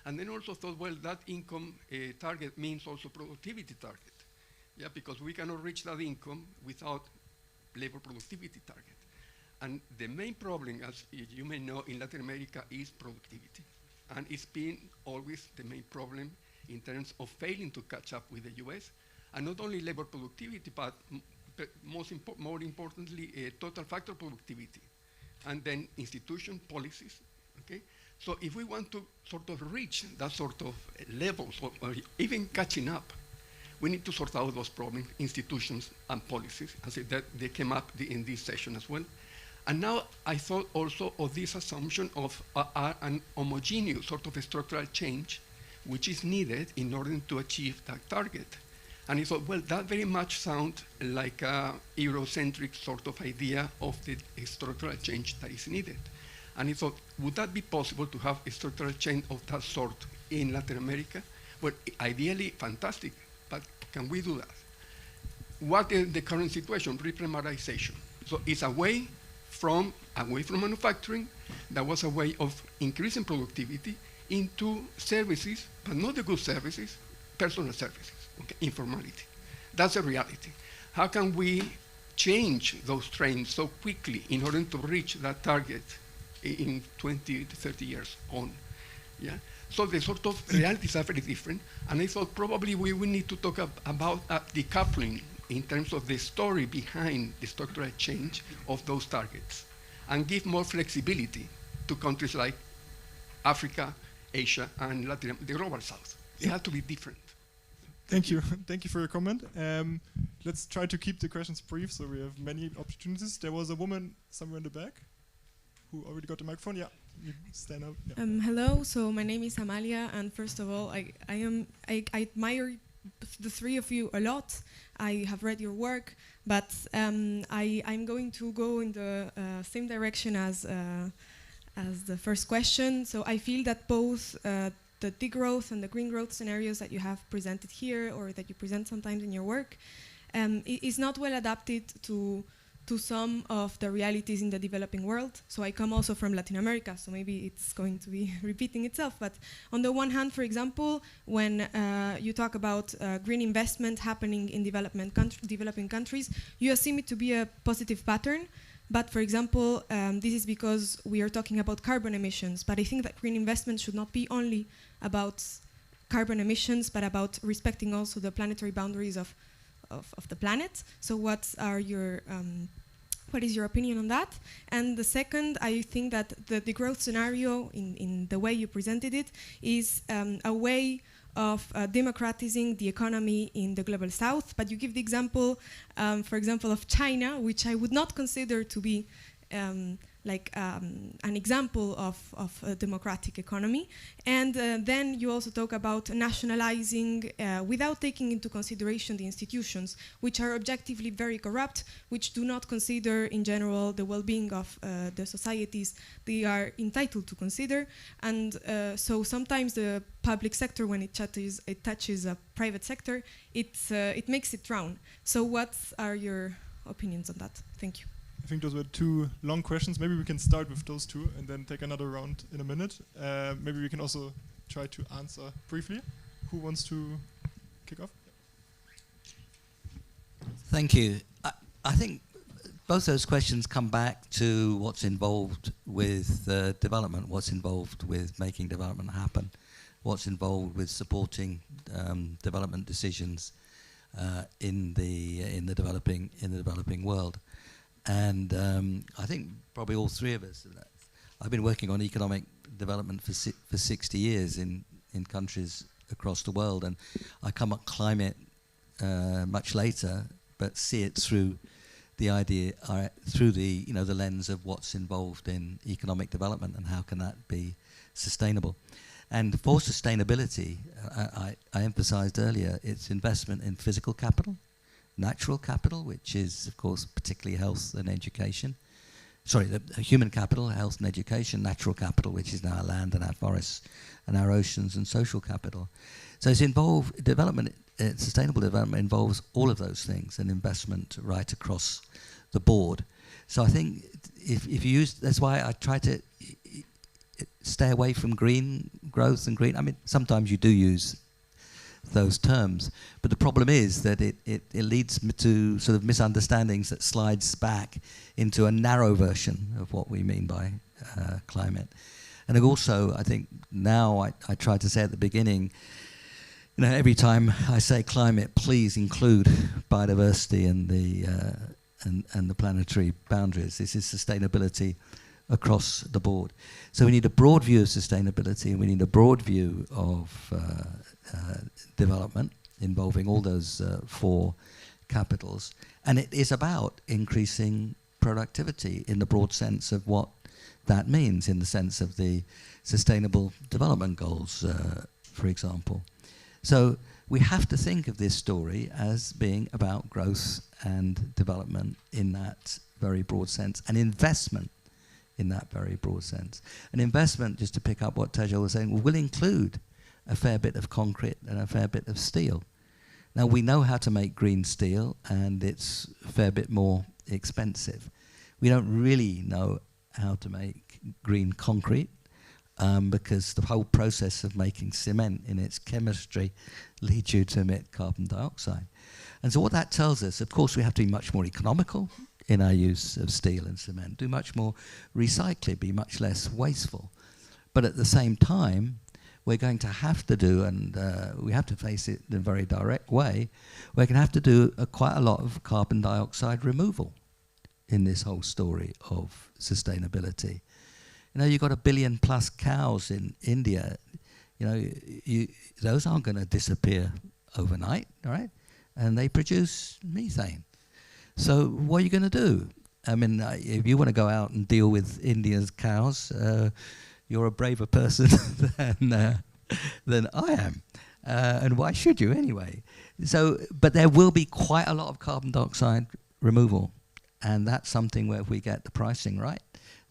[SPEAKER 19] And then also thought, well, that income target means also productivity target. Because we cannot reach that income without labor productivity target. And the main problem, as you may know, in Latin America is productivity. And it's been always the main problem in terms of failing to catch up with the US. And not only labor productivity, but more importantly, total factor productivity. And then institution policies, okay? So if we want to sort of reach that sort of levels, or even catching up, we need to sort out those problems, institutions and policies. I said that they came up in this session as well. And now I thought also of this assumption of an homogeneous sort of structural change, which is needed in order to achieve that target. And I thought, well, that very much sounds like a Eurocentric sort of idea of the structural change that is needed. And I thought, would that be possible to have a structural change of that sort in Latin America? Well, ideally, fantastic, but can we do that? What is the current situation? Reprimarization. So it's away from manufacturing. That was a way of increasing productivity into services, but not the good services, personal services, okay, informality. That's a reality. How can we change those trends so quickly in order to reach that target in 20 to 30 years on? So the sort of realities are very different, and I thought probably we will need to talk about decoupling in terms of the story behind the structural change of those targets, and give more flexibility to countries like Africa, Asia, and Latin, the global South. They have to be different.
[SPEAKER 12] Thank you. Thank you for your comment. Let's try to keep the questions brief so we have many opportunities. There was a woman somewhere in the back who already got the microphone. Yeah, you stand up. Yeah.
[SPEAKER 20] Hello, so my name is Amalia, and first of all, I admire the three of you a lot. I have read your work, but I'm going to go in the same direction as the first question. So I feel that both the degrowth and the green growth scenarios that you have presented here, or that you present sometimes in your work, is not well adapted to some of the realities in the developing world. So I come also from Latin America, so maybe it's going to be repeating itself. But on the one hand, for example, when you talk about green investment happening in developing countries, you assume it to be a positive pattern. But for example, this is because we are talking about carbon emissions. But I think that green investment should not be only about carbon emissions, but about respecting also the planetary boundaries of the planet. So what is your opinion on that? And the second, I think that the degrowth scenario, in the way you presented it, is a way of democratizing the economy in the global south. But you give the example, for example, of China, which I would not consider to be an example of a democratic economy. And then you also talk about nationalizing without taking into consideration the institutions, which are objectively very corrupt, which do not consider in general the well-being of the societies they are entitled to consider. And so sometimes the public sector, when it touches a private sector, it makes it drown. So what are your opinions on that? Thank you.
[SPEAKER 12] I think those were two long questions. Maybe we can start with those two and then take another round in a minute. Maybe we can also try to answer briefly. Who wants to kick off?
[SPEAKER 17] Thank you. I think both those questions come back to what's involved with development, what's involved with making development happen, what's involved with supporting development decisions in the developing world. And I think probably all three of us. I've been working on economic development for 60 years in countries across the world, and I come at climate much later but see it through the idea, through the the lens of what's involved in economic development and how can that be sustainable. And for sustainability, I emphasized earlier, it's investment in physical capital, natural capital, which is, of course, particularly health and education. Sorry, the human capital, health and education, natural capital, which is now our land and our forests and our oceans, and social capital. So it's involved, sustainable development involves all of those things, and investment right across the board. So I think if you use, that's why I try to stay away from green growth and green. I mean, sometimes you do use those terms, but the problem is that it leads to sort of misunderstandings that slides back into a narrow version of what we mean by climate. And also, I think now I tried to say at the beginning, every time I say climate, please include biodiversity and the planetary boundaries. This is sustainability across the board. So we need a broad view of sustainability, and we need a broad view of development involving all those four capitals. And it is about increasing productivity in the broad sense of what that means, in the sense of the Sustainable Development Goals, for example. So we have to think of this story as being about growth and development in that very broad sense, and investment in that very broad sense. And investment, just to pick up what Tejal was saying, will include a fair bit of concrete and a fair bit of steel. Now, we know how to make green steel, and it's a fair bit more expensive. We don't really know how to make green concrete, because the whole process of making cement in its chemistry leads you to emit carbon dioxide. And so what that tells us, of course, we have to be much more economical in our use of steel and cement, do much more recycling, be much less wasteful. But at the same time, we're going to have to do, and we have to face it in a very direct way, we're going to have to do quite a lot of carbon dioxide removal in this whole story of sustainability. You've got 1 billion plus cows in India. Those aren't going to disappear overnight, right? And they produce methane. So what are you going to do? I mean, if you want to go out and deal with India's cows, you're a braver person than I am. And why should you anyway? So, but there will be quite a lot of carbon dioxide removal. And that's something where if we get the pricing right,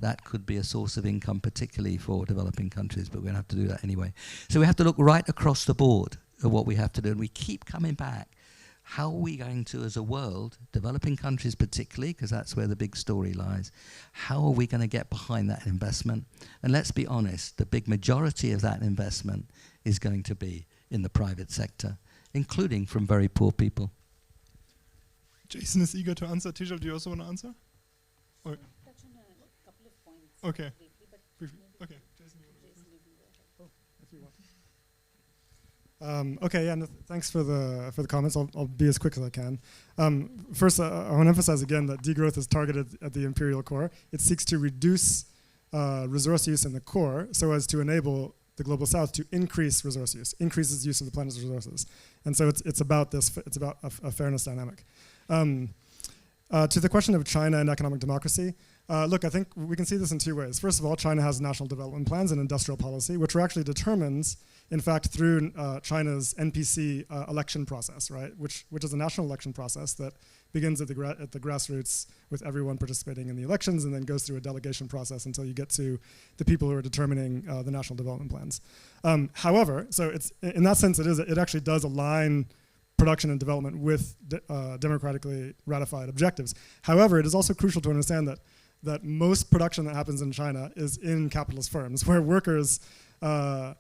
[SPEAKER 17] that could be a source of income, particularly for developing countries, but we're going to have to do that anyway. So we have to look right across the board at what we have to do. And we keep coming back. How are we going to, as a world, developing countries particularly, because that's where the big story lies, how are we going to get behind that investment? And let's be honest, the big majority of that investment is going to be in the private sector, including from very poor people.
[SPEAKER 12] Jason is eager to answer. Tejal, do you also want to answer? Or
[SPEAKER 18] Touch on a couple of points.
[SPEAKER 12] Okay.
[SPEAKER 18] Briefly,
[SPEAKER 12] Okay.
[SPEAKER 16] Okay, yeah, no, thanks for the comments. I'll be as quick as I can. First, I want to emphasize again that degrowth is targeted at the imperial core. It seeks to reduce resource use in the core so as to enable the global south to increase resource use, increase its use of the planet's resources. And so it's about this, it's about a fairness dynamic. To the question of China and economic democracy, look, I think we can see this in two ways. First of all, China has national development plans and industrial policy, which are actually determined, in fact, through China's NPC election process, right? Which is a national election process that begins at the grassroots with everyone participating in the elections, and then goes through a delegation process until you get to the people who are determining the national development plans. However, so it's in that sense, it actually does align production and development with democratically ratified objectives. However, it is also crucial to understand that most production that happens in China is in capitalist firms, where workers don't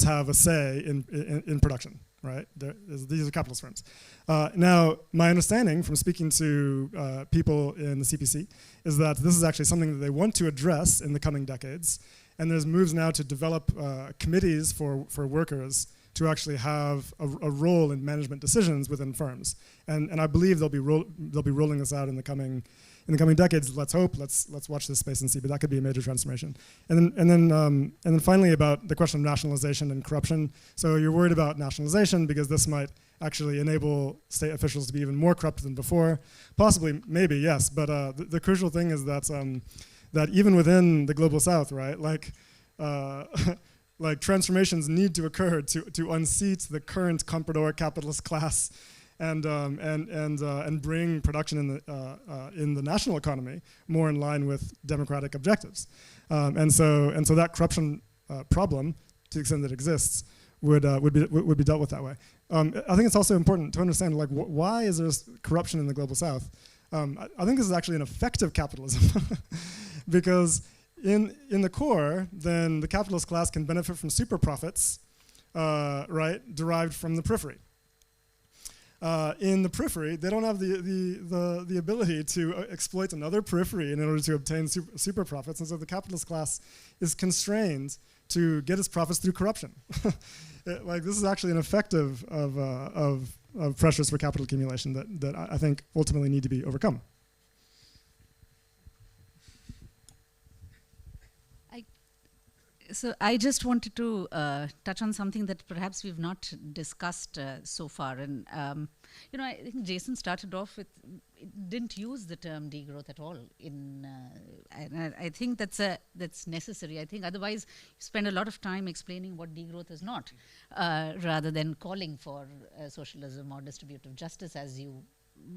[SPEAKER 16] have a say in production, right? These are capitalist firms. Now, my understanding from speaking to people in the CPC is that this is actually something that they want to address in the coming decades, and there's moves now to develop committees for workers to actually have a role in management decisions within firms, and I believe they'll be rolling this out in the coming decades. Let's hope. Let's watch this space and see. But that could be a major transformation. And then finally, about the question of nationalization and corruption. So you're worried about nationalization because this might actually enable state officials to be even more corrupt than before. Possibly, maybe, yes, but the crucial thing is that that even within the global south, right, like like transformations need to occur to unseat the current comprador capitalist class and bring production in the national economy more in line with democratic objectives. And so that corruption problem, to the extent that it exists, would be dealt with that way. I think it's also important to understand, like, why is there corruption in the global south? I think this is actually an effective capitalism because in the core, then the capitalist class can benefit from super profits, right, derived from the periphery. In the periphery, they don't have the ability to exploit another periphery in order to obtain super profits, and so the capitalist class is constrained to get its profits through corruption. Like, this is actually an effective of pressures for capital accumulation that I think ultimately need to be overcome.
[SPEAKER 18] So I just wanted to touch on something that perhaps we've not discussed so far. And, you know, I think Jason started off with, didn't use the term degrowth at all. And I think that's necessary. I think otherwise you spend a lot of time explaining what degrowth is not, rather than calling for socialism or distributive justice as you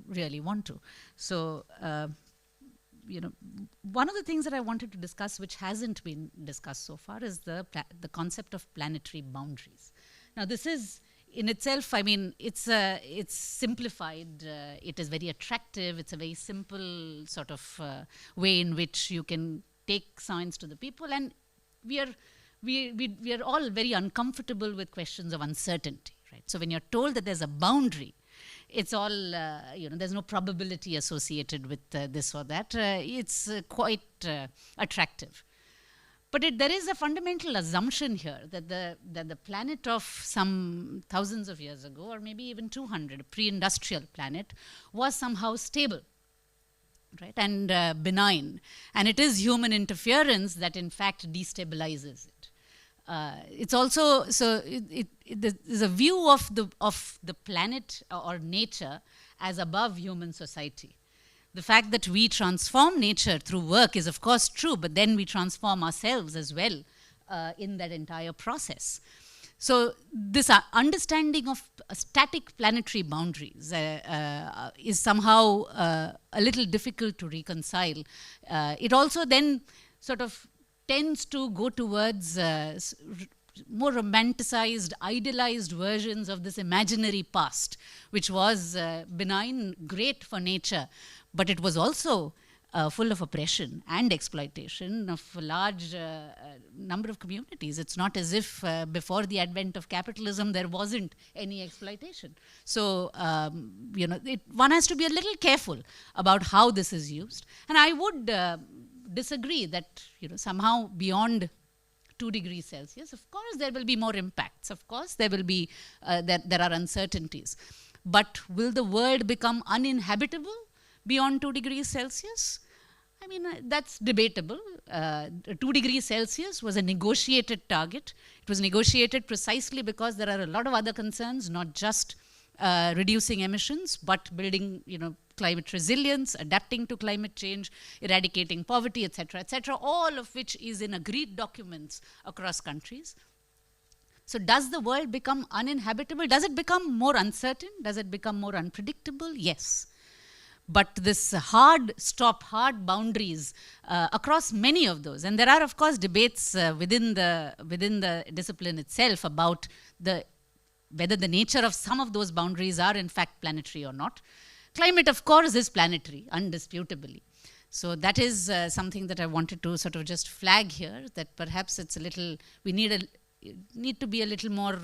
[SPEAKER 18] really want to. So, you know, one of the things that I wanted to discuss, which hasn't been discussed so far, is the concept of planetary boundaries. Now, this is in itself, I mean, it's simplified. It is very attractive. It's a very simple sort of way in which you can take science to the people, and we are all very uncomfortable with questions of uncertainty, right? So when you're told that there's a boundary, it's all, you know, there's no probability associated with this or that. It's quite attractive. But there is a fundamental assumption here that the planet of some thousands of years ago, or maybe even 200, a pre-industrial planet, was somehow stable, right, and benign. And it is human interference that in fact destabilizes it. It's also, so there's a view of the planet or nature as above human society. The fact that we transform nature through work is of course true, but then we transform ourselves as well in that entire process. So this understanding of static planetary boundaries is somehow a little difficult to reconcile. It also then sort of tends to go towards more romanticized, idealized versions of this imaginary past, which was benign, great for nature, but it was also full of oppression and exploitation of a large number of communities. It's not as if before the advent of capitalism there wasn't any exploitation. So, you know, one has to be a little careful about how this is used. And I would disagree that, you know, somehow beyond 2 degrees Celsius, of course there will be more impacts. Of course there will be, there are uncertainties. But will the world become uninhabitable beyond 2 degrees Celsius? I mean, that's debatable. 2 degrees Celsius was a negotiated target. It was negotiated precisely because there are a lot of other concerns, not just reducing emissions, but building, you know, climate resilience, adapting to climate change, eradicating poverty, etc., all of which is in agreed documents across countries. So does the world become uninhabitable? Does it become more uncertain? Does it become more unpredictable? Yes. But this hard boundaries across many of those, and there are of course debates within the discipline itself about whether the nature of some of those boundaries are in fact planetary or not. Climate, of course, is planetary, undisputably. So that is something that I wanted to sort of just flag here, that perhaps it's a little, we need to be a little more,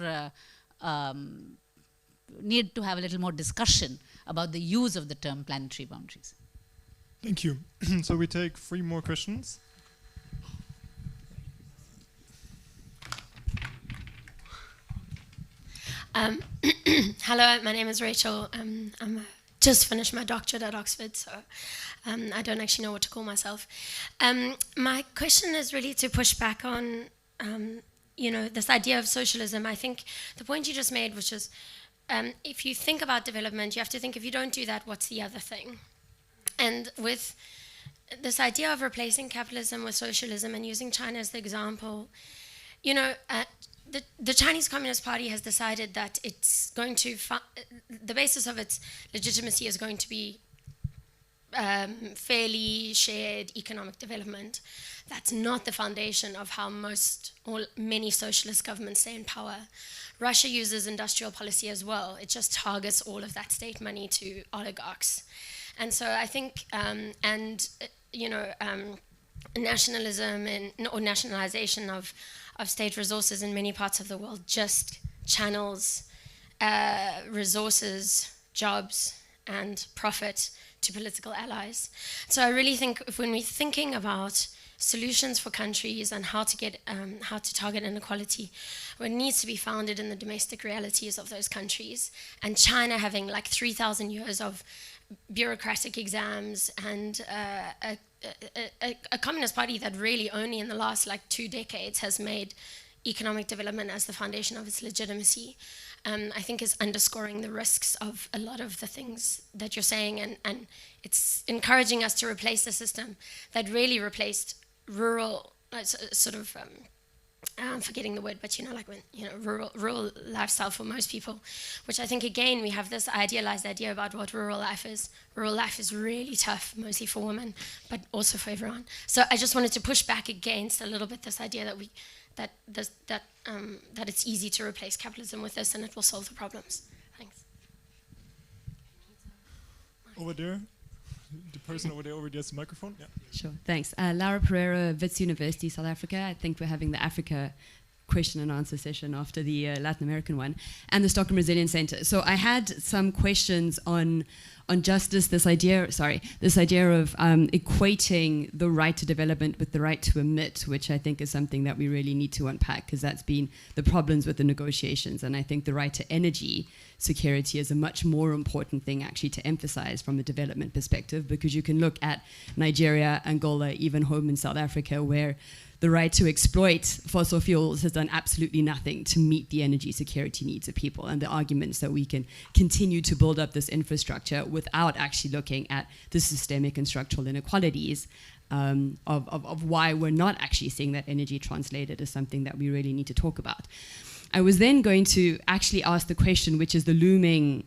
[SPEAKER 18] need to have a little more discussion about the use of the term planetary boundaries.
[SPEAKER 12] Thank you. So we take 3 more questions.
[SPEAKER 21] Hello, my name is Rachel. I'm just finished my doctorate at Oxford, so I don't actually know what to call myself. My question is really to push back on, you know, this idea of socialism. I think the point you just made, which is if you think about development, you have to think, if you don't do that, what's the other thing? And with this idea of replacing capitalism with socialism and using China as the example, you know, the Chinese Communist Party has decided that it's going to, the basis of its legitimacy is going to be fairly shared economic development. That's not the foundation of how most or many socialist governments stay in power. Russia uses industrial policy as well. It just targets all of that state money to oligarchs. And so I think, nationalism or nationalization of state resources in many parts of the world just channels resources, jobs, and profit to political allies. So I really think when we're thinking about solutions for countries and how to target inequality, well, it needs to be founded in the domestic realities of those countries. And China having like 3,000 years of bureaucratic exams and a communist party that really only in the last like 2 decades has made economic development as the foundation of its legitimacy, I think is underscoring the risks of a lot of the things that you're saying, and it's encouraging us to replace the system that really replaced rural, I'm forgetting the word, but rural lifestyle for most people, which I think, again, we have this idealized idea about what rural life is. Rural life is really tough, mostly for women, but also for everyone. So I just wanted to push back against a little bit this idea that it's easy to replace capitalism with this and it will solve the problems. Thanks.
[SPEAKER 12] Over there. The person over there already has the microphone. Yeah.
[SPEAKER 3] Sure, thanks. Laura Pereira, Wits University, South Africa. I think we're having the Africa question and answer session after the Latin American one, and the Stockholm Resilience Center. So I had some questions on justice, this idea of equating the right to development with the right to emit, which I think is something that we really need to unpack, because that's been the problems with the negotiations. And I think the right to energy security is a much more important thing actually to emphasize from a development perspective, because you can look at Nigeria, Angola, even home in South Africa, where the right to exploit fossil fuels has done absolutely nothing to meet the energy security needs of people, and the arguments that we can continue to build up this infrastructure without actually looking at the systemic and structural inequalities of why we're not actually seeing that energy translated is something that we really need to talk about. I was then going to actually ask the question, which is the looming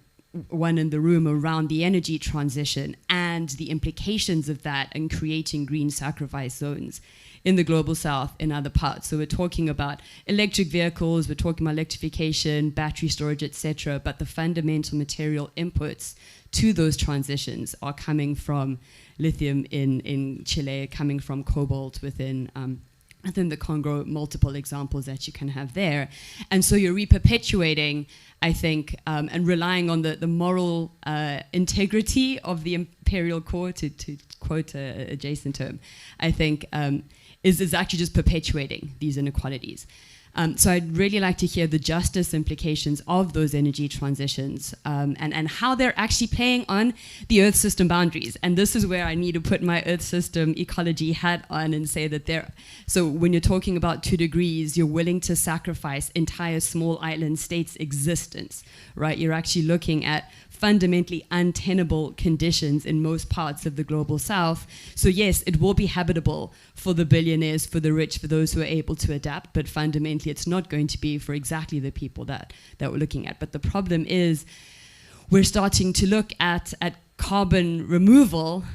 [SPEAKER 3] one in the room, around the energy transition and the implications of that and creating green sacrifice zones in the global south in other parts. So we're talking about electric vehicles, we're talking about electrification, battery storage, etc. But the fundamental material inputs to those transitions are coming from lithium in Chile, coming from cobalt within the Congo, multiple examples that you can have there. And so you're reperpetuating, I think, and relying on the moral integrity of the imperial core, to quote an adjacent term, I think, is actually just perpetuating these inequalities. So I'd really like to hear the justice implications of those energy transitions and how they're actually playing on the Earth system boundaries. And this is where I need to put my Earth system ecology hat on and say that so when you're talking about 2 degrees, you're willing to sacrifice entire small island states' existence, right? You're actually looking at fundamentally untenable conditions in most parts of the global south. So yes, it will be habitable for the billionaires, for the rich, for those who are able to adapt, but fundamentally it's not going to be for exactly the people that we're looking at. But the problem is we're starting to look at carbon removal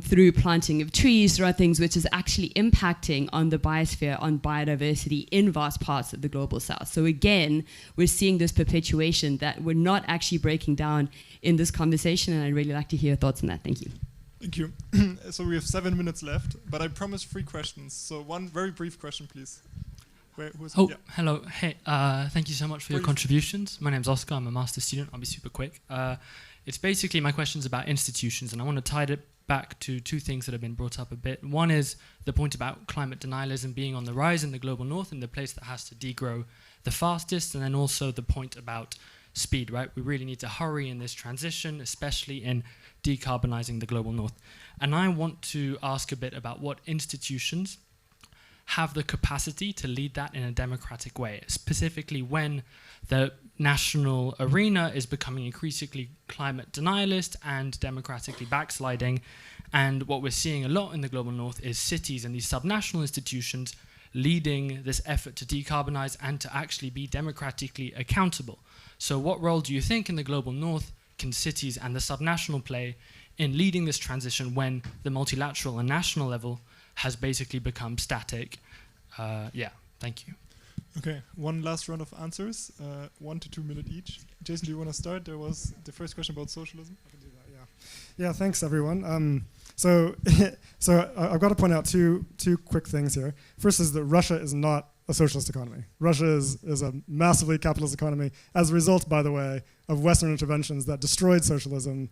[SPEAKER 3] through planting of trees, through other things, which is actually impacting on the biosphere, on biodiversity in vast parts of the global south. So again, we're seeing this perpetuation that we're not actually breaking down in this conversation, and I'd really like to hear your thoughts on that. Thank you.
[SPEAKER 12] Thank you. So we have 7 minutes left, but I promised 3 questions. So one very brief question, please.
[SPEAKER 22] Hello. Hey, thank you so much for your contributions. My name's Oscar. I'm a master's student. I'll be super quick. It's basically, my question's about institutions, and I want to tie it back to 2 things that have been brought up a bit. One is the point about climate denialism being on the rise in the global north and the place that has to degrow the fastest, and then also the point about speed, right? We really need to hurry in this transition, especially in decarbonizing the global north. And I want to ask a bit about what institutions have the capacity to lead that in a democratic way, specifically when the national arena is becoming increasingly climate denialist and democratically backsliding. And what we're seeing a lot in the global north is cities and these subnational institutions leading this effort to decarbonize and to actually be democratically accountable. So what role do you think in the global north can cities and the subnational play in leading this transition when the multilateral and national level has basically become static? Thank you.
[SPEAKER 12] Okay, one last round of answers, 1 to 2 minutes each. Jason, do you want to start? There was the first question about socialism. I can do that,
[SPEAKER 16] yeah. Yeah, thanks everyone. So I've got to point out two quick things here. First is that Russia is not a socialist economy. Russia is a massively capitalist economy as a result, by the way, of Western interventions that destroyed socialism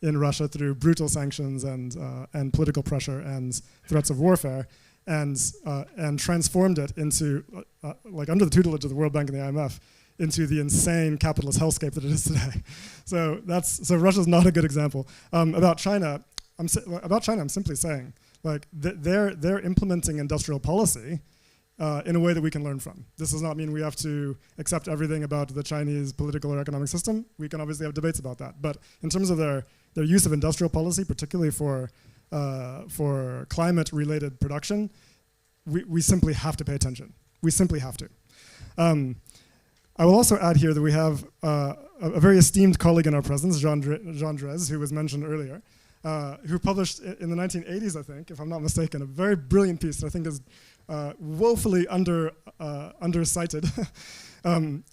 [SPEAKER 16] in Russia through brutal sanctions and political pressure and threats of warfare, and transformed it into, like under the tutelage of the World Bank and the IMF, into the insane capitalist hellscape that it is today. So Russia's not a good example. About China, I'm simply saying, like they're implementing industrial policy in a way that we can learn from. This does not mean we have to accept everything about the Chinese political or economic system. We can obviously have debates about that. But in terms of their use of industrial policy, particularly for climate-related production, we simply have to pay attention. We simply have to. I will also add here that we have a very esteemed colleague in our presence, Jean Drèze, who was mentioned earlier, who published in the 1980s, I think, if I'm not mistaken, a very brilliant piece that I think is woefully undercited,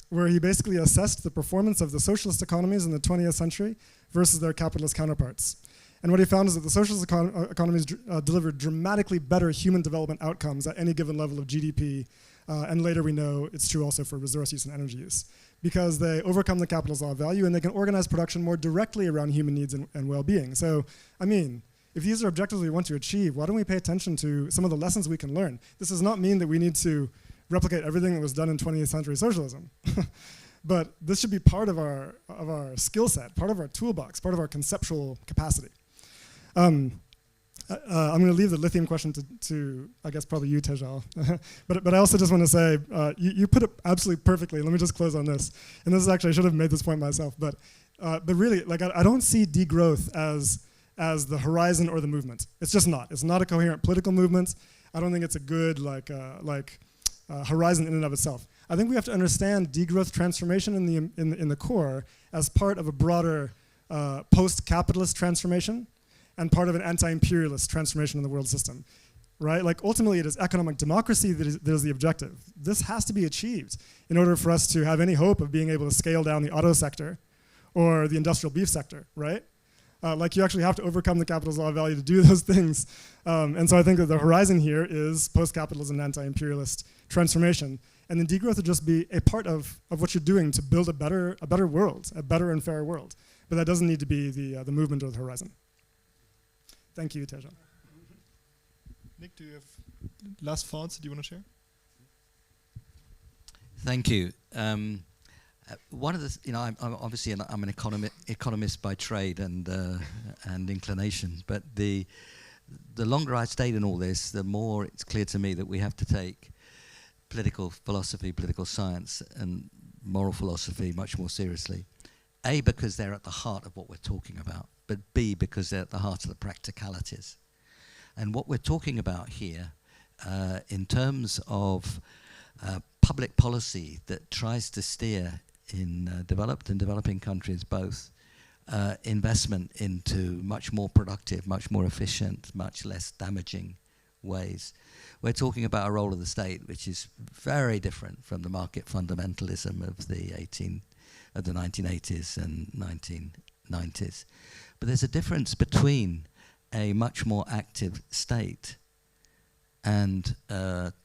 [SPEAKER 16] where he basically assessed the performance of the socialist economies in the 20th century versus their capitalist counterparts. And what he found is that the socialist economies delivered dramatically better human development outcomes at any given level of GDP, and later we know it's true also for resource use and energy use, because they overcome the capitalist law of value and they can organize production more directly around human needs and well-being. So, I mean, if these are objectives we want to achieve, why don't we pay attention to some of the lessons we can learn? This does not mean that we need to replicate everything that was done in 20th century socialism. But this should be part of our skill set, part of our toolbox, part of our conceptual capacity. I'm going to leave the lithium question to I guess, probably you, Tejal. but I also just want to say, you put it absolutely perfectly. Let me just close on this. And this is actually, I should have made this point myself. But really, like, I don't see degrowth as the horizon or the movement. It's just not. It's not a coherent political movement. I don't think it's a good horizon in and of itself. I think we have to understand degrowth transformation in the core as part of a broader post-capitalist transformation and part of an anti-imperialist transformation in the world system, right? Like ultimately it is economic democracy that is the objective. This has to be achieved in order for us to have any hope of being able to scale down the auto sector or the industrial beef sector, right? Like you actually have to overcome the capitalist law of value to do those things. And so I think that the horizon here is post-capitalism and anti-imperialist transformation. And then degrowth would just be a part of what you're doing to build a better world, a better and fairer world. But that doesn't need to be the movement or the horizon. Thank you, Tejal.
[SPEAKER 12] Nick, do you have last thoughts that you want to share?
[SPEAKER 17] Thank you. One of the, I'm obviously I'm an economist by trade and inclination, but the longer I stayed in all this, the more it's clear to me that we have to take political philosophy, political science, and moral philosophy much more seriously. A, because they're at the heart of what we're talking about, but B, because they're at the heart of the practicalities. And what we're talking about here, in terms of public policy that tries to steer in developed and developing countries both, investment into much more productive, much more efficient, much less damaging ways. We're talking about a role of the state which is very different from the market fundamentalism of the 1980s and 1990s. But there's a difference between a much more active state and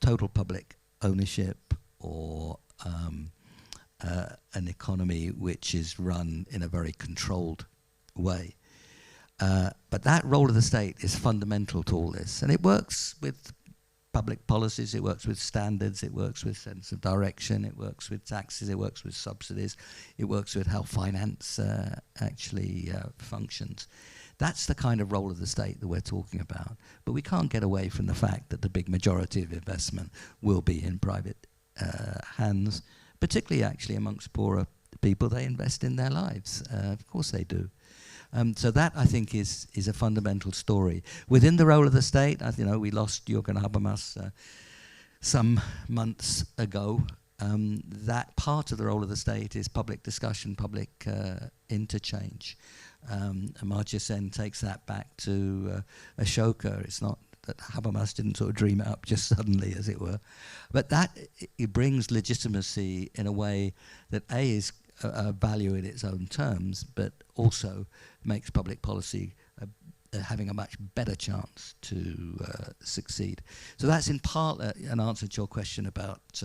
[SPEAKER 17] total public ownership or an economy which is run in a very controlled way. But that role of the state is fundamental to all this. And it works with public policies, it works with standards, it works with sense of direction, it works with taxes, it works with subsidies, it works with how finance actually functions. That's the kind of role of the state that we're talking about. But we can't get away from the fact that the big majority of investment will be in private hands, particularly actually amongst poorer people. They invest in their lives. Of course they do. So that, I think, is a fundamental story. Within the role of the state, as you know, we lost Jürgen Habermas some months ago. That part of the role of the state is public discussion, public interchange. Amartya Sen takes that back to Ashoka. It's not that Habermas didn't sort of dream it up just suddenly, as it were. But that it brings legitimacy in a way that A, is a value in its own terms, but also makes public policy having a much better chance to succeed. So that's in part an answer to your question about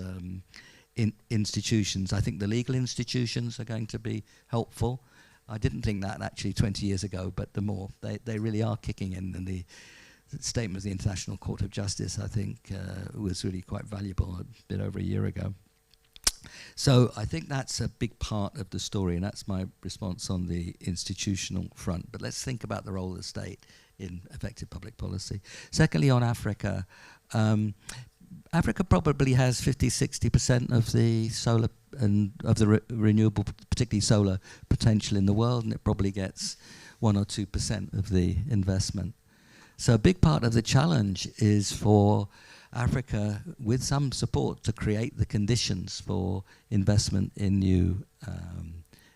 [SPEAKER 17] institutions. I think the legal institutions are going to be helpful. I didn't think that actually 20 years ago, but the more they really are kicking in, and the statement of the International Court of Justice, I think, was really quite valuable a bit over a year ago. So I think that's a big part of the story, and that's my response on the institutional front. But let's think about the role of the state in effective public policy. Secondly, on Africa, Africa probably has 50-60% of the solar and of the renewable, particularly solar potential in the world, and it probably gets 1 or 2% of the investment. So a big part of the challenge is for Africa, with some support, to create the conditions for investment in new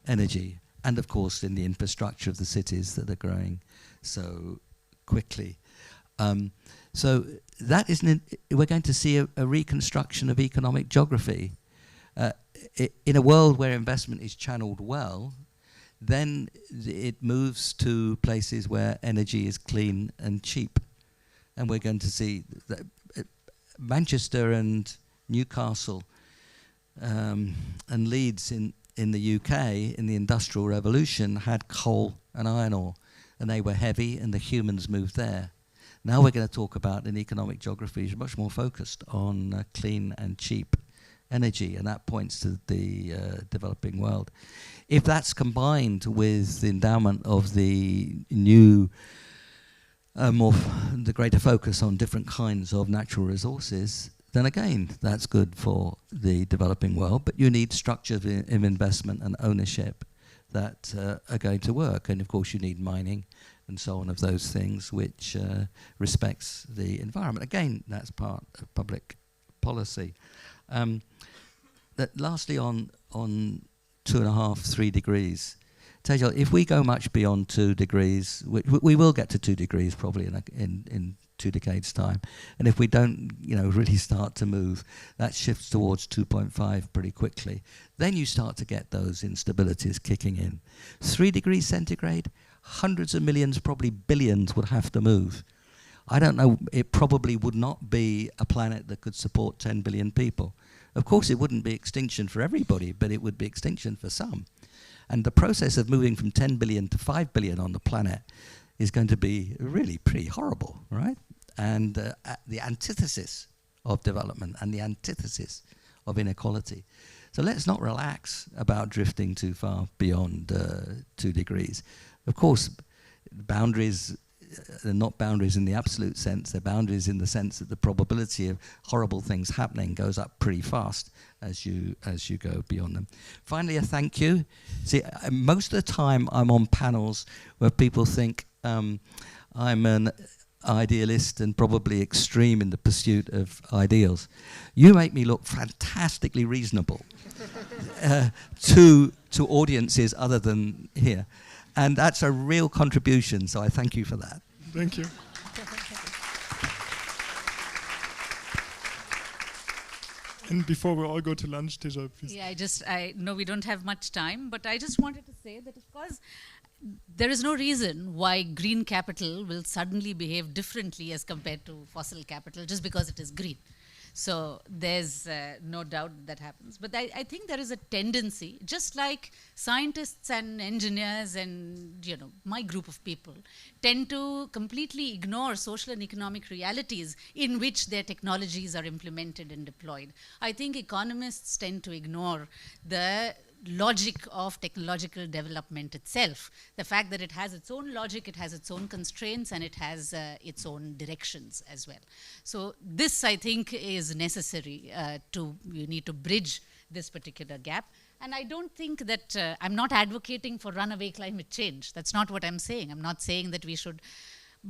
[SPEAKER 17] energy, and of course in the infrastructure of the cities that are growing so quickly. So that we're going to see a reconstruction of economic geography. In a world where investment is channeled well, then it moves to places where energy is clean and cheap. And we're going to see that Manchester and Newcastle and Leeds in the UK in the Industrial Revolution had coal and iron ore, and they were heavy, and the humans moved there. Now we're going to talk about an economic geography which is much more focused on clean and cheap energy, and that points to the developing world. If that's combined with the endowment of the new the greater focus on different kinds of natural resources, then again, that's good for the developing world. But you need structures of investment and ownership that are going to work. And of course, you need mining and so on of those things, which respects the environment. Again, that's part of public policy. Lastly, on 2.5, 3 degrees, Tejal, if we go much beyond 2 degrees, we will get to 2 degrees probably in 2 decades' time, and if we don't, really start to move, that shifts towards 2.5 pretty quickly. Then you start to get those instabilities kicking in. 3 degrees centigrade, hundreds of millions, probably billions, would have to move. I don't know. It probably would not be a planet that could support 10 billion people. Of course, it wouldn't be extinction for everybody, but it would be extinction for some. And the process of moving from 10 billion to 5 billion on the planet is going to be really pretty horrible, right? And the antithesis of development and the antithesis of inequality. So let's not relax about drifting too far beyond 2 degrees. Of course, boundaries are not boundaries in the absolute sense. They're boundaries in the sense that the probability of horrible things happening goes up pretty fast as you go beyond them. Finally, a thank you. See, most of the time I'm on panels where people think I'm an idealist and probably extreme in the pursuit of ideals. You make me look fantastically reasonable to audiences other than here. And that's a real contribution, so I thank you for that.
[SPEAKER 12] Thank you. And before we all go to lunch, Tejal, please.
[SPEAKER 18] Yeah, I know we don't have much time, but I just wanted to say that, of course, there is no reason why green capital will suddenly behave differently as compared to fossil capital just because it is green. So there's no doubt that happens. But I think there is a tendency, just like scientists and engineers and my group of people tend to completely ignore social and economic realities in which their technologies are implemented and deployed. I think economists tend to ignore the logic of technological development itself. The fact that it has its own logic, it has its own constraints, and it has its own directions as well. So this, I think, is necessary you need to bridge this particular gap. And I don't think that, I'm not advocating for runaway climate change. That's not what I'm saying. I'm not saying that we should.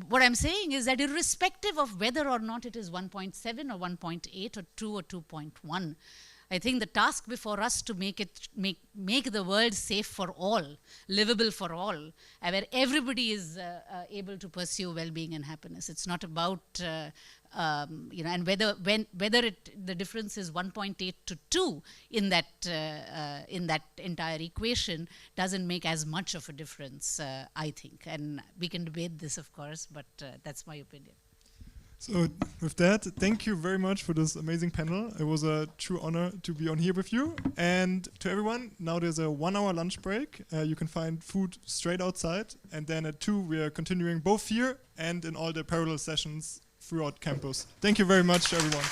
[SPEAKER 18] What I'm saying is that irrespective of whether or not it is 1.7 or 1.8 or 2 or 2.1, I think the task before us to make the world safe for all, livable for all, where everybody is able to pursue well-being and happiness. It's not about and whether the difference is 1.8 to 2 in that entire equation doesn't make as much of a difference, I think. And we can debate this, of course, but that's my opinion.
[SPEAKER 12] So with that, thank you very much for this amazing panel. It was a true honor to be on here with you. And to everyone, now there's a 1-hour lunch break. You can find food straight outside. And then at 2, we are continuing both here and in all the parallel sessions throughout campus. Thank you very much, everyone.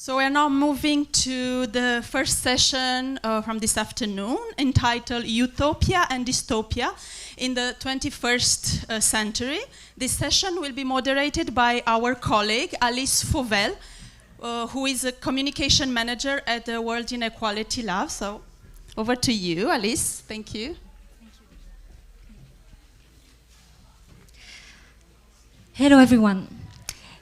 [SPEAKER 4] So we're now moving to the first session from this afternoon, entitled Utopia and Dystopia in the 21st Century. This session will be moderated by our colleague, Alice Fauvel, who is a communication manager at the World Inequality Lab. So over to you, Alice. Thank you.
[SPEAKER 5] Hello, everyone.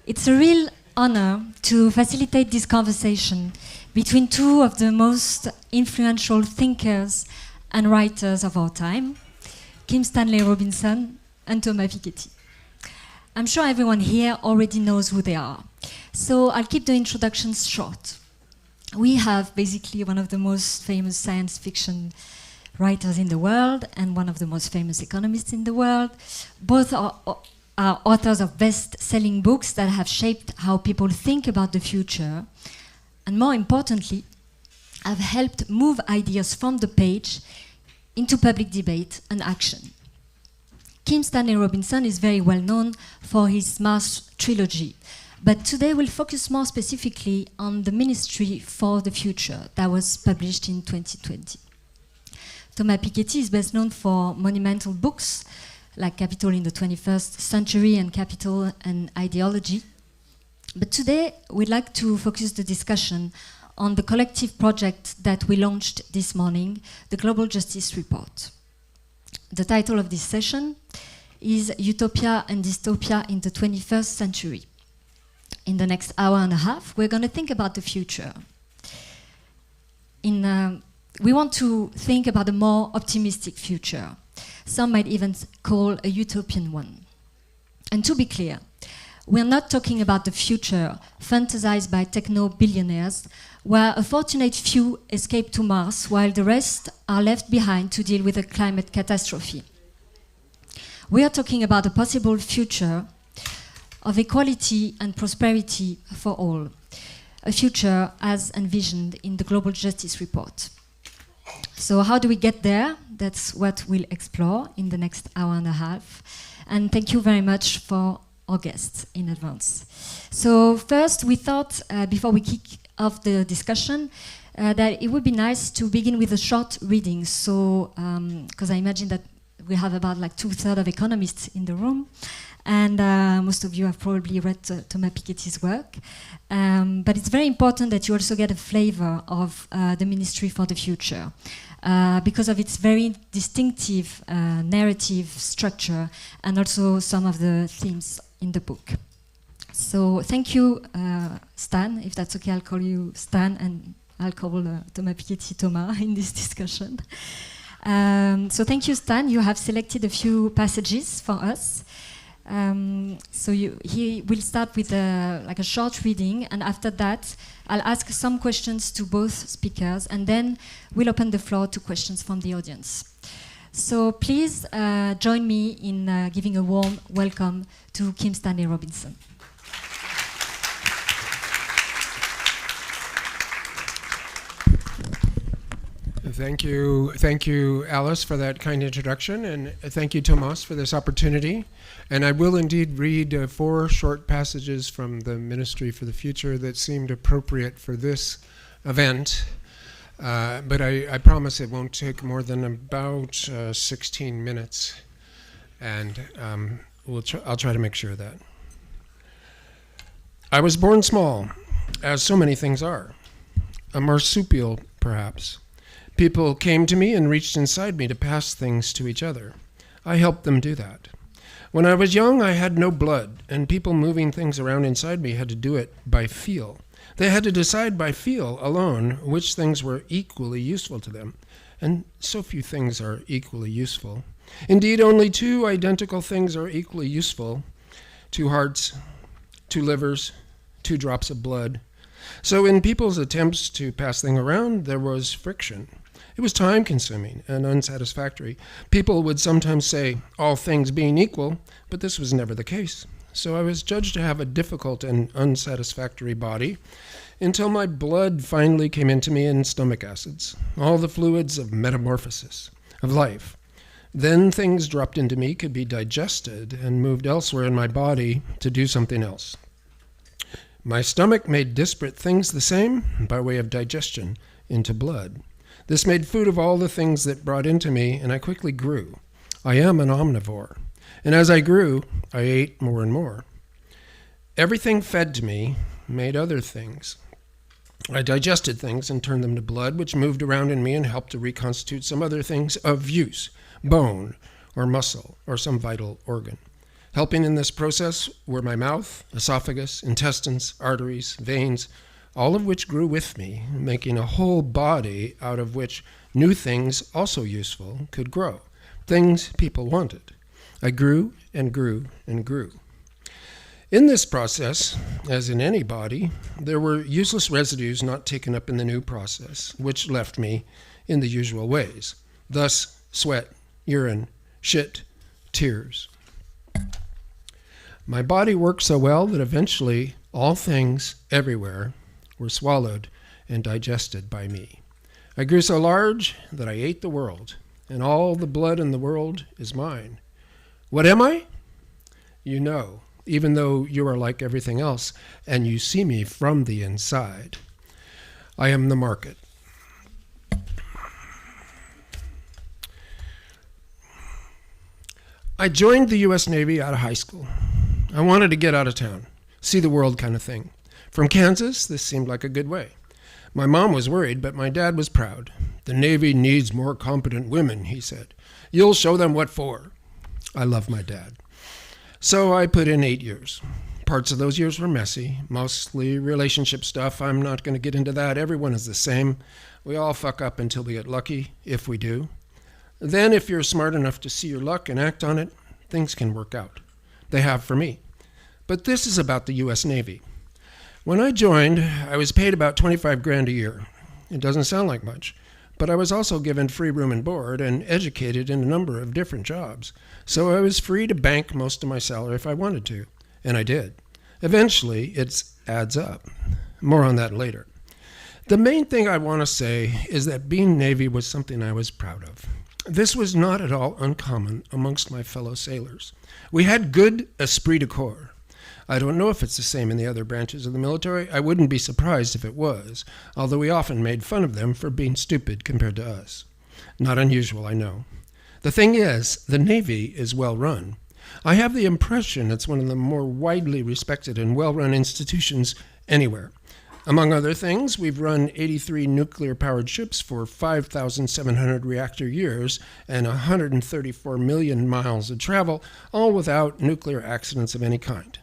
[SPEAKER 5] It's a real honor to facilitate this conversation between two of the most influential thinkers and writers of our time, Kim Stanley Robinson and Thomas Piketty. I'm sure everyone here already knows who they are, so I'll keep the introductions short. We have basically one of the most famous science fiction writers in the world and one of the most famous economists in the world. Both are authors of best-selling books that have shaped how people think about the future, and more importantly, have helped move ideas from the page into public debate and action. Kim Stanley Robinson is very well known for his Mars trilogy, but today we'll focus more specifically on the Ministry for the Future that was published in 2020. Thomas Piketty is best known for monumental books like Capital in the 21st Century and Capital and Ideology. But today, we'd like to focus the discussion on the collective project that we launched this morning, the Global Justice Report. The title of this session is Utopia and Dystopia in the 21st Century. In the next hour and a half, we're going to think about the future. We want to think about a more optimistic future. Some might even call a utopian one. And to be clear, we're not talking about the future fantasized by techno-billionaires, where a fortunate few escape to Mars while the rest are left behind to deal with a climate catastrophe. We are talking about a possible future of equality and prosperity for all, a future as envisioned in the Global Justice Report. So how do we get there? That's what we'll explore in the next hour and a half. And thank you very much for our guests in advance. So first, we thought, before we kick off the discussion, that it would be nice to begin with a short reading. So, because I imagine that we have about like 2/3 of economists in the room. And most of you have probably read Thomas Piketty's work. But it's very important that you also get a flavor of the Ministry for the Future because of its very distinctive narrative structure and also some of the themes in the book. So thank you, Stan. If that's okay, I'll call you Stan and I'll call Thomas Piketty Thomas in this discussion. So thank you, Stan. You have selected a few passages for us. So we'll start with like a short reading, and after that I'll ask some questions to both speakers, and then we'll open the floor to questions from the audience. So please join me in giving a warm welcome to Kim Stanley Robinson.
[SPEAKER 23] Thank you, Alice, for that kind introduction, and thank you, Thomas, for this opportunity. And I will indeed read 4 short passages from the Ministry for the Future that seemed appropriate for this event. But I promise it won't take more than about 16 minutes, and I'll try to make sure of that. I was born small, as so many things are, a marsupial, perhaps. People came to me and reached inside me to pass things to each other. I helped them do that. When I was young, I had no blood, and people moving things around inside me had to do it by feel. They had to decide by feel alone which things were equally useful to them, and so few things are equally useful. Indeed, only 2 identical things are equally useful: 2 hearts, 2 livers, 2 drops of blood. So in people's attempts to pass things around, there was friction. It was time-consuming and unsatisfactory. People would sometimes say, all things being equal, but this was never the case. So I was judged to have a difficult and unsatisfactory body until my blood finally came into me in stomach acids, all the fluids of metamorphosis, of life. Then things dropped into me could be digested and moved elsewhere in my body to do something else. My stomach made disparate things the same by way of digestion into blood. This made food of all the things that brought into me, and I quickly grew. I am an omnivore. And as I grew, I ate more and more. Everything fed to me made other things. I digested things and turned them to blood, which moved around in me and helped to reconstitute some other things of use, bone or muscle or some vital organ. Helping in this process were my mouth, esophagus, intestines, arteries, veins, all of which grew with me, making a whole body out of which new things, also useful, could grow, things people wanted. I grew and grew and grew. In this process, as in any body, there were useless residues not taken up in the new process, which left me in the usual ways. Thus, sweat, urine, shit, tears. My body worked so well that eventually all things everywhere were swallowed and digested by me. I grew so large that I ate the world, and all the blood in the world is mine. What am I? You know, even though you are like everything else, and you see me from the inside. I am the market. I joined the U.S. Navy out of high school. I wanted to get out of town, see the world kind of thing. From Kansas, this seemed like a good way. My mom was worried, but my dad was proud. The Navy needs more competent women, he said. You'll show them what for. I love my dad. So I put in 8 years. Parts of those years were messy, mostly relationship stuff. I'm not going to get into that. Everyone is the same. We all fuck up until we get lucky, if we do. Then, if you're smart enough to see your luck and act on it, things can work out. They have for me. But this is about the U.S. Navy. When I joined, I was paid about $25,000 a year. It doesn't sound like much, but I was also given free room and board and educated in a number of different jobs. So I was free to bank most of my salary if I wanted to, and I did. Eventually, it adds up. More on that later. The main thing I want to say is that being Navy was something I was proud of. This was not at all uncommon amongst my fellow sailors. We had good esprit de corps. I don't know if it's the same in the other branches of the military. I wouldn't be surprised if it was, although we often made fun of them for being stupid compared to us. Not unusual, I know. The thing is, the Navy is well run. I have the impression it's one of the more widely respected and well-run institutions anywhere. Among other things, we've run 83 nuclear-powered ships for 5,700 reactor years and 134 million miles of travel, all without nuclear accidents of any kind.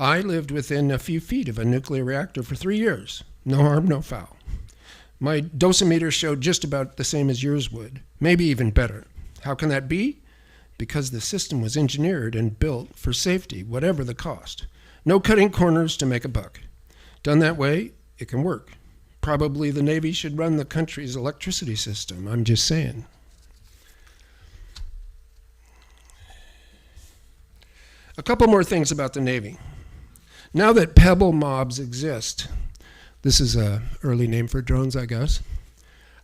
[SPEAKER 23] I lived within a few feet of a nuclear reactor for 3 years. No harm, no foul. My dosimeter showed just about the same as yours would, maybe even better. How can that be? Because the system was engineered and built for safety, whatever the cost. No cutting corners to make a buck. Done that way, it can work. Probably the Navy should run the country's electricity system. I'm just saying. A couple more things about the Navy. Now that pebble mobs exist, this is an early name for drones, I guess,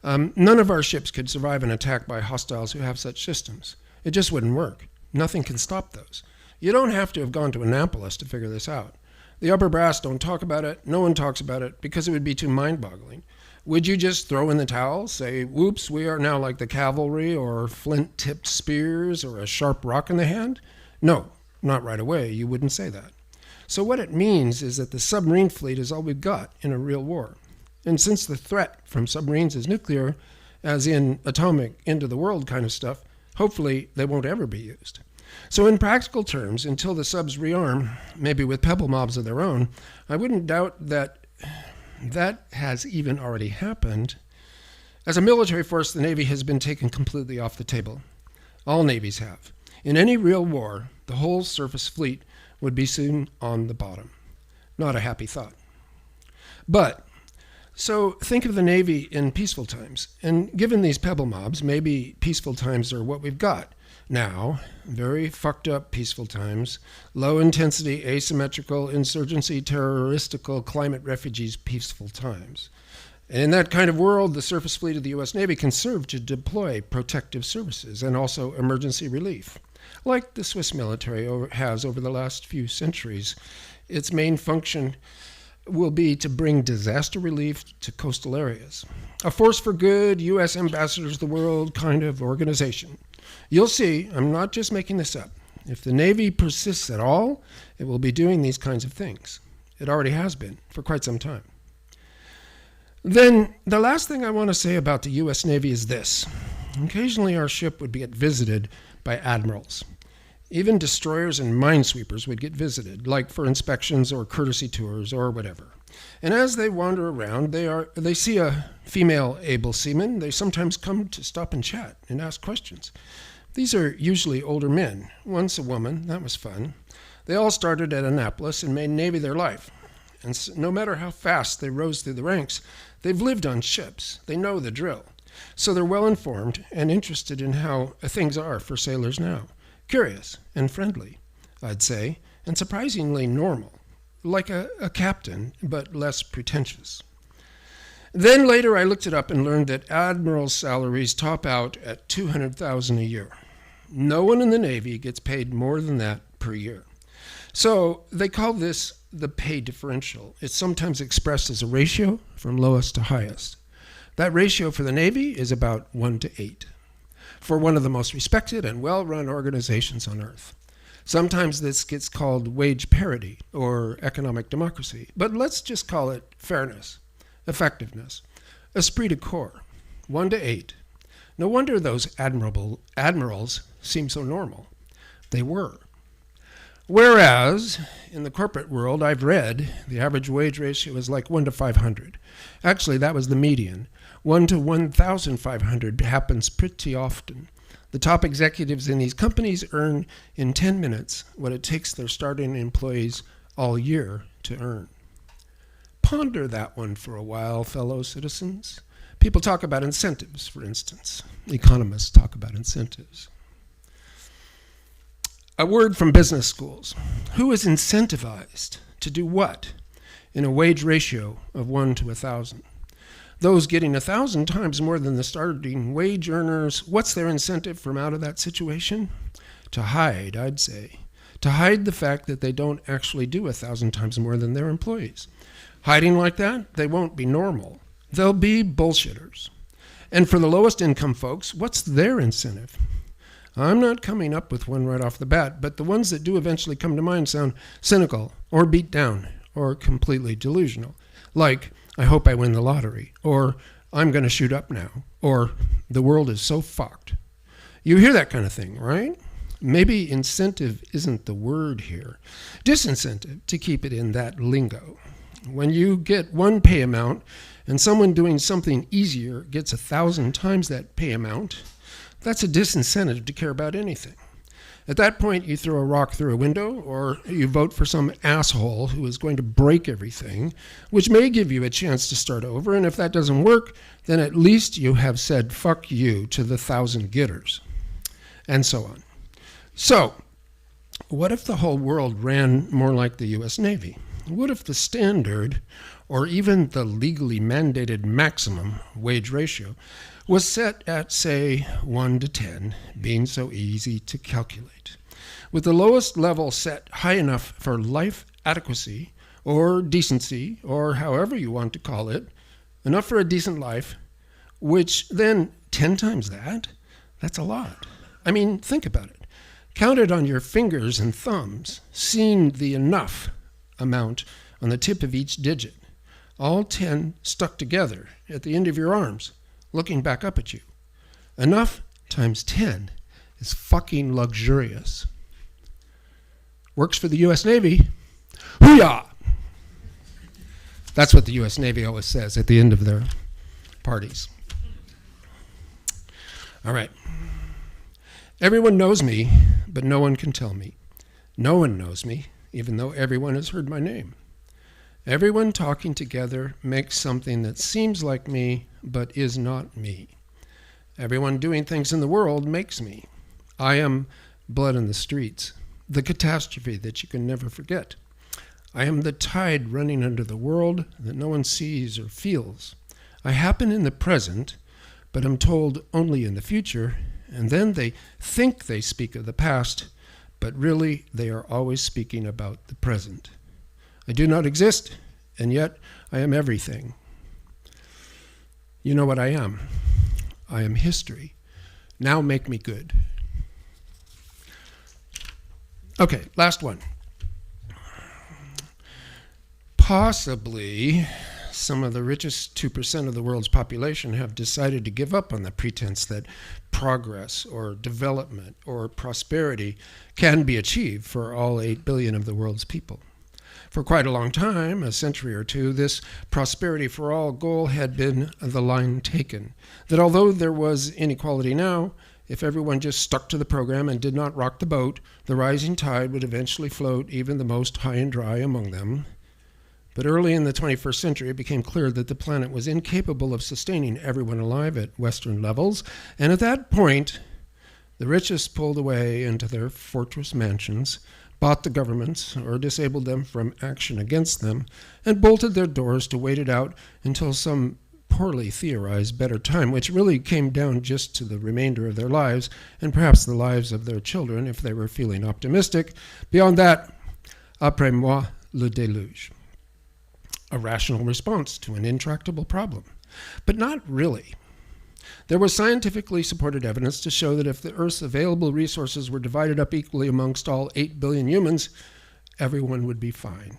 [SPEAKER 23] none of our ships could survive an attack by hostiles who have such systems. It just wouldn't work. Nothing can stop those. You don't have to have gone to Annapolis to figure this out. The upper brass don't talk about it. No one talks about it because it would be too mind-boggling. Would you just throw in the towel, say, whoops, we are now like the cavalry or flint-tipped spears or a sharp rock in the hand? No, not right away. You wouldn't say that. So what it means is that the submarine fleet is all we've got in a real war. And since the threat from submarines is nuclear, as in atomic, end-of-the-world kind of stuff, hopefully they won't ever be used. So in practical terms, until the subs rearm, maybe with pebble mobs of their own, I wouldn't doubt that that has even already happened. As a military force, the Navy has been taken completely off the table. All navies have. In any real war, the whole surface fleet would be soon on the bottom. Not a happy thought. But, so think of the Navy in peaceful times. And given these pebble mobs, maybe peaceful times are what we've got now. Very fucked up peaceful times. Low intensity, asymmetrical, insurgency, terroristical, climate refugees, peaceful times. And in that kind of world, the surface fleet of the U.S. Navy can serve to deploy protective services and also emergency relief, like the Swiss military has over the last few centuries. Its main function will be to bring disaster relief to coastal areas. A force for good, U.S. ambassadors of the world kind of organization. You'll see, I'm not just making this up. If the Navy persists at all, it will be doing these kinds of things. It already has been for quite some time. Then the last thing I want to say about the U.S. Navy is this. Occasionally our ship would get visited by admirals. Even destroyers and minesweepers would get visited, like for inspections or courtesy tours or whatever. And as they wander around, they see a female able seaman. They sometimes come to stop and chat and ask questions. These are usually older men. Once a woman, that was fun. They all started at Annapolis and made Navy their life. And so, no matter how fast they rose through the ranks, they've lived on ships. They know the drill. So they're well informed and interested in how things are for sailors now. Curious and friendly, I'd say, and surprisingly normal, like a captain, but less pretentious. Then later I looked it up and learned that admirals' salaries top out at $200,000 a year. No one in the Navy gets paid more than that per year. So they call this the pay differential. It's sometimes expressed as a ratio from lowest to highest. That ratio for the Navy is about 1 to 8. For one of the most respected and well-run organizations on earth. Sometimes this gets called wage parity or economic democracy, but let's just call it fairness, effectiveness, esprit de corps, 1 to 8. No wonder those admirals seem so normal. They were. Whereas, in the corporate world, I've read the average wage ratio is like 1 to 500. Actually, that was the median. 1 to 1,500 happens pretty often. The top executives in these companies earn in 10 minutes what it takes their starting employees all year to earn. Ponder that one for a while, fellow citizens. People talk about incentives, for instance. Economists talk about incentives. A word from business schools. Who is incentivized to do what in a wage ratio of 1 to 1,000? Those getting 1,000 times more than the starting wage earners, what's their incentive from out of that situation? To hide, I'd say. To hide the fact that they don't actually do 1,000 times more than their employees. Hiding like that, they won't be normal. They'll be bullshitters. And for the lowest income folks, what's their incentive? I'm not coming up with one right off the bat, but the ones that do eventually come to mind sound cynical or beat down or completely delusional. Like, I hope I win the lottery, or I'm going to shoot up now, or the world is so fucked. You hear that kind of thing, right? Maybe incentive isn't the word here. Disincentive, to keep it in that lingo. When you get one pay amount and someone doing something easier gets 1,000 times that pay amount, that's a disincentive to care about anything. At that point, you throw a rock through a window, or you vote for some asshole who is going to break everything, which may give you a chance to start over, and if that doesn't work, then at least you have said fuck you to the 1,000 getters, and so on. So, what if the whole world ran more like the U.S. Navy? What if the standard, or even the legally mandated maximum wage ratio, was set at, say, 1 to 10, being so easy to calculate, with the lowest level set high enough for life adequacy, or decency, or however you want to call it, enough for a decent life, which then 10 times that, that's a lot. I mean, think about it. Count it on your fingers and thumbs, seeing the enough amount on the tip of each digit, all 10 stuck together at the end of your arms, looking back up at you. Enough times 10 is fucking luxurious. Works for the U.S. Navy. Hoo-yah! That's what the U.S. Navy always says at the end of their parties. All right. Everyone knows me, but no one can tell me. No one knows me, even though everyone has heard my name. Everyone talking together makes something that seems like me, but is not me. Everyone doing things in the world makes me. I am blood in the streets, the catastrophe that you can never forget. I am the tide running under the world that no one sees or feels. I happen in the present, but am told only in the future, and then they think they speak of the past, but really they are always speaking about the present. I do not exist, and yet I am everything. You know what I am? I am history. Now make me good. Okay, last one. Possibly some of the richest 2% of the world's population have decided to give up on the pretense that progress or development or prosperity can be achieved for all 8 billion of the world's people. For quite a long time, a century or two, this prosperity for all goal had been the line taken, that although there was inequality now, if everyone just stuck to the program and did not rock the boat, the rising tide would eventually float even the most high and dry among them. But early in the 21st century, it became clear that the planet was incapable of sustaining everyone alive at Western levels, and at that point, the richest pulled away into their fortress mansions, bought the governments or disabled them from action against them, and bolted their doors to wait it out until some poorly theorized better time, which really came down just to the remainder of their lives, and perhaps the lives of their children if they were feeling optimistic. Beyond that, après moi, le déluge. A rational response to an intractable problem. But not really. There was scientifically supported evidence to show that if the Earth's available resources were divided up equally amongst all 8 billion humans, everyone would be fine.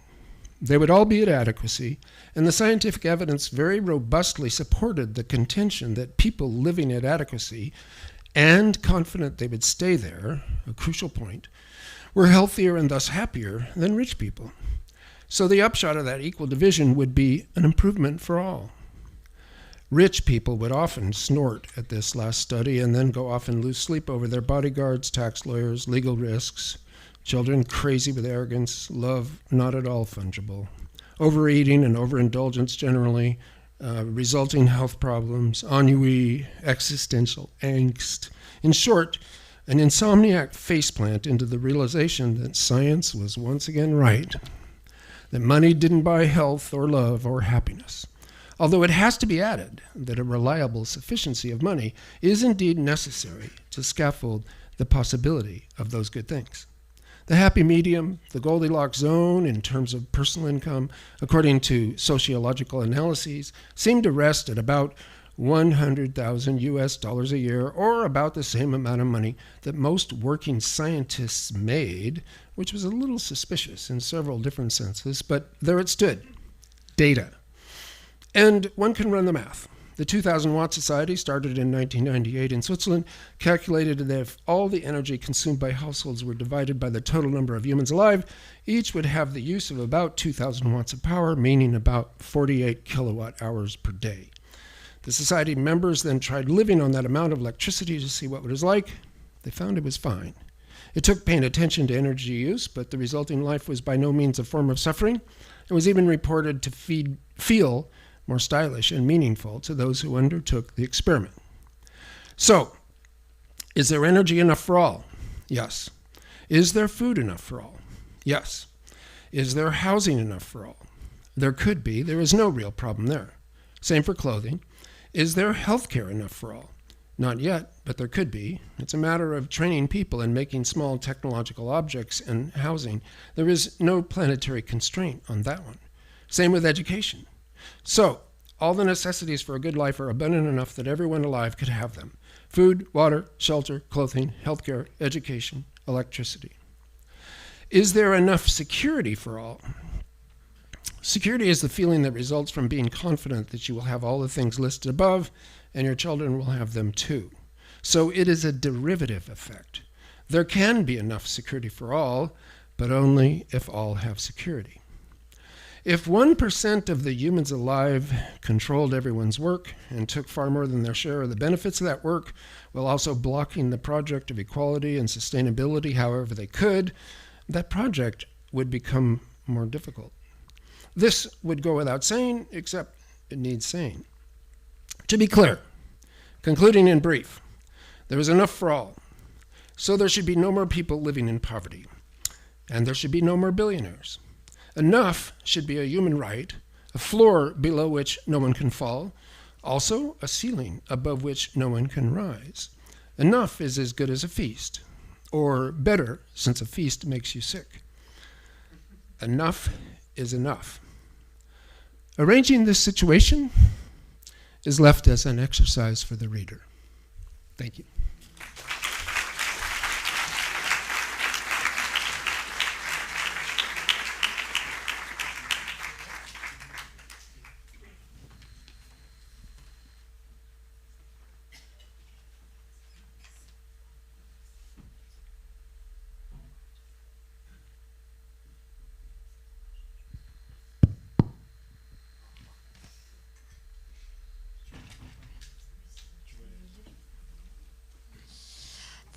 [SPEAKER 23] They would all be at adequacy, and the scientific evidence very robustly supported the contention that people living at adequacy and confident they would stay there, a crucial point, were healthier and thus happier than rich people. So the upshot of that equal division would be an improvement for all. Rich people would often snort at this last study and then go off and lose sleep over their bodyguards, tax lawyers, legal risks, children crazy with arrogance, love not at all fungible, overeating and overindulgence generally, resulting health problems, ennui, existential angst. In short, an insomniac faceplant into the realization that science was once again right, that money didn't buy health or love or happiness. Although it has to be added that a reliable sufficiency of money is indeed necessary to scaffold the possibility of those good things. The happy medium, the Goldilocks zone in terms of personal income, according to sociological analyses, seem to rest at about $100,000 a year, or about the same amount of money that most working scientists made, which was a little suspicious in several different senses, but there it stood, data. And one can run the math. The 2000 Watt Society, started in 1998 in Switzerland, calculated that if all the energy consumed by households were divided by the total number of humans alive, each would have the use of about 2,000 watts of power, meaning about 48 kilowatt hours per day. The society members then tried living on that amount of electricity to see what it was like. They found it was fine. It took paying attention to energy use, but the resulting life was by no means a form of suffering. It was even reported to feel more stylish and meaningful to those who undertook the experiment. So, is there energy enough for all? Yes. Is there food enough for all? Yes. Is there housing enough for all? There could be. There is no real problem there. Same for clothing. Is there health care enough for all? Not yet, but there could be. It's a matter of training people and making small technological objects and housing. There is no planetary constraint on that one. Same with education. So, all the necessities for a good life are abundant enough that everyone alive could have them. Food, water, shelter, clothing, healthcare, education, electricity. Is there enough security for all? Security is the feeling that results from being confident that you will have all the things listed above and your children will have them too. So it is a derivative effect. There can be enough security for all, but only if all have security. If 1% of the humans alive controlled everyone's work and took far more than their share of the benefits of that work, while also blocking the project of equality and sustainability however they could, that project would become more difficult. This would go without saying, except it needs saying. To be clear, concluding in brief, there is enough for all. So there should be no more people living in poverty, and there should be no more billionaires. Enough should be a human right, a floor below which no one can fall, also a ceiling above which no one can rise. Enough is as good as a feast, or better, since a feast makes you sick. Enough is enough. Arranging this situation is left as an exercise for the reader. Thank you.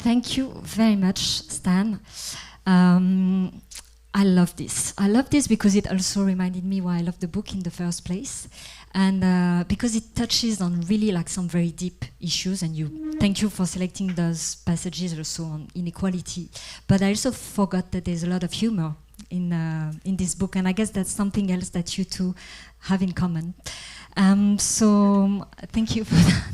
[SPEAKER 5] Thank you very much, Stan. I love this. I love this because it also reminded me why I love the book in the first place, and because it touches on really like some very deep issues. And thank you for selecting those passages also on inequality. But I also forgot that there's a lot of humor in this book, and I guess that's something else that you two have in common. So thank you for that.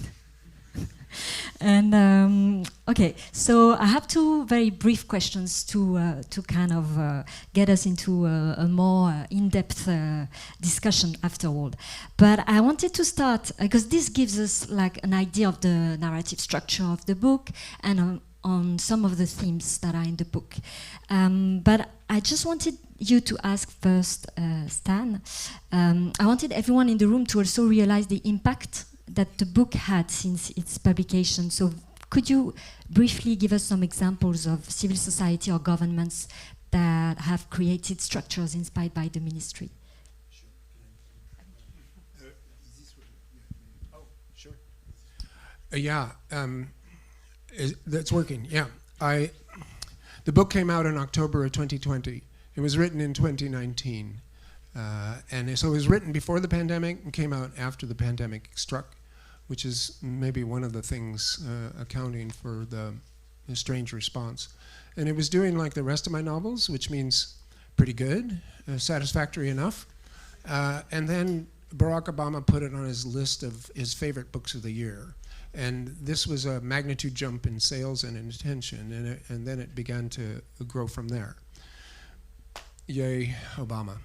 [SPEAKER 5] And okay, so I have two very brief questions to kind of get us into a more in-depth discussion afterward. But I wanted to start because this gives us like an idea of the narrative structure of the book and on some of the themes that are in the book. But I just wanted you to ask first, Stan. I wanted everyone in the room to also realize the impact that the book had since its publication. So could you briefly give us some examples of civil society or governments that have created structures inspired by the ministry?
[SPEAKER 23] Yeah, that's working, yeah. The book came out in October of 2020. It was written in 2019. And so it was written before the pandemic and came out after the pandemic struck, which is maybe one of the things accounting for the strange response. And it was doing like the rest of my novels, which means pretty good, satisfactory enough. And then Barack Obama put it on his list of his favorite books of the year. And this was a magnitude jump in sales and in attention, and then it began to grow from there. Yay, Obama.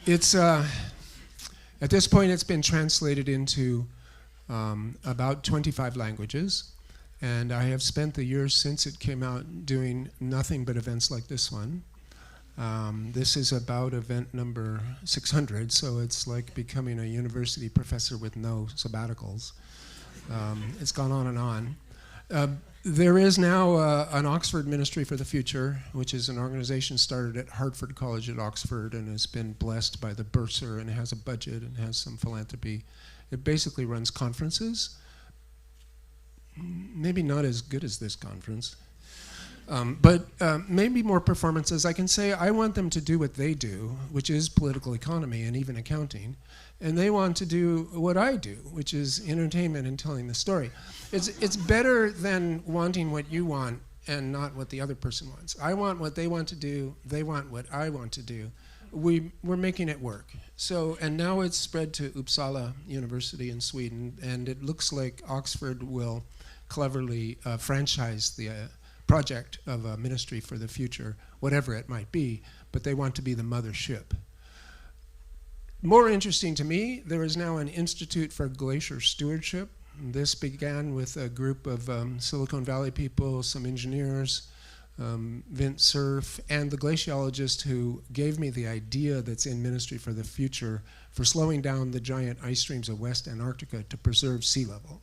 [SPEAKER 23] It's at this point it's been translated into about 25 languages, and I have spent the years since it came out doing nothing but events like this one. This is about event number 600, so it's like becoming a university professor with no sabbaticals. It's gone on and on. There is now an Oxford Ministry for the Future, which is an organization started at Hartford College at Oxford and has been blessed by the bursar and has a budget and has some philanthropy. It basically runs conferences, maybe not as good as this conference, but maybe more performances. I can say I want them to do what they do, which is political economy and even accounting, and they want to do what I do, which is entertainment and telling the story. It's better than wanting what you want and not what the other person wants. I want what they want to do, they want what I want to do. We're making it work. So, and now it's spread to Uppsala University in Sweden, and it looks like Oxford will cleverly franchise the project of a ministry for the future, whatever it might be, but they want to be the mothership. More interesting to me, there is now an Institute for Glacier Stewardship. This began with a group of Silicon Valley people, some engineers, Vint Cerf, and the glaciologist who gave me the idea that's in Ministry for the Future for slowing down the giant ice streams of West Antarctica to preserve sea level.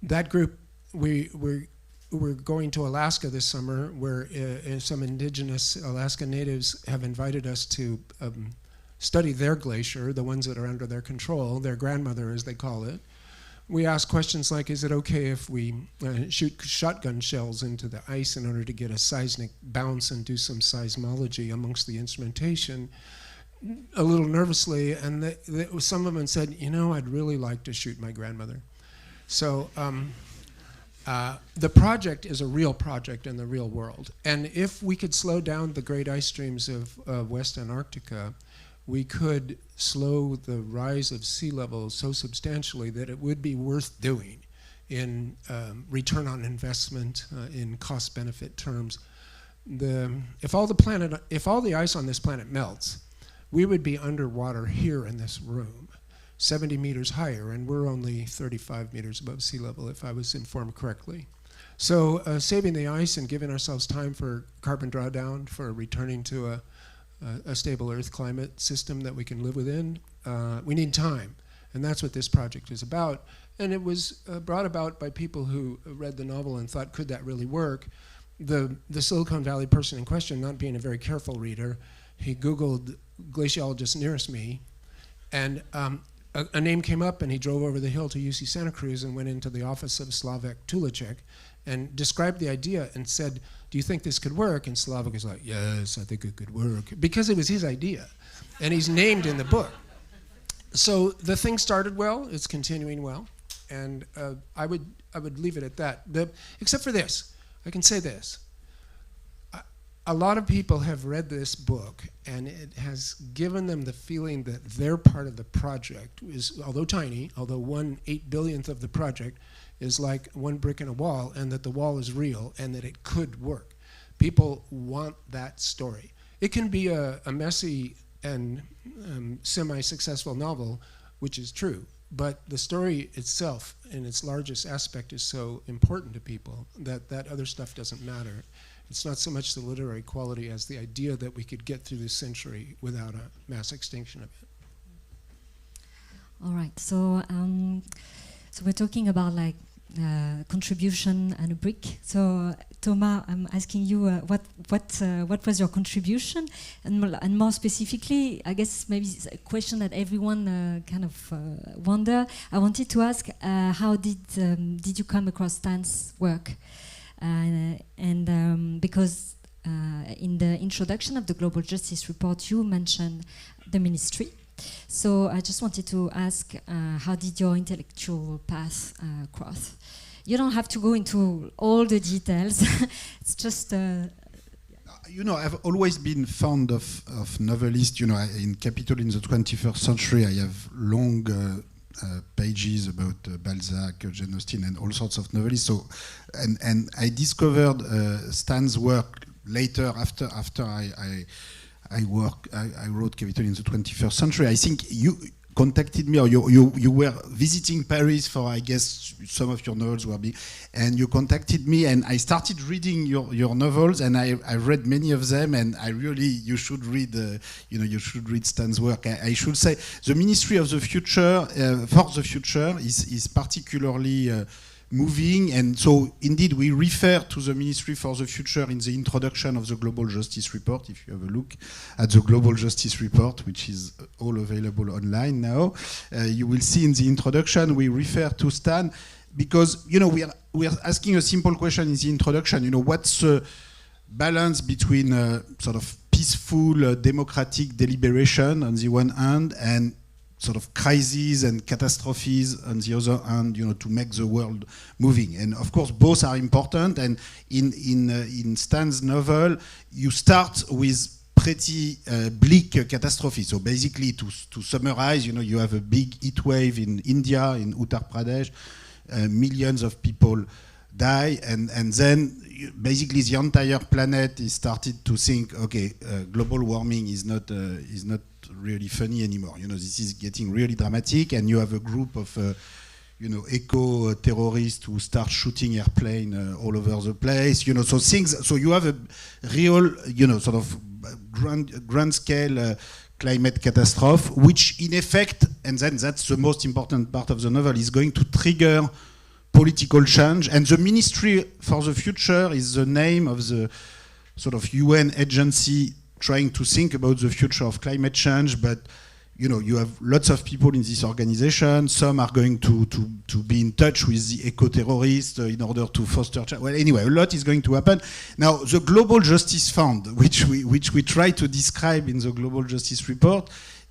[SPEAKER 23] That group, we're going to Alaska this summer, where some indigenous Alaska natives have invited us to study their glacier, the ones that are under their control, their grandmother as they call it. We ask questions like, is it okay if we shoot shotgun shells into the ice in order to get a seismic bounce and do some seismology amongst the instrumentation? A little nervously, and some of them said, you know, I'd really like to shoot my grandmother. So the project is a real project in the real world. And if we could slow down the great ice streams of West Antarctica, we could slow the rise of sea level so substantially that it would be worth doing in return on investment, in cost-benefit terms. if all the ice on this planet melts, we would be underwater here in this room, 70 meters higher, and we're only 35 meters above sea level, if I was informed correctly. So saving the ice and giving ourselves time for carbon drawdown, for returning to a stable Earth climate system that we can live within, we need time. And that's what this project is about. And it was brought about by people who read the novel and thought, could that really work? The Silicon Valley person in question, not being a very careful reader, he Googled glaciologist nearest me, and a name came up, and he drove over the hill to UC Santa Cruz and went into the office of Slavek Tulicek and described the idea and said, do you think this could work? And Slavek was like, yes, I think it could work, because it was his idea, and he's named in the book. So the thing started well, it's continuing well, and I would leave it at that. Except for this, I can say this. A lot of people have read this book, and it has given them the feeling that their part of the project is, although tiny, although 1/8 of the project is like one brick in a wall, and that the wall is real, and that it could work. People want that story. It can be a messy and semi-successful novel, which is true, but the story itself in its largest aspect is so important to people that that other stuff doesn't matter. It's not so much the literary quality as the idea that we could get through this century without a mass extinction of it.
[SPEAKER 5] All right, so we're talking about like contribution and a brick. So Thomas, I'm asking you what was your contribution, and more specifically, I guess maybe it's a question that everyone kind of wonder. I wanted to ask, how did you come across Stan's work? Because in the introduction of the Global Justice Report, you mentioned the ministry. So I just wanted to ask, how did your intellectual path cross? You don't have to go into all the details. It's just...
[SPEAKER 10] You know, I've always been fond of novelists. You know, in Capital in the 21st Century, I have long pages about Balzac, Jane Austen, and all sorts of novelists. So, and I discovered Stan's work later, after I wrote Capital in the 21st Century. I think you contacted me, or you were visiting Paris for, I guess, some of your novels were big, and you contacted me, and I started reading your novels, and I read many of them, and you should read, you should read Stan's work. I should say, the Ministry of the Future, for the Future, is particularly moving, and so indeed we refer to the Ministry for the Future in the introduction of the Global Justice Report. If you have a look at the Global Justice Report, which is all available online now, you will see in the introduction we refer to Stan, because we are asking a simple question in the introduction. What's the balance between sort of peaceful democratic deliberation on the one hand, and sort of crises and catastrophes on the other hand, to make the world moving. And of course, both are important. And in Stan's novel, you start with pretty bleak catastrophe. So basically, to summarize, you have a big heat wave in India, in Uttar Pradesh, millions of people die, and then basically the entire planet is started to think, okay, global warming is not really funny anymore. This is getting really dramatic, and you have a group of eco-terrorists who start shooting airplane all over the place. So you have a real, sort of grand scale climate catastrophe, which in effect, and then that's the most important part of the novel, is going to trigger political change. And the Ministry for the Future is the name of the sort of UN agency trying to think about the future of climate change, but you have lots of people in this organization. Some are going to be in touch with the eco-terrorists in order to foster change. Well, anyway, a lot is going to happen. Now, the Global Justice Fund, which we try to describe in the Global Justice Report,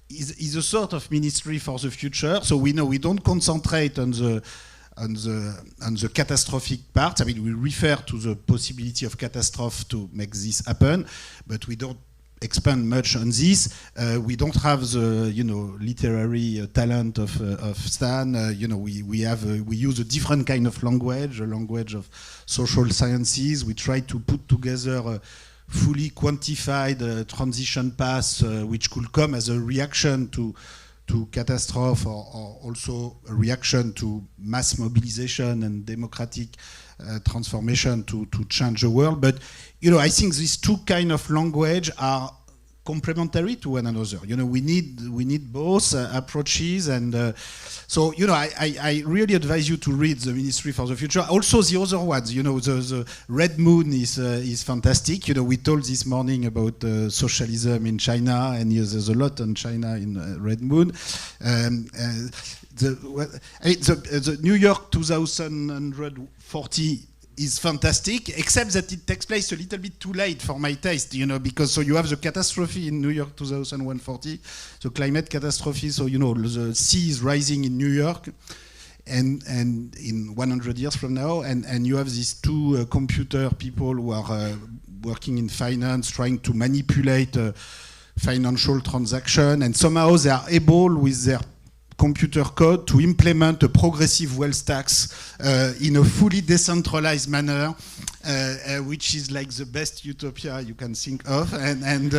[SPEAKER 10] is a sort of ministry for the future. So we know we don't concentrate on the catastrophic parts. I mean, we refer to the possibility of catastrophe to make this happen, but we don't expand much on this. We don't have the literary talent of Stan. We use a different kind of language, a language of social sciences. We try to put together fully quantified transition path which could come as a reaction to catastrophe, or also a reaction to mass mobilization and democratic transformation to change the world. But I think these two kind of language are complementary to one another. We need both approaches, and so I really advise you to read the Ministry for the Future. Also the other ones, the Red Moon is fantastic. We told this morning about socialism in China, and there's a lot on China in Red Moon. The New York 2140 is fantastic, except that it takes place a little bit too late for my taste, because so you have the catastrophe in New York 2140, the climate catastrophe, so the sea is rising in New York, and in 100 years from now, and you have these two computer people who are working in finance, trying to manipulate financial transaction, and somehow they are able with their computer code to implement a progressive wealth tax in a fully decentralized manner, which is like the best utopia you can think of, and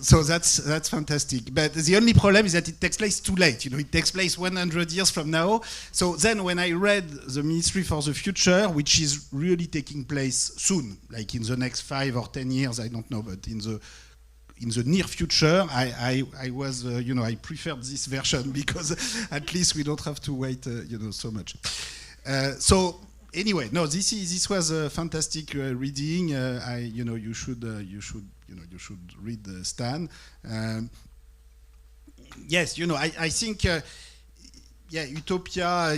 [SPEAKER 10] so that's fantastic. But the only problem is that it takes place too late. It takes place 100 years from now. So then when I read the Ministry for the Future, which is really taking place soon, like in the next 5 or 10 years, I don't know, but in the near future, I was, I preferred this version because at least we don't have to wait, so much. So anyway, no, this was a fantastic reading. You should read Stan. Yes, I think. Utopia,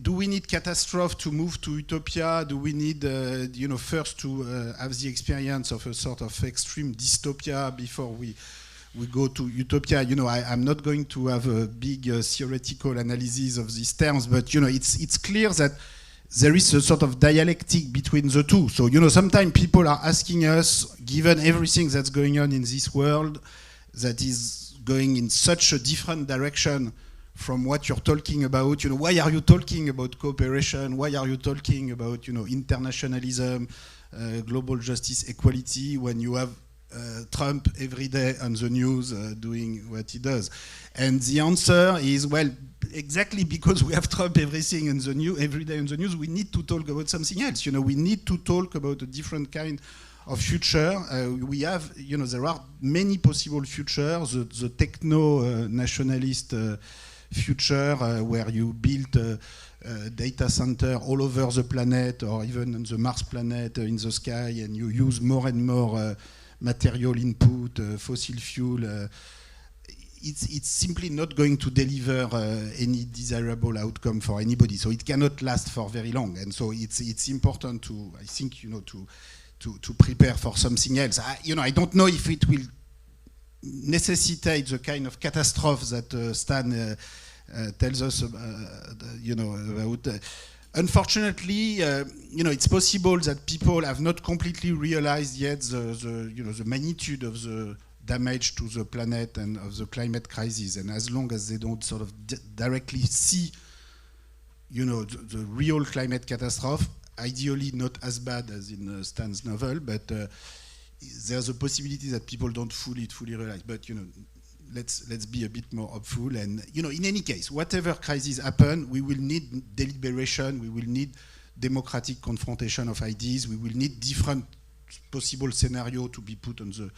[SPEAKER 10] do we need catastrophe to move to utopia? Do we need, first to have the experience of a sort of extreme dystopia before we go to utopia? I'm not going to have a big theoretical analysis of these terms, but, it's clear that there is a sort of dialectic between the two. So, sometimes people are asking us, given everything that's going on in this world, that is going in such a different direction from what you're talking about, why are you talking about cooperation? Why are you talking about, internationalism, global justice, equality, when you have Trump every day on the news doing what he does? And the answer is, well, exactly because we have Trump every day on the news, we need to talk about something else. We need to talk about a different kind of future. We have, there are many possible futures. The techno-nationalist future where you build a data center all over the planet, or even on the Mars planet in the sky, and you use more and more material input, fossil fuel. It's simply not going to deliver any desirable outcome for anybody. So it cannot last for very long. And so it's important to, I think, to prepare for something else. I don't know if it will necessitate the kind of catastrophe that Stan tells us about. Unfortunately, it's possible that people have not completely realized yet the magnitude of the damage to the planet and of the climate crisis. And as long as they don't sort of directly see, the real climate catastrophe, ideally not as bad as in Stan's novel, but there's a possibility that people don't fully realize. But let's be a bit more hopeful. And in any case, whatever crisis happen, we will need deliberation. We will need democratic confrontation of ideas. We will need different possible scenario to be put on the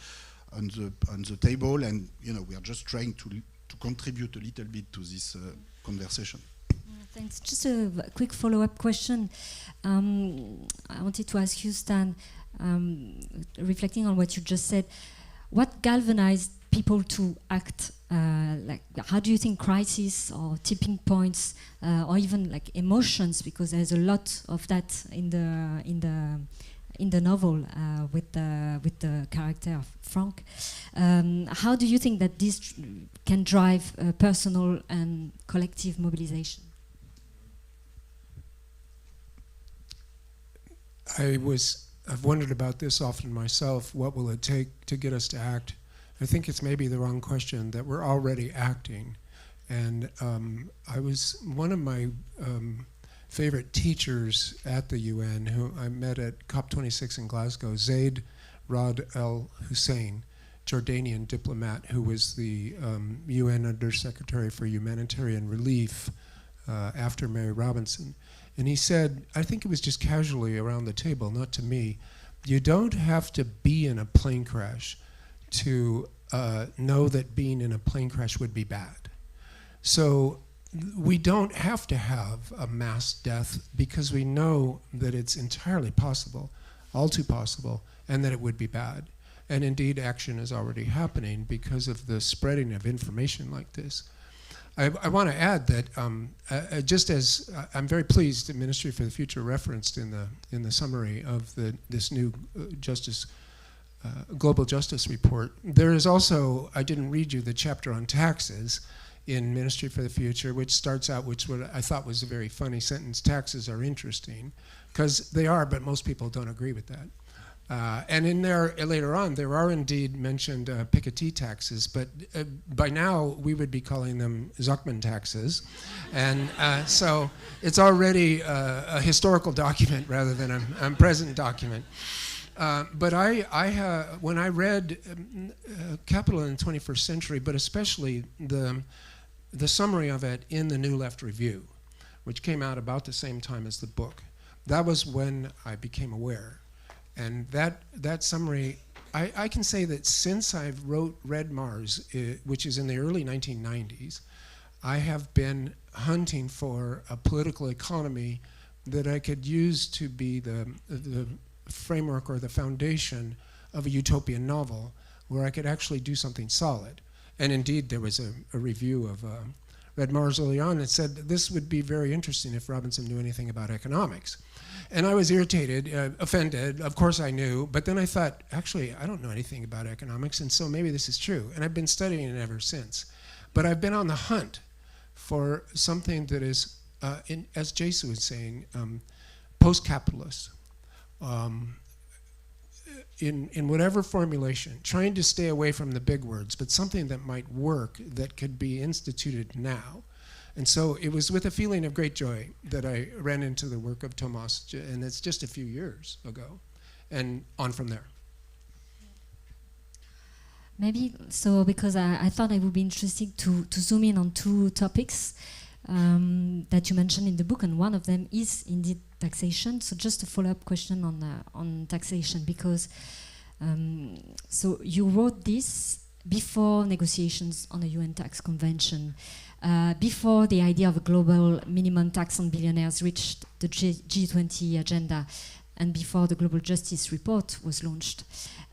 [SPEAKER 10] table. And we are just trying to contribute a little bit to this conversation.
[SPEAKER 5] Thanks. Just a quick follow-up question. I wanted to ask you, Stan, reflecting on what you just said, what galvanized people to act? How do you think crises or tipping points, or even like emotions, because there's a lot of that in the novel with the character of Frank. How do you think that this can drive personal and collective mobilization?
[SPEAKER 23] I've wondered about this often myself. What will it take to get us to act? I think it's maybe the wrong question, that we're already acting. And one of my favorite teachers at the UN who I met at COP26 in Glasgow, Zaid Rad El Hussein, Jordanian diplomat who was the UN Undersecretary for Humanitarian Relief after Mary Robinson. And he said, I think it was just casually around the table, not to me, you don't have to be in a plane crash to know that being in a plane crash would be bad. So we don't have to have a mass death because we know that it's entirely possible, all too possible, and that it would be bad. And indeed, action is already happening because of the spreading of information like this. I want to add that just as I'm very pleased, the Ministry for the Future referenced in the summary of this new global justice report. There is also, I didn't read you the chapter on taxes in Ministry for the Future, which starts out, which what I thought was a very funny sentence: taxes are interesting, because they are, but most people don't agree with that. And in there, later on, there are indeed mentioned Piketty taxes, but by now we would be calling them Zuckman taxes. And so it's already a historical document rather than a present document. But when I read Capital in the 21st Century, but especially the summary of it in the New Left Review, which came out about the same time as the book, that was when I became aware. And that summary, I can say that since I've read Mars, which is in the early 1990s, I have been hunting for a political economy that I could use to be the framework or the foundation of a utopian novel where I could actually do something solid. And indeed, there was a review of Red Mars early on that said that this would be very interesting if Robinson knew anything about economics. And I was irritated, offended, of course I knew, but then I thought, actually, I don't know anything about economics, and so maybe this is true. And I've been studying it ever since. But I've been on the hunt for something that is, as Jesu was saying, post-capitalist. In whatever formulation, trying to stay away from the big words, but something that might work, that could be instituted now. And so it was with a feeling of great joy that I ran into the work of Thomas, and it's just a few years ago, and on from there.
[SPEAKER 5] Maybe, so because I thought it would be interesting to zoom in on two topics that you mentioned in the book, and one of them is indeed taxation. So just a follow-up question on taxation, because so you wrote this before negotiations on the UN tax convention, before the idea of a global minimum tax on billionaires reached the G20 agenda, and before the Global Justice Report was launched.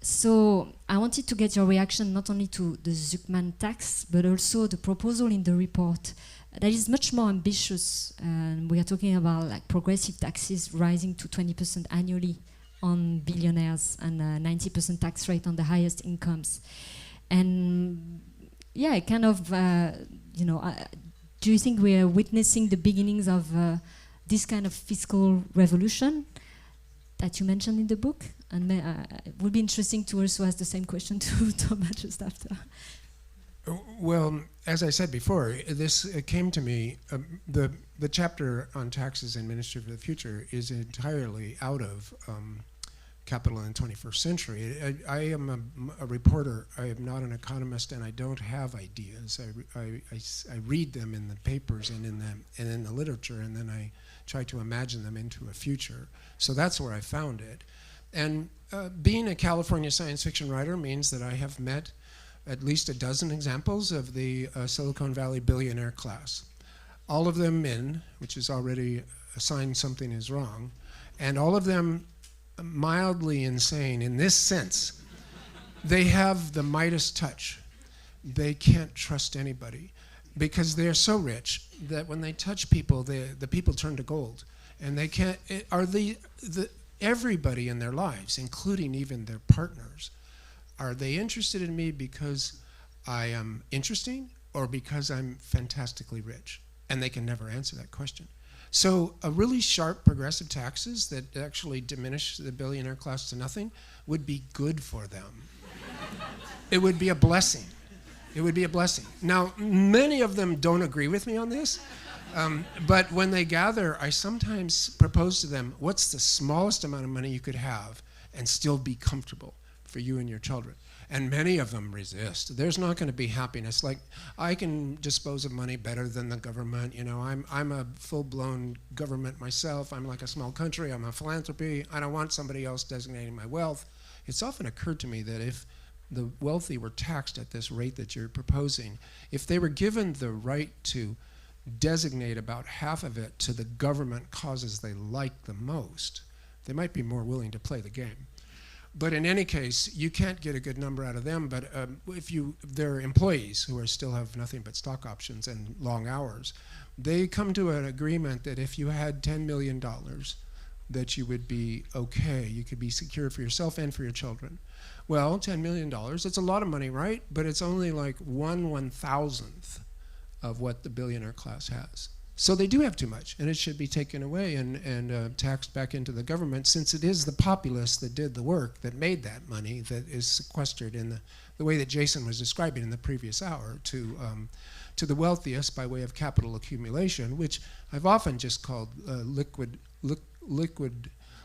[SPEAKER 5] So I wanted to get your reaction not only to the Zuckman tax, but also the proposal in the report that is much more ambitious. We are talking about like progressive taxes rising to 20% annually on billionaires and 90% tax rate on the highest incomes. And yeah, kind of, do you think we are witnessing the beginnings of this kind of fiscal revolution that you mentioned in the book? And it would be interesting to also ask the same question to Thomas just after.
[SPEAKER 23] Well, as I said before, this came to me, the chapter on taxes in Ministry for the Future is entirely out of Capital in the 21st Century. I am a reporter, I am not an economist, and I don't have ideas. I read them in the papers and in the literature, and then I try to imagine them into a future. So that's where I found it. And being a California science fiction writer means that I have met at least a dozen examples of the Silicon Valley billionaire class. All of them men, which is already a sign something is wrong, and all of them mildly insane in this sense. They have the Midas touch. They can't trust anybody because they're so rich that when they touch people, the people turn to gold. And they can't, everybody in their lives, including even their partners, are they interested in me because I am interesting or because I'm fantastically rich? And they can never answer that question. So a really sharp progressive taxes that actually diminish the billionaire class to nothing would be good for them. It would be a blessing. It would be a blessing. Now, many of them don't agree with me on this, But when they gather, I sometimes propose to them, what's the smallest amount of money you could have and still be comfortable for you and your children? And many of them resist. There's not going to be happiness. Like, I can dispose of money better than the government. You know, I'm a full-blown government myself. I'm like a small country. I'm a philanthropy. I don't want somebody else designating my wealth. It's often occurred to me that if the wealthy were taxed at this rate that you're proposing, if they were given the right to designate about half of it to the government causes they like the most, they might be more willing to play the game. But in any case, you can't get a good number out of them. But if they're employees who still have nothing but stock options and long hours, they come to an agreement that if you had $10 million, that you would be okay. You could be secure for yourself and for your children. Well, $10 million, it's a lot of money, right? But it's only like 1/1000th of what the billionaire class has. So they do have too much, and it should be taken away and taxed back into the government, since it is the populace that did the work, that made that money, that is sequestered in the way that Jason was describing in the previous hour to the wealthiest by way of capital accumulation, which I've often just called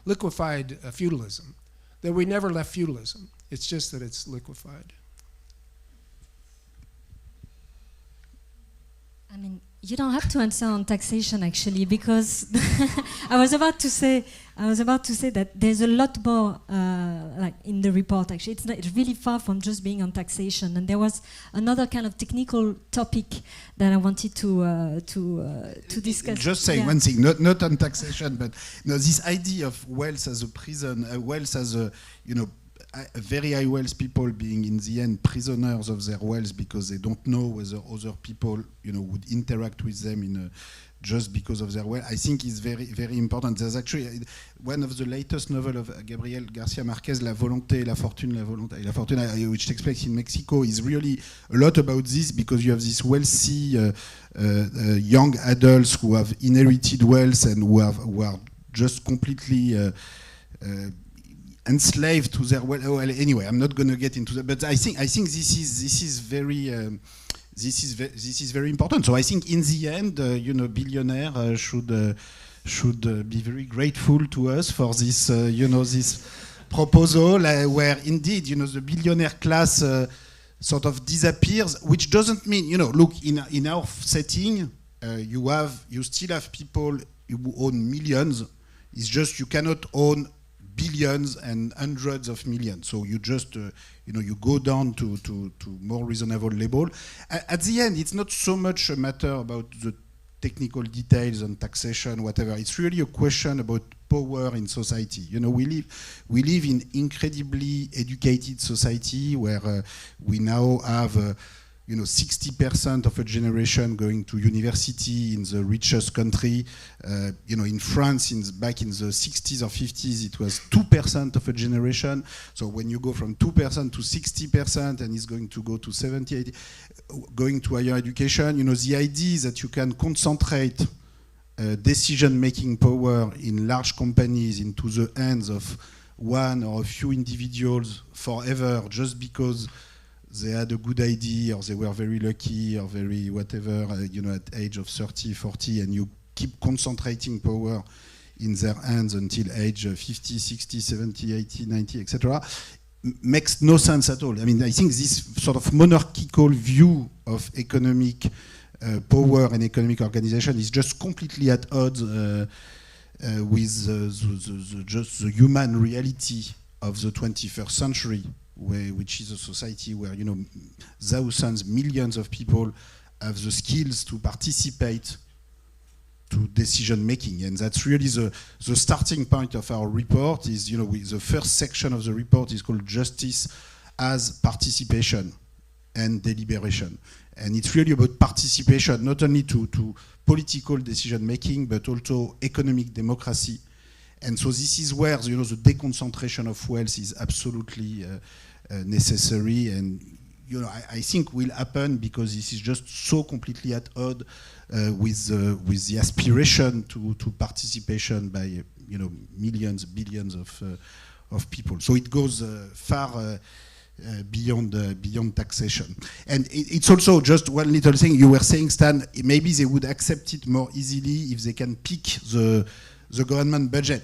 [SPEAKER 23] liquefied feudalism. That we never left feudalism. It's just that it's liquefied.
[SPEAKER 5] I mean, you don't have to answer on taxation actually, because I was about to say that there's a lot more like in the report. Actually, it's really far from just being on taxation. And there was another kind of technical topic that I wanted to discuss.
[SPEAKER 10] Just say one thing, not on taxation, but this idea of wealth as a prison, wealth as a very high wealth people being in the end prisoners of their wealth because they don't know whether other people would interact with them just because of their wealth, I think is very, very important. There's actually one of the latest novels of Gabriel Garcia Marquez, La Volonté, La Fortune, which takes place in Mexico, is really a lot about this, because you have these wealthy young adults who have inherited wealth and who are just completely enslaved to their wealth. Well, anyway, I'm not going to get into that, but I think this is very important. So I think in the end, billionaires should be very grateful to us for this, this proposal where indeed, the billionaire class sort of disappears, which doesn't mean, look, in our setting, you still have people who own millions. It's just you cannot own billions and hundreds of millions. So you just, you go down to more reasonable level. At the end, it's not so much a matter about the technical details on taxation, whatever. It's really a question about power in society. We live in incredibly educated society where we now have 60% of a generation going to university in the richest country. In France, back in the 60s or 50s, it was 2% of a generation. So when you go from 2% to 60%, and it's going to go to 70, 80, going to higher education, the idea is that you can concentrate decision-making power in large companies into the hands of one or a few individuals forever, just because they had a good idea, or they were very lucky, or very whatever, at age of 30, 40, and you keep concentrating power in their hands until age 50, 60, 70, 80, 90, etc., makes no sense at all. I mean, I think this sort of monarchical view of economic power and economic organization is just completely at odds with just the human reality of the 21st century, which is a society where thousands, millions of people have the skills to participate to decision making, and that's really the starting point of our report. Is the first section of the report is called Justice as Participation and Deliberation, and it's really about participation, not only to political decision making, but also economic democracy. And so this is where the deconcentration of wealth is absolutely necessary, and I think will happen because this is just so completely at odds with the aspiration to participation by millions, billions of people. So it goes far beyond taxation. And it's also just one little thing you were saying, Stan, maybe they would accept it more easily if they can pick the government budget.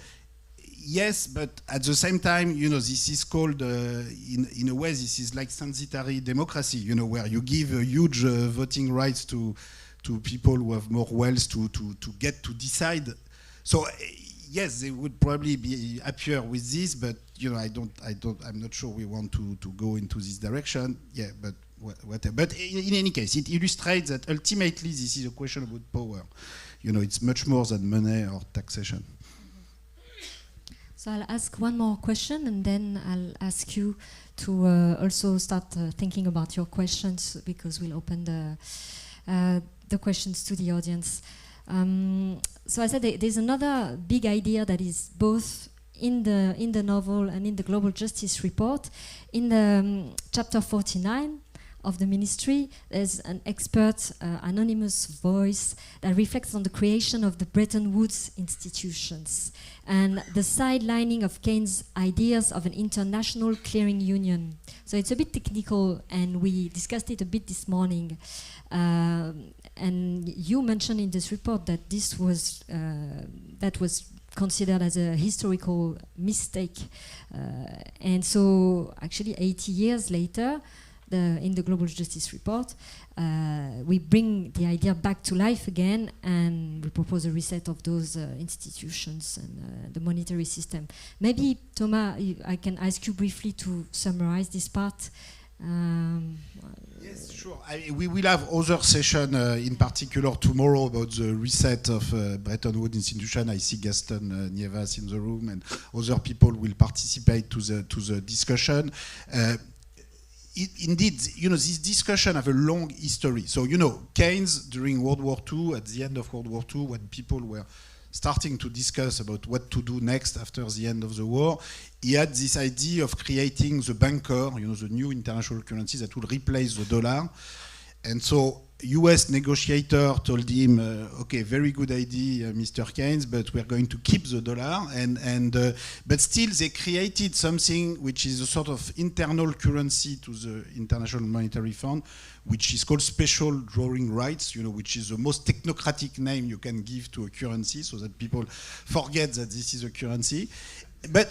[SPEAKER 10] Yes, but at the same time, this is called, in a way, this is like censitary democracy, where you give a huge voting rights to people who have more wealth to get to decide. So yes, they would probably be happier with this, but I'm not sure we want to go into this direction. Yeah, but whatever. But in any case, it illustrates that ultimately this is a question about power. It's much more than money or taxation.
[SPEAKER 5] So I'll ask one more question, and then I'll ask you to also start thinking about your questions, because we'll open the questions to the audience. So I said there's another big idea that is both in the novel and in the Global Justice Report. In the chapter 49 of the ministry, there's an expert, anonymous voice that reflects on the creation of the Bretton Woods institutions and the sidelining of Keynes' ideas of an international clearing union. So it's a bit technical, and we discussed it a bit this morning. And you mentioned in this report that this was considered as a historical mistake. And so actually 80 years later, in the Global Justice Report, we bring the idea back to life again, and we propose a reset of those institutions and the monetary system. Maybe, Thomas, I can ask you briefly to summarize this part.
[SPEAKER 10] Yes, sure. We will have other session, in particular tomorrow, about the reset of Bretton Woods institution. I see Gaston Nievas in the room, and other people will participate to the discussion. Indeed, this discussion have a long history. So, Keynes during World War II, at the end of World War II, when people were starting to discuss about what to do next after the end of the war, he had this idea of creating the banker, the new international currency that would replace the dollar. And so US negotiator told him, okay, very good idea, Mr. Keynes, but we're going to keep the dollar. But still, they created something which is a sort of internal currency to the International Monetary Fund, which is called special drawing rights, which is the most technocratic name you can give to a currency, so that people forget that this is a currency. But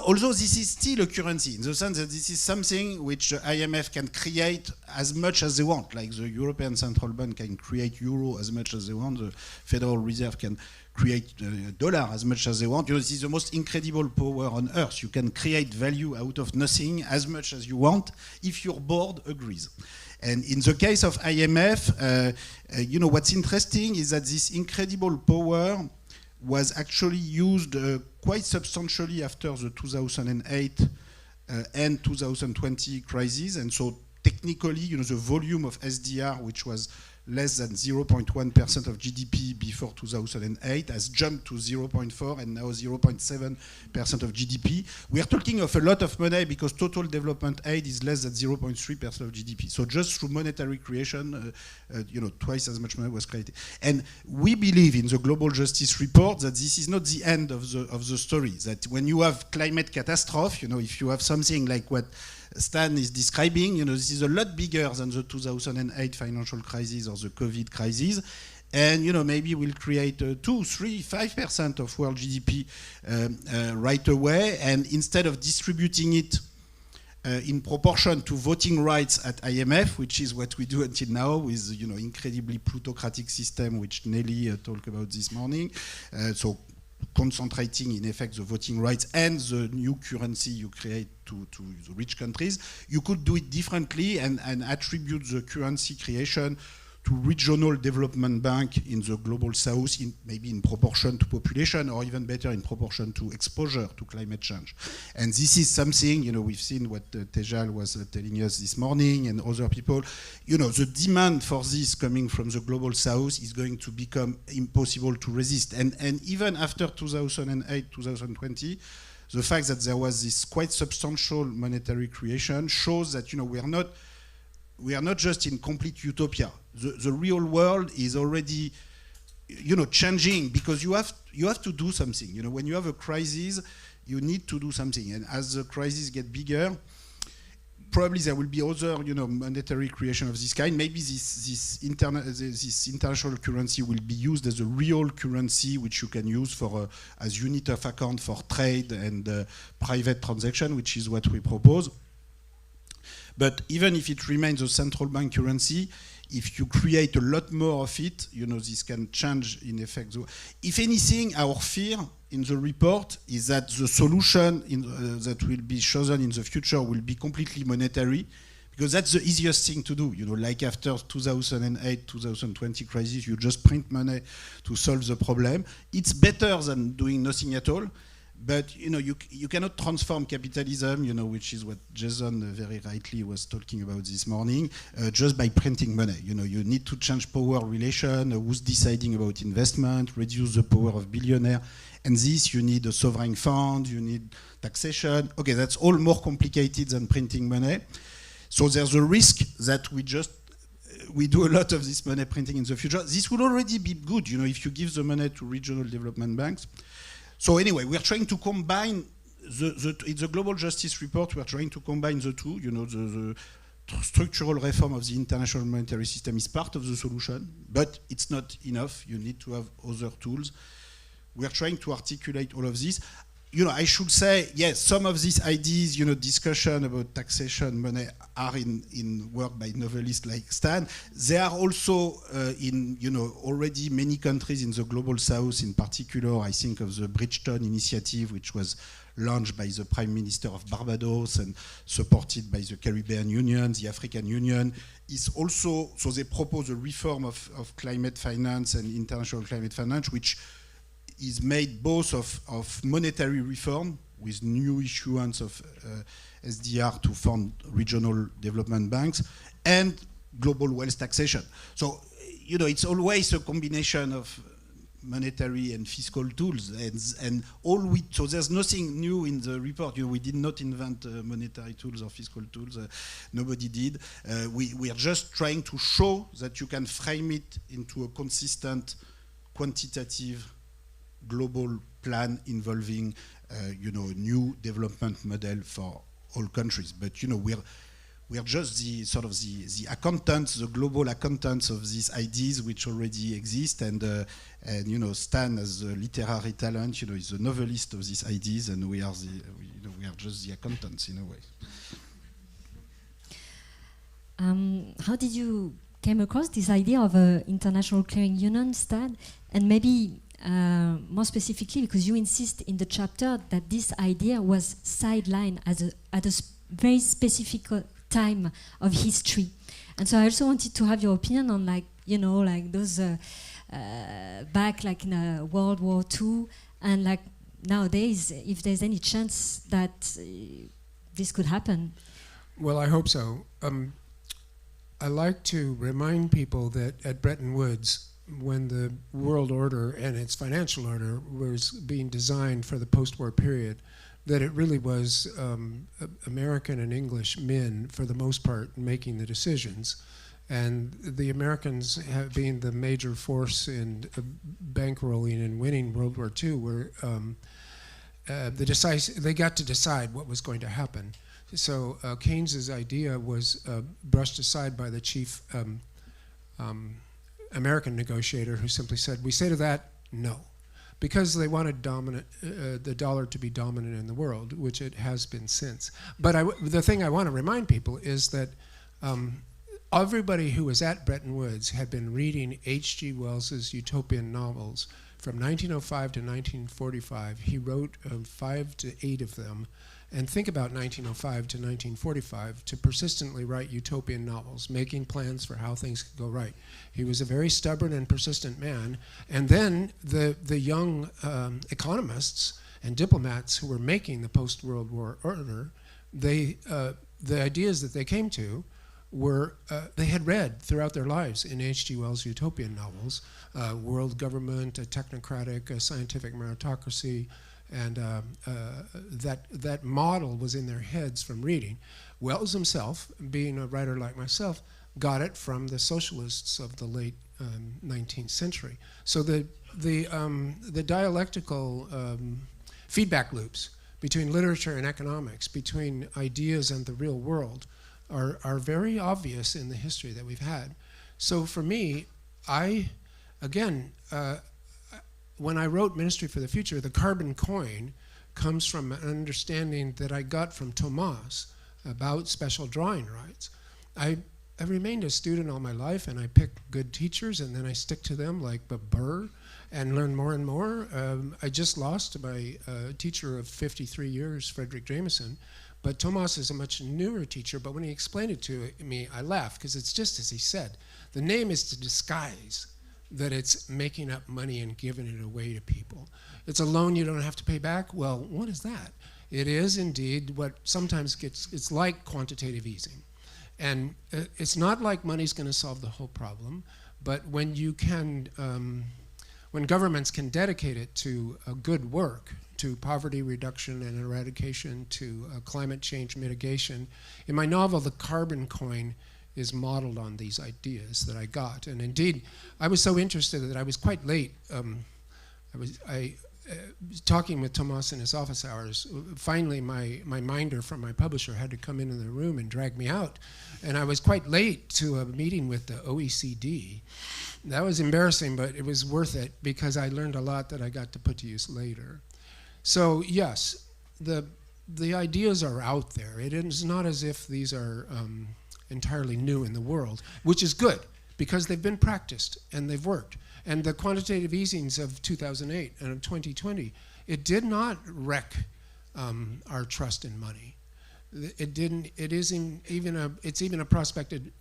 [SPEAKER 10] although this is still a currency, in the sense that this is something which the IMF can create as much as they want, like the European Central Bank can create euro as much as they want, the Federal Reserve can create dollar as much as they want. This is the most incredible power on earth. You can create value out of nothing as much as you want if your board agrees. And in the case of IMF, what's interesting is that this incredible power was actually used quite substantially after the 2008 and 2020 crisis. And so technically, the volume of SDR, which was less than 0.1% of GDP before 2008, has jumped to 0.4 and now 0.7% of GDP. We are talking of a lot of money because total development aid is less than 0.3% of GDP. So just through monetary creation, twice as much money was created. And we believe in the Global Justice Report that this is not the end of the story. That when you have climate catastrophe, if you have something like what Stan is describing, this is a lot bigger than the 2008 financial crisis or the COVID crisis. And, maybe we'll create 2, 3, 5% of world GDP right away. And instead of distributing it in proportion to voting rights at IMF, which is what we do until now with, incredibly plutocratic system, which Nelly talked about this morning. So concentrating in effect the voting rights and the new currency you create to the rich countries, you could do it differently and attribute the currency creation to regional development bank in the global south, maybe in proportion to population, or even better in proportion to exposure to climate change. And this is something, we've seen what Tejal was telling us this morning and other people, the demand for this coming from the global south is going to become impossible to resist. And even after 2008, 2020, the fact that there was this quite substantial monetary creation shows that, we are not just in complete utopia. The real world is already, changing because you have to do something. When you have a crisis, you need to do something. And as the crisis get bigger, probably there will be other, monetary creation of this kind. Maybe this international currency will be used as a real currency, which you can use for as unit of account for trade and private transaction, which is what we propose. But even if it remains a central bank currency, if you create a lot more of it, this can change in effect. If anything, our fear in the report is that the solution that will be chosen in the future will be completely monetary, because that's the easiest thing to do. Like after 2008, 2020 crisis, you just print money to solve the problem. It's better than doing nothing at all. But you cannot transform capitalism, which is what Jason very rightly was talking about this morning, just by printing money. You need to change power relation, who's deciding about investment, reduce the power of billionaires, and this you need a sovereign fund, you need taxation. Okay, that's all more complicated than printing money. So there's a risk that we do a lot of this money printing in the future. This will already be good, if you give the money to regional development banks. So anyway, we're trying to combine it's a global justice report. We're trying to combine the two. The structural reform of the international monetary system is part of the solution, but it's not enough. You need to have other tools. We're trying to articulate all of this. I should say, yes, some of these ideas, discussion about taxation, money, are in work by novelists like Stan. They are also in, already many countries in the global south. In particular, I think of the Bridgeton Initiative, which was launched by the Prime Minister of Barbados and supported by the Caribbean Union, the African Union. Is also, so they propose a reform of climate finance and international climate finance, which is made both of monetary reform with new issuance of SDR to fund regional development banks and global wealth taxation. So, it's always a combination of monetary and fiscal tools, and so there's nothing new in the report. We did not invent monetary tools or fiscal tools. Nobody did. We are just trying to show that you can frame it into a consistent, quantitative, global plan involving, a new development model for all countries. But we're just the accountants, the global accountants of these ideas which already exist. And Stan, as a literary talent, is a novelist of these ideas, and we are just the accountants in a way.
[SPEAKER 5] How did you came across this idea of an international clearing union, Stan? And maybe more specifically, because you insist in the chapter that this idea was sidelined at a very specific time of history. And so I also wanted to have your opinion on those back in World War II, and nowadays, if there's any chance that this could happen.
[SPEAKER 23] Well, I hope so. I like to remind people that at Bretton Woods, when the world order and its financial order was being designed for the post-war period, that it really was American and English men, for the most part, making the decisions. And the Americans, being the major force in bankrolling and winning World War II, were they got to decide what was going to happen. So Keynes's idea was brushed aside by the chief American negotiator, who simply said, we say to that, no. Because they wanted the dollar to be dominant in the world, which it has been since. But the thing I want to remind people is that everybody who was at Bretton Woods had been reading H.G. Wells's utopian novels from 1905 to 1945. He wrote 5 to 8 of them. And think about 1905 to 1945 to persistently write utopian novels, making plans for how things could go right. He was a very stubborn and persistent man. And then the young economists and diplomats who were making the post-World War order, the ideas that they came to were, they had read throughout their lives in H.G. Wells' utopian novels, world government, a technocratic, a scientific meritocracy, and that model was in their heads from reading. Wells himself, being a writer like myself, got it from the socialists of the late 19th century. So the dialectical feedback loops between literature and economics, between ideas and the real world, are very obvious in the history that we've had. So for me, when I wrote Ministry for the Future, the carbon coin comes from an understanding that I got from Thomas about special drawing rights. I remained a student all my life, and I picked good teachers, and then I stick to them like a burr and learn more and more. I just lost my teacher of 53 years, Frederick Jameson, but Thomas is a much newer teacher, but when he explained it to me, I laughed, because it's just as he said. The name is to disguise that it's making up money and giving it away to people. It's a loan you don't have to pay back. Well, what is that? It is indeed what sometimes it's like quantitative easing. And it's not like money's going to solve the whole problem, but when you can, when governments can dedicate it to good work, to poverty reduction and eradication, to climate change mitigation. In my novel, The Carbon Coin is modeled on these ideas that I got. And indeed, I was so interested that I was quite late. I was talking with Thomas in his office hours. Finally, my minder from my publisher had to come into the room and drag me out. And I was quite late to a meeting with the OECD. That was embarrassing, but it was worth it because I learned a lot that I got to put to use later. So yes, the ideas are out there. It is not as if these are entirely new in the world, which is good because they've been practiced and they've worked. And the quantitative easings of 2008 and of 2020, it did not wreck our trust in money. It didn't. It's even a prospected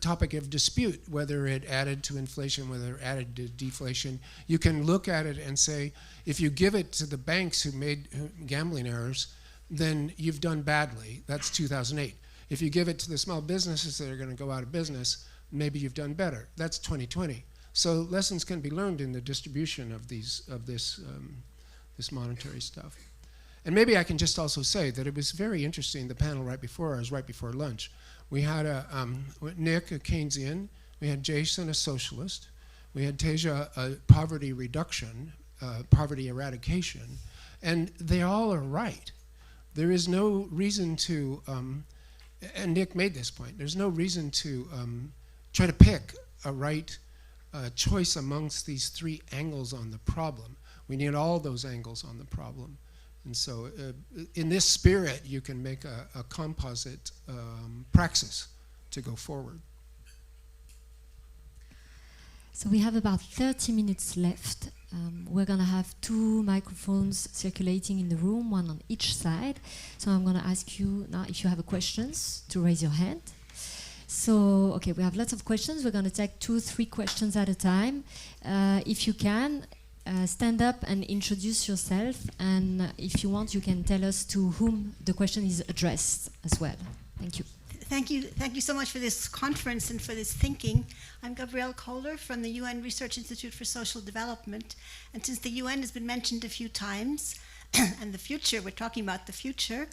[SPEAKER 23] topic of dispute whether it added to inflation, whether it added to deflation. You can look at it and say, if you give it to the banks who made gambling errors, then you've done badly. That's 2008. If you give it to the small businesses that are going to go out of business, maybe you've done better. That's 2020. So lessons can be learned in the distribution of this monetary stuff. And maybe I can just also say that it was very interesting, the panel right before lunch. We had Nick, a Keynesian, we had Jason, a socialist, we had Teja, a poverty reduction, poverty eradication, and they all are right. There is no reason to, and Nick made this point, there's no reason to try to pick a right choice amongst these three angles on the problem. We need all those angles on the problem. And so in this spirit, you can make a composite praxis to go forward.
[SPEAKER 5] So we have about 30 minutes left. We're going to have 2 microphones circulating in the room, one on each side. So I'm going to ask you now if you have questions to raise your hand. So, okay, we have lots of questions. We're going to take 2-3 questions at a time. If you can, stand up and introduce yourself, and if you want, you can tell us to whom the question is addressed as well. Thank you.
[SPEAKER 9] Thank you so much for this conference and for this thinking. I'm Gabrielle Kohler from the UN Research Institute for Social Development, and since the UN has been mentioned a few times, and the future, we're talking about the future,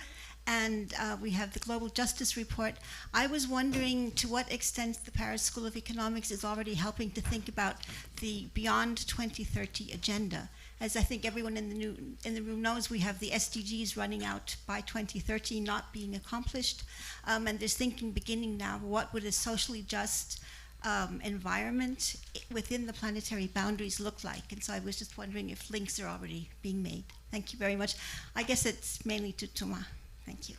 [SPEAKER 9] and we have the Global Justice Report. I was wondering to what extent the Paris School of Economics is already helping to think about the Beyond 2030 agenda. As I think everyone in the room knows, we have the SDGs running out by 2030, not being accomplished. And there's thinking beginning now, what would a socially just environment within the planetary boundaries look like? And so I was just wondering if links are already being made. Thank you very much. I guess it's mainly to Thomas. Thank you.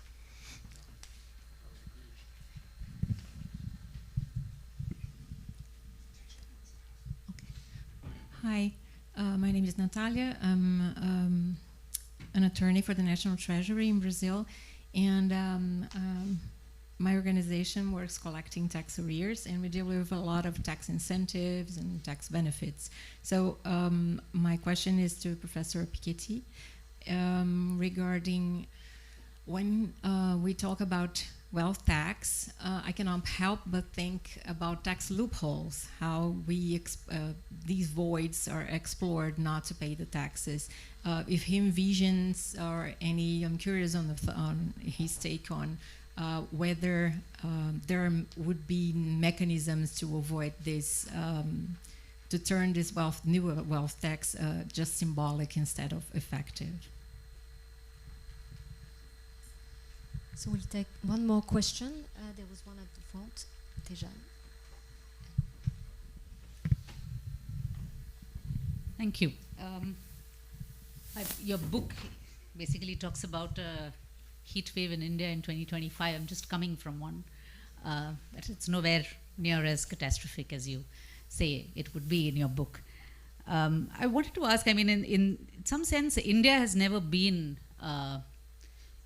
[SPEAKER 13] Hi, my name is Natalia. I'm an attorney for the National Treasury in Brazil, and my organization works collecting tax arrears, and we deal with a lot of tax incentives and tax benefits. So my question is to Professor Piketty regarding when we talk about wealth tax, I cannot help but think about tax loopholes, how we these voids are explored not to pay the taxes. If he envisions or any, I'm curious on his take on whether there would be mechanisms to avoid this, to turn this new wealth tax just symbolic instead of effective.
[SPEAKER 5] So we'll take one more question. There was one at the front. Tejan.
[SPEAKER 18] Thank you. Your book basically talks about a heat wave in India in 2025. I'm just coming from one, but it's nowhere near as catastrophic as you say it would be in your book. I wanted to ask, I mean, in some sense, India has never been,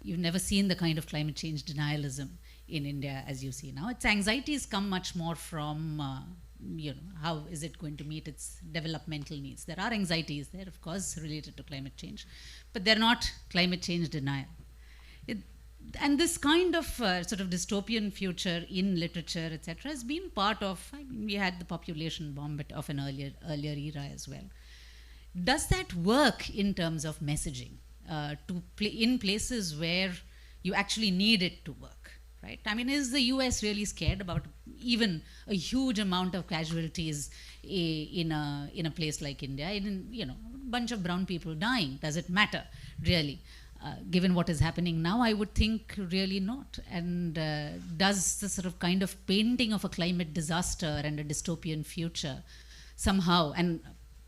[SPEAKER 18] you've never seen the kind of climate change denialism in India as you see now. Its anxieties come much more from, how is it going to meet its developmental needs? There are anxieties there, of course, related to climate change, but they're not climate change denial. And this kind of sort of dystopian future in literature, etc., has been part of, I mean, we had the population bomb of an earlier era as well. Does that work in terms of messaging in places where you actually need it to work, right? I mean, is the US really scared about even a huge amount of casualties in a place like India? A bunch of brown people dying, does it matter, really? Given what is happening now, I would think really not. And does the sort of kind of painting of a climate disaster and a dystopian future somehow, and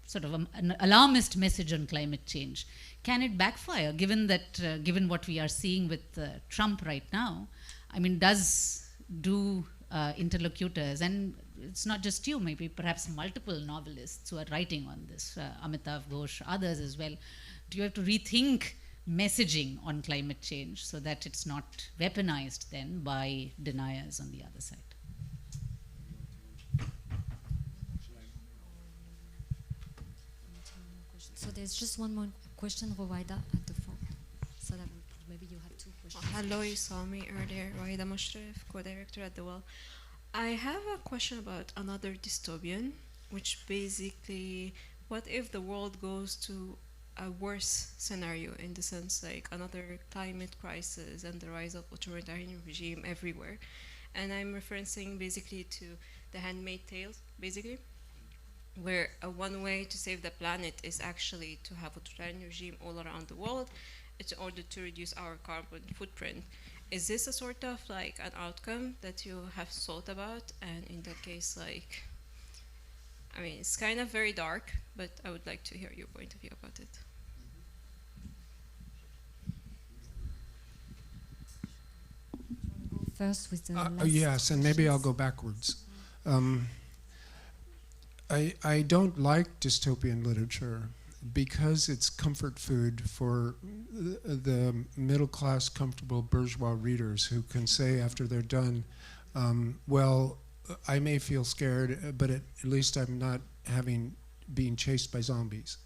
[SPEAKER 18] sort of an alarmist message on climate change, can it backfire given what we are seeing with Trump right now? I mean, do interlocutors, and it's not just you, maybe perhaps multiple novelists who are writing on this, Amitav Ghosh, others as well, do you have to rethink messaging on climate change so that it's not weaponized then by deniers on the other side?
[SPEAKER 5] So there's just one more question, Rowaida, at the front. So that maybe you have two questions.
[SPEAKER 20] Hello, you saw me earlier. Rowaida Moshrif, co-director at the Well. I have a question about another dystopian, which basically, what if the world goes to a worse scenario, in the sense like another climate crisis and the rise of authoritarian regime everywhere? And I'm referencing basically to The Handmaid's Tale, basically, where one way to save the planet is actually to have authoritarian regime all around the world in order to reduce our carbon footprint. Is this a sort of like an outcome that you have thought about? And in that case, like, I mean, it's kind of very dark, but I would like to hear your point of view about it.
[SPEAKER 5] First with the last
[SPEAKER 23] yes, and maybe I'll go backwards. I don't like dystopian literature because it's comfort food for the middle-class, comfortable bourgeois readers who can say after they're done, well, I may feel scared, but at least I'm not being chased by zombies.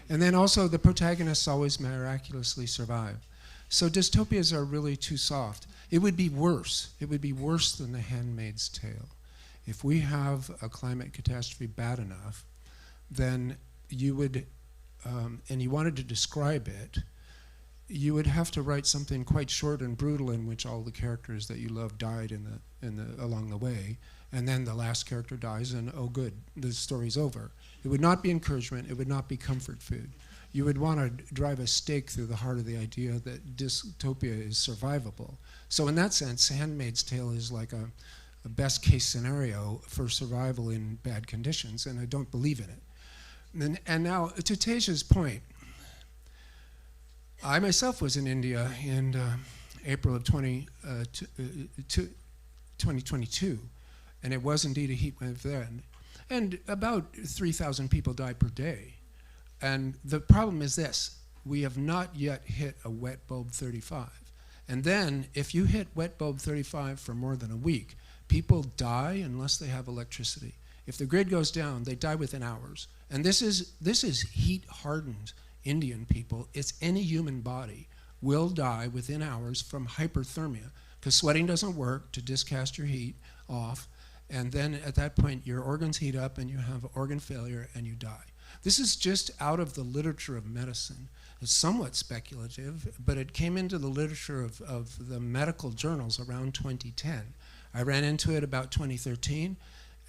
[SPEAKER 23] And then also the protagonists always miraculously survive. So dystopias are really too soft. It would be worse. It would be worse than The Handmaid's Tale. If we have a climate catastrophe bad enough, then you would, and you wanted to describe it, you would have to write something quite short and brutal in which all the characters that you love died along the way, and then the last character dies, and oh good, the story's over. It would not be encouragement. It would not be comfort food. You would want to drive a stake through the heart of the idea that dystopia is survivable. So in that sense, Handmaid's Tale is like a best case scenario for survival in bad conditions, and I don't believe in it. And now, to Teja's point, I myself was in India in April of 2022, and it was indeed a heat wave then. And about 3,000 people died per day. And the problem is this: we have not yet hit a wet bulb 35. And then, if you hit wet bulb 35 for more than a week, people die unless they have electricity. If the grid goes down, they die within hours. And this is heat-hardened Indian people. It's any human body will die within hours from hyperthermia, because sweating doesn't work to discast your heat off. And then at that point, your organs heat up and you have organ failure and you die. This is just out of the literature of medicine. It's somewhat speculative, but it came into the literature of the medical journals around 2010. I ran into it about 2013,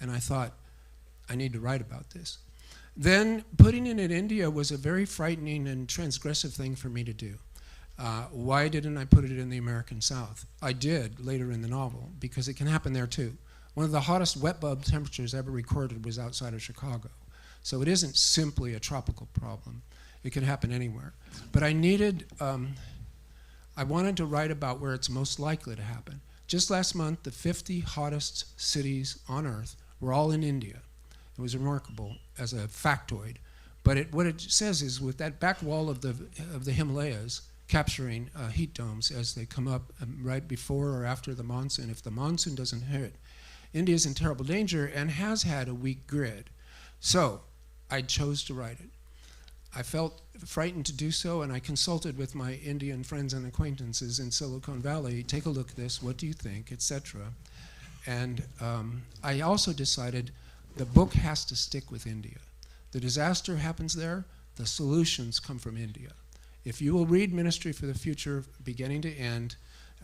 [SPEAKER 23] and I thought, I need to write about this. Then putting it in India was a very frightening and transgressive thing for me to do. Why didn't I put it in the American South? I did later in the novel, because it can happen there too. One of the hottest wet bulb temperatures ever recorded was outside of Chicago. So it isn't simply a tropical problem. It can happen anywhere. But I needed, I wanted to write about where it's most likely to happen. Just last month, the 50 hottest cities on Earth were all in India. It was remarkable as a factoid. But what it says is, with that back wall of the Himalayas capturing heat domes as they come up right before or after the monsoon, if the monsoon doesn't hit, India's in terrible danger and has had a weak grid. So I chose to write it. I felt frightened to do so, and I consulted with my Indian friends and acquaintances in Silicon Valley. Take a look at this, what do you think, etc. And I also decided the book has to stick with India. The disaster happens there, the solutions come from India. If you will read Ministry for the Future beginning to end,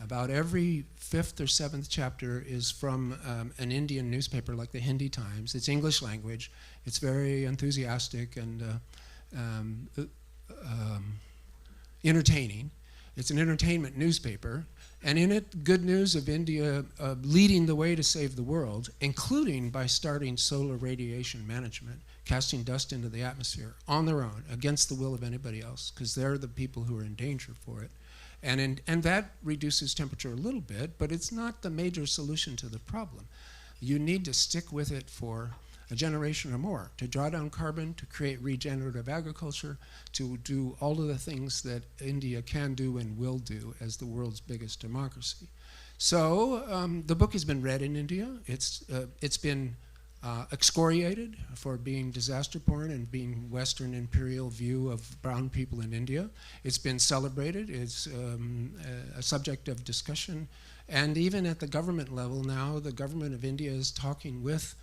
[SPEAKER 23] about every 5th or 7th chapter is from an Indian newspaper like the Hindi Times. It's English language. It's very enthusiastic and entertaining. It's an entertainment newspaper. And in it, good news of India leading the way to save the world, including by starting solar radiation management, casting dust into the atmosphere on their own, against the will of anybody else, because they're the people who are in danger for it. And that reduces temperature a little bit, but it's not the major solution to the problem. You need to stick with it for a generation or more, to draw down carbon, to create regenerative agriculture, to do all of the things that India can do and will do as the world's biggest democracy. So the book has been read in India. It's been excoriated for being disaster porn and being Western imperial view of brown people in India. It's been celebrated. It's a subject of discussion. And even at the government level now, the government of India is talking with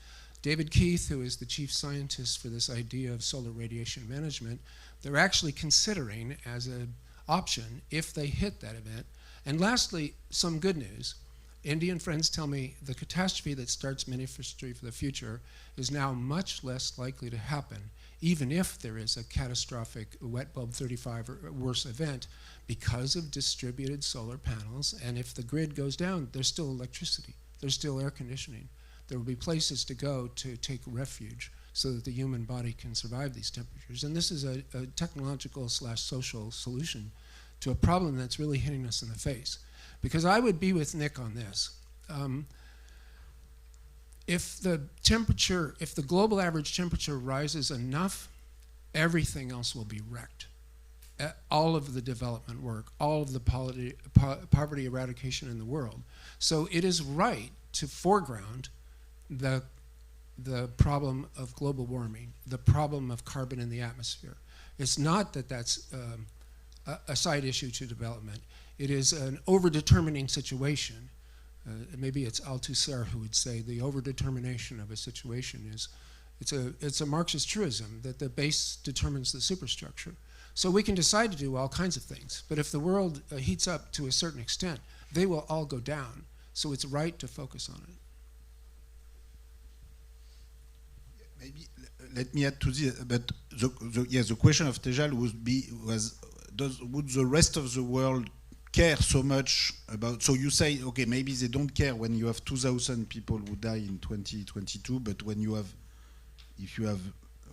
[SPEAKER 23] David Keith, who is the chief scientist for this idea of solar radiation management. They're actually considering as an option if they hit that event. And lastly, some good news. Indian friends tell me the catastrophe that starts Ministry for the Future is now much less likely to happen, even if there is a catastrophic wet bulb 35 or worse event, because of distributed solar panels. And if the grid goes down, there's still electricity, there's still air conditioning. There will be places to go to take refuge so that the human body can survive these temperatures. And this is a technological/social solution to a problem that's really hitting us in the face. Because I would be with Nick on this. If the global average temperature rises enough, everything else will be wrecked. All of the development work, all of the poverty eradication in the world. So it is right to foreground the problem of global warming, the problem of carbon in the atmosphere. It's not that that's a side issue to development. It is an overdetermining situation. Maybe it's Althusser who would say the overdetermination of a situation is, it's a Marxist truism that the base determines the superstructure. So we can decide to do all kinds of things, but if the world heats up to a certain extent, they will all go down. So it's right to focus on it.
[SPEAKER 10] Maybe let me add to this, but the question of Tejal would the rest of the world care so much about, so you say, okay, maybe they don't care when you have 2,000 people who die in 2022, but when you have, if you have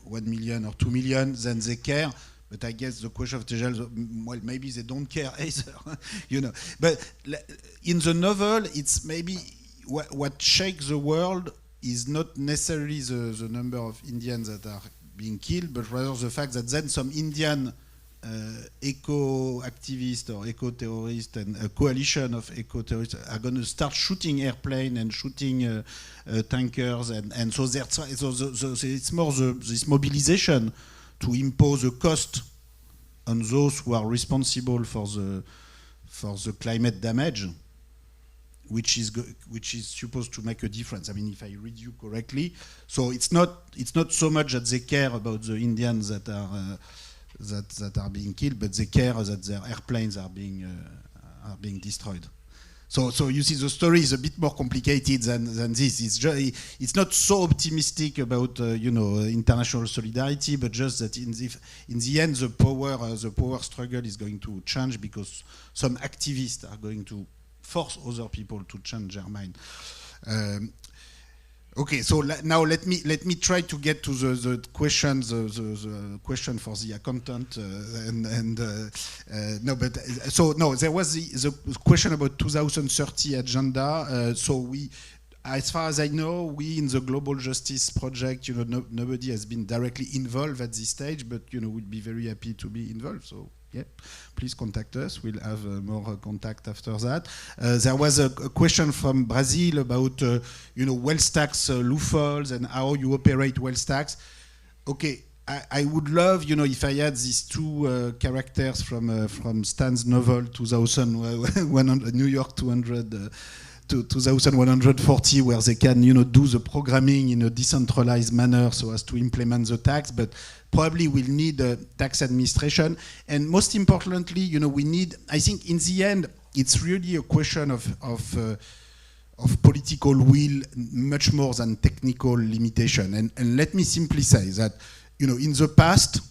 [SPEAKER 10] 1 million or 2 million, then they care. But I guess the question of Tejal, well, maybe they don't care either, you know. But in the novel, it's maybe what shakes the world is not necessarily the number of Indians that are being killed, but rather the fact that then some Indian eco-activists or eco-terrorists and a coalition of eco-terrorists are going to start shooting airplanes and shooting tankers, and so it's more this mobilization to impose a cost on those who are responsible for the climate damage, which is supposed to make a difference. I mean, if I read you correctly, so it's not so much that they care about the Indians that are being killed, but they care that their airplanes are being destroyed. So you see, the story is a bit more complicated than this. It's not so optimistic about international solidarity, but just that in the end, the power struggle is going to change because some activists are going to force other people to change their mind. Okay, so now let me try to get to the questions, the question for the accountant, there was the question about 2030 agenda. So as far as I know, we in the Global Justice Project, nobody has been directly involved at this stage, but we'd be very happy to be involved. So. Yeah, please contact us. We'll have more contact after that. There was a question from Brazil about wealth tax loopholes and how you operate wealth tax. Okay, I would love if I had these two characters from Stan's novel 2100 New York 200. To 2140, where they can do the programming in a decentralized manner so as to implement the tax, but probably we'll need tax administration. And most importantly, we need, I think in the end, it's really a question of political will much more than technical limitation. And let me simply say that, in the past,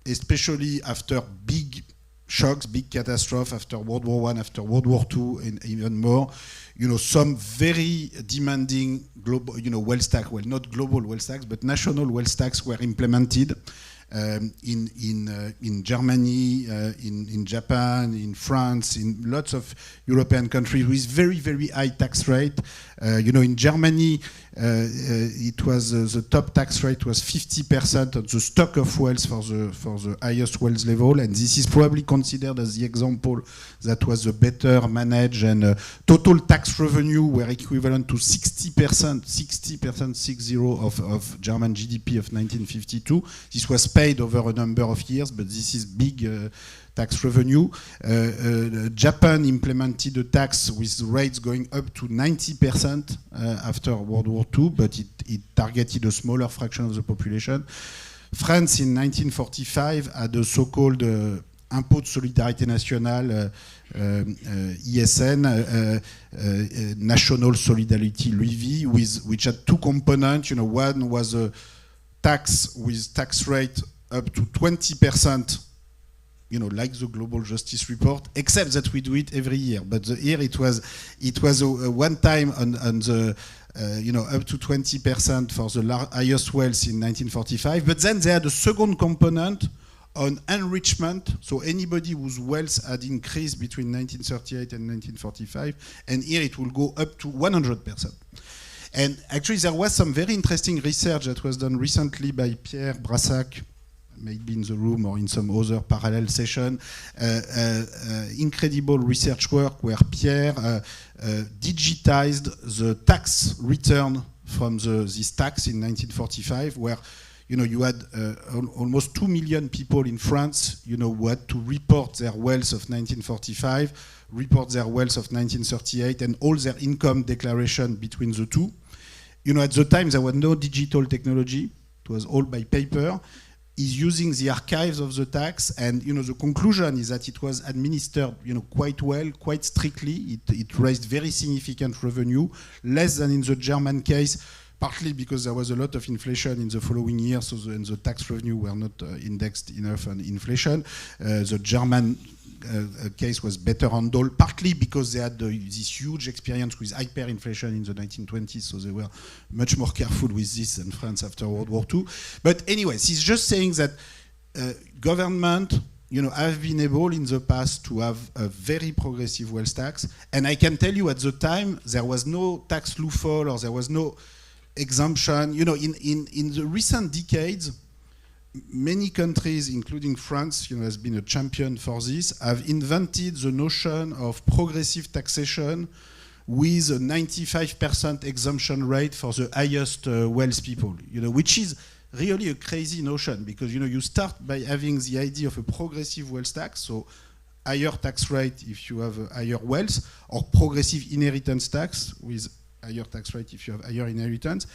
[SPEAKER 10] especially after big shocks, big catastrophe, after World War I, after World War II, and even more, some very demanding global, wealth tax, well, not global wealth tax, but national wealth tax were implemented in Germany, in Japan, in France, in lots of European countries with very, very high tax rate. In Germany, it was the top tax rate was 50% of the stock of wealth for the highest wealth level, and this is probably considered as the example that was the better managed, and total tax revenue were equivalent to 60% of German GDP of 1952. This was paid over a number of years, but this is big tax revenue. Japan implemented a tax with rates going up to 90% after World War II, but it targeted a smaller fraction of the population. France in 1945 had a so-called Impôt de Solidarité Nationale, ISN, National Solidarity Levy, which had two components. One was a tax with tax rate up to 20%, like the Global Justice Report, except that we do it every year. But here it was a one time on the up to 20% for the highest wealth in 1945. But then they had a second component on enrichment, so anybody whose wealth had increased between 1938 and 1945, and here it will go up to 100%. And actually there was some very interesting research that was done recently by Pierre Brassac, maybe in the room or in some other parallel session, incredible research work where Pierre digitized the tax return from this tax in 1945, where you had almost 2 million people in France, who had to report their wealth of 1945, report their wealth of 1938, and all their income declaration between the two. At the time there was no digital technology; it was all by paper. Is using the archives of the tax, and the conclusion is that it was administered quite well, quite strictly. It raised very significant revenue, less than in the German case, partly because there was a lot of inflation in the following years, so the tax revenue were not indexed enough on inflation. The German case was better handled, partly because they had this huge experience with hyperinflation in the 1920s, so they were much more careful with this than France after World War II. But anyway, he's just saying that government, have been able in the past to have a very progressive wealth tax, and I can tell you at the time there was no tax loophole or there was no exemption. In the recent decades, many countries, including France, has been a champion for this, have invented the notion of progressive taxation with a 95% exemption rate for the highest wealth people, which is really a crazy notion, because you start by having the idea of a progressive wealth tax, so higher tax rate if you have a higher wealth, or progressive inheritance tax with higher tax rate if you have higher inheritance.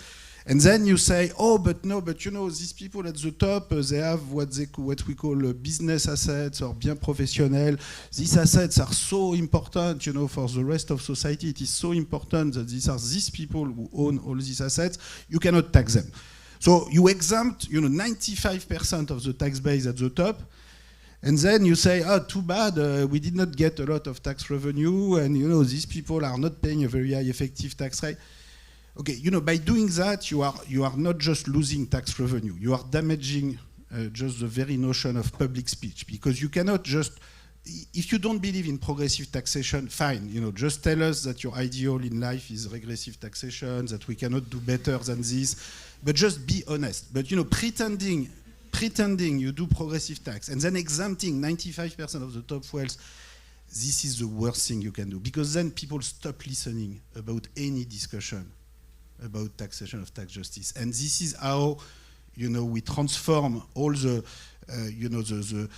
[SPEAKER 10] And then you say, oh, but no, but you know, these people at the top, they have what we call business assets or bien professionnel. These assets are so important, you know, for the rest of society. It is so important that these are these people who own all these assets. You cannot tax them. So you exempt, you know, 95% of the tax base at the top. And then you say, oh, too bad, we did not get a lot of tax revenue, and you know, these people are not paying a very high effective tax rate. Okay, you know, by doing that, you are not just losing tax revenue, you are damaging just the very notion of public speech, because you cannot just, if you don't believe in progressive taxation, fine, you know, just tell us that your ideal in life is regressive taxation, that we cannot do better than this, but just be honest. But you know, pretending you do progressive tax and then exempting 95% of the top wealth, this is the worst thing you can do, because then people stop listening about any discussion about taxation of tax justice. And this is how, you know, we transform all the, you know, the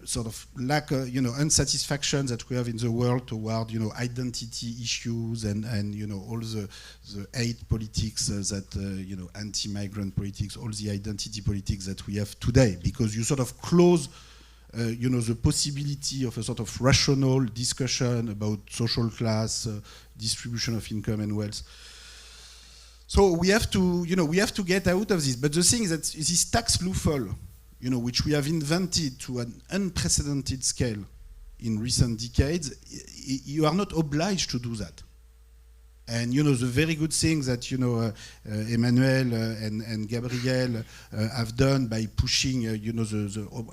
[SPEAKER 10] sort of lack, you know, unsatisfaction that we have in the world toward, you know, identity issues and you know, all the hate politics that, you know, anti-migrant politics, all the identity politics that we have today, because you sort of close, you know, the possibility of a sort of rational discussion about social class, distribution of income and wealth. So we have to, you know, we have to get out of this. But the thing is that this tax loophole, you know, which we have invented to an unprecedented scale in recent decades, you are not obliged to do that. And you know, the very good thing that, you know, Emmanuel and Gabriel have done by pushing, you know,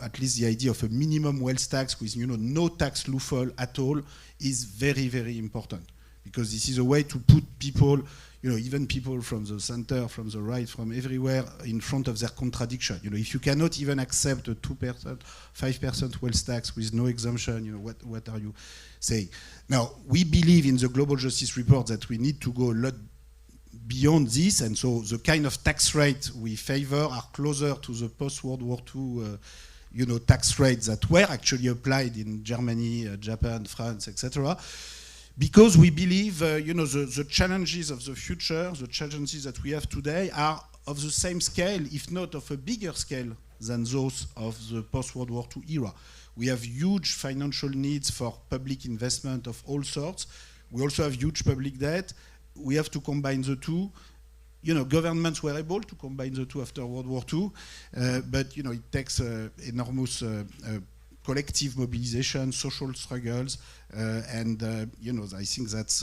[SPEAKER 10] at least the idea of a minimum wealth tax with, you know, no tax loophole at all is very, very important, because this is a way to put people, you know, even people from the center, from the right, from everywhere, in front of their contradiction. You know, if you cannot even accept a 2%, 5% wealth tax with no exemption, you know, what are you saying? Now, we believe in the Global Justice Report that we need to go a lot beyond this, and so the kind of tax rate we favor are closer to the post-World War II, you know, tax rates that were actually applied in Germany, Japan, France, etc. Because we believe, you know, the challenges of the future, the challenges that we have today are of the same scale, if not of a bigger scale than those of the post-World War II era. We have huge financial needs for public investment of all sorts. We also have huge public debt. We have to combine the two. You know, governments were able to combine the two after World War II, but, you know, it takes enormous collective mobilization, social struggles, and you know, I think that's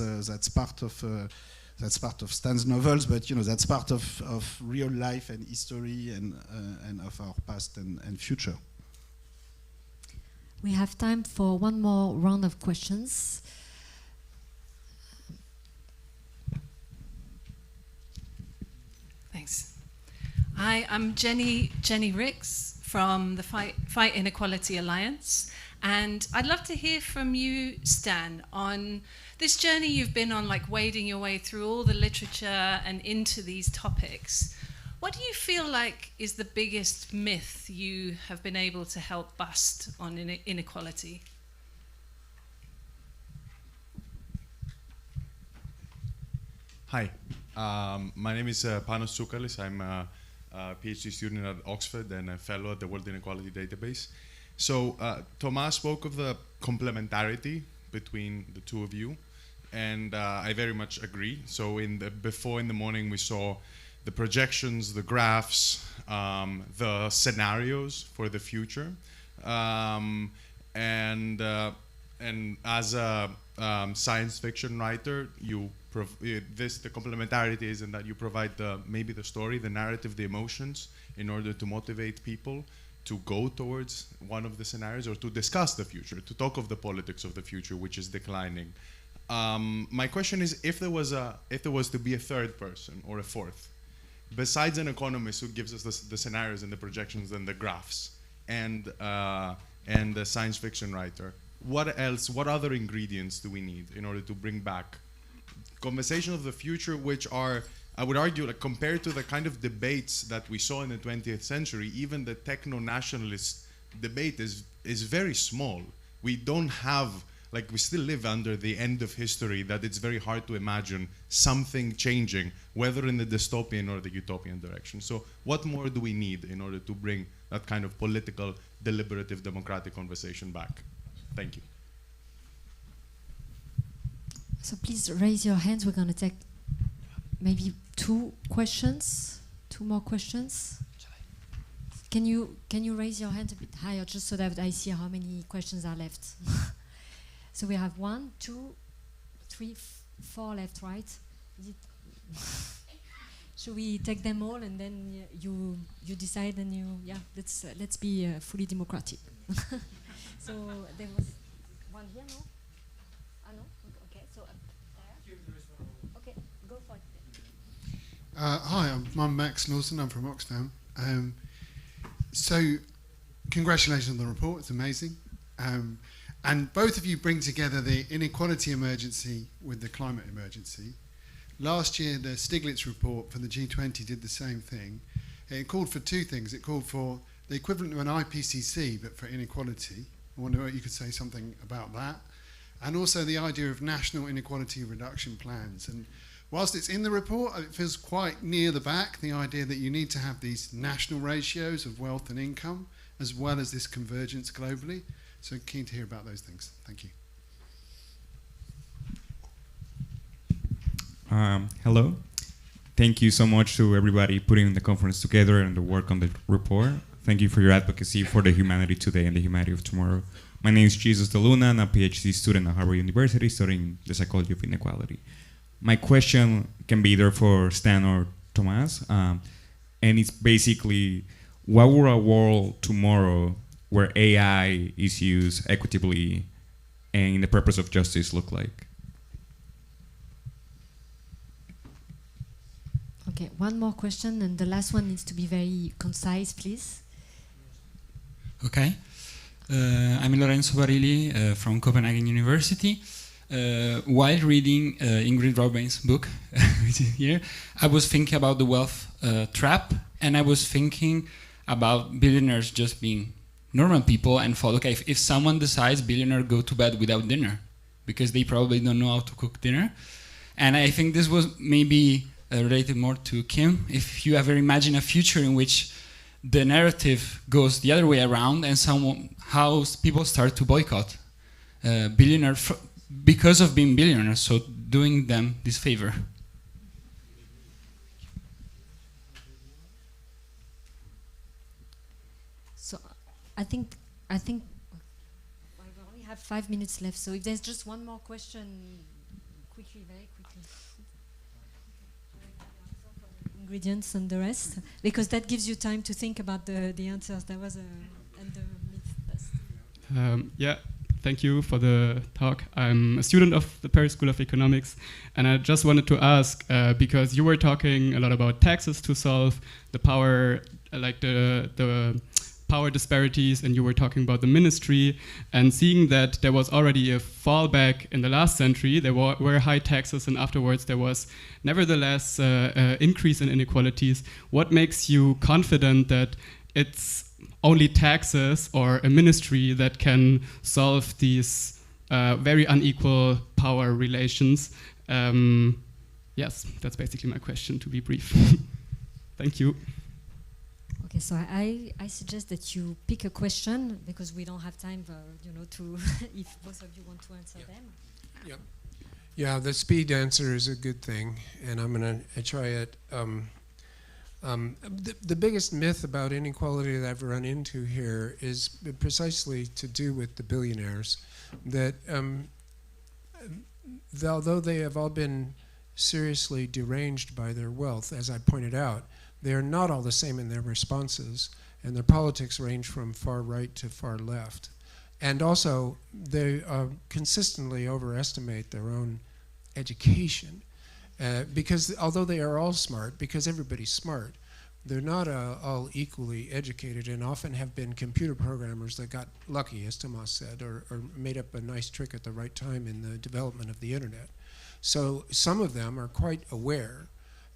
[SPEAKER 10] part of Stan's novels, but you know, that's part of real life and history and of our past and future.
[SPEAKER 5] We have time for one more round of questions.
[SPEAKER 8] Thanks. Hi, I'm Jenny Ricks from the Fight Inequality Alliance, and I'd love to hear from you, Stan, on this journey you've been on, like wading your way through all the literature and into these topics. What do you feel like is the biggest myth you have been able to help bust on inequality?
[SPEAKER 14] Hi, my name is Panos Tsoukalis. I'm a PhD student at Oxford and a fellow at the World Inequality Database. So Thomas spoke of the complementarity between the two of you, and I very much agree. So before in the morning we saw the projections, the graphs, the scenarios for the future, and as a science fiction writer, the complementarity is in that you provide maybe the story, the narrative, the emotions, in order to motivate people to go towards one of the scenarios or to discuss the future, to talk of the politics of the future, which is declining. My question is, if there was to be a third person or a fourth, besides an economist who gives us the scenarios and the projections and the graphs, and a science fiction writer, what else? What other ingredients do we need in order to bring back conversation of the future, which are, I would argue, like, compared to the kind of debates that we saw in the 20th century, even the techno-nationalist debate is very small. We don't have like we still live under the end of history, that it's very hard to imagine something changing, whether in the dystopian or the utopian direction. So what more do we need in order to bring that kind of political, deliberative, democratic conversation back? Thank you.
[SPEAKER 5] So please raise your hands. We're going to take maybe two more questions. Can you raise your hand a bit higher just so that I see how many questions are left? So we have 1, 2, 3, 4 left, right? Should we take them all and then you decide and let's be fully democratic. So there was one here, no? Ah, no? Okay, so there. Okay, go for it.
[SPEAKER 6] Hi, I'm Max Lawson. I'm from Oxfam. So, congratulations on the report. It's amazing. And both of you bring together the inequality emergency with the climate emergency. Last year, the Stiglitz report for the G20 did the same thing. It called for two things. It called for the equivalent of an IPCC, but for inequality. I wonder if you could say something about that. And also the idea of national inequality reduction plans. And whilst it's in the report, it feels quite near the back, the idea that you need to have these national ratios of wealth and income, as well as this convergence globally. So keen to hear about those things. Thank you.
[SPEAKER 11] Hello. Thank you so much to everybody putting the conference together and the work on the report. Thank you for your advocacy for the humanity today and the humanity of tomorrow. My name is Jesus De Luna. I'm a PhD student at Harvard University studying the psychology of inequality. My question can be either for Stan or Tomas, and it's basically, what would a world tomorrow where AI is used equitably and in the purpose of justice look like?
[SPEAKER 5] Okay, one more question, and the last one needs to be very concise, please.
[SPEAKER 15] Okay. I'm Lorenzo Barilli from Copenhagen University. While reading Ingrid Robin's book, which is here, I was thinking about the wealth trap, and I was thinking about billionaires just being normal people and thought, okay, if someone decides billionaires go to bed without dinner because they probably don't know how to cook dinner. And I think this was maybe related more to Kim. If you ever imagine a future in which the narrative goes the other way around and how people start to boycott billionaires because of being billionaires, so doing them this favor.
[SPEAKER 5] So I think we only have 5 minutes left. So if there's just one more question, quickly, very quickly. Ingredients and the rest, because that gives you time to think about the answers. There was and the myth test.
[SPEAKER 24] Yeah, thank you for the talk. I'm a student of the Paris School of Economics, and I just wanted to ask, because you were talking a lot about taxes to solve the power, like the power disparities, and you were talking about the ministry, and seeing that there was already a fallback in the last century, there were high taxes, and afterwards there was nevertheless increase in inequalities. What makes you confident that it's only taxes or a ministry that can solve these very unequal power relations? Yes, that's basically my question, to be brief. Thank you.
[SPEAKER 5] Okay, so I suggest that you pick a question, because we don't have time, to if both of you want to answer them.
[SPEAKER 23] Yep. Yeah, the speed answer is a good thing, and I'm going to try it. The biggest myth about inequality that I've run into here is precisely to do with the billionaires, that although they have all been seriously deranged by their wealth, as I pointed out, they are not all the same in their responses, and their politics range from far right to far left. And also, they consistently overestimate their own education, because although they are all smart, because everybody's smart, they're not all equally educated, and often have been computer programmers that got lucky, as Tomas said, or made up a nice trick at the right time in the development of the internet. So some of them are quite aware,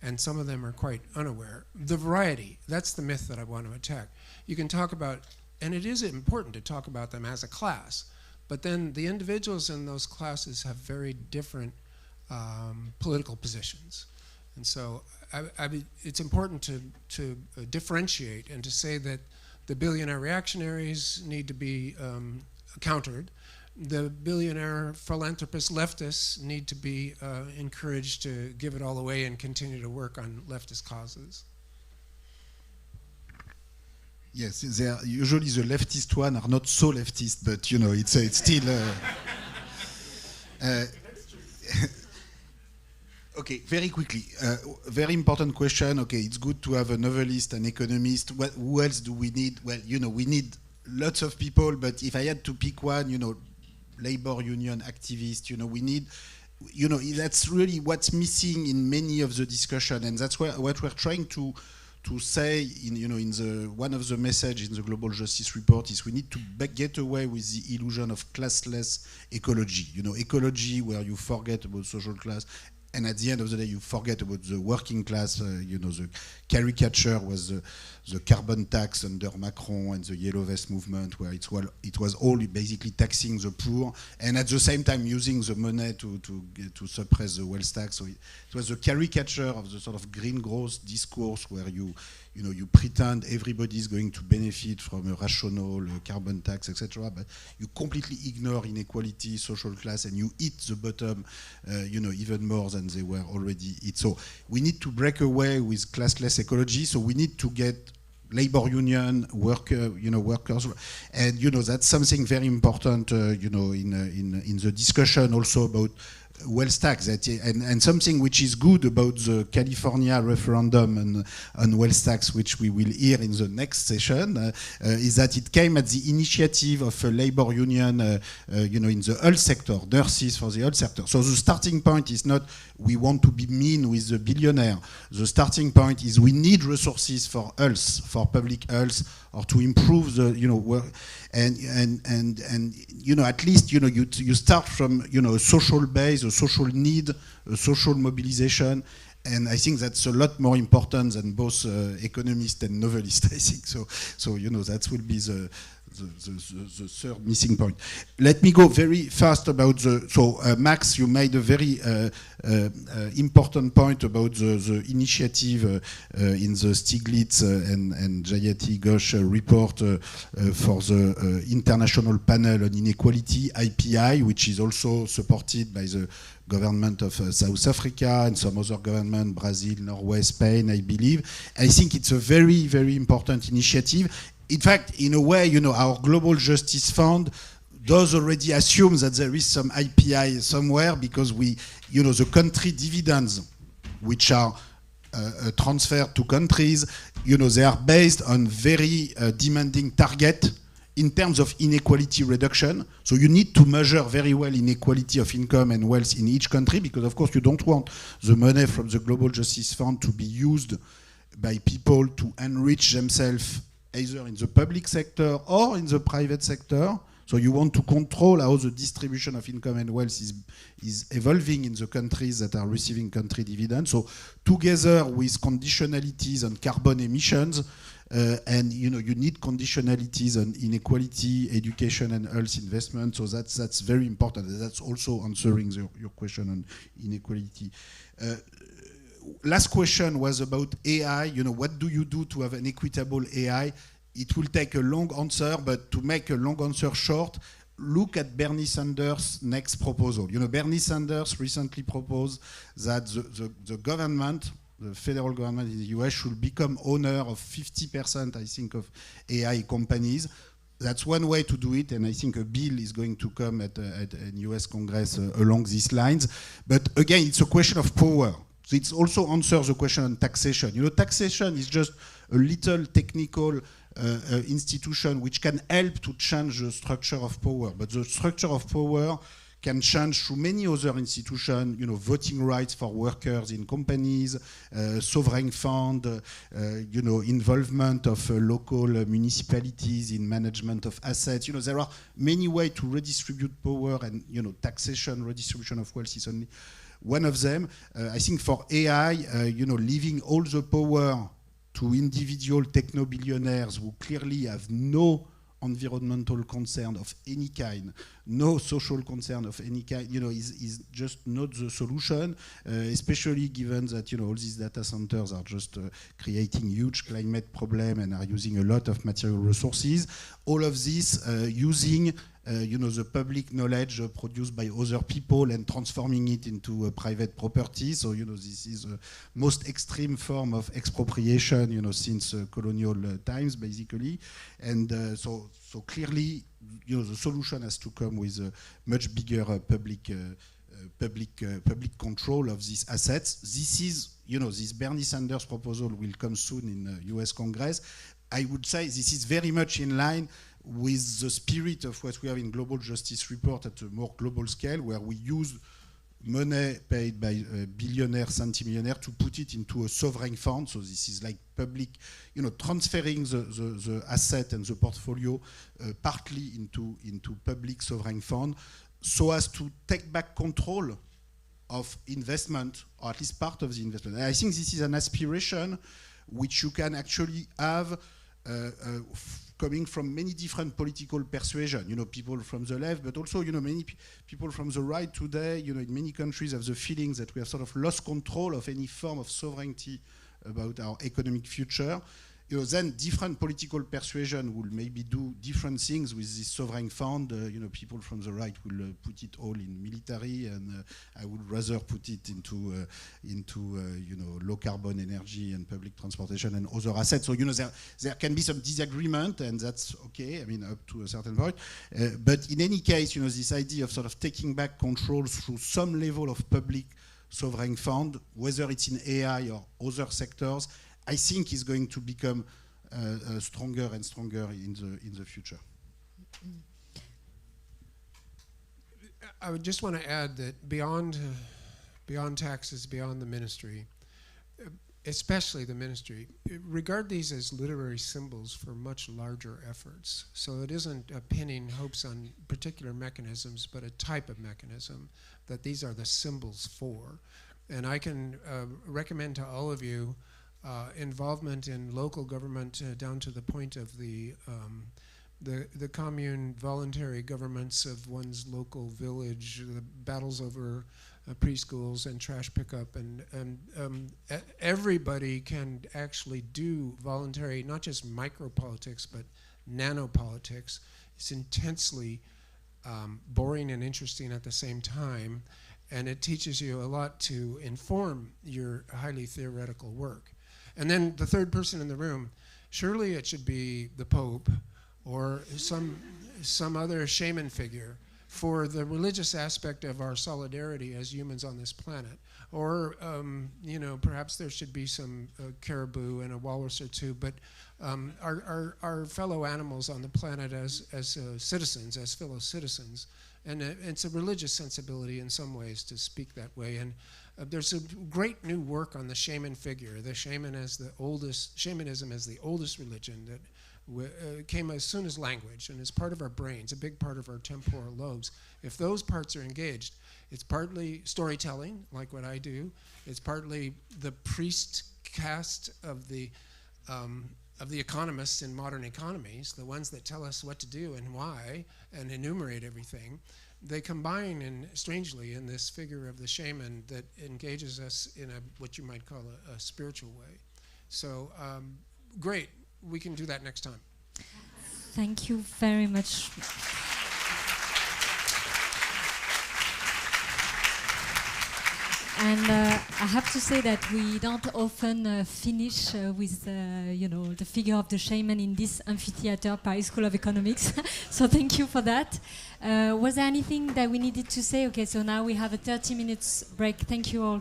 [SPEAKER 23] and some of them are quite unaware. The variety, that's the myth that I want to attack. You can talk about, and it is important to talk about them as a class, But then the individuals in those classes have very different political positions. And so it's important to differentiate and to say that the billionaire reactionaries need to be countered. The billionaire philanthropist leftists need to be encouraged to give it all away and continue to work on leftist causes.
[SPEAKER 10] Yes, usually the leftist one are not so leftist, but you know, it's still. Okay, very quickly. Very important question. Okay, it's good to have a novelist, an economist. Who else do we need? Well, you know, we need lots of people, but if I had to pick one, you know, labor union activist, you know, we need, you know, that's really what's missing in many of the discussion, and that's what we're trying to say in, you know, in the one of the message in the Global Justice Report is we need to get away with the illusion of classless ecology. You know, ecology where you forget about social class, and at the end of the day you forget about the working class. You know, the caricature was the carbon tax under Macron and the Yellow Vest movement, where it was all basically taxing the poor and at the same time using the money to suppress the wealth tax. So it was a caricature of the sort of green growth discourse where you pretend everybody is going to benefit from a rational carbon tax, etc. But you completely ignore inequality, social class, and you eat the bottom, you know, even more than they were already eat. So we need to break away with classless ecology. So we need to get labor union, workers, and you know that's something very important. You know, in the discussion also about wealth tax, and something which is good about the California referendum on wealth tax, which we will hear in the next session, is that it came at the initiative of a labor union, you know, in the health sector, nurses for the health sector. So the starting point is not we want to be mean with the billionaire. The starting point is we need resources for health, for public health, or to improve the, you know, work, and you know, at least, you know, you start from, you know, a social base, a social need, a social mobilization, and I think that's a lot more important than both economist and novelist. I think so you know, that will be the third missing point. Let me go very fast about Max, you made a very important point about the initiative in the Stiglitz and Jayati Ghosh report for the International Panel on Inequality, IPI, which is also supported by the government of South Africa and some other government, Brazil, Norway, Spain, I believe. I think it's a very, very important initiative. In fact, in a way, you know, our Global Justice Fund does already assume that there is some IPI somewhere, because we, you know, the country dividends, which are transferred to countries, you know, they are based on very demanding target in terms of inequality reduction. So you need to measure very well inequality of income and wealth in each country, because of course you don't want the money from the Global Justice Fund to be used by people to enrich themselves either in the public sector or in the private sector. So you want to control how the distribution of income and wealth is evolving in the countries that are receiving country dividends. So together with conditionalities on carbon emissions, and you know, you need conditionalities on inequality, education, and health investment. So that's very important. That's also answering your question on inequality. Last question was about AI. You know, what do you do to have an equitable AI? It will take a long answer, but to make a long answer short, look at Bernie Sanders' next proposal. You know, Bernie Sanders recently proposed that the government, the federal government in the US, should become owner of 50%, I think, of AI companies. That's one way to do it, and I think a bill is going to come at US Congress along these lines. But again, it's a question of power. So it also answers the question on taxation. You know, taxation is just a little technical institution which can help to change the structure of power. But the structure of power can change through many other institutions, you know, voting rights for workers in companies, sovereign fund, you know, involvement of local municipalities in management of assets. You know, there are many ways to redistribute power, and, you know, taxation, redistribution of wealth is only one of them. I think for AI, you know, leaving all the power to individual techno-billionaires who clearly have no environmental concern of any kind, no social concern of any kind, is just not the solution, especially given that, all these data centers are just creating huge climate problem and are using a lot of material resources. All of this using the public knowledge produced by other people and transforming it into private property. So, this is the most extreme form of expropriation, since colonial times, basically. And so clearly, the solution has to come with a much bigger public control of these assets. This is, this Bernie Sanders proposal will come soon in the US Congress. I would say this is very much in line with the spirit of what we have in Global Justice Report at a more global scale, where we use money paid by billionaires, centimillionaires, to put it into a sovereign fund. So this is like public, transferring the asset and the portfolio partly into public sovereign fund, so as to take back control of investment, or at least part of the investment. And I think this is an aspiration which you can actually have coming from many different political persuasion, people from the left, but also, many people from the right today, in many countries have the feeling that we have sort of lost control of any form of sovereignty about our economic future. Then different political persuasion will maybe do different things with this sovereign fund. People from the right will put it all in military, and I would rather put it into low carbon energy and public transportation and other assets. So there can be some disagreement, and that's okay. I mean, up to a certain point. But in any case, this idea of sort of taking back control through some level of public sovereign fund, whether it's in AI or other sectors, I think is going to become stronger and stronger in the future.
[SPEAKER 23] I would just want to add that beyond taxes, beyond the ministry, especially the ministry, regard these as literary symbols for much larger efforts. So it isn't pinning hopes on particular mechanisms, but a type of mechanism that these are the symbols for. And I can recommend to all of you involvement in local government down to the point of the commune voluntary governments of one's local village, the battles over preschools and trash pickup, and everybody can actually do voluntary, not just micropolitics, but nanopolitics. It's intensely boring and interesting at the same time, and it teaches you a lot to inform your highly theoretical work. And then the third person in the room, surely it should be the Pope or some other shaman figure for the religious aspect of our solidarity as humans on this planet. Or, perhaps there should be some caribou and a walrus or two, but our fellow animals on the planet as citizens, as fellow citizens. And it's a religious sensibility in some ways to speak that way. And there's a great new work on the shaman figure, the shaman as the oldest, shamanism as the oldest religion that came as soon as language and is part of our brains, a big part of our temporal lobes. If those parts are engaged, it's partly storytelling, like what I do. It's partly the priest caste of the economists in modern economies, the ones that tell us what to do and why and enumerate everything. They combine, strangely, in this figure of the shaman that engages us in what you might call a spiritual way. So, great. We can do that next time.
[SPEAKER 5] Thank you very much. And I have to say that we don't often finish with the figure of the shaman in this amphitheater, Paris School of Economics. So thank you for that. Was there anything that we needed to say? Okay, so now we have a 30 minutes break. Thank you all.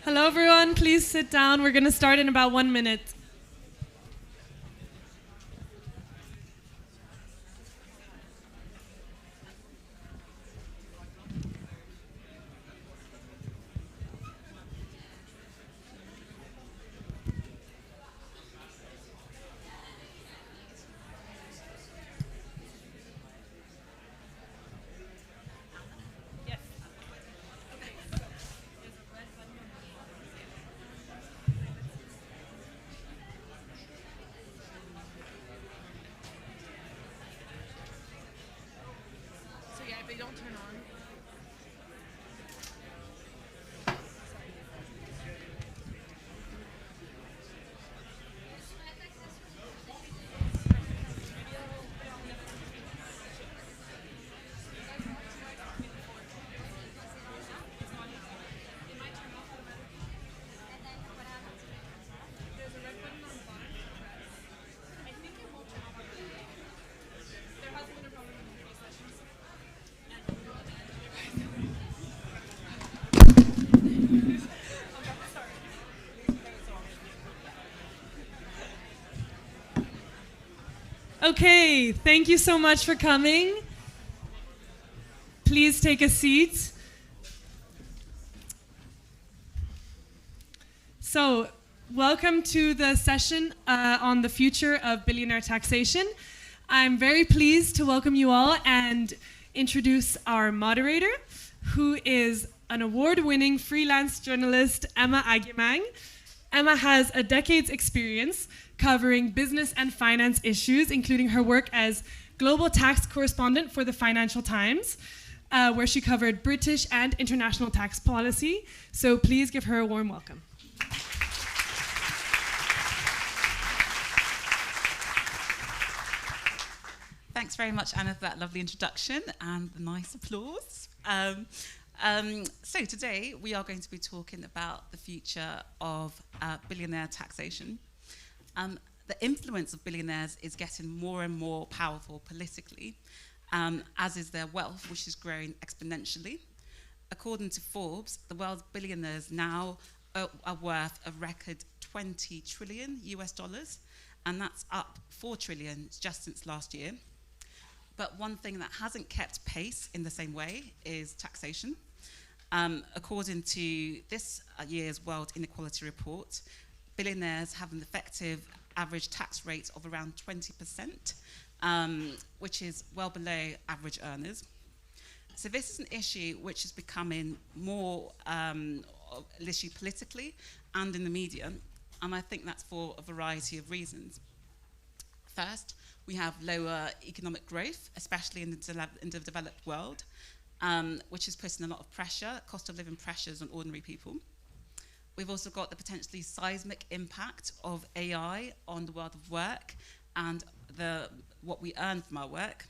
[SPEAKER 1] Hello, everyone. Please sit down. We're going to start in about 1 minute. Okay, thank you so much for coming. Please take a seat. So, welcome to the session on the future of billionaire taxation. I'm very pleased to welcome you all and introduce our moderator, who is an award-winning freelance journalist, Emma Agyemang. Emma has a decade's experience covering business and finance issues, including her work as global tax correspondent for the Financial Times, where she covered British and international tax policy. So please give her a warm welcome.
[SPEAKER 2] Thanks very much, Anna, for that lovely introduction and the nice applause. So today we are going to be talking about the future of billionaire taxation. The influence of billionaires is getting more and more powerful politically, as is their wealth, which is growing exponentially. According to Forbes, the world's billionaires now are worth a record $20 trillion US, and that's up 4 trillion just since last year. But one thing that hasn't kept pace in the same way is taxation. According to this year's World Inequality Report, billionaires have an effective average tax rate of around 20%, which is well below average earners. So this is an issue which is becoming more an issue politically and in the media, and I think that's for a variety of reasons. First, we have lower economic growth, especially in the developed world. which is putting a lot of pressure, cost of living pressures on ordinary people. We've also got the potentially seismic impact of AI on the world of work and what we earn from our work.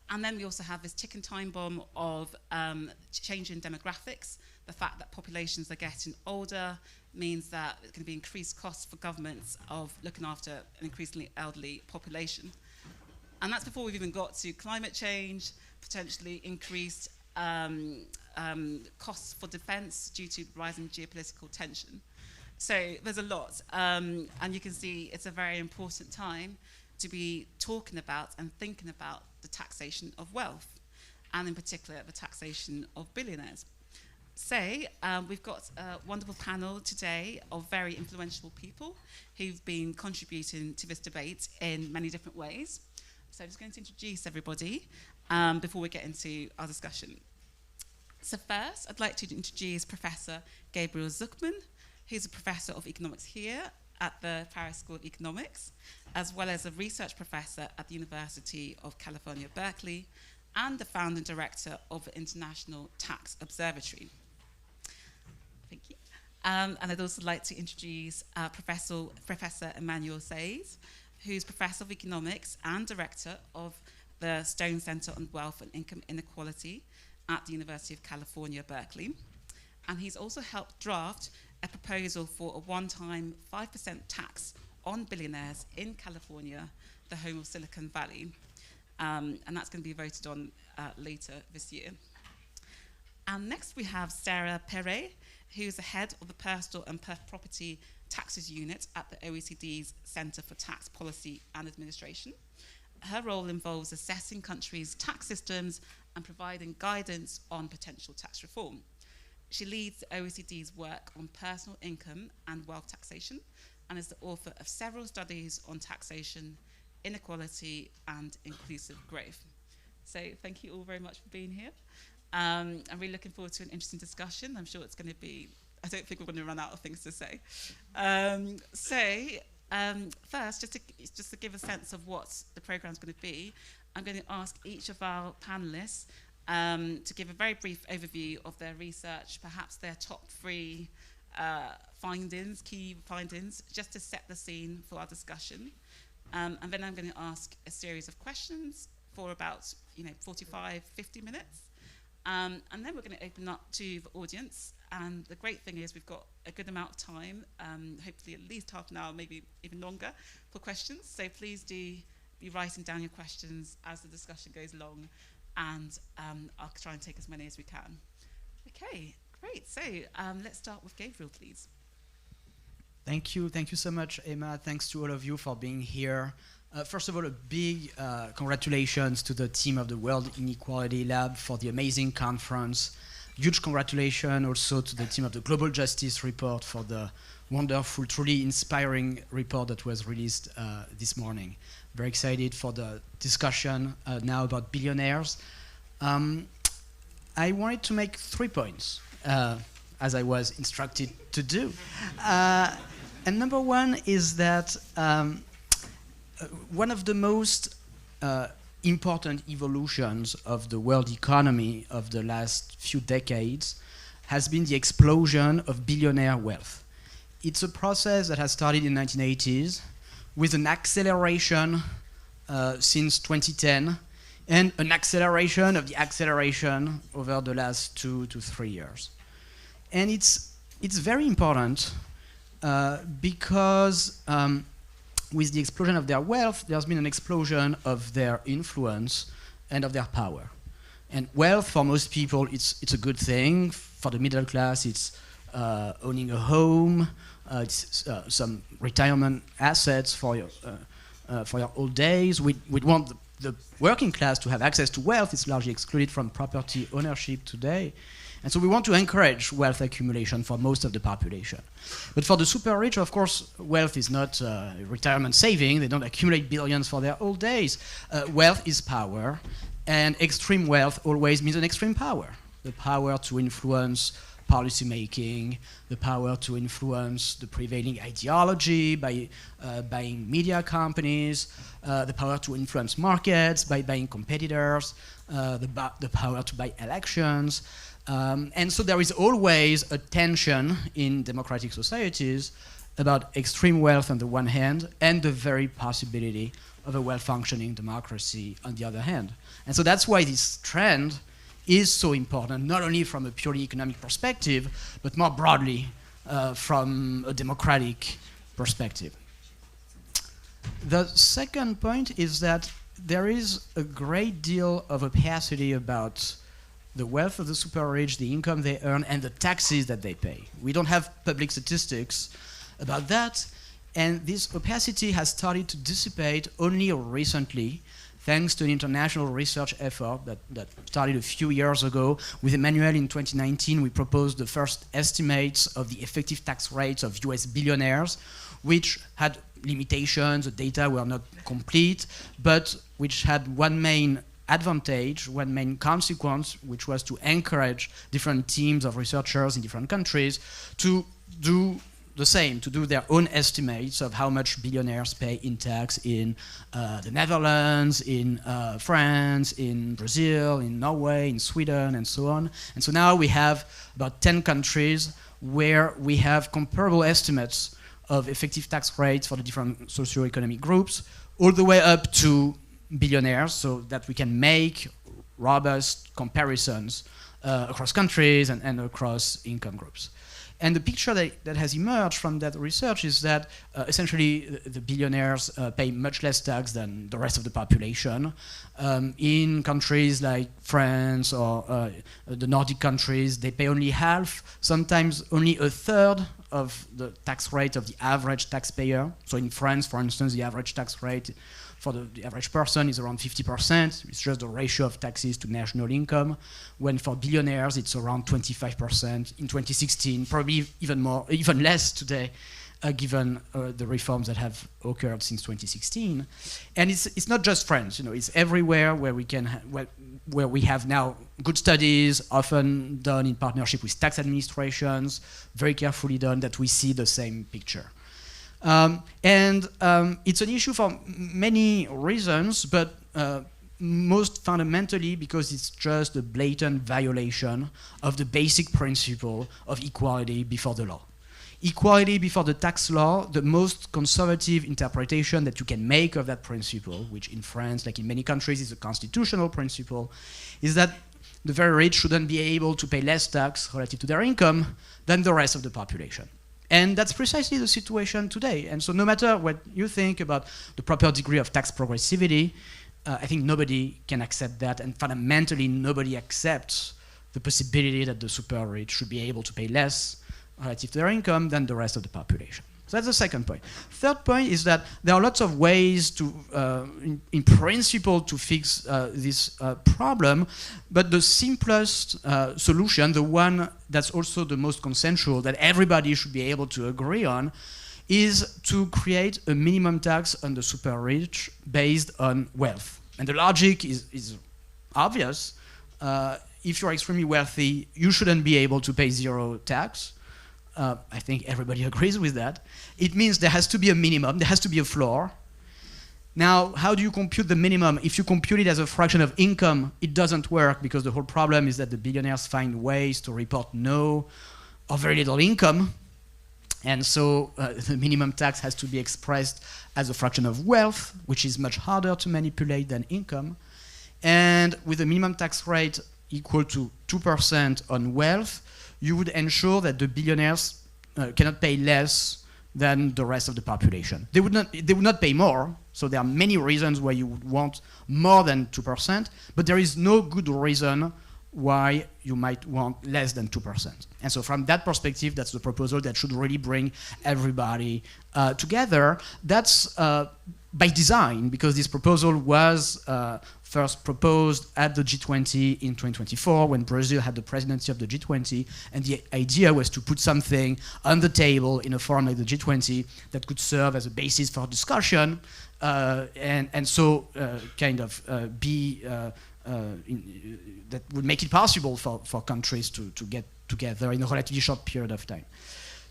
[SPEAKER 2] And then we also have this ticking time bomb of changing demographics. The fact that populations are getting older means that it's going to be increased costs for governments of looking after an increasingly elderly population. And that's before we've even got to climate change, potentially increased costs for defense due to rising geopolitical tension. So there's a lot. And you can see it's a very important time to be talking about and thinking about the taxation of wealth, and in particular, the taxation of billionaires. So we've got a wonderful panel today of very influential people who've been contributing to this debate in many different ways. So I'm just going to introduce everybody before we get into our discussion. So first, I'd like to introduce Professor Gabriel Zucman, who's a professor of economics here at the Paris School of Economics, as well as a research professor at the University of California, Berkeley, and the founding director of the International Tax Observatory. Thank you. And I'd also like to introduce Professor Emmanuel Saez, who's professor of economics and director of the Stone Center on Wealth and Income Inequality at the University of California, Berkeley. And he's also helped draft a proposal for a one-time 5% tax on billionaires in California, the home of Silicon Valley. And that's going to be voted on later this year. And next we have Sarah Perret, who's the head of the Personal and Property Taxes Unit at the OECD's Center for Tax Policy and Administration. Her role involves assessing countries' tax systems and providing guidance on potential tax reform. She leads the OECD's work on personal income and wealth taxation, and is the author of several studies on taxation, inequality, and inclusive growth. So thank you all very much for being here. I'm really looking forward to an interesting discussion. I'm sure it's going to be, I don't think we're going to run out of things to say. First, just to give a sense of what the program's going to be, I'm going to ask each of our panelists to give a very brief overview of their research, perhaps their top 3 key findings, just to set the scene for our discussion. And then I'm going to ask a series of questions for about 45, 50 minutes. And then we're going to open up to the audience. And the great thing is we've got a good amount of time, hopefully at least half an hour, maybe even longer, for questions. So please do be writing down your questions as the discussion goes along, and I'll try and take as many as we can. Okay, great. So let's start with Gabriel, please.
[SPEAKER 3] Thank you so much, Emma. Thanks to all of you for being here. First of all, a big congratulations to the team of the World Inequality Lab for the amazing conference. Huge congratulations also to the team of the Global Justice Report for the wonderful, truly inspiring report that was released this morning. Very excited for the discussion now about billionaires. I wanted to make 3 points, as I was instructed to do. And number 1 is that one of the most important evolutions of the world economy of the last few decades has been the explosion of billionaire wealth. It's a process that has started in the 1980s with an acceleration since 2010 and an acceleration of the acceleration over the last 2 to 3 years. And it's very important because with the explosion of their wealth, there's been an explosion of their influence and of their power. And wealth, for most people, it's a good thing. For the middle class, it's owning a home, it's some retirement assets for your old days. We want the working class to have access to wealth. It's largely excluded from property ownership today. And so we want to encourage wealth accumulation for most of the population. But for the super rich, of course, wealth is not retirement saving. They don't accumulate billions for their old days. Wealth is power, and extreme wealth always means an extreme power. The power to influence policy making, the power to influence the prevailing ideology by buying media companies, the power to influence markets by buying competitors, the power to buy elections. And so there is always a tension in democratic societies about extreme wealth on the one hand and the very possibility of a well-functioning democracy on the other hand. And so that's why this trend is so important, not only from a purely economic perspective, but more broadly from a democratic perspective. The second point is that there is a great deal of opacity about the wealth of the super rich, the income they earn, and the taxes that they pay. We don't have public statistics about that, and this opacity has started to dissipate only recently, thanks to an international research effort that started a few years ago. With Emmanuel in 2019, we proposed the first estimates of the effective tax rates of US billionaires, which had limitations, the data were not complete, but which had one main advantage, one main consequence, which was to encourage different teams of researchers in different countries to do the same, to do their own estimates of how much billionaires pay in tax in the Netherlands, in France, in Brazil, in Norway, in Sweden, and so on. And so now we have about 10 countries where we have comparable estimates of effective tax rates for the different socioeconomic groups, all the way up to billionaires, so that we can make robust comparisons across countries and across income groups. And the picture that has emerged from that research is that essentially the billionaires pay much less tax than the rest of the population. In countries like France or the Nordic countries, they pay only half, sometimes only a third of the tax rate of the average taxpayer. So in France, for instance, the average tax rate for the average person is around 50%. It's just the ratio of taxes to national income. When for billionaires, it's around 25% in 2016, probably even more, even less today, given the reforms that have occurred since 2016. And it's not just France, it's everywhere where we can, where we have now good studies, often done in partnership with tax administrations, very carefully done, that we see the same picture. It's an issue for many reasons, but most fundamentally because it's just a blatant violation of the basic principle of equality before the law. Equality before the tax law, the most conservative interpretation that you can make of that principle, which in France, like in many countries, is a constitutional principle, is that the very rich shouldn't be able to pay less tax relative to their income than the rest of the population. And that's precisely the situation today. And so no matter what you think about the proper degree of tax progressivity, I think nobody can accept that, and fundamentally nobody accepts the possibility that the super rich should be able to pay less relative to their income than the rest of the population. So that's the second point. Third point is that there are lots of ways to, in principle, to fix this problem, but the simplest solution, the one that's also the most consensual, that everybody should be able to agree on, is to create a minimum tax on the super rich based on wealth. And the logic is obvious. If you're extremely wealthy, you shouldn't be able to pay zero tax. I think everybody agrees with that. It means there has to be a minimum, there has to be a floor. Now, how do you compute the minimum? If you compute it as a fraction of income, it doesn't work, because the whole problem is that the billionaires find ways to report no or very little income. And so the minimum tax has to be expressed as a fraction of wealth, which is much harder to manipulate than income. And with a minimum tax rate equal to 2% on wealth, you would ensure that the billionaires cannot pay less than the rest of the population. They would not pay more, so there are many reasons why you would want more than 2%, but there is no good reason why you might want less than 2%. And so from that perspective, that's the proposal that should really bring everybody together. That's by design, because this proposal was first proposed at the G20 in 2024 when Brazil had the presidency of the G20, and the idea was to put something on the table in a forum like the G20 that could serve as a basis for discussion and so kind of be that would make it possible for countries to get together in a relatively short period of time.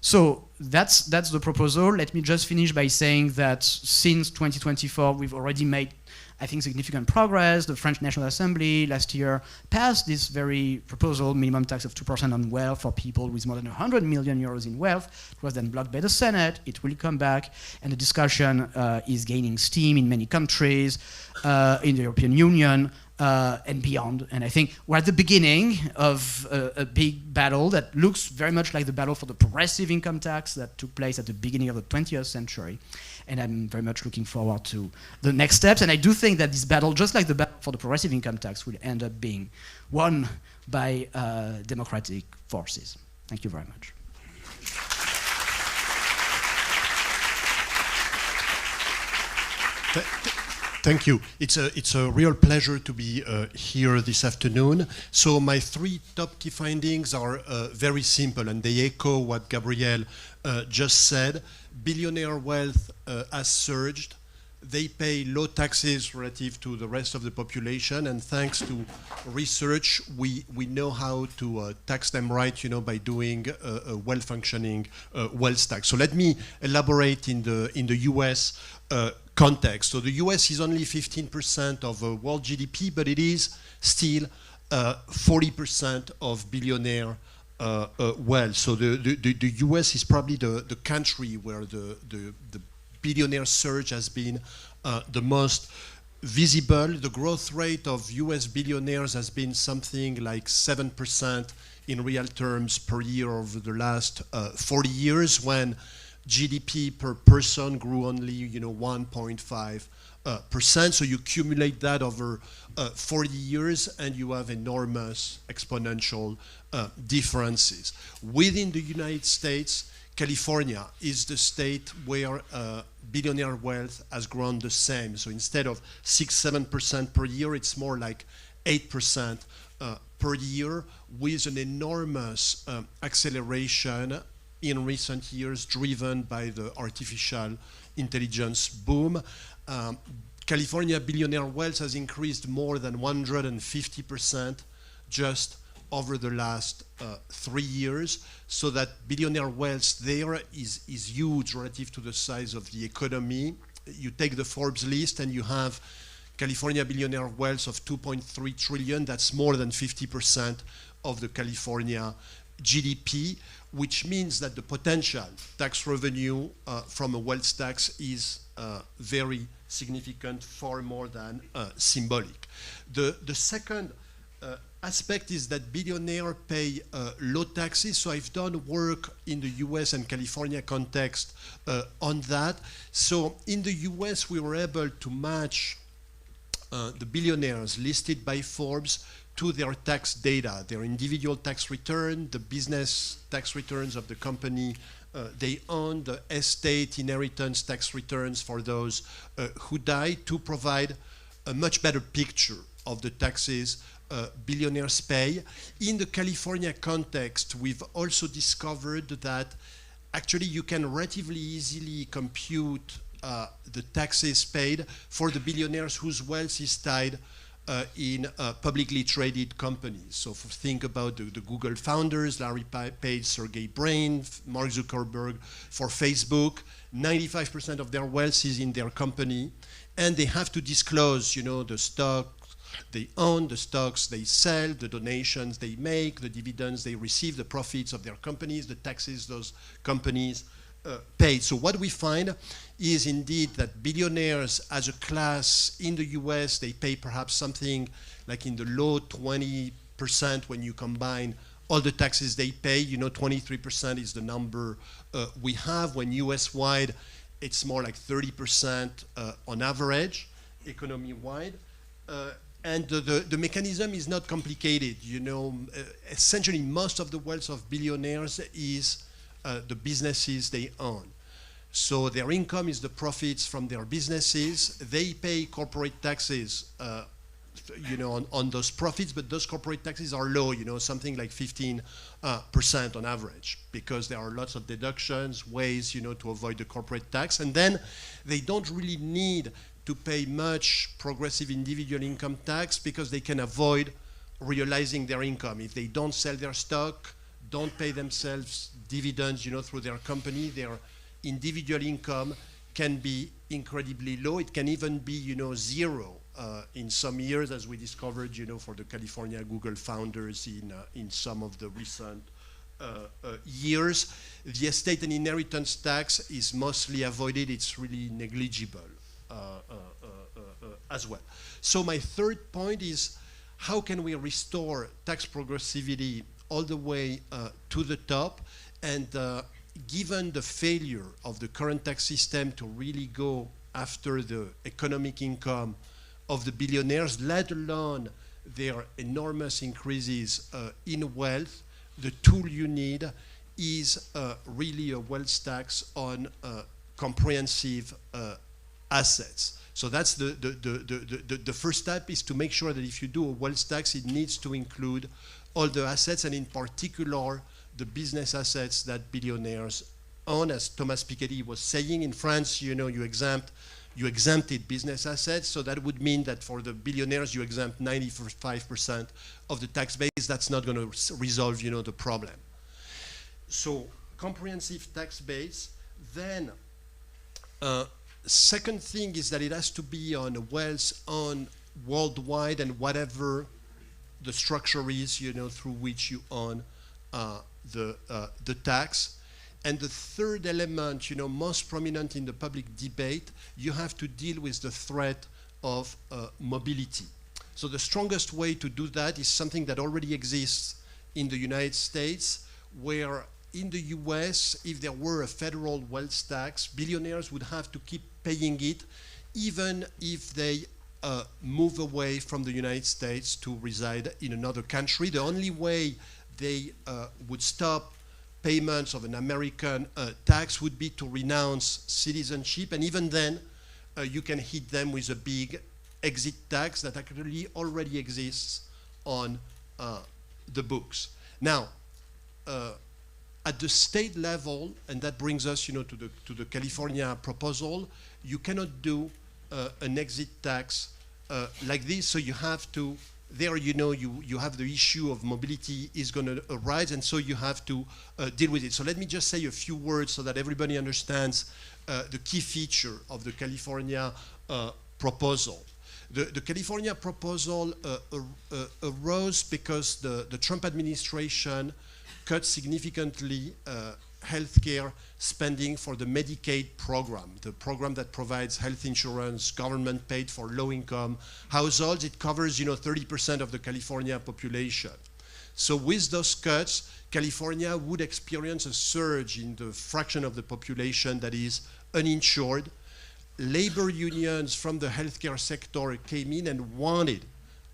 [SPEAKER 3] So that's the proposal. Let me just finish by saying that since 2024, we've already made, I think, significant progress. The French National Assembly last year passed this very proposal, minimum tax of 2% on wealth for people with more than 100 million euros in wealth. It was then blocked by the Senate. It will come back, and the discussion is gaining steam in many countries, in the European Union, and beyond. And I think we're at the beginning of a big battle that looks very much like the battle for the progressive income tax that took place at the beginning of the 20th century. And I'm very much looking forward to the next steps. And I do think that this battle, just like the battle for the progressive income tax, will end up being won by democratic forces. Thank you very much.
[SPEAKER 7] Thank you. It's a real pleasure to be here this afternoon. So my three top key findings are very simple, and they echo what Gabrielle just said. Billionaire wealth has surged. They pay low taxes relative to the rest of the population, and thanks to research, we know how to tax them right, by doing a well-functioning wealth tax. So let me elaborate in the U.S. Context. So the US is only 15% of world GDP, but it is still 40% of billionaire wealth. So the US is probably the country where the billionaire surge has been the most visible. The growth rate of US billionaires has been something like 7% in real terms per year over the last 40 years, when GDP per person grew only 1.5%. So you accumulate that over 40 years and you have enormous exponential differences. Within the United States, California is the state where billionaire wealth has grown the same. So instead of 6-7% per year, it's more like 8% per year, with an enormous acceleration in recent years, driven by the artificial intelligence boom. California billionaire wealth has increased more than 150% just over the last 3 years, so that billionaire wealth there is huge relative to the size of the economy. You take the Forbes list and you have California billionaire wealth of 2.3 trillion. That's more than 50% of the California GDP, which means that the potential tax revenue from a wealth tax is very significant, far more than symbolic. The second aspect is that billionaires pay low taxes. So I've done work in the US and California context on that. So in the US, we were able to match the billionaires listed by Forbes to their tax data, their individual tax return, the business tax returns of the company they own, the estate inheritance tax returns for those who die, to provide a much better picture of the taxes billionaires pay. In the California context, we've also discovered that actually you can relatively easily compute the taxes paid for the billionaires whose wealth is tied in publicly traded companies. So think about the Google founders, Larry Page, Sergey Brin, Mark Zuckerberg for Facebook. 95% of their wealth is in their company, and they have to disclose, the stock they own, the stocks they sell, the donations they make, the dividends they receive, the profits of their companies, the taxes those companies paid. So what we find is indeed that billionaires as a class in the US, they pay perhaps something like in the low 20% when you combine all the taxes they pay. 23% is the number we have, when US-wide it's more like 30% on average, economy-wide. And the mechanism is not complicated. Essentially most of the wealth of billionaires is the businesses they own. So their income is the profits from their businesses. They pay corporate taxes, on those profits, but those corporate taxes are low, something like 15% on average, because there are lots of deductions, ways, to avoid the corporate tax. And then they don't really need to pay much progressive individual income tax, because they can avoid realizing their income. If they don't sell their stock, don't pay themselves dividends, through their company. Their individual income can be incredibly low. It can even be, zero in some years, as we discovered, for the California Google founders in some of the recent years. The estate and inheritance tax is mostly avoided. It's really negligible as well. So my third point is, how can we restore tax progressivity all the way to the top? And given the failure of the current tax system to really go after the economic income of the billionaires, let alone their enormous increases in wealth, the tool you need is really a wealth tax on comprehensive assets. So that's the first step, is to make sure that if you do a wealth tax, it needs to include all the assets, and in particular, the business assets that billionaires own. As Thomas Piketty was saying, in France, you exempted business assets, so that would mean that for the billionaires, you exempt 95% of the tax base. That's not going to resolve, the problem. So comprehensive tax base. Then second thing is that it has to be on wealth on worldwide, and whatever the structure is, through which you own the tax. And the third element, most prominent in the public debate, you have to deal with the threat of mobility. So the strongest way to do that is something that already exists in the United States, where in the US, if there were a federal wealth tax, billionaires would have to keep paying it, even if they move away from the United States to reside in another country. The only way they would stop payments of an American tax would be to renounce citizenship, and even then you can hit them with a big exit tax that actually already exists on the books. Now, at the state level, and that brings us to the California proposal, you cannot do an exit tax like this, so you have to, there you have the issue of mobility is going to arise, and so you have to deal with it. So let me just say a few words so that everybody understands the key feature of the California proposal. The California proposal arose because the Trump administration cut significantly healthcare spending for the Medicaid program, the program that provides health insurance, government paid for low-income households. It covers, 30% of the California population. So with those cuts, California would experience a surge in the fraction of the population that is uninsured. Labor unions from the healthcare sector came in and wanted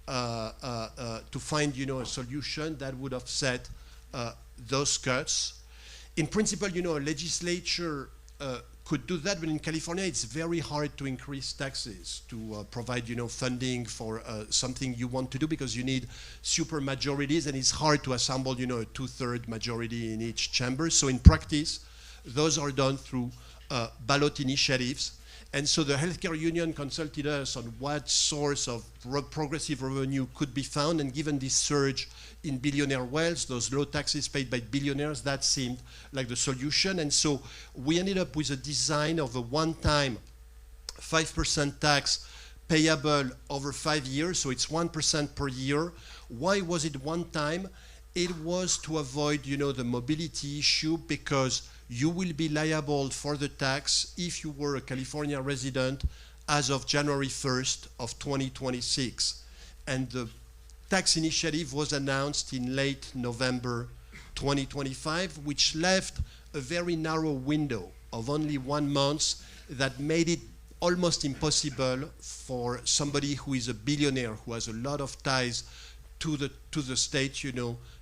[SPEAKER 7] to find, a solution that would offset those cuts. In principle, a legislature could do that, but in California, it's very hard to increase taxes to provide, funding for something you want to do, because you need super majorities, and it's hard to assemble, a two-third majority in each chamber. So in practice, those are done through ballot initiatives. And so the healthcare union consulted us on what source of progressive revenue could be found, and given this surge in billionaire wealth, those low taxes paid by billionaires, that seemed like the solution. And so we ended up with a design of a one-time 5% tax payable over 5 years, so it's 1% per year. Why was it one time? It was to avoid, the mobility issue, because you will be liable for the tax if you were a California resident as of January 1st of 2026. And the tax initiative was announced in late November 2025, which left a very narrow window of only 1 month that made it almost impossible for somebody who is a billionaire, who has a lot of ties to the state,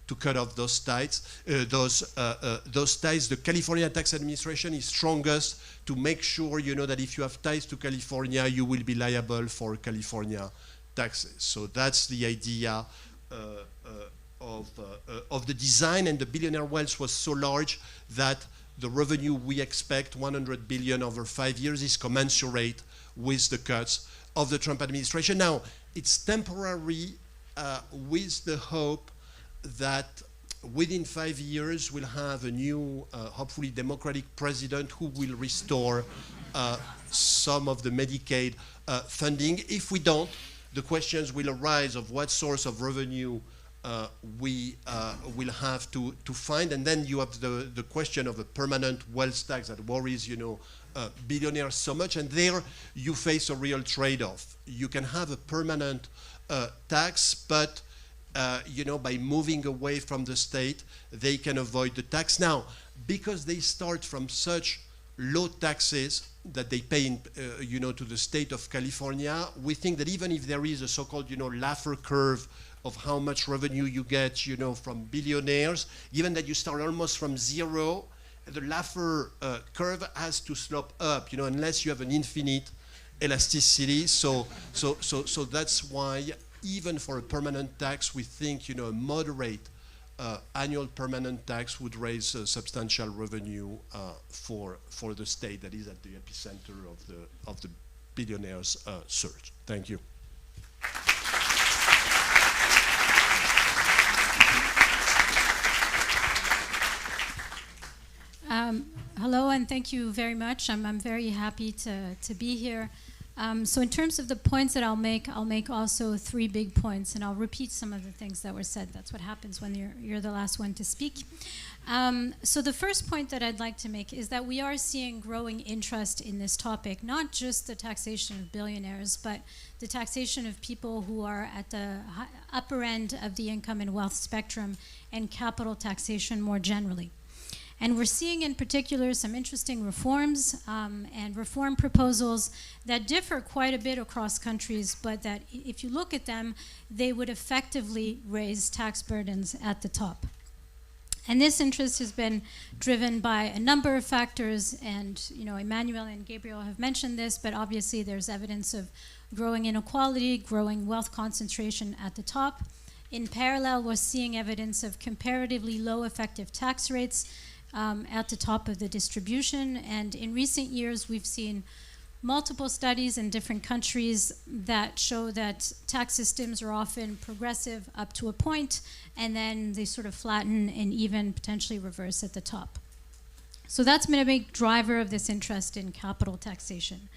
[SPEAKER 7] to cut off those ties. Those ties. The California Tax Administration is strongest to make sure, that if you have ties to California, you will be liable for California taxes. So that's the idea of the design, and the billionaire wealth was so large that the revenue we expect, 100 billion over 5 years, is commensurate with the cuts of the Trump administration. Now, it's temporary with the hope that within 5 years, we'll have a new, hopefully democratic president who will restore some of the Medicaid funding. If we don't, the questions will arise of what source of revenue we will have to find. And then you have the question of a permanent wealth tax that worries, billionaires so much. And there you face a real trade-off. You can have a permanent tax, but by moving away from the state, they can avoid the tax. Now, because they start from such low taxes that they pay to the state of California, we think that even if there is a so-called, Laffer curve of how much revenue you get, from billionaires, given that you start almost from zero, the Laffer curve has to slope up, unless you have an infinite elasticity. So that's why, even for a permanent tax, we think, a moderate annual permanent tax would raise substantial revenue for the state that is at the epicenter of the billionaires' surge. Thank you.
[SPEAKER 16] Hello, and thank you very much. I'm very happy to be here. So in terms of the points that I'll make also 3 big points, and I'll repeat some of the things that were said. That's what happens when you're the last one to speak. So the first point that I'd like to make is that we are seeing growing interest in this topic, not just the taxation of billionaires, but the taxation of people who are at the upper end of the income and wealth spectrum, and capital taxation more generally. And we're seeing in particular some interesting reforms and reform proposals that differ quite a bit across countries, but that if you look at them, they would effectively raise tax burdens at the top. And this interest has been driven by a number of factors, and Emmanuel and Gabriel have mentioned this, but obviously there's evidence of growing inequality, growing wealth concentration at the top. In parallel, we're seeing evidence of comparatively low effective tax rates at the top of the distribution. And in recent years, we've seen multiple studies in different countries that show that tax systems are often progressive up to a point, and then they sort of flatten and even potentially reverse at the top. So that's been a big driver of this interest in capital taxation.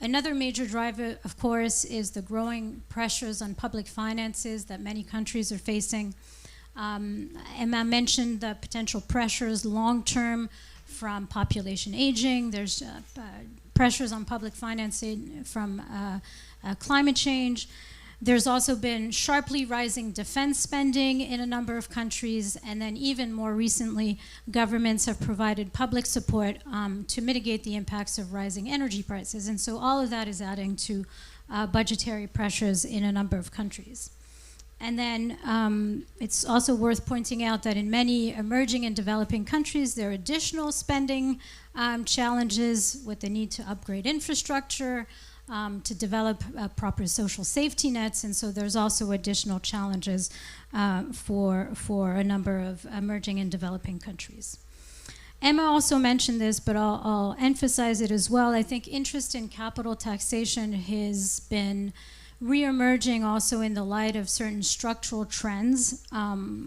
[SPEAKER 16] Another major driver, of course, is the growing pressures on public finances that many countries are facing. Emma mentioned the potential pressures long-term from population aging. There's pressures on public financing from climate change. There's also been sharply rising defense spending in a number of countries, and then even more recently, governments have provided public support to mitigate the impacts of rising energy prices. And so all of that is adding to budgetary pressures in a number of countries. And then it's also worth pointing out that in many emerging and developing countries, there are additional spending challenges with the need to upgrade infrastructure, to develop proper social safety nets, and so there's also additional challenges for a number of emerging and developing countries. Emma also mentioned this, but I'll emphasize it as well. I think interest in capital taxation has been re-emerging also in the light of certain structural trends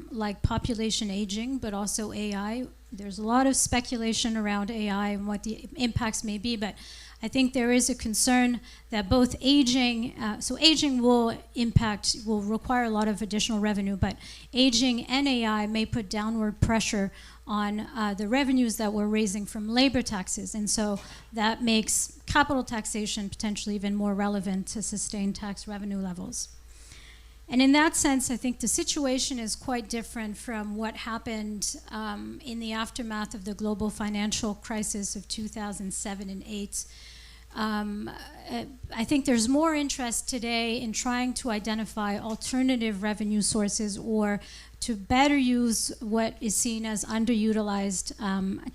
[SPEAKER 16] like population aging, but also AI. There's a lot of speculation around AI and what the impacts may be, but I think there is a concern that both aging, so aging will require a lot of additional revenue, but aging and AI may put downward pressure on the revenues that we're raising from labor taxes. And so that makes capital taxation potentially even more relevant to sustain tax revenue levels. And in that sense, I think the situation is quite different from what happened in the aftermath of the global financial crisis of 2007 and 2008. I think there's more interest today in trying to identify alternative revenue sources or to better use what is seen as underutilized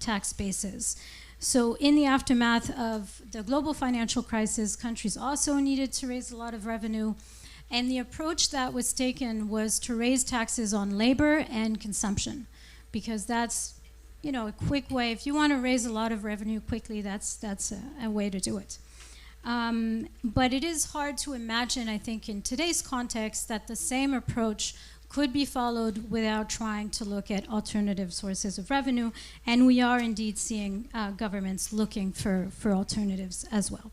[SPEAKER 16] tax bases. So in the aftermath of the global financial crisis, countries also needed to raise a lot of revenue. And the approach that was taken was to raise taxes on labor and consumption, because that's, a quick way. If you want to raise a lot of revenue quickly, that's a way to do it. But it is hard to imagine, I think, in today's context, that the same approach could be followed without trying to look at alternative sources of revenue. And we are indeed seeing governments looking for alternatives as well.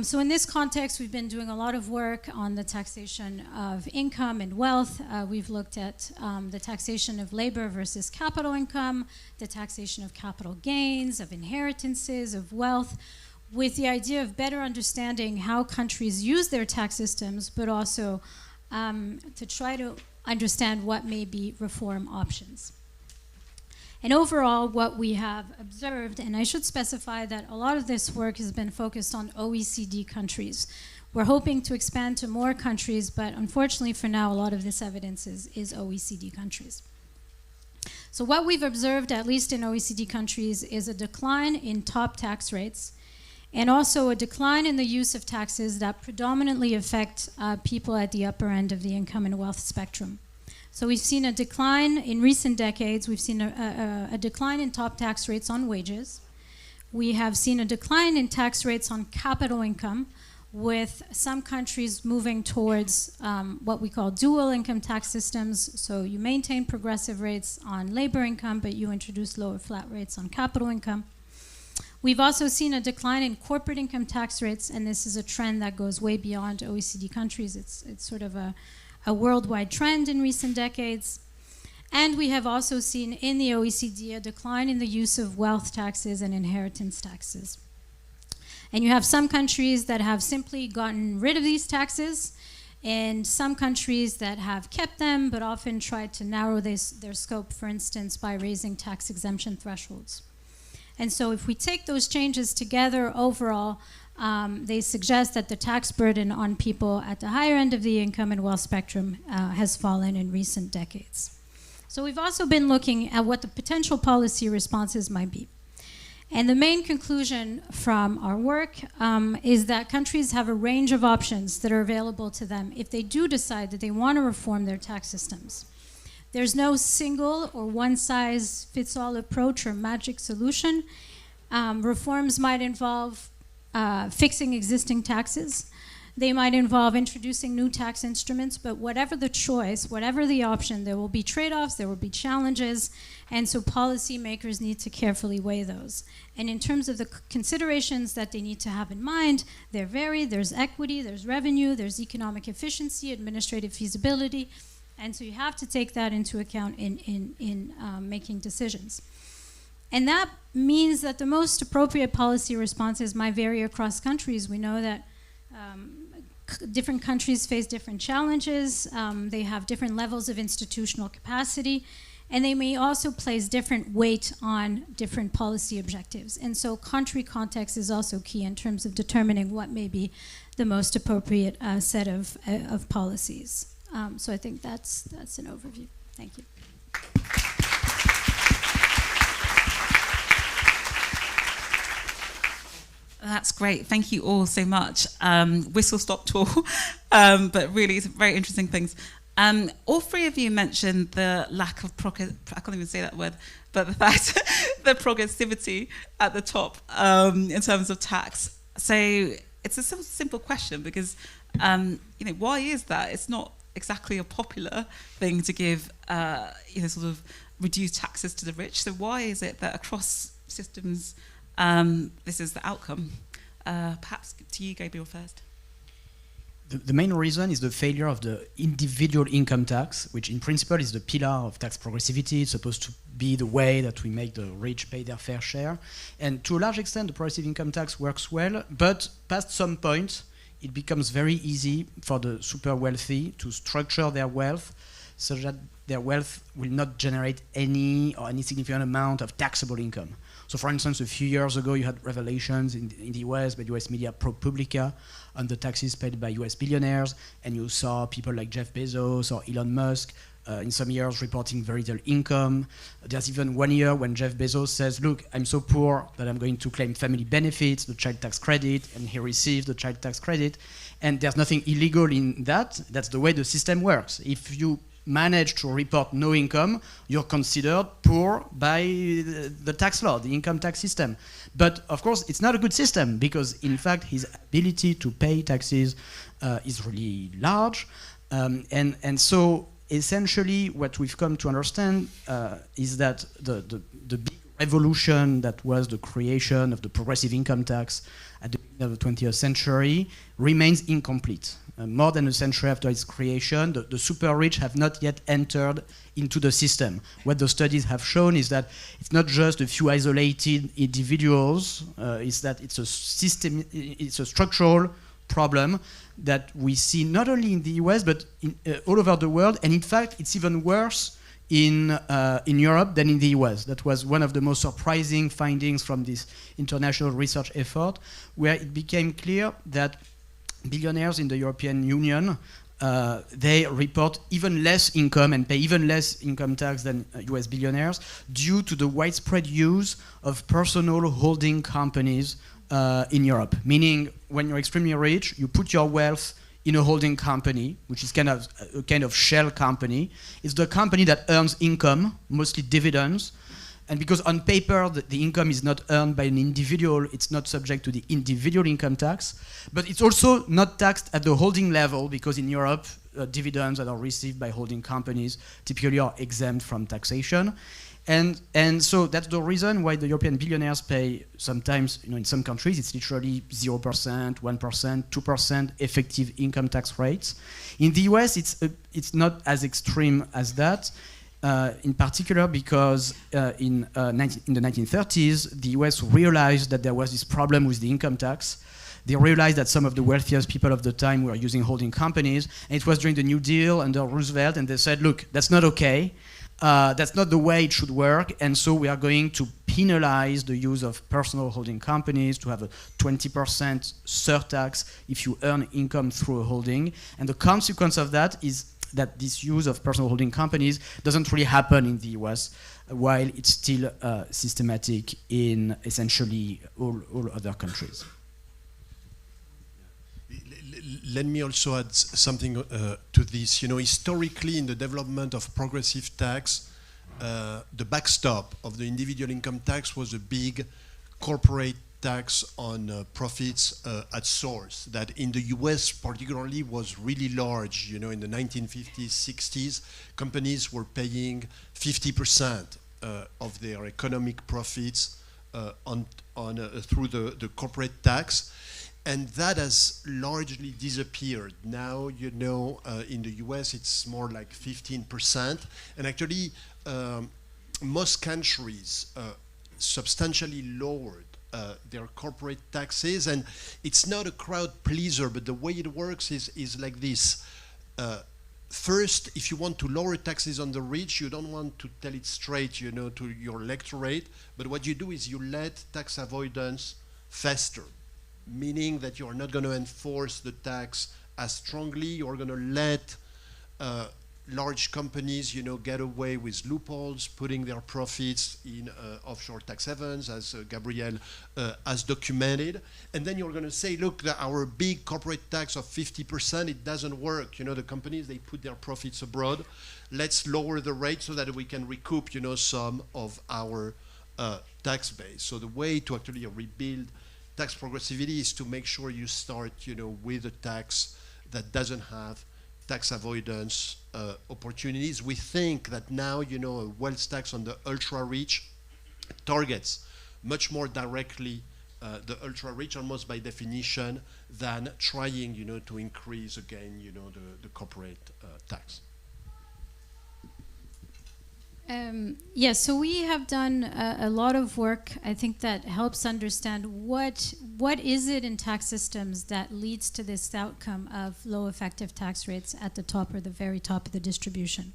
[SPEAKER 16] So in this context, we've been doing a lot of work on the taxation of income and wealth. We've looked at the taxation of labor versus capital income, the taxation of capital gains, of inheritances, of wealth, with the idea of better understanding how countries use their tax systems, but also to try to understand what may be reform options. And overall, what we have observed, and I should specify that a lot of this work has been focused on OECD countries. We're hoping to expand to more countries, but unfortunately for now, a lot of this evidence is OECD countries. So what we've observed, at least in OECD countries, is a decline in top tax rates, and also a decline in the use of taxes that predominantly affect people at the upper end of the income and wealth spectrum. So we've seen a decline in recent decades. We've seen a decline in top tax rates on wages. We have seen a decline in tax rates on capital income, with some countries moving towards what we call dual income tax systems. So you maintain progressive rates on labor income, but you introduce lower flat rates on capital income. We've also seen a decline in corporate income tax rates, and this is a trend that goes way beyond OECD countries. It's sort of a worldwide trend in recent decades. And we have also seen in the OECD a decline in the use of wealth taxes and inheritance taxes. And you have some countries that have simply gotten rid of these taxes, and some countries that have kept them, but often tried to narrow their scope, for instance, by raising tax exemption thresholds. And so if we take those changes together overall, they suggest that the tax burden on people at the higher end of the income and wealth spectrum has fallen in recent decades. So we've also been looking at what the potential policy responses might be. And the main conclusion from our work is that countries have a range of options that are available to them if they do decide that they want to reform their tax systems. There's no single or one-size-fits-all approach or magic solution. Reforms might involve fixing existing taxes. They might involve introducing new tax instruments, but whatever the choice, whatever the option, there will be trade-offs, there will be challenges, and so policymakers need to carefully weigh those. And in terms of the considerations that they need to have in mind, they're varied. There's equity, there's revenue, there's economic efficiency, administrative feasibility, and so you have to take that into account in making decisions. And that means that the most appropriate policy responses might vary across countries. We know that different countries face different challenges. They have different levels of institutional capacity, and they may also place different weight on different policy objectives. And so country context is also key in terms of determining what may be the most appropriate set of policies. So I think that's an overview. Thank you.
[SPEAKER 2] That's great. Thank you all so much. Whistle-stop tour, but really very interesting things. All three of you mentioned the lack of I can't even say that word, but the fact the progressivity at the top in terms of tax. So it's a simple question because why is that? It's not exactly a popular thing to give sort of reduced taxes to the rich. So why is it that across systems this is the outcome? Perhaps to you, Gabriel, first.
[SPEAKER 3] The main reason is the failure of the individual income tax, which in principle is the pillar of tax progressivity. It's supposed to be the way that we make the rich pay their fair share. And to a large extent, the progressive income tax works well, but past some point, it becomes very easy for the super wealthy to structure their wealth so that their wealth will not generate any significant amount of taxable income. So for instance, a few years ago, you had revelations in the US by US media ProPublica on the taxes paid by US billionaires, and you saw people like Jeff Bezos or Elon Musk in some years reporting very little income. There's even one year when Jeff Bezos says, look, I'm so poor that I'm going to claim family benefits, the child tax credit, and he receives the child tax credit. And there's nothing illegal in that. That's the way the system works. If you manage to report no income, you're considered poor by the tax law, the income tax system. But of course, it's not a good system because in fact, his ability to pay taxes is really large. And so essentially what we've come to understand is that the big revolution that was the creation of the progressive income tax at the beginning of the 20th century remains incomplete. More than a century after its creation, the super rich have not yet entered into the system. What the studies have shown is that it's not just a few isolated individuals, it's that it's a system, it's a structural problem that we see not only in the US but all over the world, and in fact it's even worse in Europe than in the US. That was one of the most surprising findings from this international research effort, where it became clear that billionaires in the European Union, they report even less income and pay even less income tax than US billionaires due to the widespread use of personal holding companies in Europe. Meaning, when you're extremely rich, you put your wealth in a holding company, which is kind of shell company. It's the company that earns income, mostly dividends. And because on paper, the income is not earned by an individual, it's not subject to the individual income tax. But it's also not taxed at the holding level, because in Europe, dividends that are received by holding companies typically are exempt from taxation. And so that's the reason why the European billionaires pay sometimes, in some countries, it's literally 0%, 1%, 2% effective income tax rates. In the US, it's not as extreme as that. In particular because in the 1930s, the US realized that there was this problem with the income tax. They realized that some of the wealthiest people of the time were using holding companies, and it was during the New Deal under Roosevelt, and they said, look, that's not okay. That's not the way it should work, and so we are going to penalize the use of personal holding companies, to have a 20% surtax if you earn income through a holding. And the consequence of that is that this use of personal holding companies doesn't really happen in the US, while it's still systematic in essentially all other countries.
[SPEAKER 7] Let me also add something to this. Historically, in the development of progressive tax, the backstop of the individual income tax was a big corporate tax on profits at source that in the US particularly was really large. In the 1950s, 60s, companies were paying 50% of their economic profits through the corporate tax. And that has largely disappeared. Now, in the US, it's more like 15%. And actually, most countries substantially lowered their corporate taxes. And it's not a crowd pleaser, but the way it works is like this. First, if you want to lower taxes on the rich, you don't want to tell it straight, to your electorate. But what you do is you let tax avoidance fester. Meaning that you're not going to enforce the tax as strongly. You're going to let large companies, get away with loopholes, putting their profits in offshore tax havens, as Gabriel has documented. And then you're going to say, look, our big corporate tax of 50%, it doesn't work. The companies, they put their profits abroad. Let's lower the rate so that we can recoup, some of our tax base. So the way to actually rebuild tax progressivity is to make sure you start, with a tax that doesn't have tax avoidance opportunities. We think that now, a wealth tax on the ultra-rich targets much more directly the ultra-rich, almost by definition, than trying, to increase again, the corporate tax.
[SPEAKER 16] Yes, so we have done a lot of work, I think, that helps understand what is it in tax systems that leads to this outcome of low effective tax rates at the top or the very top of the distribution.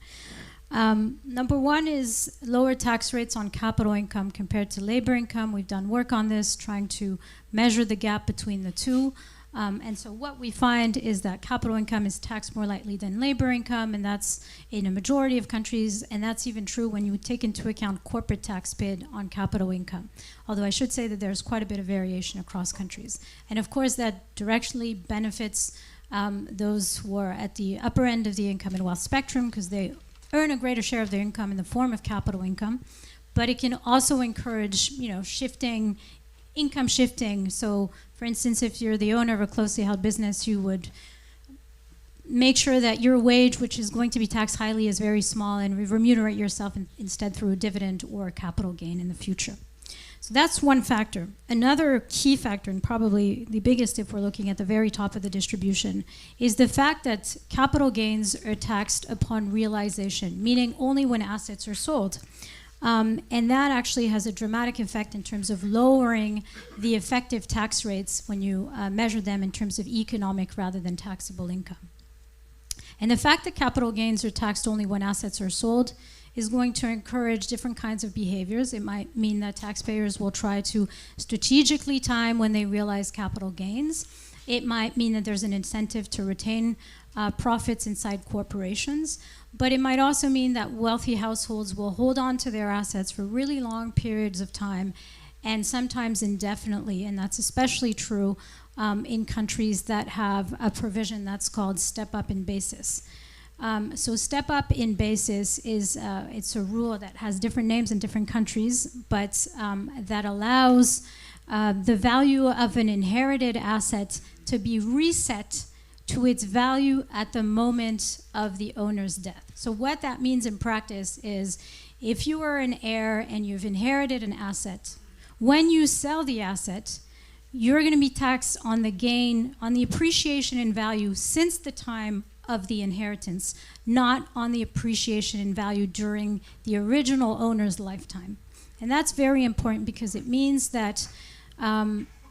[SPEAKER 16] Number one is lower tax rates on capital income compared to labor income. We've done work on this, trying to measure the gap between the two. And so what we find is that capital income is taxed more lightly than labor income, and that's in a majority of countries, and that's even true when you take into account corporate tax paid on capital income. Although I should say that there's quite a bit of variation across countries. And of course that directly benefits those who are at the upper end of the income and wealth spectrum, because they earn a greater share of their income in the form of capital income. But it can also encourage, income shifting. So, for instance, if you're the owner of a closely held business, you would make sure that your wage, which is going to be taxed highly, is very small, and remunerate yourself instead through a dividend or a capital gain in the future. So that's one factor. Another key factor, and probably the biggest if we're looking at the very top of the distribution, is the fact that capital gains are taxed upon realization, meaning only when assets are sold. And that actually has a dramatic effect in terms of lowering the effective tax rates when you measure them in terms of economic rather than taxable income. And the fact that capital gains are taxed only when assets are sold is going to encourage different kinds of behaviors. It might mean that taxpayers will try to strategically time when they realize capital gains. It might mean that there's an incentive to retain profits inside corporations. But it might also mean that wealthy households will hold on to their assets for really long periods of time, and sometimes indefinitely. And that's especially true in countries that have a provision that's called step up in basis. So step up in basis is it's a rule that has different names in different countries, but that allows the value of an inherited asset to be reset to its value at the moment of the owner's death. So what that means in practice is if you are an heir and you've inherited an asset, when you sell the asset, you're going to be taxed on the gain, on the appreciation in value since the time of the inheritance, not on the appreciation in value during the original owner's lifetime. And that's very important because it means that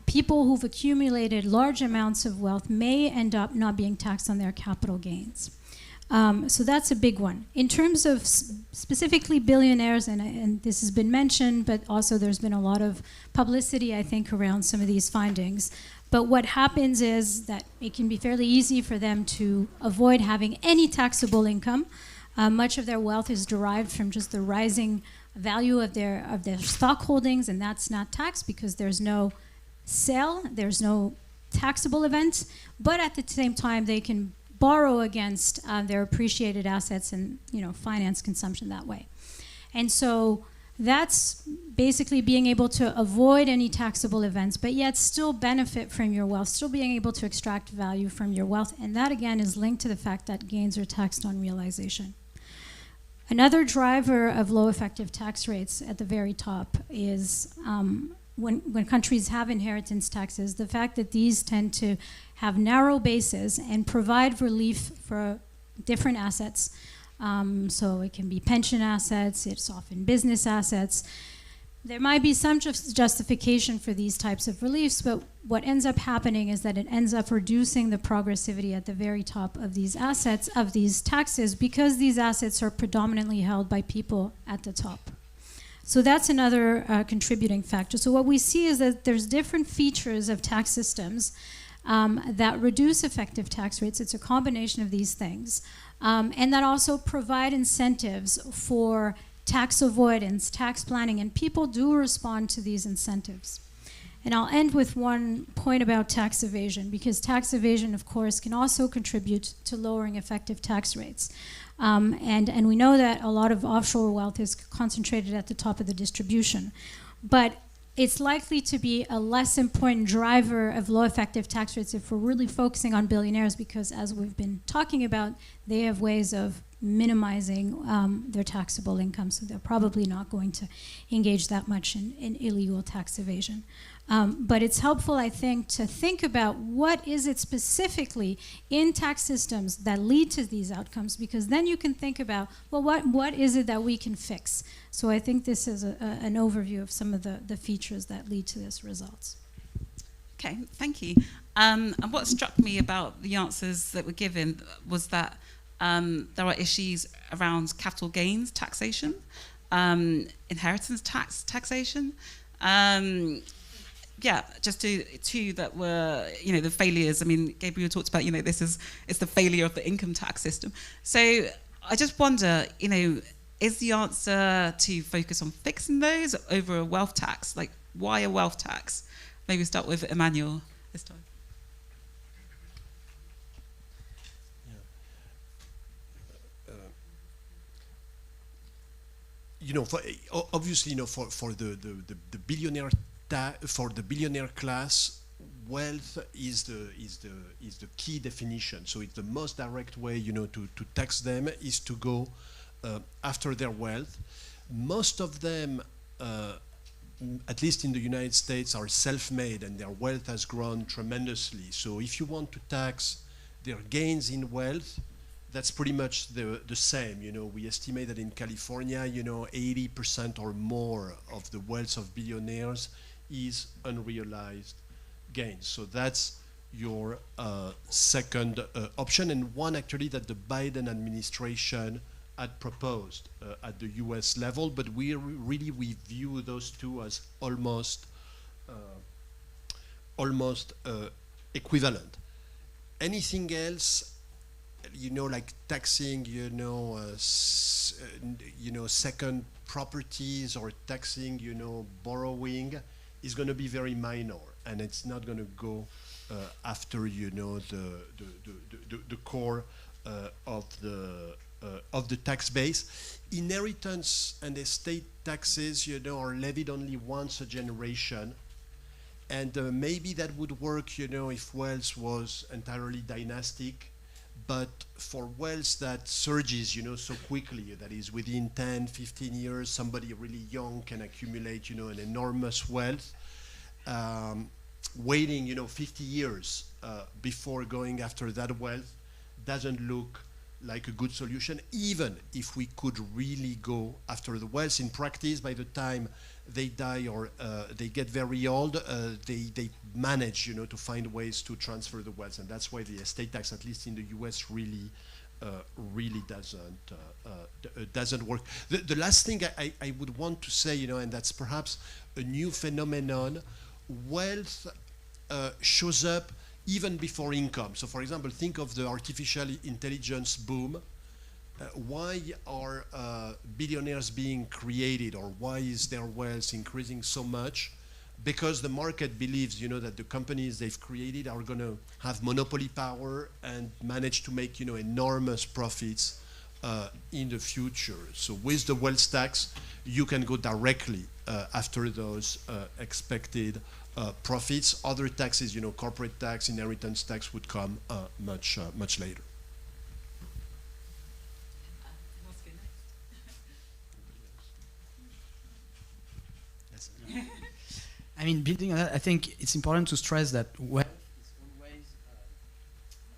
[SPEAKER 16] people who've accumulated large amounts of wealth may end up not being taxed on their capital gains. So that's a big one. In terms of specifically billionaires, and this has been mentioned, but also there's been a lot of publicity, I think, around some of these findings. But what happens is that it can be fairly easy for them to avoid having any taxable income. Much of their wealth is derived from just the rising value of their stock holdings, and that's not taxed because there's no sale, there's no taxable event. But at the same time, they can borrow against their appreciated assets and finance consumption that way. And so that's basically being able to avoid any taxable events, but yet still benefit from your wealth, still being able to extract value from your wealth. And that, again, is linked to the fact that gains are taxed on realization. Another driver of low effective tax rates at the very top is when countries have inheritance taxes, the fact that these tend to have narrow bases and provide relief for different assets. So it can be pension assets, it's often business assets. There might be some justification for these types of reliefs, but what ends up happening is that it ends up reducing the progressivity at the very top of these assets, of these taxes, because these assets are predominantly held by people at the top. So that's another contributing factor. So what we see is that there's different features of tax systems that reduce effective tax rates. It's a combination of these things. And that also provide incentives for tax avoidance, tax planning, and people do respond to these incentives. And I'll end with one point about tax evasion, because tax evasion, of course, can also contribute to lowering effective tax rates. And we know that a lot of offshore wealth is concentrated at the top of the distribution. But it's likely to be a less important driver of low effective tax rates if we're really focusing on billionaires, because as we've been talking about, they have ways of minimizing their taxable income, so they're probably not going to engage that much in illegal tax evasion. But it's helpful, I think, to think about what is it specifically in tax systems that lead to these outcomes, because then you can think about, well, what is it that we can fix? So I think this is an overview of some of the features that lead to these results.
[SPEAKER 2] Okay, thank you. And what struck me about the answers that were given was that there are issues around capital gains taxation, inheritance taxation. Yeah, just two that were, the failures. I mean, Gabriel talked about, it's the failure of the income tax system. So I just wonder, is the answer to focus on fixing those over a wealth tax? Like, why a wealth tax? Maybe start with Emmanuel this time.
[SPEAKER 7] Obviously, for the billionaire for the billionaire class, wealth is the key definition. So it's the most direct way, to tax them is to go after their wealth. Most of them, at least in the United States, are self-made and their wealth has grown tremendously. So if you want to tax their gains in wealth, that's pretty much the same. We estimate that in California, 80% or more of the wealth of billionaires is unrealized gains. So that's your second option, and one actually that the Biden administration had proposed at the US level, but we view those two as almost equivalent. Anything else, like taxing, second properties or taxing, borrowing is going to be very minor, and it's not going to go after, the core of the tax base. Inheritance and estate taxes, are levied only once a generation. And maybe that would work, if wealth was entirely dynastic. But for wealth that surges, so quickly, that is within 10, 15 years, somebody really young can accumulate, an enormous wealth. Waiting, 50 years before going after that wealth doesn't look like a good solution, even if we could really go after the wealth. In practice, by the time they die or they get very old, they manage, to find ways to transfer the wealth, and that's why the estate tax, at least in the U.S., really doesn't work. The last thing I would want to say, and that's perhaps a new phenomenon, wealth shows up even before income. So, for example, think of the artificial intelligence boom. Why are billionaires being created, or why is their wealth increasing so much? Because the market believes, that the companies they've created are going to have monopoly power and manage to make, enormous profits in the future. So with the wealth tax, you can go directly after those expected profits. Other taxes, corporate tax, inheritance tax would come much later.
[SPEAKER 3] I mean, building on that, I think it's important to stress that wealth is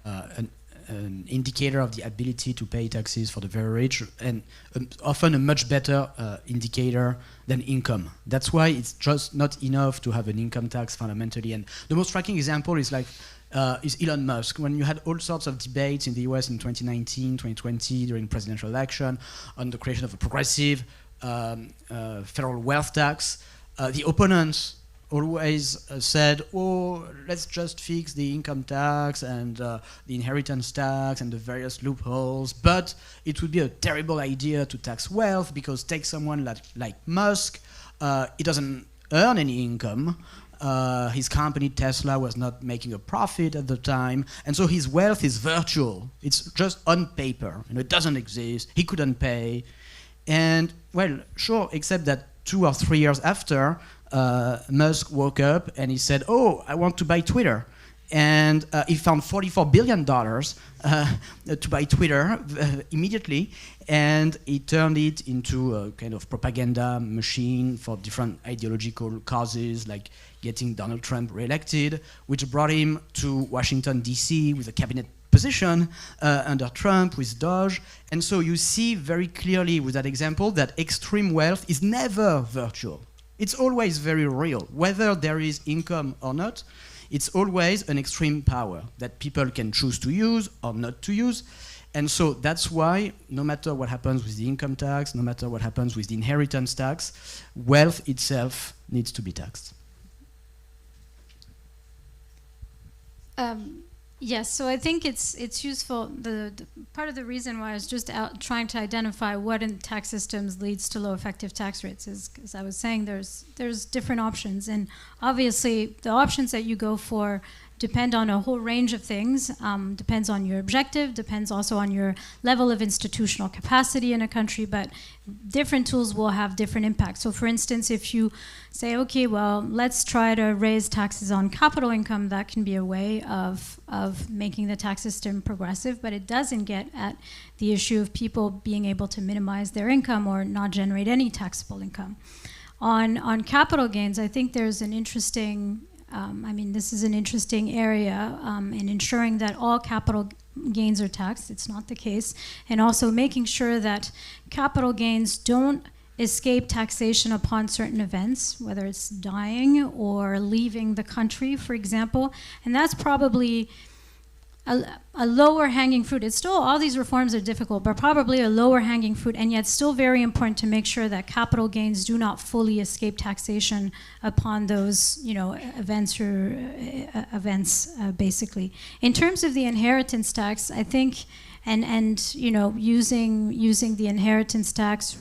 [SPEAKER 3] always an indicator of the ability to pay taxes for the very rich, and often a much better indicator than income. That's why it's just not enough to have an income tax fundamentally. And the most striking example is is Elon Musk. When you had all sorts of debates in the US in 2019, 2020 during presidential election on the creation of a progressive federal wealth tax, the opponents always said, oh, let's just fix the income tax and the inheritance tax and the various loopholes, but it would be a terrible idea to tax wealth because take someone like Musk, he doesn't earn any income. His company Tesla was not making a profit at the time, and so his wealth is virtual. It's just on paper, it doesn't exist. He couldn't pay, and well, sure, except that 2 or 3 years after, Musk woke up and he said, oh, I want to buy Twitter. And he found $44 billion to buy Twitter immediately, and he turned it into a kind of propaganda machine for different ideological causes, like getting Donald Trump reelected, which brought him to Washington, D.C. with a cabinet position under Trump with Doge. And so you see very clearly with that example that extreme wealth is never virtual. It's always very real. Whether there is income or not, it's always an extreme power that people can choose to use or not to use. And so that's why no matter what happens with the income tax, no matter what happens with the inheritance tax, wealth itself needs to be taxed.
[SPEAKER 16] Yes, so I think it's useful. The part of the reason why I was just trying to identify what in tax systems leads to low effective tax rates is, as I was saying, there's different options, and obviously the options that you go for depend on a whole range of things. Depends on your objective, depends also on your level of institutional capacity in a country, but different tools will have different impacts. So for instance, if you say, okay, well, let's try to raise taxes on capital income, that can be a way of making the tax system progressive, but it doesn't get at the issue of people being able to minimize their income or not generate any taxable income. On capital gains, I think there's an interesting, this is an interesting area in ensuring that all capital gains are taxed. It's not the case. And also making sure that capital gains don't escape taxation upon certain events, whether it's dying or leaving the country, for example. And that's probably a lower hanging fruit. It's still, all these reforms are difficult, but probably a lower hanging fruit, and yet still very important to make sure that capital gains do not fully escape taxation upon those, events basically. In terms of the inheritance tax, I think, using the inheritance tax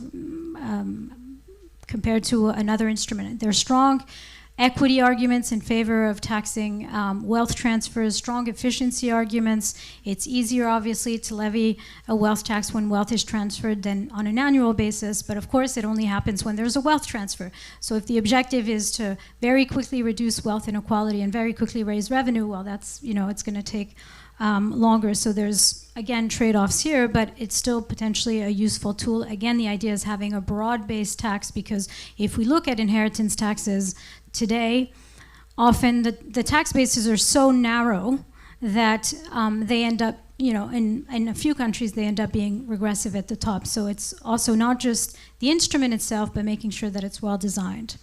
[SPEAKER 16] compared to another instrument, there's strong equity arguments in favor of taxing wealth transfers, strong efficiency arguments. It's easier, obviously, to levy a wealth tax when wealth is transferred than on an annual basis, but of course it only happens when there's a wealth transfer. So if the objective is to very quickly reduce wealth inequality and very quickly raise revenue, well, that's, it's going to take longer. So there's, again, trade-offs here, but it's still potentially a useful tool. Again, the idea is having a broad-based tax, because if we look at inheritance taxes today, often the tax bases are so narrow that they end up, in a few countries, they end up being regressive at the top. So it's also not just the instrument itself, but making sure that it's well designed.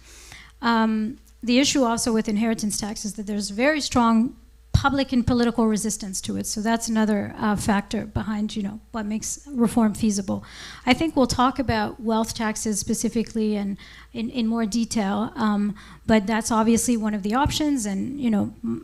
[SPEAKER 16] The issue also with inheritance tax is that there's very strong public and political resistance to it. So that's another factor behind, what makes reform feasible. I think we'll talk about wealth taxes specifically and in more detail, but that's obviously one of the options. And,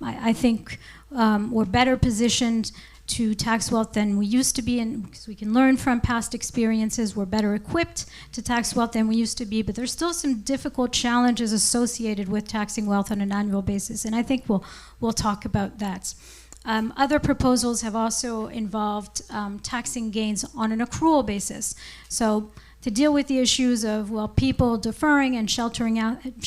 [SPEAKER 16] I think we're better positioned to tax wealth than we used to be, and because we can learn from past experiences. We're better equipped to tax wealth than we used to be, but there's still some difficult challenges associated with taxing wealth on an annual basis, and I think we'll talk about that. Other proposals have also involved taxing gains on an accrual basis. So to deal with the issues of, people deferring and sheltering, tax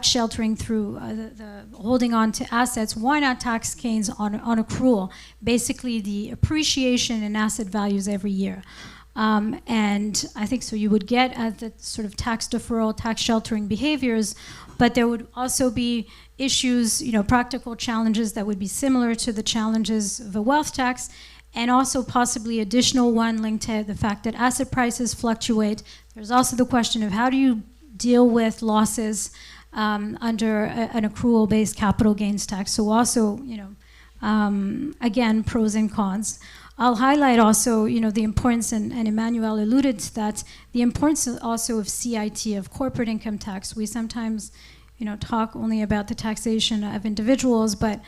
[SPEAKER 16] sheltering through the holding on to assets, why not tax gains on accrual? Basically the appreciation in asset values every year. And I think so you would get at the sort of tax deferral, tax sheltering behaviors, but there would also be issues, practical challenges that would be similar to the challenges of a wealth tax, and also possibly additional one linked to the fact that asset prices fluctuate. There's also the question of how do you deal with losses under an accrual-based capital gains tax. So also, again, pros and cons. I'll highlight also, the importance, and Emmanuel alluded to that, the importance also of CIT, of corporate income tax. We sometimes, talk only about the taxation of individuals, but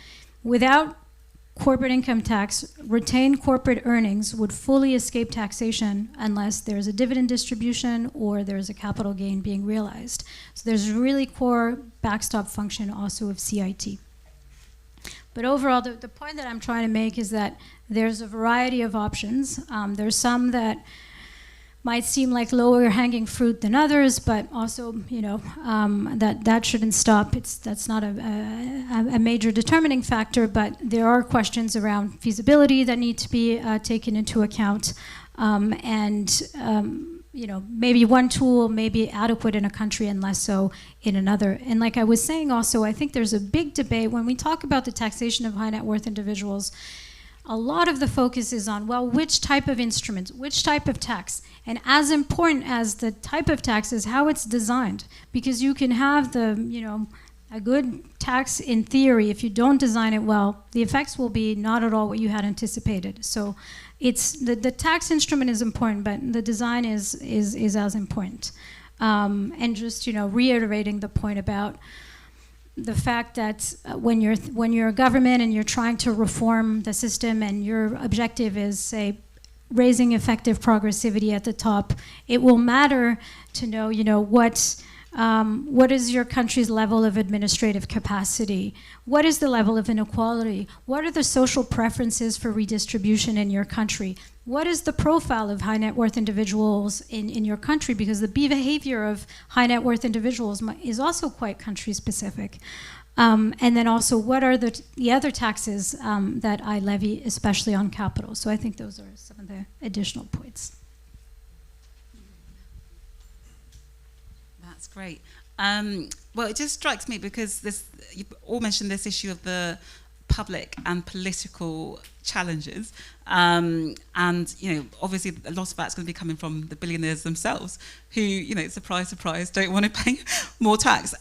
[SPEAKER 16] without corporate income tax, retained corporate earnings would fully escape taxation unless there's a dividend distribution or there's a capital gain being realized. So there's a really core backstop function also of CIT. But overall, the point that I'm trying to make is that there's a variety of options. There's some that might seem like lower hanging fruit than others, but also, that shouldn't stop. That's not a major determining factor, but there are questions around feasibility that need to be taken into account. Maybe one tool may be adequate in a country and less so in another. And like I was saying also, I think there's a big debate when we talk about the taxation of high net worth individuals. A lot of the focus is on, which type of instrument, which type of tax? And as important as the type of tax is how it's designed. Because you can have a good tax in theory. If you don't design it well, the effects will be not at all what you had anticipated. So it's the tax instrument is important, but the design is as important. And just, reiterating the point about the fact that when you're a government and you're trying to reform the system and your objective is, say, raising effective progressivity at the top, it will matter to know, what What is your country's level of administrative capacity? What is the level of inequality? What are the social preferences for redistribution in your country? What is the profile of high net worth individuals in your country? Because the behavior of high net worth individuals is also quite country specific. And then also, what are the other taxes that I levy, especially on capital? So I think those are some of the additional points.
[SPEAKER 2] That's great. Well, it just strikes me because you all mentioned this issue of the public and political challenges, and obviously a lot of that's going to be coming from the billionaires themselves, who, surprise, surprise, don't want to pay more tax.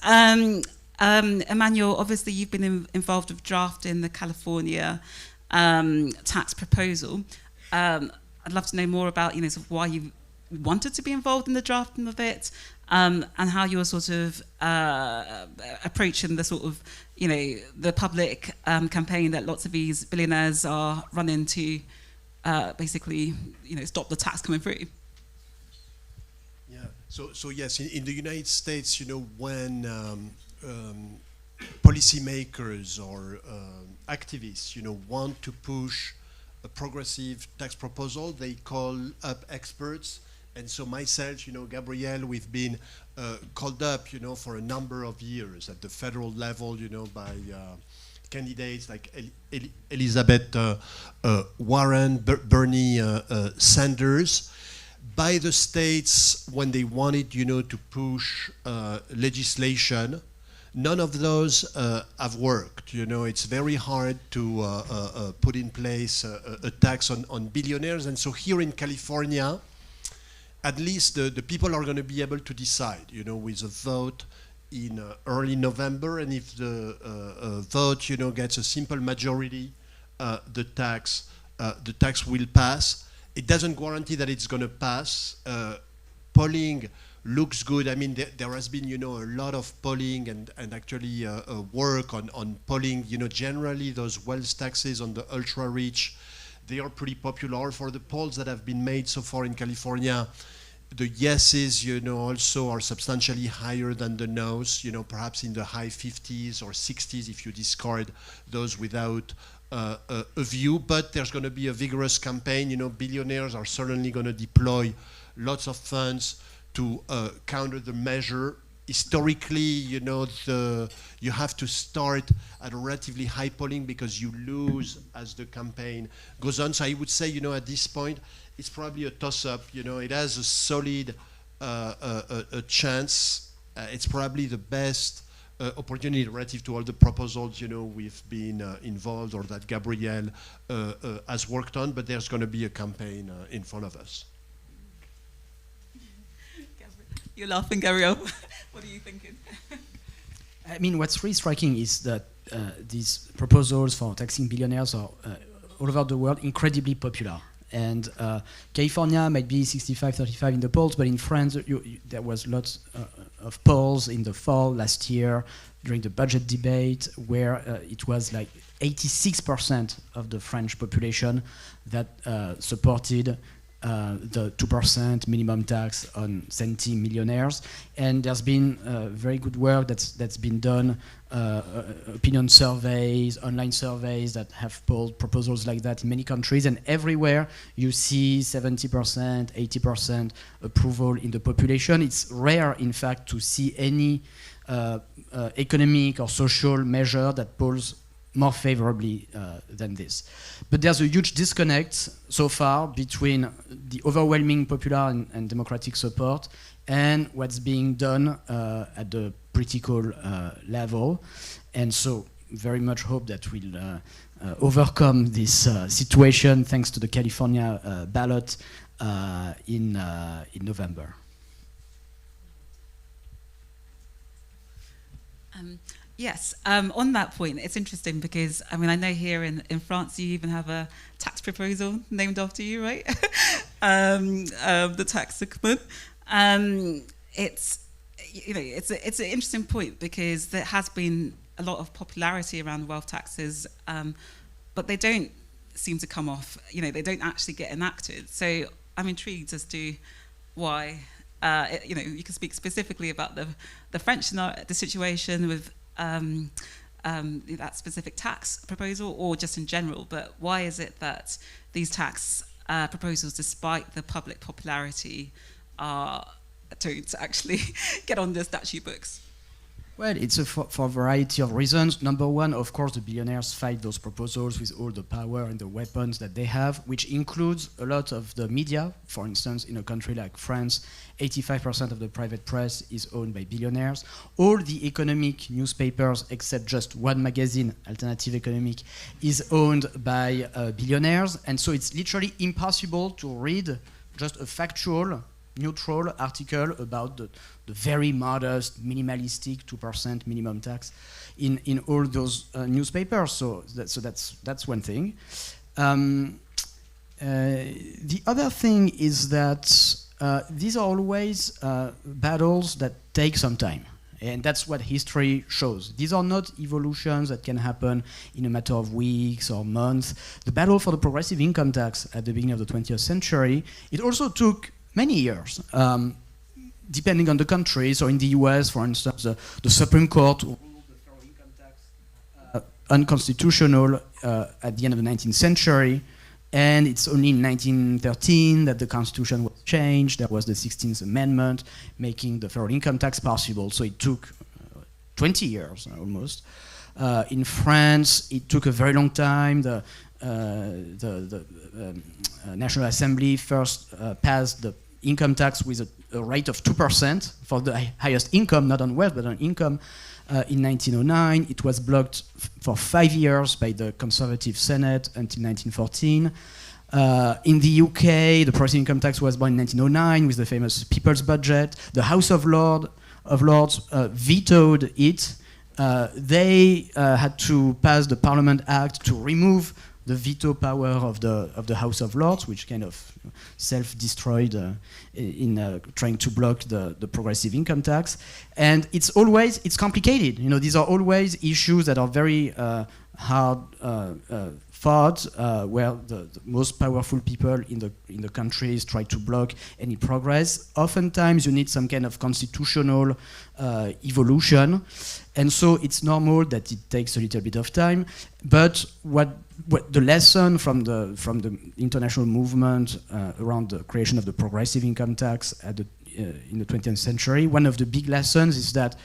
[SPEAKER 2] Emmanuel, obviously you've been involved with drafting the California tax proposal. I'd love to know more about sort of why you wanted to be involved in the drafting of it, and how you're sort of approaching the sort of, the public campaign that lots of these billionaires are running to basically, stop the tax coming through.
[SPEAKER 7] Yeah. So yes, in the United States, when policymakers or activists, want to push a progressive tax proposal, they call up experts. And so myself, Gabrielle, we've been called up, for a number of years at the federal level, by candidates like Elizabeth Warren, Bernie Sanders, by the states when they wanted, to push legislation. None of those have worked. It's very hard to put in place a tax on billionaires. And so here in California, at least the people are going to be able to decide, with a vote in early November. And if the vote, gets a simple majority, the tax will pass. It doesn't guarantee that it's going to pass. Polling looks good. I mean, there has been, a lot of polling and actually work on polling. Generally those wealth taxes on the ultra-rich, they are pretty popular. For the polls that have been made so far in California, the yeses, also are substantially higher than the no's, perhaps in the high 50s or 60s if you discard those without a view. But there's going to be a vigorous campaign. Billionaires are certainly going to deploy lots of funds to counter the measure. Historically, you have to start at a relatively high polling because you lose as the campaign goes on. So I would say, at this point, it's probably a toss-up. It has a solid a chance. It's probably the best opportunity relative to all the proposals, we've been involved or that Gabrielle has worked on. But there's going to be a campaign in front of us.
[SPEAKER 2] You're laughing, Gabrielle. What are you thinking?
[SPEAKER 3] I mean, what's really striking is that these proposals for taxing billionaires are all over the world incredibly popular. And California might be 65-35 in the polls, but in France there was lots of polls in the fall last year during the budget debate where it was like 86% of the French population that supported the 2% minimum tax on centimillionaires. And there's been very good work that's been done, opinion surveys, online surveys that have polled proposals like that in many countries, and everywhere you see 70%, 80% approval in the population. It's rare, in fact, to see any economic or social measure that polls more favorably than this. But there's a huge disconnect so far between the overwhelming popular and democratic support and what's being done at the political level. And so very much hope that we'll overcome this situation thanks to the California ballot in November.
[SPEAKER 2] Yes, on that point, it's interesting because, I mean, I know here in France you even have a tax proposal named after you, right? The tax document. It's an interesting point because there has been a lot of popularity around wealth taxes, but they don't seem to come off, they don't actually get enacted. So I'm intrigued as to why you can speak specifically about the French the situation with that specific tax proposal, or just in general. But why is it that these tax proposals, despite the public popularity, don't actually get on the statute books?
[SPEAKER 3] Well, it's for a variety of reasons. Number one, of course, the billionaires fight those proposals with all the power and the weapons that they have, which includes a lot of the media. For instance, in a country like France, 85% of the private press is owned by billionaires. All the economic newspapers, except just one magazine, Alternative Economic, is owned by billionaires. And so it's literally impossible to read just a factual, neutral article about the very modest, minimalistic 2% minimum tax in all those newspapers. So that's one thing. The other thing is that these are always battles that take some time. And that's what history shows. These are not evolutions that can happen in a matter of weeks or months. The battle for the progressive income tax at the beginning of the 20th century, it also took many years, depending on the country. So in the US, for instance, the Supreme Court ruled the federal income tax unconstitutional at the end of the 19th century. And it's only in 1913 that the Constitution was changed. There was the 16th Amendment making the federal income tax possible. So it took 20 years almost. In France, it took a very long time. The National Assembly first passed the income tax with a rate of 2% for the highest income, not on wealth, but on income. In 1909, it was blocked for 5 years by the Conservative Senate until 1914. In the UK, the progressive income tax was born in 1909 with the famous People's Budget. The House of Lords vetoed it. They had to pass the Parliament Act to remove the veto power of the House of Lords, which kind of self-destroyed in trying to block the progressive income tax. And it's complicated. You know, these are always issues that are very hard fought, where the most powerful people in the countries try to block any progress. Oftentimes, you need some kind of constitutional evolution, and so it's normal that it takes a little bit of time. But what the lesson from the international movement around the creation of the progressive income tax in the 20th century, one of the big lessons is that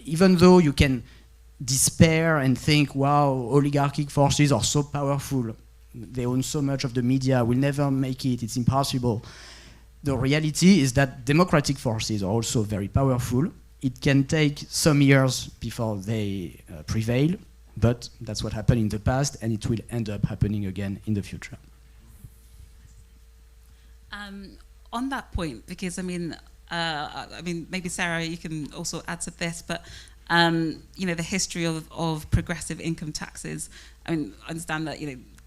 [SPEAKER 3] even though you can despair and think, wow, oligarchic forces are so powerful, they own so much of the media, we'll never make it, it's impossible. The reality is that democratic forces are also very powerful. It can take some years before they prevail, but that's what happened in the past, and it will end up happening again in the future.
[SPEAKER 2] On that point, because I mean, maybe Sarah, you can also add to this, but the history of progressive income taxes. I mean, I understand that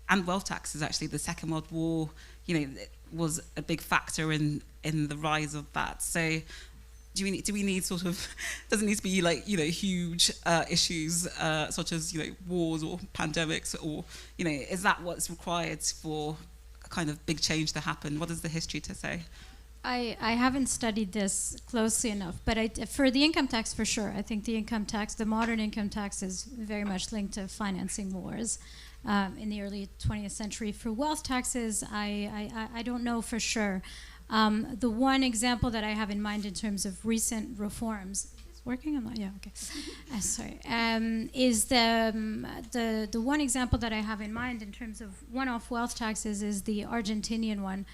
[SPEAKER 2] and wealth taxes actually. The Second World War, was a big factor in the rise of that. So, do we need sort of? Doesn't need to be huge issues such as wars or pandemics, or is that what's required for a kind of big change to happen? What does the history to say?
[SPEAKER 16] I haven't studied this closely enough, but for the income tax, for sure. I think the income tax, the modern income tax, is very much linked to financing wars in the early 20th century. For wealth taxes, I don't know for sure. The one example that I have in mind in terms of recent reforms, is it working? I'm not, yeah, okay. Sorry. Is the one example that I have in mind in terms of one-off wealth taxes is the Argentinian one.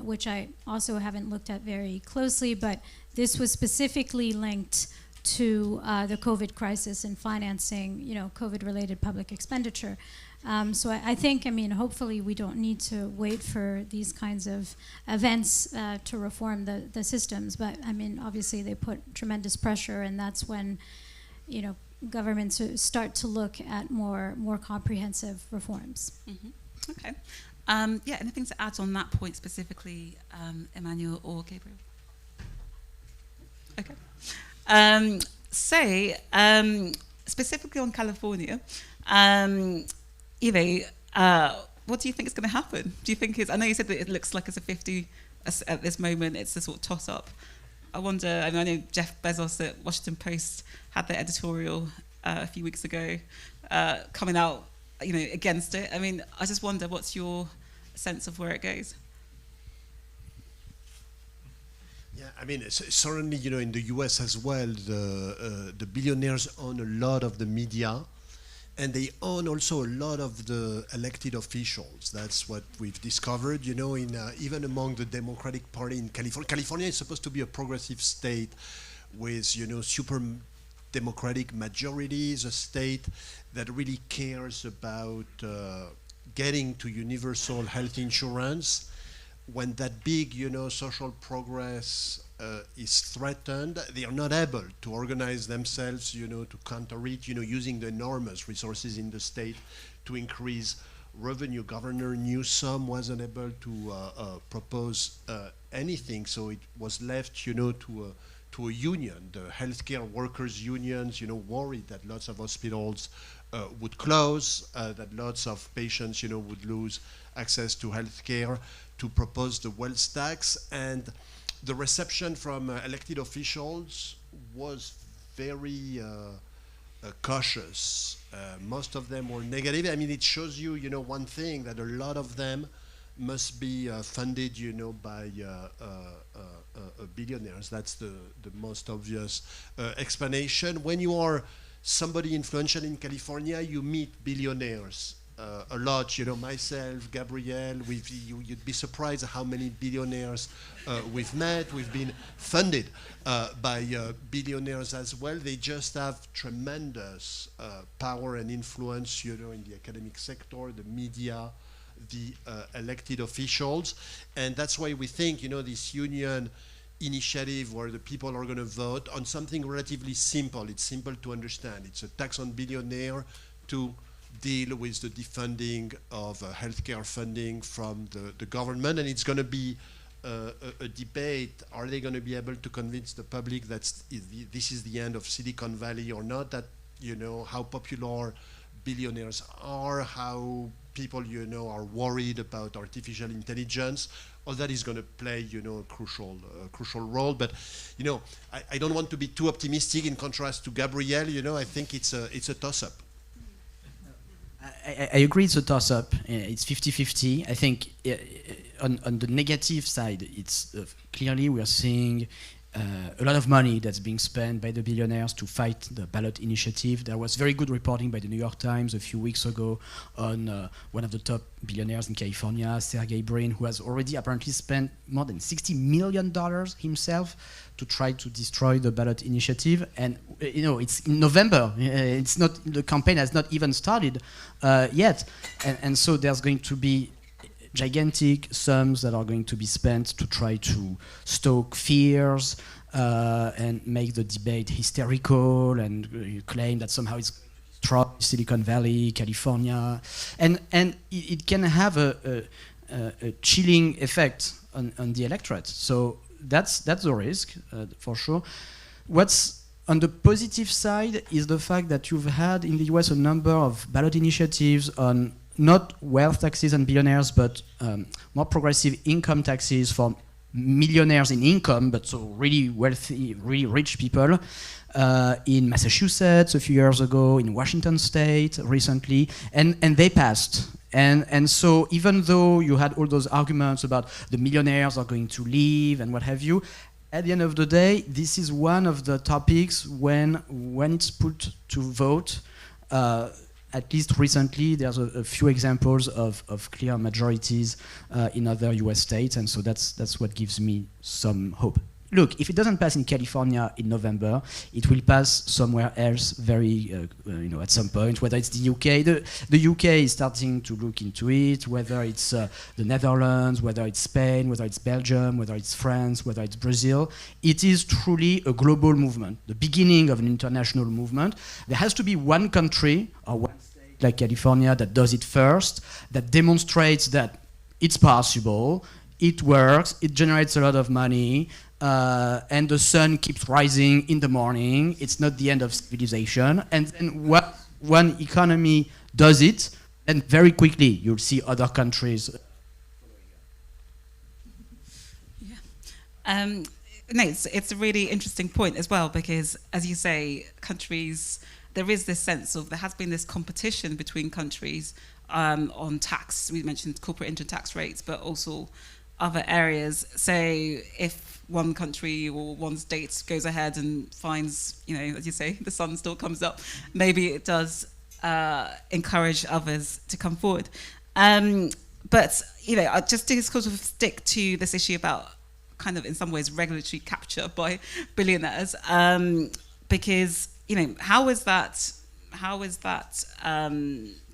[SPEAKER 16] Which I also haven't looked at very closely, but this was specifically linked to the COVID crisis and financing, COVID-related public expenditure. So I think, hopefully we don't need to wait for these kinds of events to reform the systems, but obviously they put tremendous pressure, and that's when, governments start to look at more comprehensive reforms.
[SPEAKER 2] Mm-hmm. Okay. Anything to add on that point specifically, Emmanuel or Gabriel? Okay. Specifically on California, what do you think is going to happen? Do you think I know you said that it looks like it's a at this moment it's a sort of toss-up. I wonder, I know Jeff Bezos at Washington Post had their editorial a few weeks ago coming out, against it. I mean, I just wonder, what's your sense of where it goes?
[SPEAKER 7] Yeah, I mean, certainly, in the US as well, the billionaires own a lot of the media, and they own also a lot of the elected officials. That's what we've discovered, even among the Democratic Party in California. California is supposed to be a progressive state with, super democratic majorities, a state that really cares about getting to universal health insurance. When that big, social progress is threatened, they are not able to organize themselves, to counter it, using the enormous resources in the state to increase revenue. Governor Newsom wasn't able to propose anything, so it was left, to a union. The healthcare workers' unions, worried that lots of hospitals would close, that lots of patients, would lose access to healthcare, to propose the wealth tax. And the reception from elected officials was very cautious. Most of them were negative. I mean, it shows you, one thing, that a lot of them must be funded, by billionaires. That's the most obvious explanation. When you are somebody influential in California, you meet billionaires a lot. Myself, Gabrielle, you'd be surprised at how many billionaires we've met. We've been funded by billionaires as well. They just have tremendous power and influence, in the academic sector, the media, the elected officials. And that's why we think, this union initiative where the people are going to vote on something relatively simple. It's simple to understand. It's a tax on billionaire to deal with the defunding of healthcare funding from the government. And it's going to be a debate. Are they going to be able to convince the public that this is the end of Silicon Valley or not? That, how popular billionaires are, how people, are worried about artificial intelligence. All that is going to play, a crucial role. But, I don't want to be too optimistic in contrast to Gabrielle. I think it's a toss-up.
[SPEAKER 3] I agree it's a toss-up. It's 50-50. I think on the negative side, it's clearly we are seeing a lot of money that's being spent by the billionaires to fight the ballot initiative. There was very good reporting by the New York Times a few weeks ago on one of the top billionaires in California, Sergey Brin, who has already apparently spent more than $60 million himself to try to destroy the ballot initiative. And it's in November. It's not, the campaign has not even started yet. And so there's going to be gigantic sums that are going to be spent to try to stoke fears and make the debate hysterical and claim that somehow it's Silicon Valley, California, and it can have a chilling effect on the electorate. So that's the risk for sure. What's on the positive side is the fact that you've had in the US a number of ballot initiatives on not wealth taxes and billionaires, but more progressive income taxes for millionaires in income, but so really wealthy, really rich people. In Massachusetts a few years ago, in Washington State recently, and they passed. And so even though you had all those arguments about the millionaires are going to leave and what have you, at the end of the day, this is one of the topics when it's put to vote. At least recently, there's a few examples of clear majorities in other US states, and so that's what gives me some hope. Look, if it doesn't pass in California in November, it will pass somewhere else very, at some point, whether it's the UK. The UK is starting to look into it, whether it's the Netherlands, whether it's Spain, whether it's Belgium, whether it's France, whether it's Brazil. It is truly a global movement, the beginning of an international movement. There has to be one country or one state like California that does it first, that demonstrates that it's possible, it works, it generates a lot of money, and the sun keeps rising in the morning. It's not the end of civilization. And then one economy does it, and very quickly you'll see other countries.
[SPEAKER 2] No, it's a really interesting point as well, because as you say, countries, there is this sense of, there has been this competition between countries on tax. We mentioned corporate income tax rates, but also other areas. So if one country or one state goes ahead and finds, you know, as you say, the sun still comes up, maybe it does encourage others to come forward. But, you know, just to sort of stick to this issue about kind of in some ways regulatory capture by billionaires, because, you know, how is that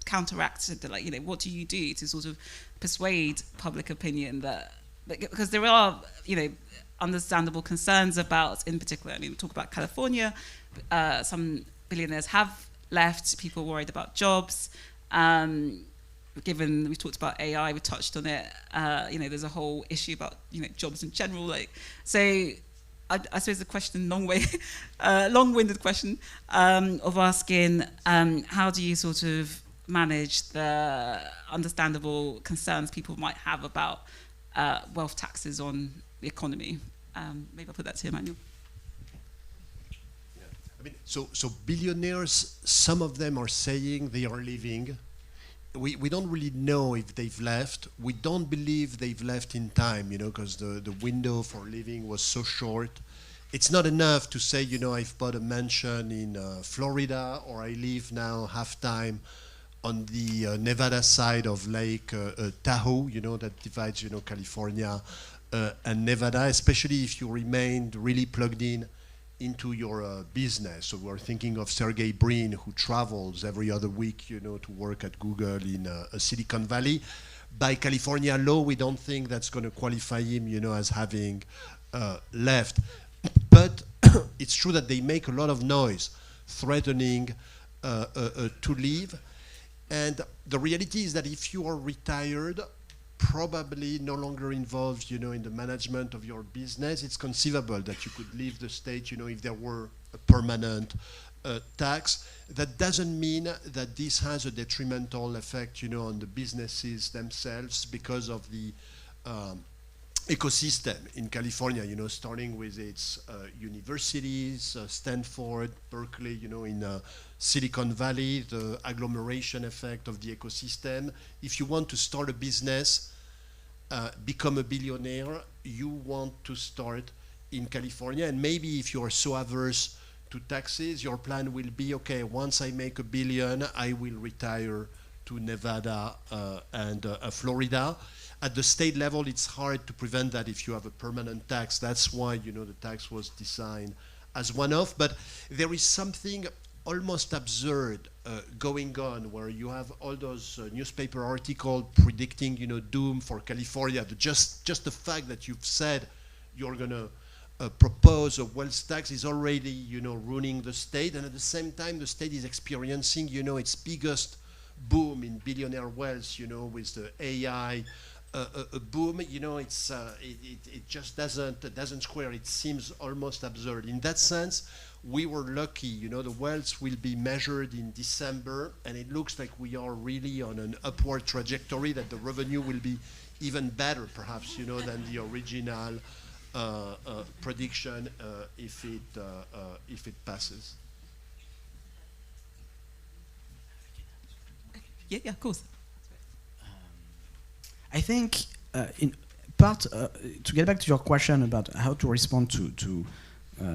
[SPEAKER 2] counteracted? Like, you know, what do you do to sort of persuade public opinion that, because there are, you know, understandable concerns about, in particular, I mean, we talk about California, some billionaires have left, people worried about jobs, given we talked about AI, we touched on it, you know, there's a whole issue about, you know, jobs in general, like, so I suppose the question, long-winded question of asking, how do you sort of manage the understandable concerns people might have about wealth taxes on the economy? Maybe I'll put that to Emmanuel.
[SPEAKER 7] I mean, so billionaires, some of them are saying they are leaving. We don't really know if they've left. We don't believe they've left in time, you know, because the window for leaving was so short. It's not enough to say, you know, I've bought a mansion in Florida, or I live now half-time on the Nevada side of Lake Tahoe, you know, that divides, you know, California and Nevada, especially if you remained really plugged in into your business. So we're thinking of Sergey Brin, who travels every other week, you know, to work at Google in Silicon Valley. By California law, we don't think that's going to qualify him, you know, as having left. But it's true that they make a lot of noise, threatening to leave. And the reality is that if you are retired, probably no longer involved, you know, in the management of your business, it's conceivable that you could leave the state, you know, if there were a permanent tax. That doesn't mean that this has a detrimental effect, you know, on the businesses themselves, because of the ecosystem in California, you know, starting with its universities, Stanford, Berkeley, you know, in Silicon Valley, the agglomeration effect of the ecosystem. If you want to start a business, become a billionaire, you want to start in California. And maybe if you are so averse to taxes, your plan will be, okay, once I make $1 billion, I will retire to Nevada and Florida. At the state level, it's hard to prevent that if you have a permanent tax. That's why, you know, the tax was designed as one-off. But there is something almost absurd going on, where you have all those newspaper articles predicting, you know, doom for California. Just the fact that you've said you're going to propose a wealth tax is already, you know, ruining the state. And at the same time, the state is experiencing, you know, its biggest boom in billionaire wealth, you know, with the AI boom. You know, it just doesn't square. It seems almost absurd. In that sense, we were lucky, you know, the wealth will be measured in December, and it looks like we are really on an upward trajectory, that the revenue will be even better, perhaps, you know, than the original prediction if it passes.
[SPEAKER 2] Yeah, of course.
[SPEAKER 3] I think, in part, to get back to your question about how to respond to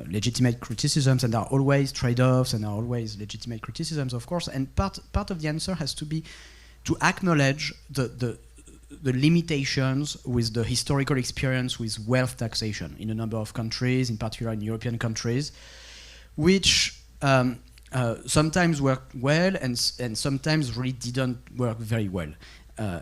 [SPEAKER 3] legitimate criticisms, and there are always trade-offs and there are always legitimate criticisms, of course, and part of the answer has to be to acknowledge the limitations with the historical experience with wealth taxation in a number of countries, in particular in European countries, which sometimes worked well and sometimes really didn't work very well.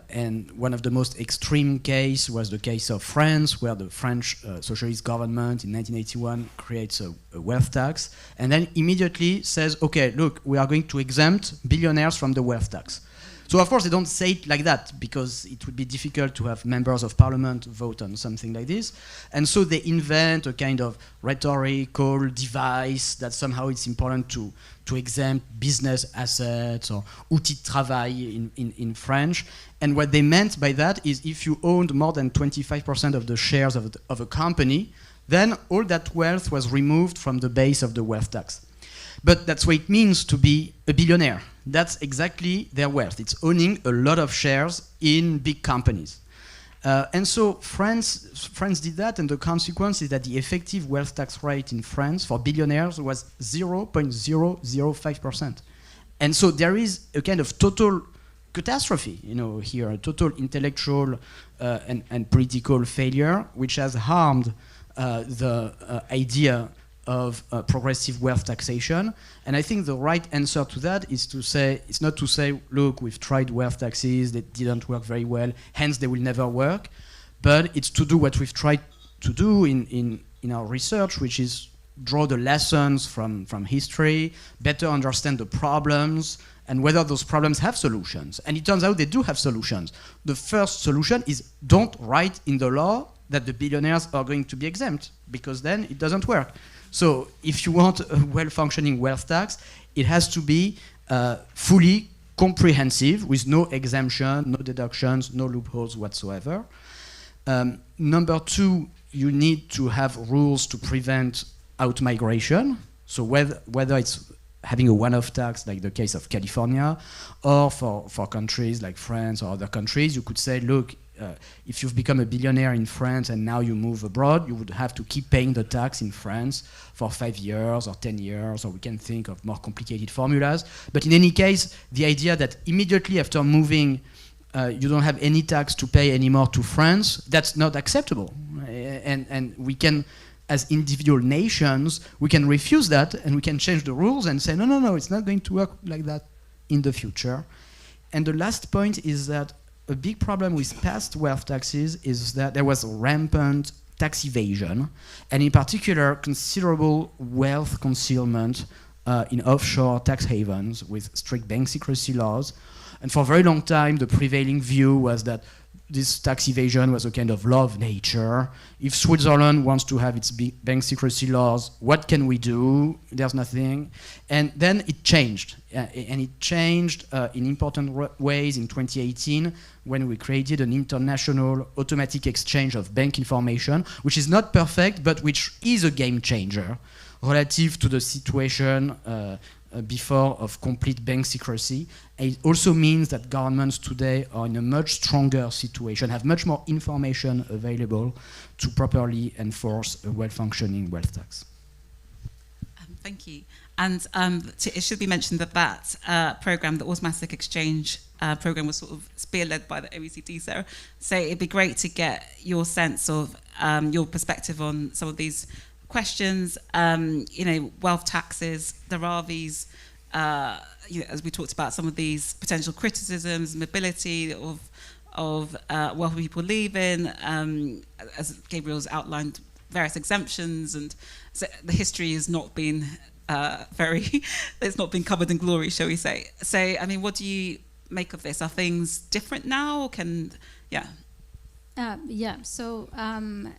[SPEAKER 3] And one of the most extreme cases was the case of France, where the French socialist government in 1981 creates a wealth tax, and then immediately says, okay, look, we are going to exempt billionaires from the wealth tax. So of course they don't say it like that, because it would be difficult to have members of parliament vote on something like this. And so they invent a kind of rhetorical device that somehow it's important to exempt business assets, or outil de travail in French. And what they meant by that is if you owned more than 25% of the shares of a company, then all that wealth was removed from the base of the wealth tax. But that's what it means to be a billionaire. That's exactly their wealth. It's owning a lot of shares in big companies. And so France did that, and the consequence is that the effective wealth tax rate in France for billionaires was 0.005%. And so there is a kind of total catastrophe, here, a total intellectual and political failure, which has harmed the idea of progressive wealth taxation. And I think the right answer to that is to say, it's not to say, look, we've tried wealth taxes, they didn't work very well, hence they will never work, but it's to do what we've tried to do in our research, which is draw the lessons from history, better understand the problems, and whether those problems have solutions. And it turns out they do have solutions. The first solution is don't write in the law that the billionaires are going to be exempt, because then it doesn't work. So if you want a well-functioning wealth tax, it has to be fully comprehensive with no exemption, no deductions, no loopholes whatsoever. Number two, you need to have rules to prevent out-migration. So whether it's having a one-off tax like the case of California, or for countries like France or other countries, you could say, look, if you've become a billionaire in France and now you move abroad, you would have to keep paying the tax in France for 5 years or 10 years, or we can think of more complicated formulas. But in any case, the idea that immediately after moving, you don't have any tax to pay anymore to France, that's not acceptable. And we can, as individual nations, we can refuse that and we can change the rules and say, no, it's not going to work like that in the future. And the last point is that a big problem with past wealth taxes is that there was rampant tax evasion, and in particular, considerable wealth concealment in offshore tax havens with strict bank secrecy laws. And for a very long time, the prevailing view was that this tax evasion was a kind of law of nature. If Switzerland wants to have its bank secrecy laws, what can we do? There's nothing. And then it changed. And it changed in important ways in 2018 when we created an international automatic exchange of bank information, which is not perfect, but which is a game changer relative to the situation before of complete bank secrecy. It also means that governments today are in a much stronger situation, have much more information available to properly enforce a well-functioning wealth tax.
[SPEAKER 2] Thank you. And it should be mentioned that that program, the automatic exchange program, was sort of spearled by the OECD. So it'd be great to get your sense of your perspective on some of these questions. Wealth taxes. There are these, as we talked about, some of these potential criticisms, mobility of wealthy people leaving, as Gabriel's outlined, various exemptions, and so the history has not been it's not been covered in glory, shall we say. So, I mean, what do you make of this? Are things different now?
[SPEAKER 16] So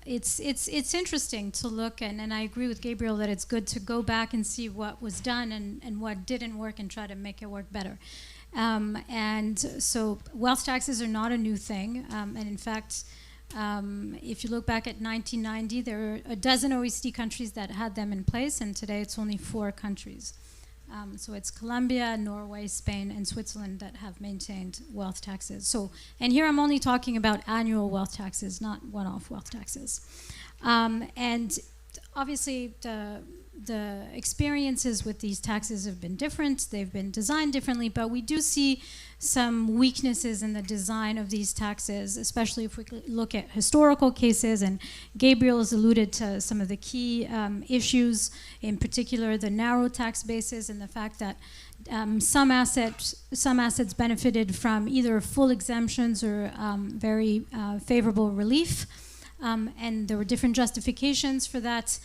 [SPEAKER 16] it's interesting to look, and I agree with Gabriel that it's good to go back and see what was done and what didn't work and try to make it work better. And so wealth taxes are not a new thing, and in fact, if you look back at 1990, there were a dozen OECD countries that had them in place, and today it's only 4 countries. So it's Colombia, Norway, Spain, and Switzerland that have maintained wealth taxes. So, and here I'm only talking about annual wealth taxes, not one-off wealth taxes. And obviously, the experiences with these taxes have been different. They've been designed differently, but we do see some weaknesses in the design of these taxes, especially if we look at historical cases, and Gabriel has alluded to some of the key issues, in particular the narrow tax basis and the fact that some assets benefited from either full exemptions or very favorable relief. And there were different justifications for that.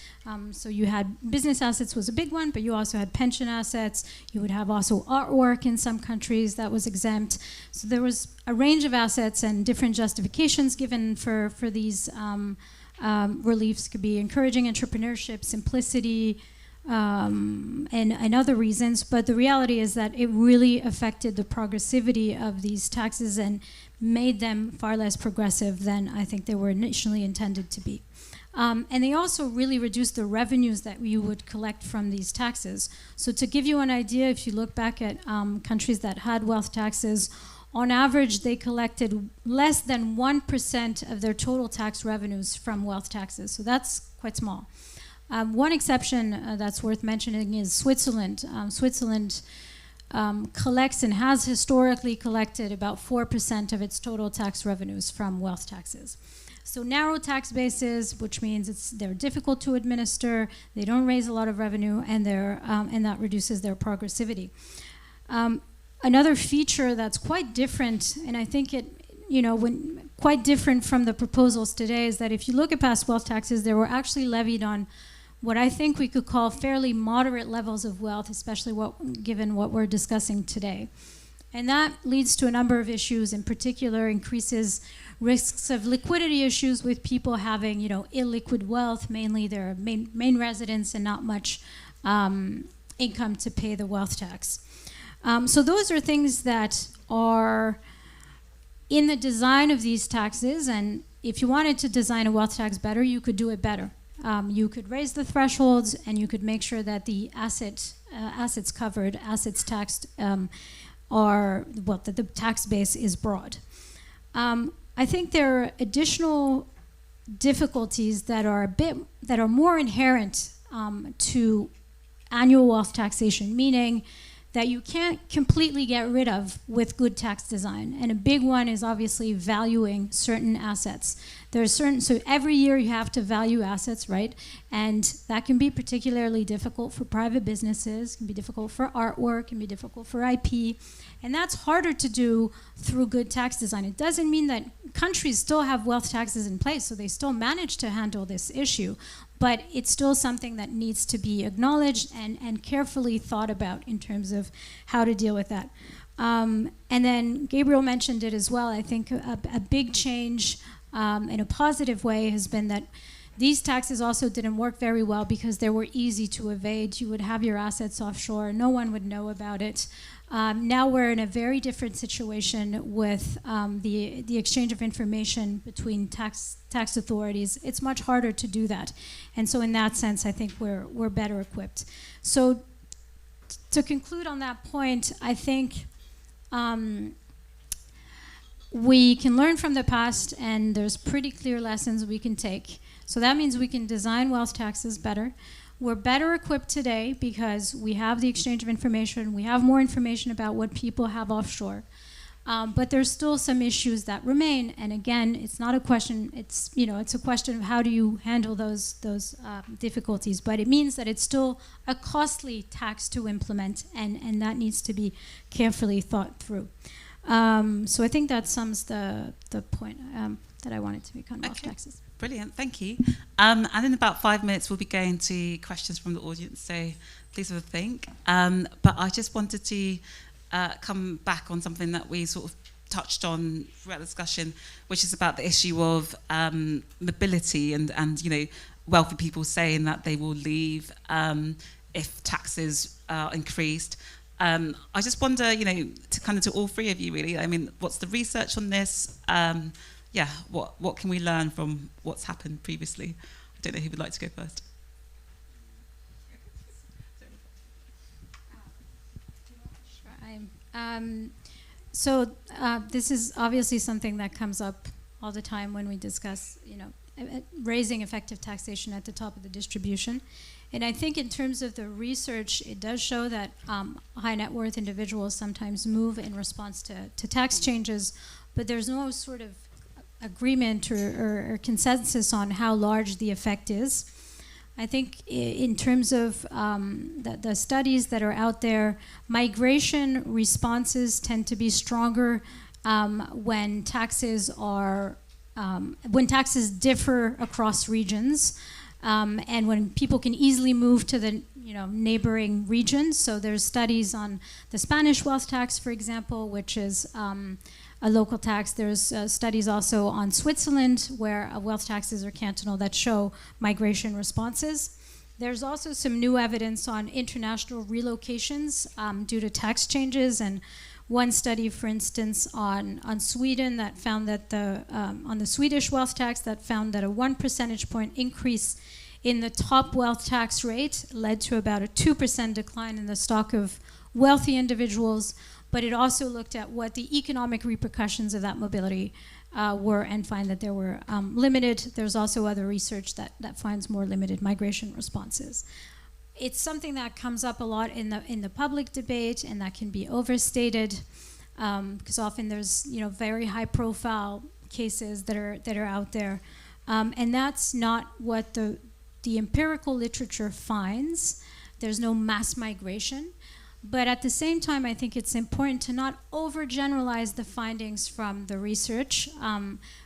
[SPEAKER 16] So you had business assets was a big one, but you also had pension assets. You would have also artwork in some countries that was exempt. So there was a range of assets and different justifications given for these reliefs. Could be encouraging entrepreneurship, simplicity, and other reasons. But the reality is that it really affected the progressivity of these taxes and made them far less progressive than I think they were initially intended to be. And they also really reduced the revenues that you would collect from these taxes. So to give you an idea, if you look back at countries that had wealth taxes, on average, they collected less than 1% of their total tax revenues from wealth taxes. So that's quite small. One exception that's worth mentioning is Switzerland. Switzerland collects and has historically collected about 4% of its total tax revenues from wealth taxes. So narrow tax bases, which means they're difficult to administer, they don't raise a lot of revenue, and that reduces their progressivity. Another feature that's quite different, and I think quite different from the proposals today, is that if you look at past wealth taxes, they were actually levied on what I think we could call fairly moderate levels of wealth, especially given what we're discussing today. And that leads to a number of issues, in particular increases risks of liquidity issues with people having, illiquid wealth, mainly their main residence and not much income to pay the wealth tax. So those are things that are in the design of these taxes, and if you wanted to design a wealth tax better, you could do it better. You could raise the thresholds, and you could make sure that the assets covered, assets taxed, that the tax base is broad. I think there are additional difficulties that are more inherent to annual wealth taxation, meaning that you can't completely get rid of with good tax design. And a big one is obviously valuing certain assets. So every year you have to value assets, right? And that can be particularly difficult for private businesses, can be difficult for artwork, can be difficult for IP. And that's harder to do through good tax design. It doesn't mean that countries still have wealth taxes in place, so they still manage to handle this issue. But it's still something that needs to be acknowledged and carefully thought about in terms of how to deal with that. And then Gabriel mentioned it as well. I think a big change in a positive way has been that these taxes also didn't work very well because they were easy to evade. You would have your assets offshore, no one would know about it. Now we're in a very different situation with the exchange of information between tax authorities. It's much harder to do that. And so in that sense, I think we're better equipped. So to conclude on that point, I think we can learn from the past, and there's pretty clear lessons we can take. So that means we can design wealth taxes better. We're better equipped today because we have the exchange of information. We have more information about what people have offshore. But there's still some issues that remain. And again, it's not a question, it's a question of how do you handle those difficulties. But it means that it's still a costly tax to implement, and that needs to be carefully thought through. So I think that sums the point that I wanted to make on wealth taxes.
[SPEAKER 2] Brilliant, thank you. And in about 5 minutes, we'll be going to questions from the audience, so please have a think. But I just wanted to come back on something that we sort of touched on throughout the discussion, which is about the issue of mobility and wealthy people saying that they will leave if taxes are increased. I just wonder, to all three of you really, I mean, what's the research on this? What can we learn from what's happened previously? I don't know who would like to go first.
[SPEAKER 16] This is obviously something that comes up all the time when we discuss, raising effective taxation at the top of the distribution. And I think in terms of the research, it does show that high net worth individuals sometimes move in response to tax changes, but there's no sort of agreement or consensus on how large the effect is. I think in terms of the studies that are out there, migration responses tend to be stronger when taxes differ across regions, and when people can easily move to the neighboring regions. So there's studies on the Spanish wealth tax, for example, which is a local tax. There's studies also on Switzerland where wealth taxes are cantonal that show migration responses. There's also some new evidence on international relocations due to tax changes, and one study, for instance, on Sweden that found that on the Swedish wealth tax that found that a 1 percentage point increase in the top wealth tax rate led to about a 2% decline in the stock of wealthy individuals, but it also looked at what the economic repercussions of that mobility were and find that there were limited. There's also other research that finds more limited migration responses. It's something that comes up a lot in the public debate, and that can be overstated because often there's very high profile cases that are out there, and that's not what the empirical literature finds. There's no mass migration. But at the same time, I think it's important to not overgeneralize the findings from the research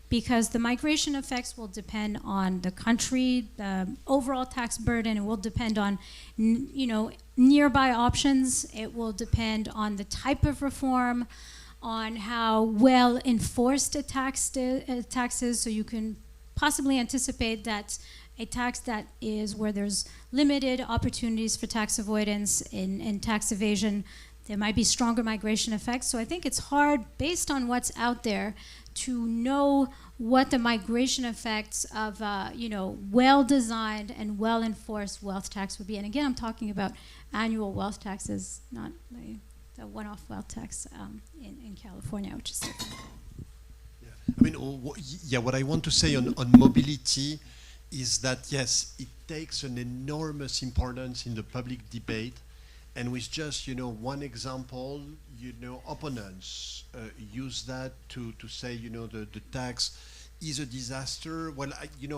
[SPEAKER 16] because the migration effects will depend on the country, the overall tax burden. It will depend on, nearby options. It will depend on the type of reform, on how well enforced a tax is. So you can possibly anticipate that a tax that is where there's limited opportunities for tax avoidance and tax evasion, there might be stronger migration effects. So I think it's hard, based on what's out there, to know what the migration effects of well-designed and well-enforced wealth tax would be. And again, I'm talking about annual wealth taxes, not the one-off wealth tax in California, which is different.
[SPEAKER 7] I mean, what I want to say on mobility is that, yes, it takes an enormous importance in the public debate. And with just, one example, opponents use that to say, the tax is a disaster. Well,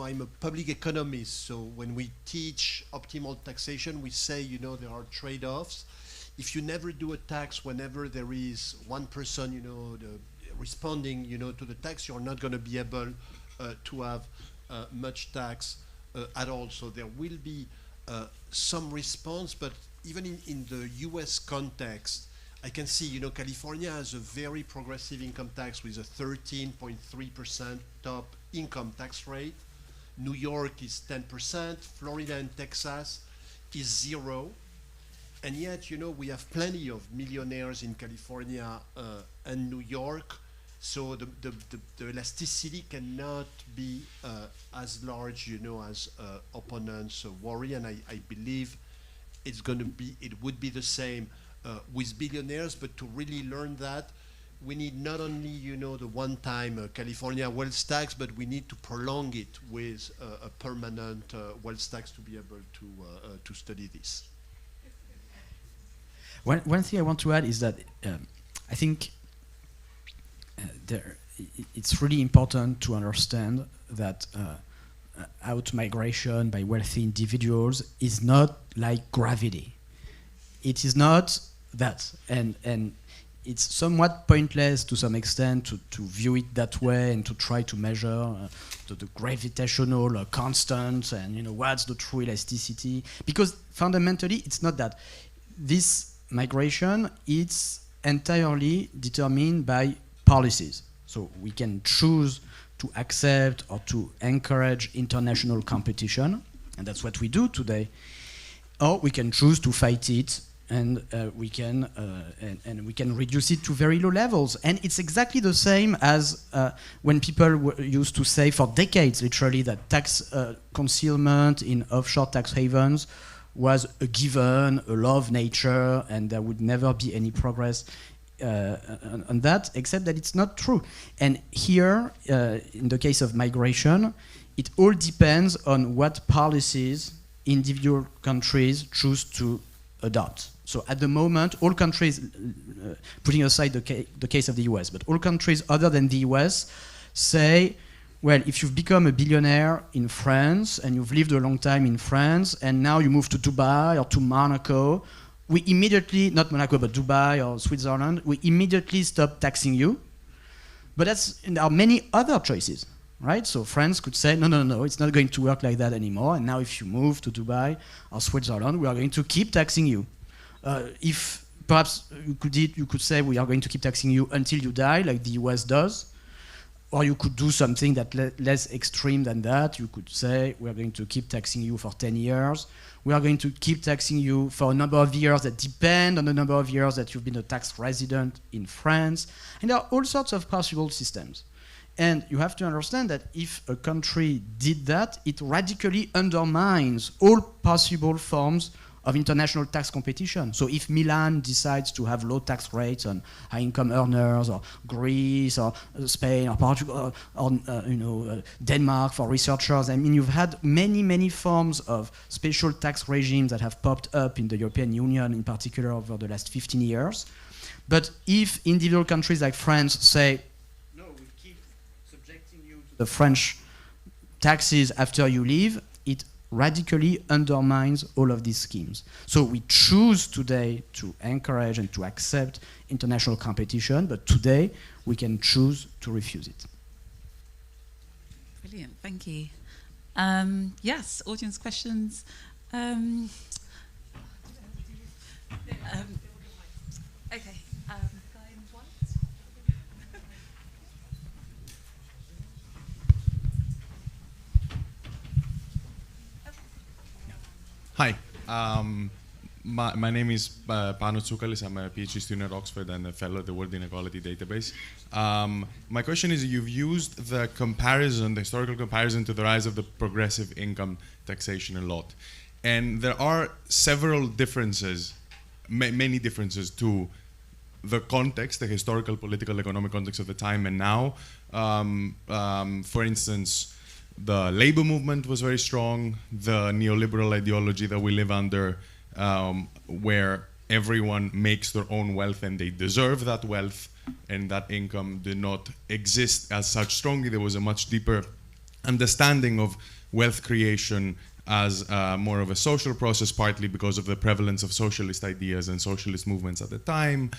[SPEAKER 7] I'm a public economist, so when we teach optimal taxation, we say, there are trade-offs. If you never do a tax whenever there is one person, responding, to the tax, you're not going to be able to have much tax at all. So there will be some response, but even in the US context, I can see, California has a very progressive income tax with a 13.3% top income tax rate. New York is 10%, Florida and Texas is 0%. And yet, we have plenty of millionaires in California and New York. So the elasticity cannot be as large, as opponents worry, and I believe it would be the same with billionaires. But to really learn that, we need not only the one-time California wealth tax, but we need to prolong it with a permanent wealth tax to be able to study this.
[SPEAKER 3] One thing I want to add is that I think it's really important to understand that out-migration by wealthy individuals is not like gravity. It is not that, and it's somewhat pointless to some extent to view it that way and to try to measure the gravitational constant and what's the true elasticity, because fundamentally it's not that. This migration, it's entirely determined by policies. So we can choose to accept or to encourage international competition, and that's what we do today. Or we can choose to fight it, and we can reduce it to very low levels. And it's exactly the same as when people used to say for decades, literally, that tax concealment in offshore tax havens was a given, a law of nature, and there would never be any progress on that, except that it's not true. And here, in the case of migration, it all depends on what policies individual countries choose to adopt. So at the moment, all countries, putting aside the case of the US, but all countries other than the US say, well, if you've become a billionaire in France and you've lived a long time in France and now you move to Dubai or to Monaco, we immediately, not Monaco, but Dubai or Switzerland, we immediately stop taxing you. But there are many other choices, right? So France could say, no, it's not going to work like that anymore. And now if you move to Dubai or Switzerland, we are going to keep taxing you. If perhaps you could say we are going to keep taxing you until you die, like the US does. or you could do something that less extreme than that. You could say, we are going to keep taxing you for 10 years. We are going to keep taxing you for a number of years that depend on the number of years that you've been a tax resident in France. And there are all sorts of possible systems. And you have to understand that if a country did that, it radically undermines all possible forms of international tax competition. So if Milan decides to have low tax rates on high-income earners, or Greece, or Spain, or Portugal, or Denmark for researchers, I mean, you've had many forms of special tax regimes that have popped up in the European Union, in particular over the last 15 years. But if individual countries like France say, no, we keep subjecting you to the French taxes after you leave, it radically undermines all of these schemes. So we choose today to encourage and to accept international competition, but today we can choose to refuse it.
[SPEAKER 2] Brilliant, thank you. Yes, audience questions. Okay.
[SPEAKER 14] Hi, my name is Pano Tsoukalis. I'm a PhD student at Oxford and a fellow at the World Inequality Database. My question is, you've used the comparison, the historical comparison to the rise of the progressive income taxation a lot. And there are several differences, many differences to the context, the historical, political, economic context of the time and now. For instance, the labor movement was very strong, the neoliberal ideology that we live under, where everyone makes their own wealth and they deserve that wealth, and that income did not exist as such strongly. There was a much deeper understanding of wealth creation as more of a social process, partly because of the prevalence of socialist ideas and socialist movements at the time.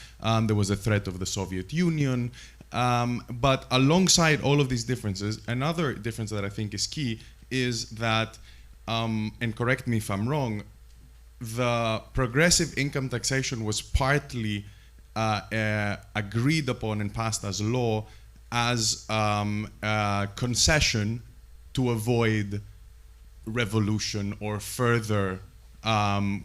[SPEAKER 14] There was a threat of the Soviet Union. But alongside all of these differences, another difference that I think is key is that, and correct me if I'm wrong, the progressive income taxation was partly agreed upon and passed as law as a concession to avoid revolution or further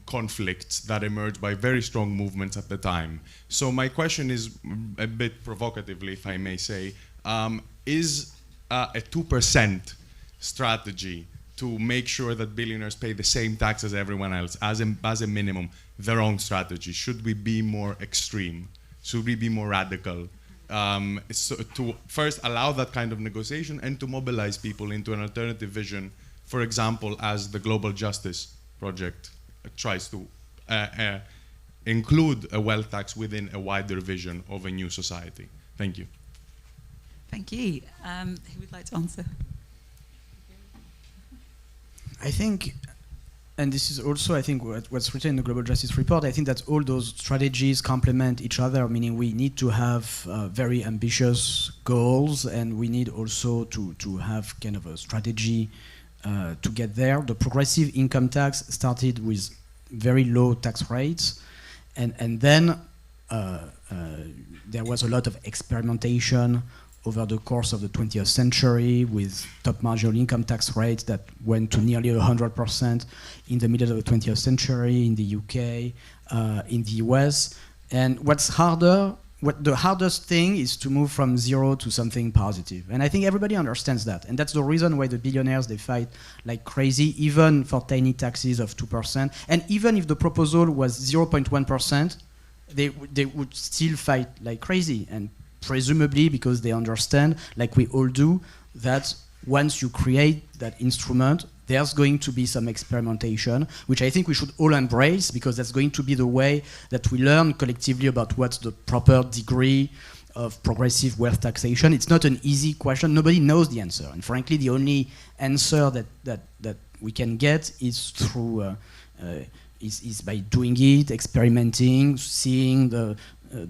[SPEAKER 14] conflicts that emerged by very strong movements at the time. So my question is, a bit provocatively, if I may say, is a 2% strategy to make sure that billionaires pay the same tax as everyone else, as a minimum, the wrong strategy? Should we be more extreme? Should we be more radical? So to first allow that kind of negotiation and to mobilize people into an alternative vision, for example, as the Global Justice Project tries to include a wealth tax within a wider vision of a new society. Thank you.
[SPEAKER 2] Thank you. Who would like to answer?
[SPEAKER 3] I think, and this is also, I think, what's written in the Global Justice Report, I think that all those strategies complement each other, meaning we need to have very ambitious goals, and we need also to have kind of a strategy to get there. The progressive income tax started with very low tax rates, and then there was a lot of experimentation over the course of the 20th century with top marginal income tax rates that went to nearly 100% in the middle of the 20th century in the UK, in the US. And the hardest thing is to move from zero to something positive. And I think everybody understands that. And that's the reason why the billionaires, they fight like crazy, even for tiny taxes of 2%. And even if the proposal was 0.1%, they would still fight like crazy. And presumably because they understand, like we all do, that once you create that instrument, there's going to be some experimentation, which I think we should all embrace, because that's going to be the way that we learn collectively about what's the proper degree of progressive wealth taxation. It's not an easy question. Nobody knows the answer. And frankly, the only answer that we can get is through is by doing it, experimenting, seeing the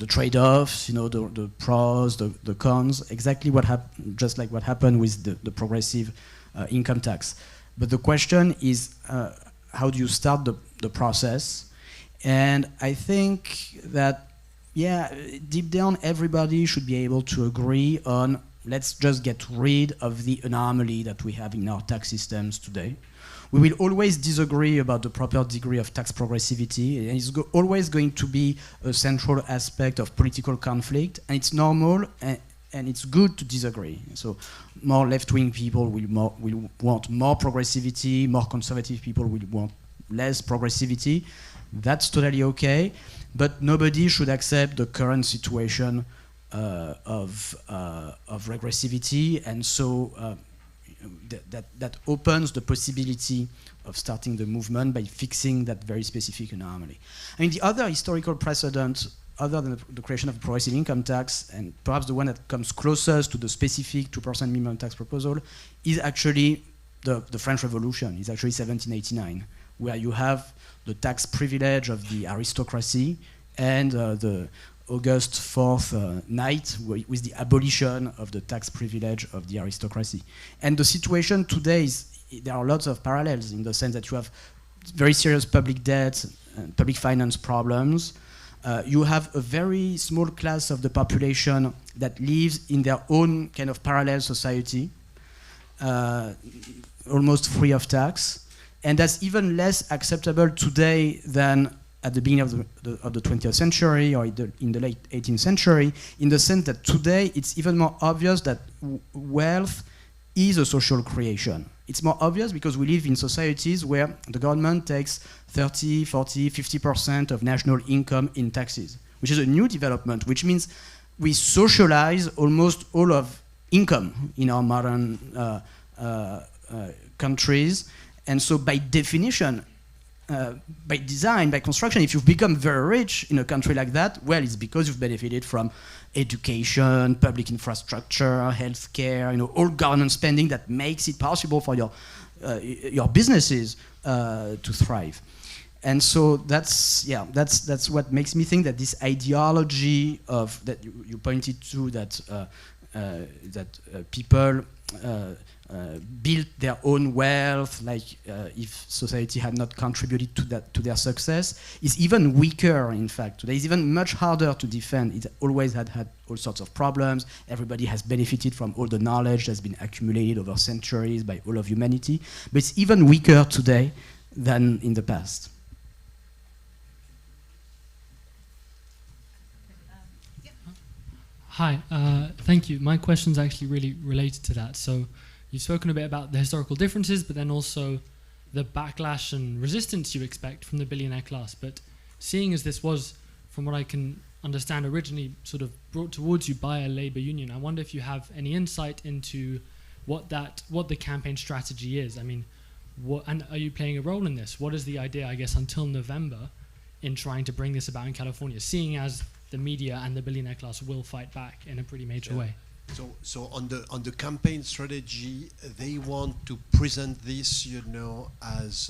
[SPEAKER 3] trade-offs, the pros, the cons, exactly just like what happened with the progressive income tax. But the question is, how do you start the process? And I think that, yeah, deep down, everybody should be able to agree on let's just get rid of the anomaly that we have in our tax systems today. We will always disagree about the proper degree of tax progressivity, and it's always going to be a central aspect of political conflict, and it's normal, and it's good to disagree. So more left-wing people will want more progressivity, more conservative people will want less progressivity. That's totally okay, but nobody should accept the current situation of regressivity, and so that opens the possibility of starting the movement by fixing that very specific anomaly. I mean, the other historical precedent, other than the creation of a progressive income tax, and perhaps the one that comes closest to the specific 2% minimum tax proposal, is actually the French Revolution. It's actually 1789, where you have the tax privilege of the aristocracy and the August 4th night with the abolition of the tax privilege of the aristocracy. And the situation today is, there are lots of parallels in the sense that you have very serious public debt and public finance problems. You have a very small class of the population that lives in their own kind of parallel society, almost free of tax. And that's even less acceptable today than at the beginning of the 20th century or in the late 18th century, in the sense that today it's even more obvious that wealth is a social creation. It's more obvious because we live in societies where the government takes 30, 40, 50% of national income in taxes, which is a new development, which means we socialize almost all of income in our modern countries. And so by definition, by design, by construction, if you've become very rich in a country like that, well, it's because you've benefited from education, public infrastructure, healthcare, all government spending that makes it possible for your businesses to thrive. And so that's what makes me think that this ideology of that you pointed to, that people build their own wealth, like if society had not contributed to their success, is even weaker. In fact, today is even much harder to defend. It always had all sorts of problems. Everybody has benefited from all the knowledge that's been accumulated over centuries by all of humanity, but it's even weaker today than in the past.
[SPEAKER 17] Hi, thank you. My question's actually really related to that. So you've spoken a bit about the historical differences, but then also the backlash and resistance you expect from the billionaire class. But seeing as this was, from what I can understand, originally sort of brought towards you by a labor union, I wonder if you have any insight into what the campaign strategy is. I mean, and are you playing a role in this? What is the idea, I guess, until November in trying to bring this about in California, seeing as the media and the billionaire class will fight back in a pretty major way?
[SPEAKER 7] So on the campaign strategy, they want to present this, as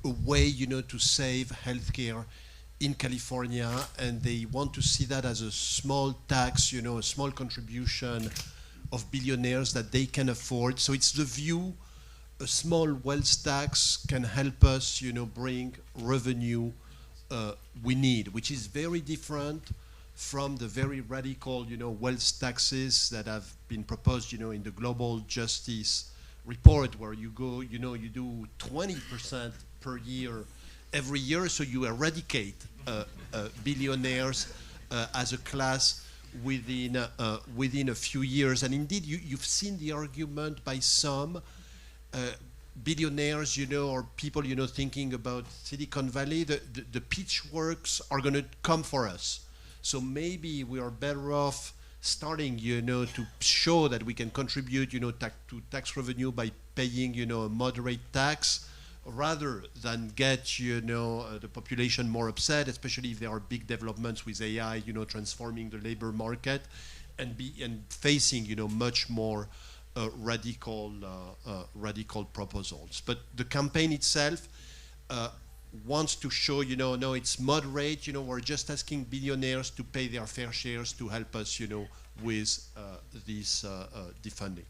[SPEAKER 7] a way, to save healthcare in California, and they want to see that as a small tax, a small contribution of billionaires that they can afford. So it's the view, a small wealth tax can help us, bring revenue we need, which is very different from the very radical, wealth taxes that have been proposed, in the Global Justice Report, where you go, you do 20% per year every year, so you eradicate billionaires as a class within a few years. And indeed, you've seen the argument by some billionaires, or people, thinking about Silicon Valley. The pitchworks are going to come for us. So maybe we are better off starting, to show that we can contribute, to tax revenue by paying, a moderate tax, rather than get, the population more upset, especially if there are big developments with AI, transforming the labor market, and facing, much more radical proposals. But the campaign itself wants to show, no, it's moderate, we're just asking billionaires to pay their fair shares to help us, with this defunding.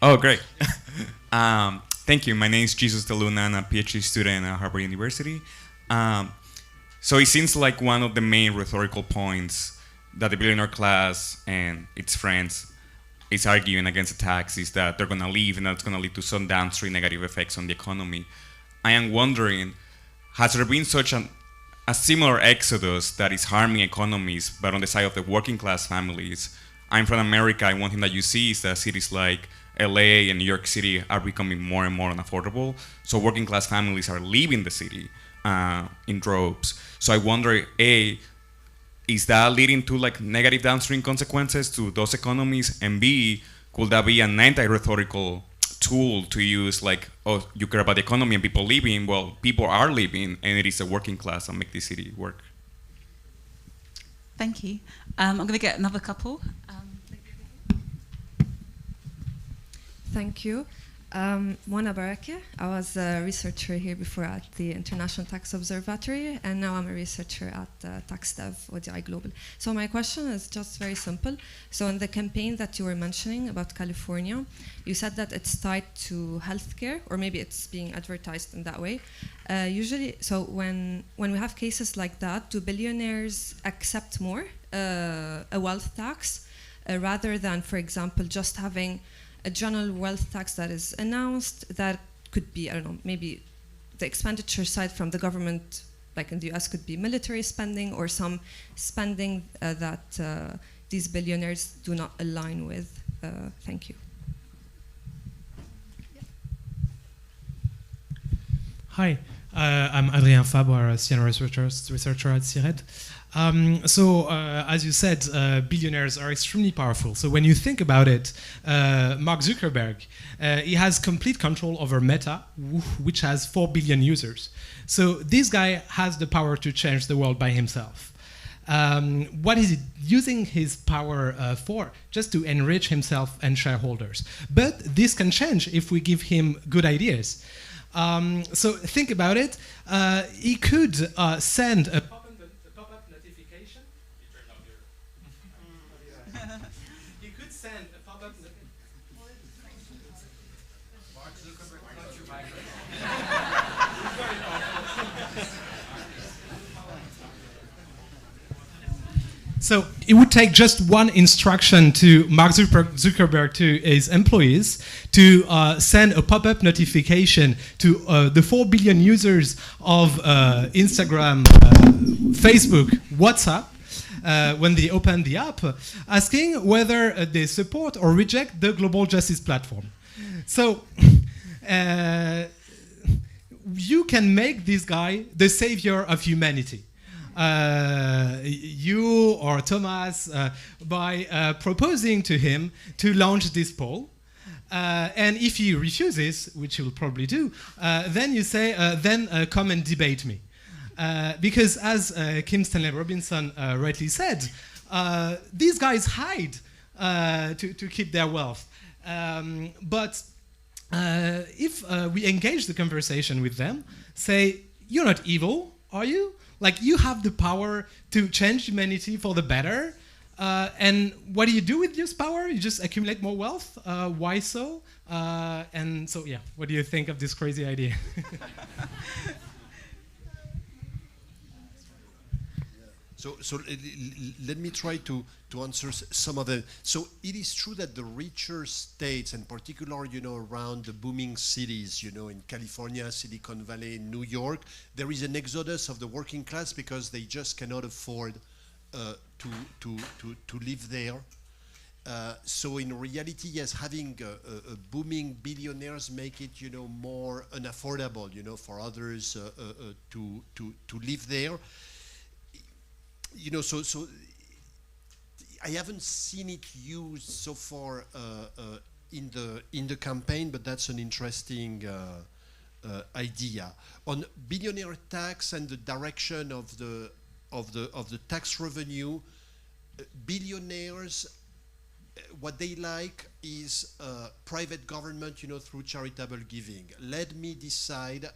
[SPEAKER 11] Oh, great. Thank you. My name is Jesus De Luna. I'm a PhD student at Harvard University. So it seems like one of the main rhetorical points that the billionaire class and its friends is arguing against the tax is that they're going to leave and that's going to lead to some downstream negative effects on the economy. I am wondering, has there been such a similar exodus that is harming economies, but on the side of the working class families? I'm from America, and one thing that you see is that cities like LA and New York City are becoming more and more unaffordable. So working class families are leaving the city in droves. So I wonder, A, is that leading to like negative downstream consequences to those economies? And B, could that be an anti-rhetorical tool to use, like, oh, you care about the economy and people leaving? Well, people are leaving, and it is the working class that make this city work.
[SPEAKER 2] Thank you. I'm going to get another couple.
[SPEAKER 12] Thank you. Mona Barake. I was a researcher here before at the International Tax Observatory, and now I'm a researcher at TaxDev ODI Global. So my question is just very simple. So in the campaign that you were mentioning about California, you said that it's tied to healthcare, or maybe it's being advertised in that way. Usually, so when we have cases like that, do billionaires accept more a wealth tax rather than, for example, just having a general wealth tax that is announced that could be, I don't know, maybe the expenditure side from the government, like in the US, could be military spending or some spending that these billionaires do not align with. Thank you.
[SPEAKER 19] Hi, I'm Adrien Fabre, a senior researcher at CIRED. As you said, billionaires are extremely powerful. So when you think about it, Mark Zuckerberg, he has complete control over Meta, which has 4 billion users. So this guy has the power to change the world by himself. What is he using his power for? Just to enrich himself and shareholders. But this can change if we give him good ideas. So think about it. He could send a pop-up notification. He could send a pop-up So it would take just one instruction to Mark Zuckerberg to his employees to send a pop-up notification to the 4 billion users of Instagram, Facebook, WhatsApp, when they open the app, asking whether they support or reject the Global Justice Platform. So you can make this guy the savior of humanity. You or Thomas, by proposing to him to launch this poll. And if he refuses, which he will probably do, then you say, then come and debate me. Because as Kim Stanley Robinson rightly said, these guys hide to keep their wealth. But if we engage the conversation with them, say, you're not evil, are you? Like, you have the power to change humanity for the better. And what do you do with this power? You just accumulate more wealth. Why so? And so, yeah, what do you think of this crazy idea?
[SPEAKER 7] So let me try to answer some of the. So it is true that the richer states, and particularly, around the booming cities, in California, Silicon Valley, New York, there is an exodus of the working class because they just cannot afford to live there. So in reality, yes, having a booming billionaires make it, more unaffordable, for others to live there. So I haven't seen it used so far in the campaign, but that's an interesting idea. On billionaire tax and the direction of the tax revenue, billionaires, what they like is private government, through charitable giving. Let me decide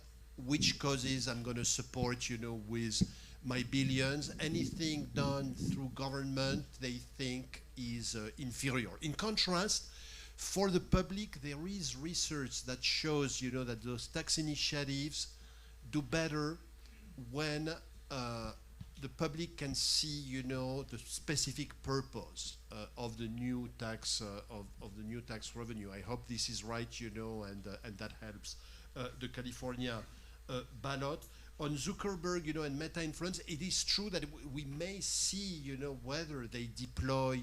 [SPEAKER 7] which causes I'm going to support, with my billions. Anything done through government, they think is inferior. In contrast, For the public, there is research that shows, you know, that those tax initiatives do better when the public can see, you know, the specific purpose of the new tax of the new tax revenue. I hope this is right, you know, and that helps the California ballot. On Zuckerberg, you know, and Meta influence, it is true that we may see, you know, whether they deploy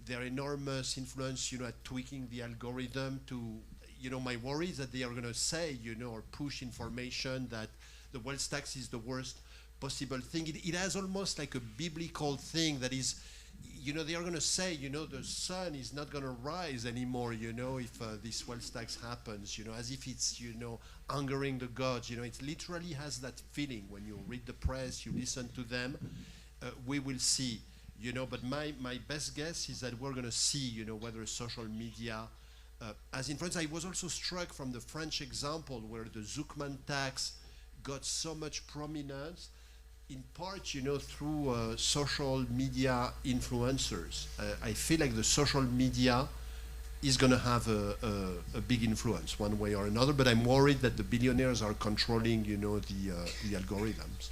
[SPEAKER 7] their enormous influence, you know, at tweaking the algorithm to, you know, my worry is that they are going to say, you know, or push information that the wealth tax is the worst possible thing. It has almost like a biblical thing that is, you know, they are going to say, you know, the sun is not going to rise anymore, you know, if this wealth tax happens, you know, as if it's, you know, angering the gods, you know, it literally has that feeling when you read the press, you listen to them, we will see, you know, but my best guess is that we're going to see, you know, whether social media has influence. I was also struck from the French example where the Zoukman tax got so much prominence, in part, you know, through social media influencers. I feel like the social media is going to have a big influence one way or another, but I'm worried that the billionaires are controlling, you know, the algorithms.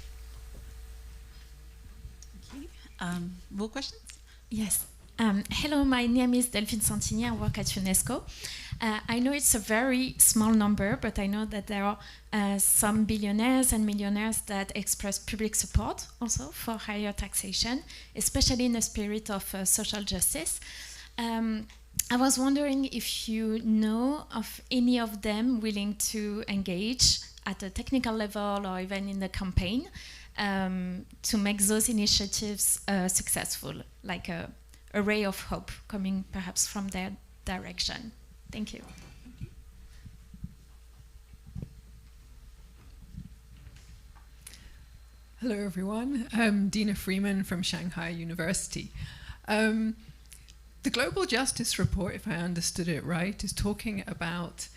[SPEAKER 2] More questions?
[SPEAKER 4] Yes. Hello, my name is Delphine Santini. I work at UNESCO. I know it's a very small number, but I know that there are some billionaires and millionaires that express public support also for higher taxation, especially in the spirit of social justice. I was wondering if you know of any of them willing to engage at a technical level or even in the campaign to make those initiatives successful, like a ray of hope coming perhaps from their direction. Thank you.
[SPEAKER 9] Hello everyone, I'm Dina Freeman from Shanghai University. The Global Justice Report, if I understood it right, is talking about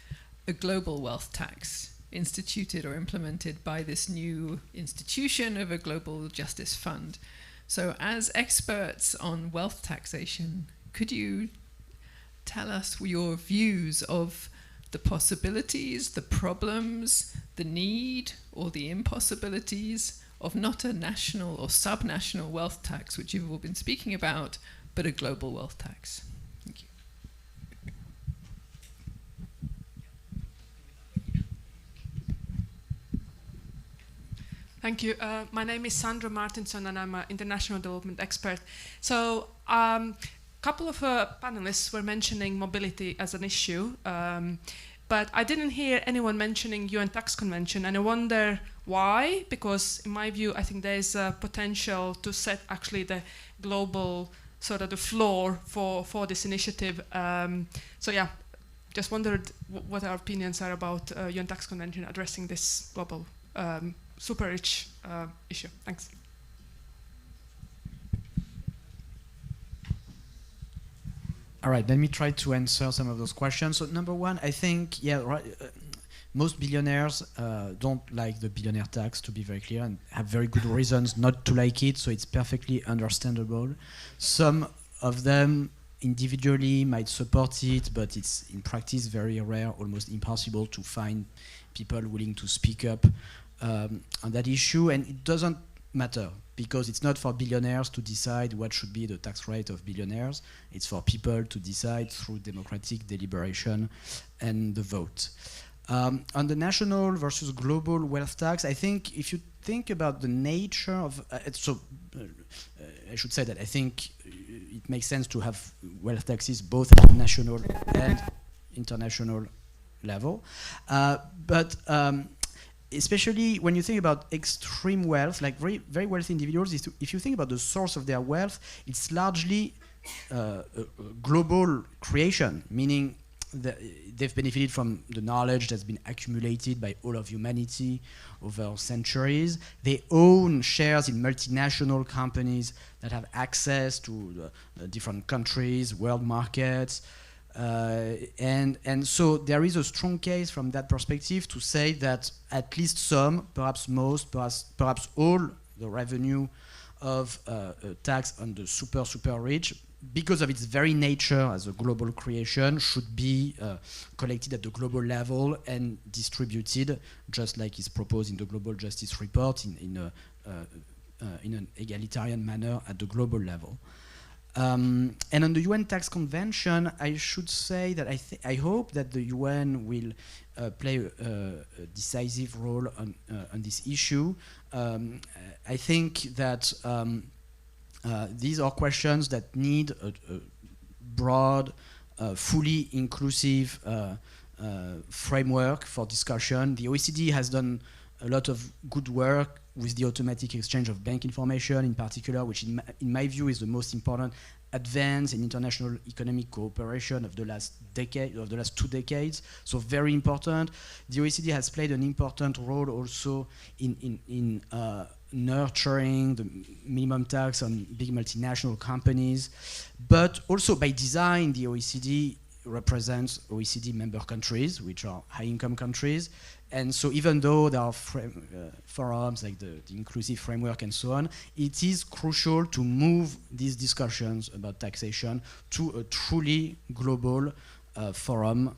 [SPEAKER 9] a global wealth tax instituted or implemented by this new institution of a global justice fund. So as experts on wealth taxation, could you tell us your views of the possibilities, the problems, the need, or the impossibilities of not a national or subnational wealth tax, which you've all been speaking about, but a global wealth tax? Thank you.
[SPEAKER 21] Thank you. My name is Sandra Martinson and I'm an international development expert. So couple of panelists were mentioning mobility as an issue, but I didn't hear anyone mentioning UN Tax Convention, and I wonder why, because in my view, I think there's a potential to set actually the global sort of the floor for this initiative. So yeah, just wondered what our opinions are about UN Tax Convention addressing this global super rich issue. Thanks.
[SPEAKER 3] All right, let me try to answer some of those questions. So number one, I think, yeah, right, most billionaires don't like the billionaire tax, to be very clear, and have very good reasons not to like it, so it's perfectly understandable. Some of them individually might support it, but it's in practice very rare, almost impossible to find people willing to speak up on that issue, and it doesn't matter, because it's not for billionaires to decide what should be the tax rate of billionaires. It's for people to decide through democratic deliberation and the vote. On the national versus global wealth tax, I think if you think about the nature of, I should say that I think it makes sense to have wealth taxes both at national and international level. But especially when you think about extreme wealth, like very, very wealthy individuals, if you think about the source of their wealth, it's largely a global creation, meaning that they've benefited from the knowledge that's been accumulated by all of humanity over centuries. They own shares in multinational companies that have access to different countries, world markets, and so there is a strong case from that perspective to say that at least some, perhaps most, perhaps all the revenue of a tax on the super rich because of its very nature as a global creation, should be collected at the global level and distributed, just like is proposed in the Global Justice Report, in an egalitarian manner at the global level. And on the UN Tax Convention, I should say that I hope that the UN will play a decisive role on this issue. I think that these are questions that need a broad, fully inclusive framework for discussion. The OECD has done a lot of good work with the automatic exchange of bank information in particular, which in my view is the most important advance in international economic cooperation of the last decade, of the last 2 decades. So very important. The OECD has played an important role also in nurturing the minimum tax on big multinational companies, but also by design, the OECD represents OECD member countries, which are high-income countries. And so even though there are forums like the inclusive framework and so on, it is crucial to move these discussions about taxation to a truly global forum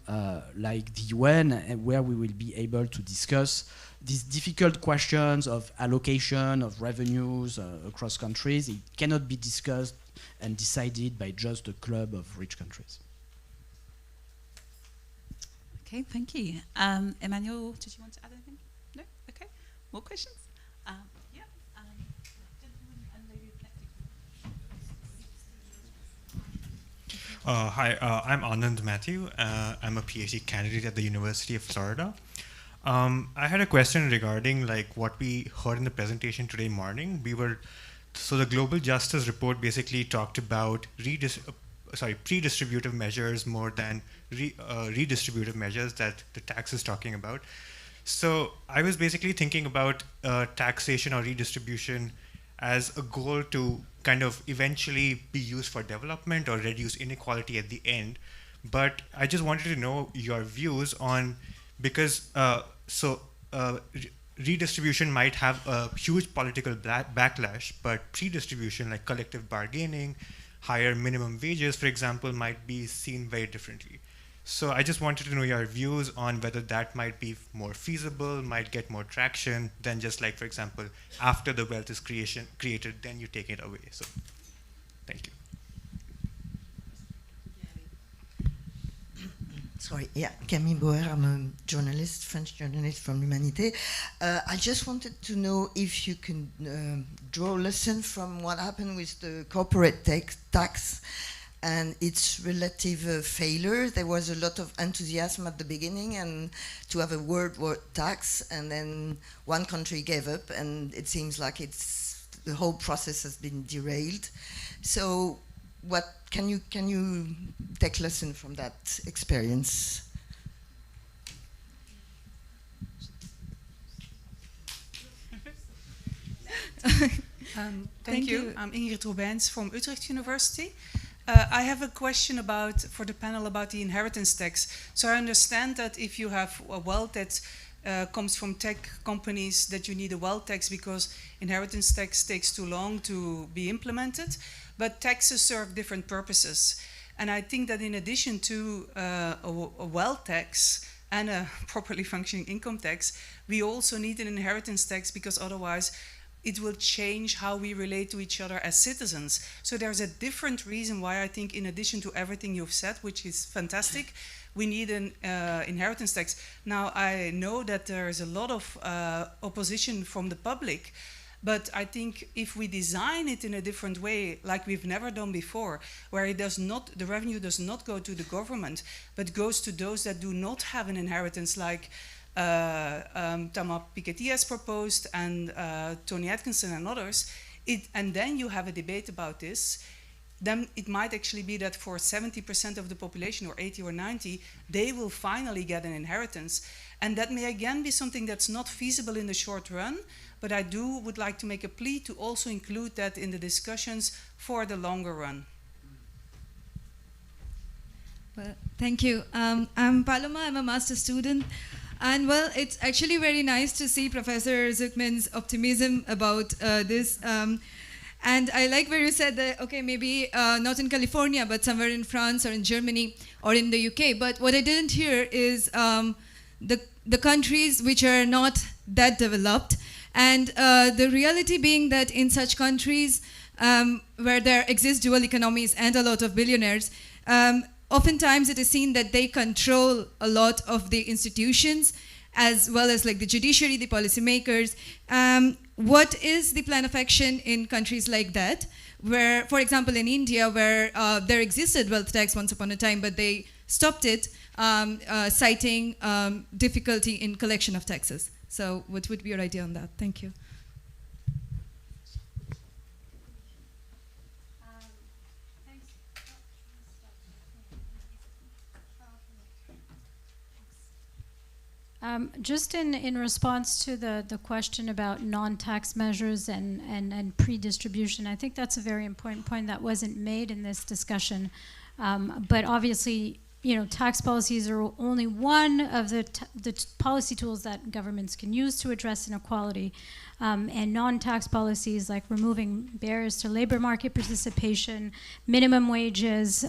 [SPEAKER 3] like the UN, where we will be able to discuss these difficult questions of allocation of revenues across countries. It cannot be discussed and decided by just a club of rich countries.
[SPEAKER 2] Okay, thank you. Emmanuel, did you want to add anything? No? Okay. More questions? Yeah. Gentlemen and ladies next to you.
[SPEAKER 13] Hi, I'm Anand Matthew. I'm a PhD candidate at the University of Florida. I had a question regarding like what we heard in the presentation today morning. So the Global Justice Report basically talked about pre-distributive measures more than redistributive measures that the tax is talking about. So I was basically thinking about taxation or redistribution as a goal to kind of eventually be used for development or reduce inequality at the end. But I just wanted to know your views on, because redistribution might have a huge political backlash, but pre-distribution like collective bargaining, higher minimum wages, for example, might be seen very differently. So I just wanted to know your views on whether that might be more feasible, might get more traction than just like, for example, after the wealth is created, then you take it away. So thank you.
[SPEAKER 18] Sorry, yeah, Camille Boer, I'm a journalist, French journalist from L'Humanité. I just wanted to know if you can draw a lesson from what happened with the corporate tax and its relative failure. There was a lot of enthusiasm at the beginning and to have a worldwide tax, and then one country gave up, and it seems like the whole process has been derailed. So what can you take lesson from that experience?
[SPEAKER 20] Thank you. I'm Ingrid Robijns from Utrecht University. I have a question for the panel about the inheritance tax. So I understand that if you have a wealth that comes from tech companies, that you need a wealth tax because inheritance tax takes too long to be implemented. But taxes serve different purposes. And I think that in addition to a wealth tax and a properly functioning income tax, we also need an inheritance tax, because otherwise it will change how we relate to each other as citizens. So there's a different reason why I think, in addition to everything you've said, which is fantastic, we need an inheritance tax. Now, I know that there is a lot of opposition from the public, but I think if we design it in a different way, like we've never done before, where the revenue does not go to the government, but goes to those that do not have an inheritance, like Tamar Piketty has proposed, and Tony Atkinson and others, and then you have a debate about this, then it might actually be that for 70% of the population, or 80 or 90, they will finally get an inheritance. And that may again be something that's not feasible in the short run, but I would like to make a plea to also include that in the discussions for the longer run.
[SPEAKER 22] Well, thank you. I'm Paloma, I'm a master's student. And well, it's actually very nice to see Professor Zuckman's optimism about this. And I like where you said that, okay, maybe not in California, but somewhere in France or in Germany or in the UK. But what I didn't hear is the countries which are not that developed. And the reality being that in such countries where there exist dual economies and a lot of billionaires, oftentimes it is seen that they control a lot of the institutions, as well as like the judiciary, the policymakers. What is the plan of action in countries like that, where, for example, in India, where there existed wealth tax once upon a time, but they stopped it, citing difficulty in collection of taxes? So what would be your idea on that? Thank you.
[SPEAKER 16] Just in response to the question about non-tax measures and pre-distribution, I think that's a very important point that wasn't made in this discussion. But obviously, tax policies are only one of the policy tools that governments can use to address inequality. And non-tax policies like removing barriers to labor market participation, minimum wages,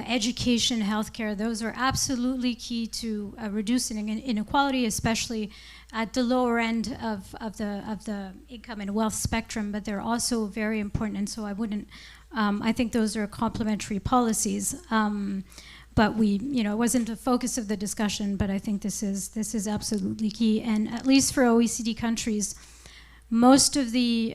[SPEAKER 16] education, healthcare, those are absolutely key to reducing inequality, especially at the lower end of the income and wealth spectrum, but they're also very important, and so I think those are complementary policies. But it wasn't the focus of the discussion, but I think this is absolutely key, and at least for OECD countries, most of the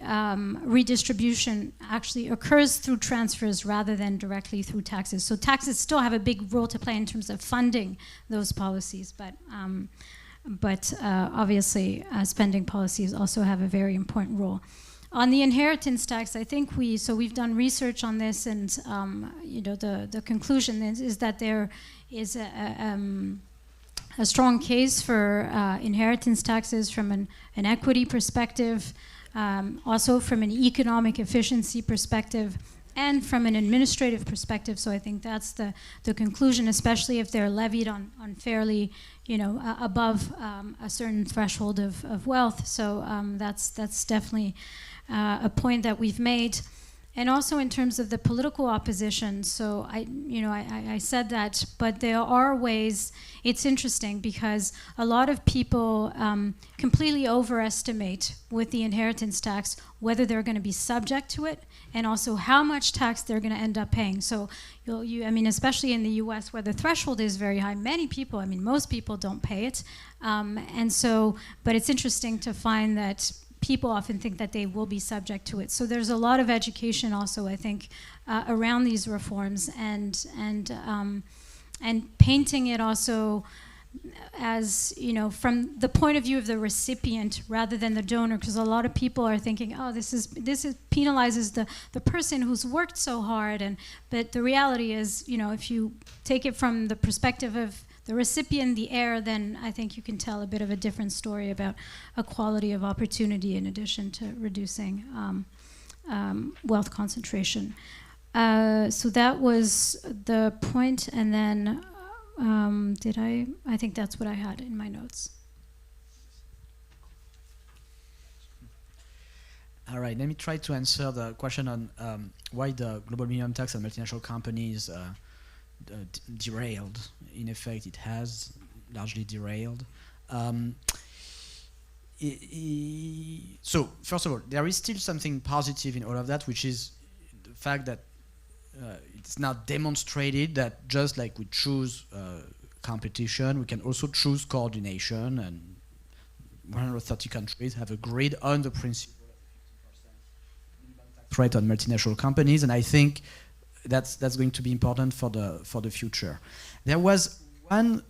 [SPEAKER 16] redistribution actually occurs through transfers rather than directly through taxes. So taxes still have a big role to play in terms of funding those policies, but obviously spending policies also have a very important role. On the inheritance tax, I think we've done research on this, and the conclusion is that there is a strong case for inheritance taxes from an equity perspective, also from an economic efficiency perspective, and from an administrative perspective. So I think that's the conclusion, especially if they're levied on fairly, above a certain threshold of wealth. So that's definitely a point that we've made. And also in terms of the political opposition, so I said that, but there are ways. It's interesting because a lot of people completely overestimate with the inheritance tax whether they're going to be subject to it, and also how much tax they're going to end up paying. So especially in the U.S. where the threshold is very high, many people, most people don't pay it, but it's interesting to find that people often think that they will be subject to it. So there's a lot of education also, I think, around these reforms, and painting it also as, from the point of view of the recipient rather than the donor, because a lot of people are thinking, oh, this penalizes the person who's worked so hard, but the reality is, if you take it from the perspective of the recipient, the heir, then I think you can tell a bit of a different story about equality of opportunity in addition to reducing wealth concentration. So that was the point, and then I think that's what I had in my notes.
[SPEAKER 3] All right, let me try to answer the question on why the global minimum tax on multinational companies derailed. In effect, it has largely derailed. So, first of all, there is still something positive in all of that, which is the fact that it's now demonstrated that just like we choose competition, we can also choose coordination, and 130 countries have agreed on the principle of 50% rate on multinational companies, and I think that's going to be important for the future. There was one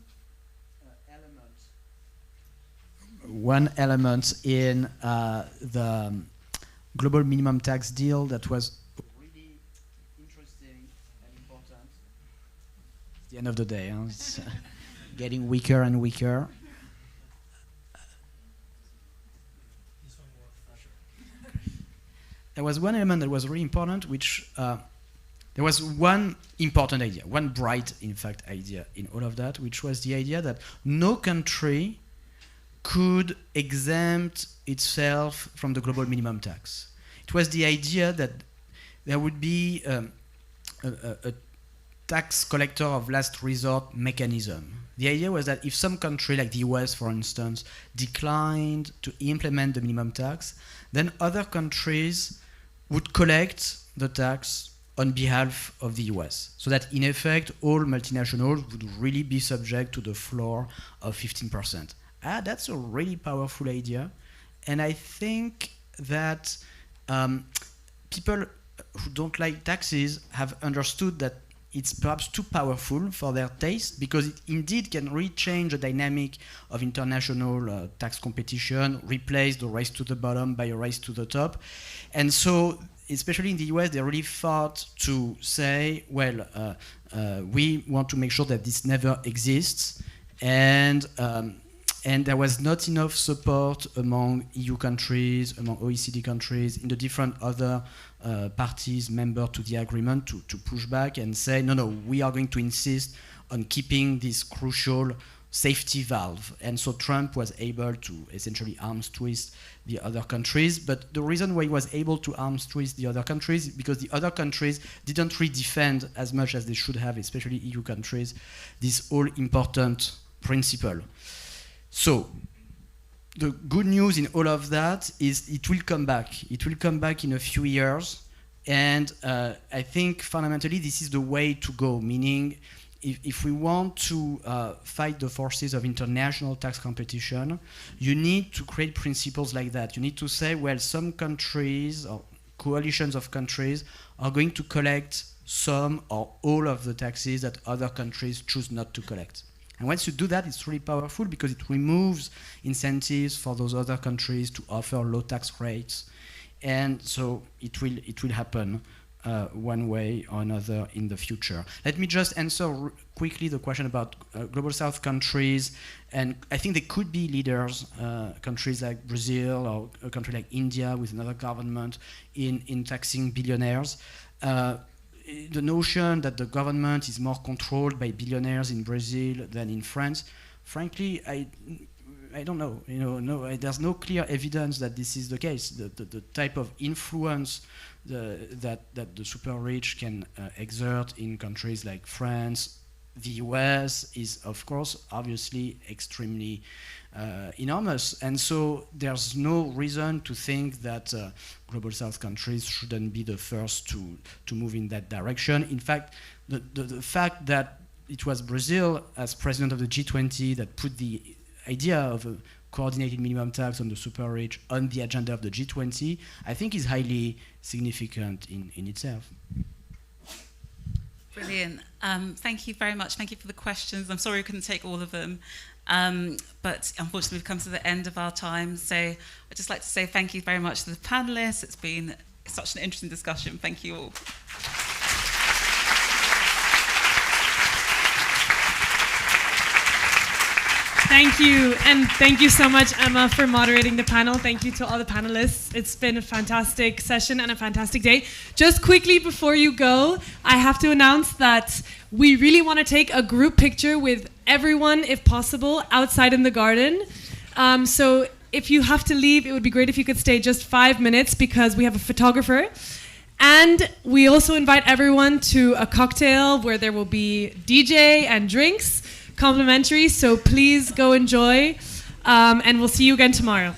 [SPEAKER 3] element in the global minimum tax deal that was really interesting and important. It's the end of the day, huh? It's getting weaker and weaker. There was one element that was really important, which there was one important idea, one bright, in fact, idea in all of that, which was the idea that no country could exempt itself from the global minimum tax. it was the idea that there would be a tax collector of last resort mechanism. The idea was that if some country, like the US for instance, declined to implement the minimum tax, then other countries would collect the tax on behalf of the US. So that in effect, all multinationals would really be subject to the floor of 15%. That's a really powerful idea. And I think that people who don't like taxes have understood that it's perhaps too powerful for their taste, because it indeed can really change the dynamic of international tax competition, replace the race to the bottom by a race to the top. And so, especially in the US, they really fought to say, well, we want to make sure that this never exists, and there was not enough support among EU countries, among OECD countries, in the different other parties, member to the agreement, to push back and say, no, we are going to insist on keeping this crucial safety valve. And so Trump was able to essentially arms twist the other countries. But the reason why he was able to arms twist the other countries is because the other countries didn't really defend as much as they should have, especially EU countries, this all-important principle. So, the good news in all of that is it will come back. It will come back in a few years. And I think fundamentally this is the way to go, meaning if we want to fight the forces of international tax competition, you need to create principles like that. You need to say, well, some countries or coalitions of countries are going to collect some or all of the taxes that other countries choose not to collect. And once you do that, it's really powerful because it removes incentives for those other countries to offer low tax rates. And so it will happen one way or another in the future. Let me just answer quickly the question about Global South countries. And I think there could be leaders, countries like Brazil or a country like India with another government in taxing billionaires. The notion that the government is more controlled by billionaires in Brazil than in France, frankly, I don't know. There's no clear evidence that this is the case. The type of influence that the super rich can exert in countries like France, the US is, of course, obviously extremely enormous. And so there's no reason to think that Global South countries shouldn't be the first to move in that direction. In fact, the fact that it was Brazil as president of the G20 that put the idea of a coordinated minimum tax on the super rich on the agenda of the G20, I think is highly significant in itself.
[SPEAKER 2] Brilliant. Thank you very much. Thank you for the questions. I'm sorry we couldn't take all of them. But unfortunately, we've come to the end of our time. So I'd just like to say thank you very much to the panelists. It's been such an interesting discussion. Thank you all.
[SPEAKER 1] Thank you, and thank you so much, Emma, for moderating the panel. Thank you to all the panelists. It's been a fantastic session and a fantastic day. Just quickly before you go, I have to announce that we really want to take a group picture with everyone, if possible, outside in the garden. So if you have to leave, it would be great if you could stay just 5 minutes because we have a photographer. And we also invite everyone to a cocktail where there will be DJ and drinks. Complimentary, so please go enjoy, and we'll see you again tomorrow.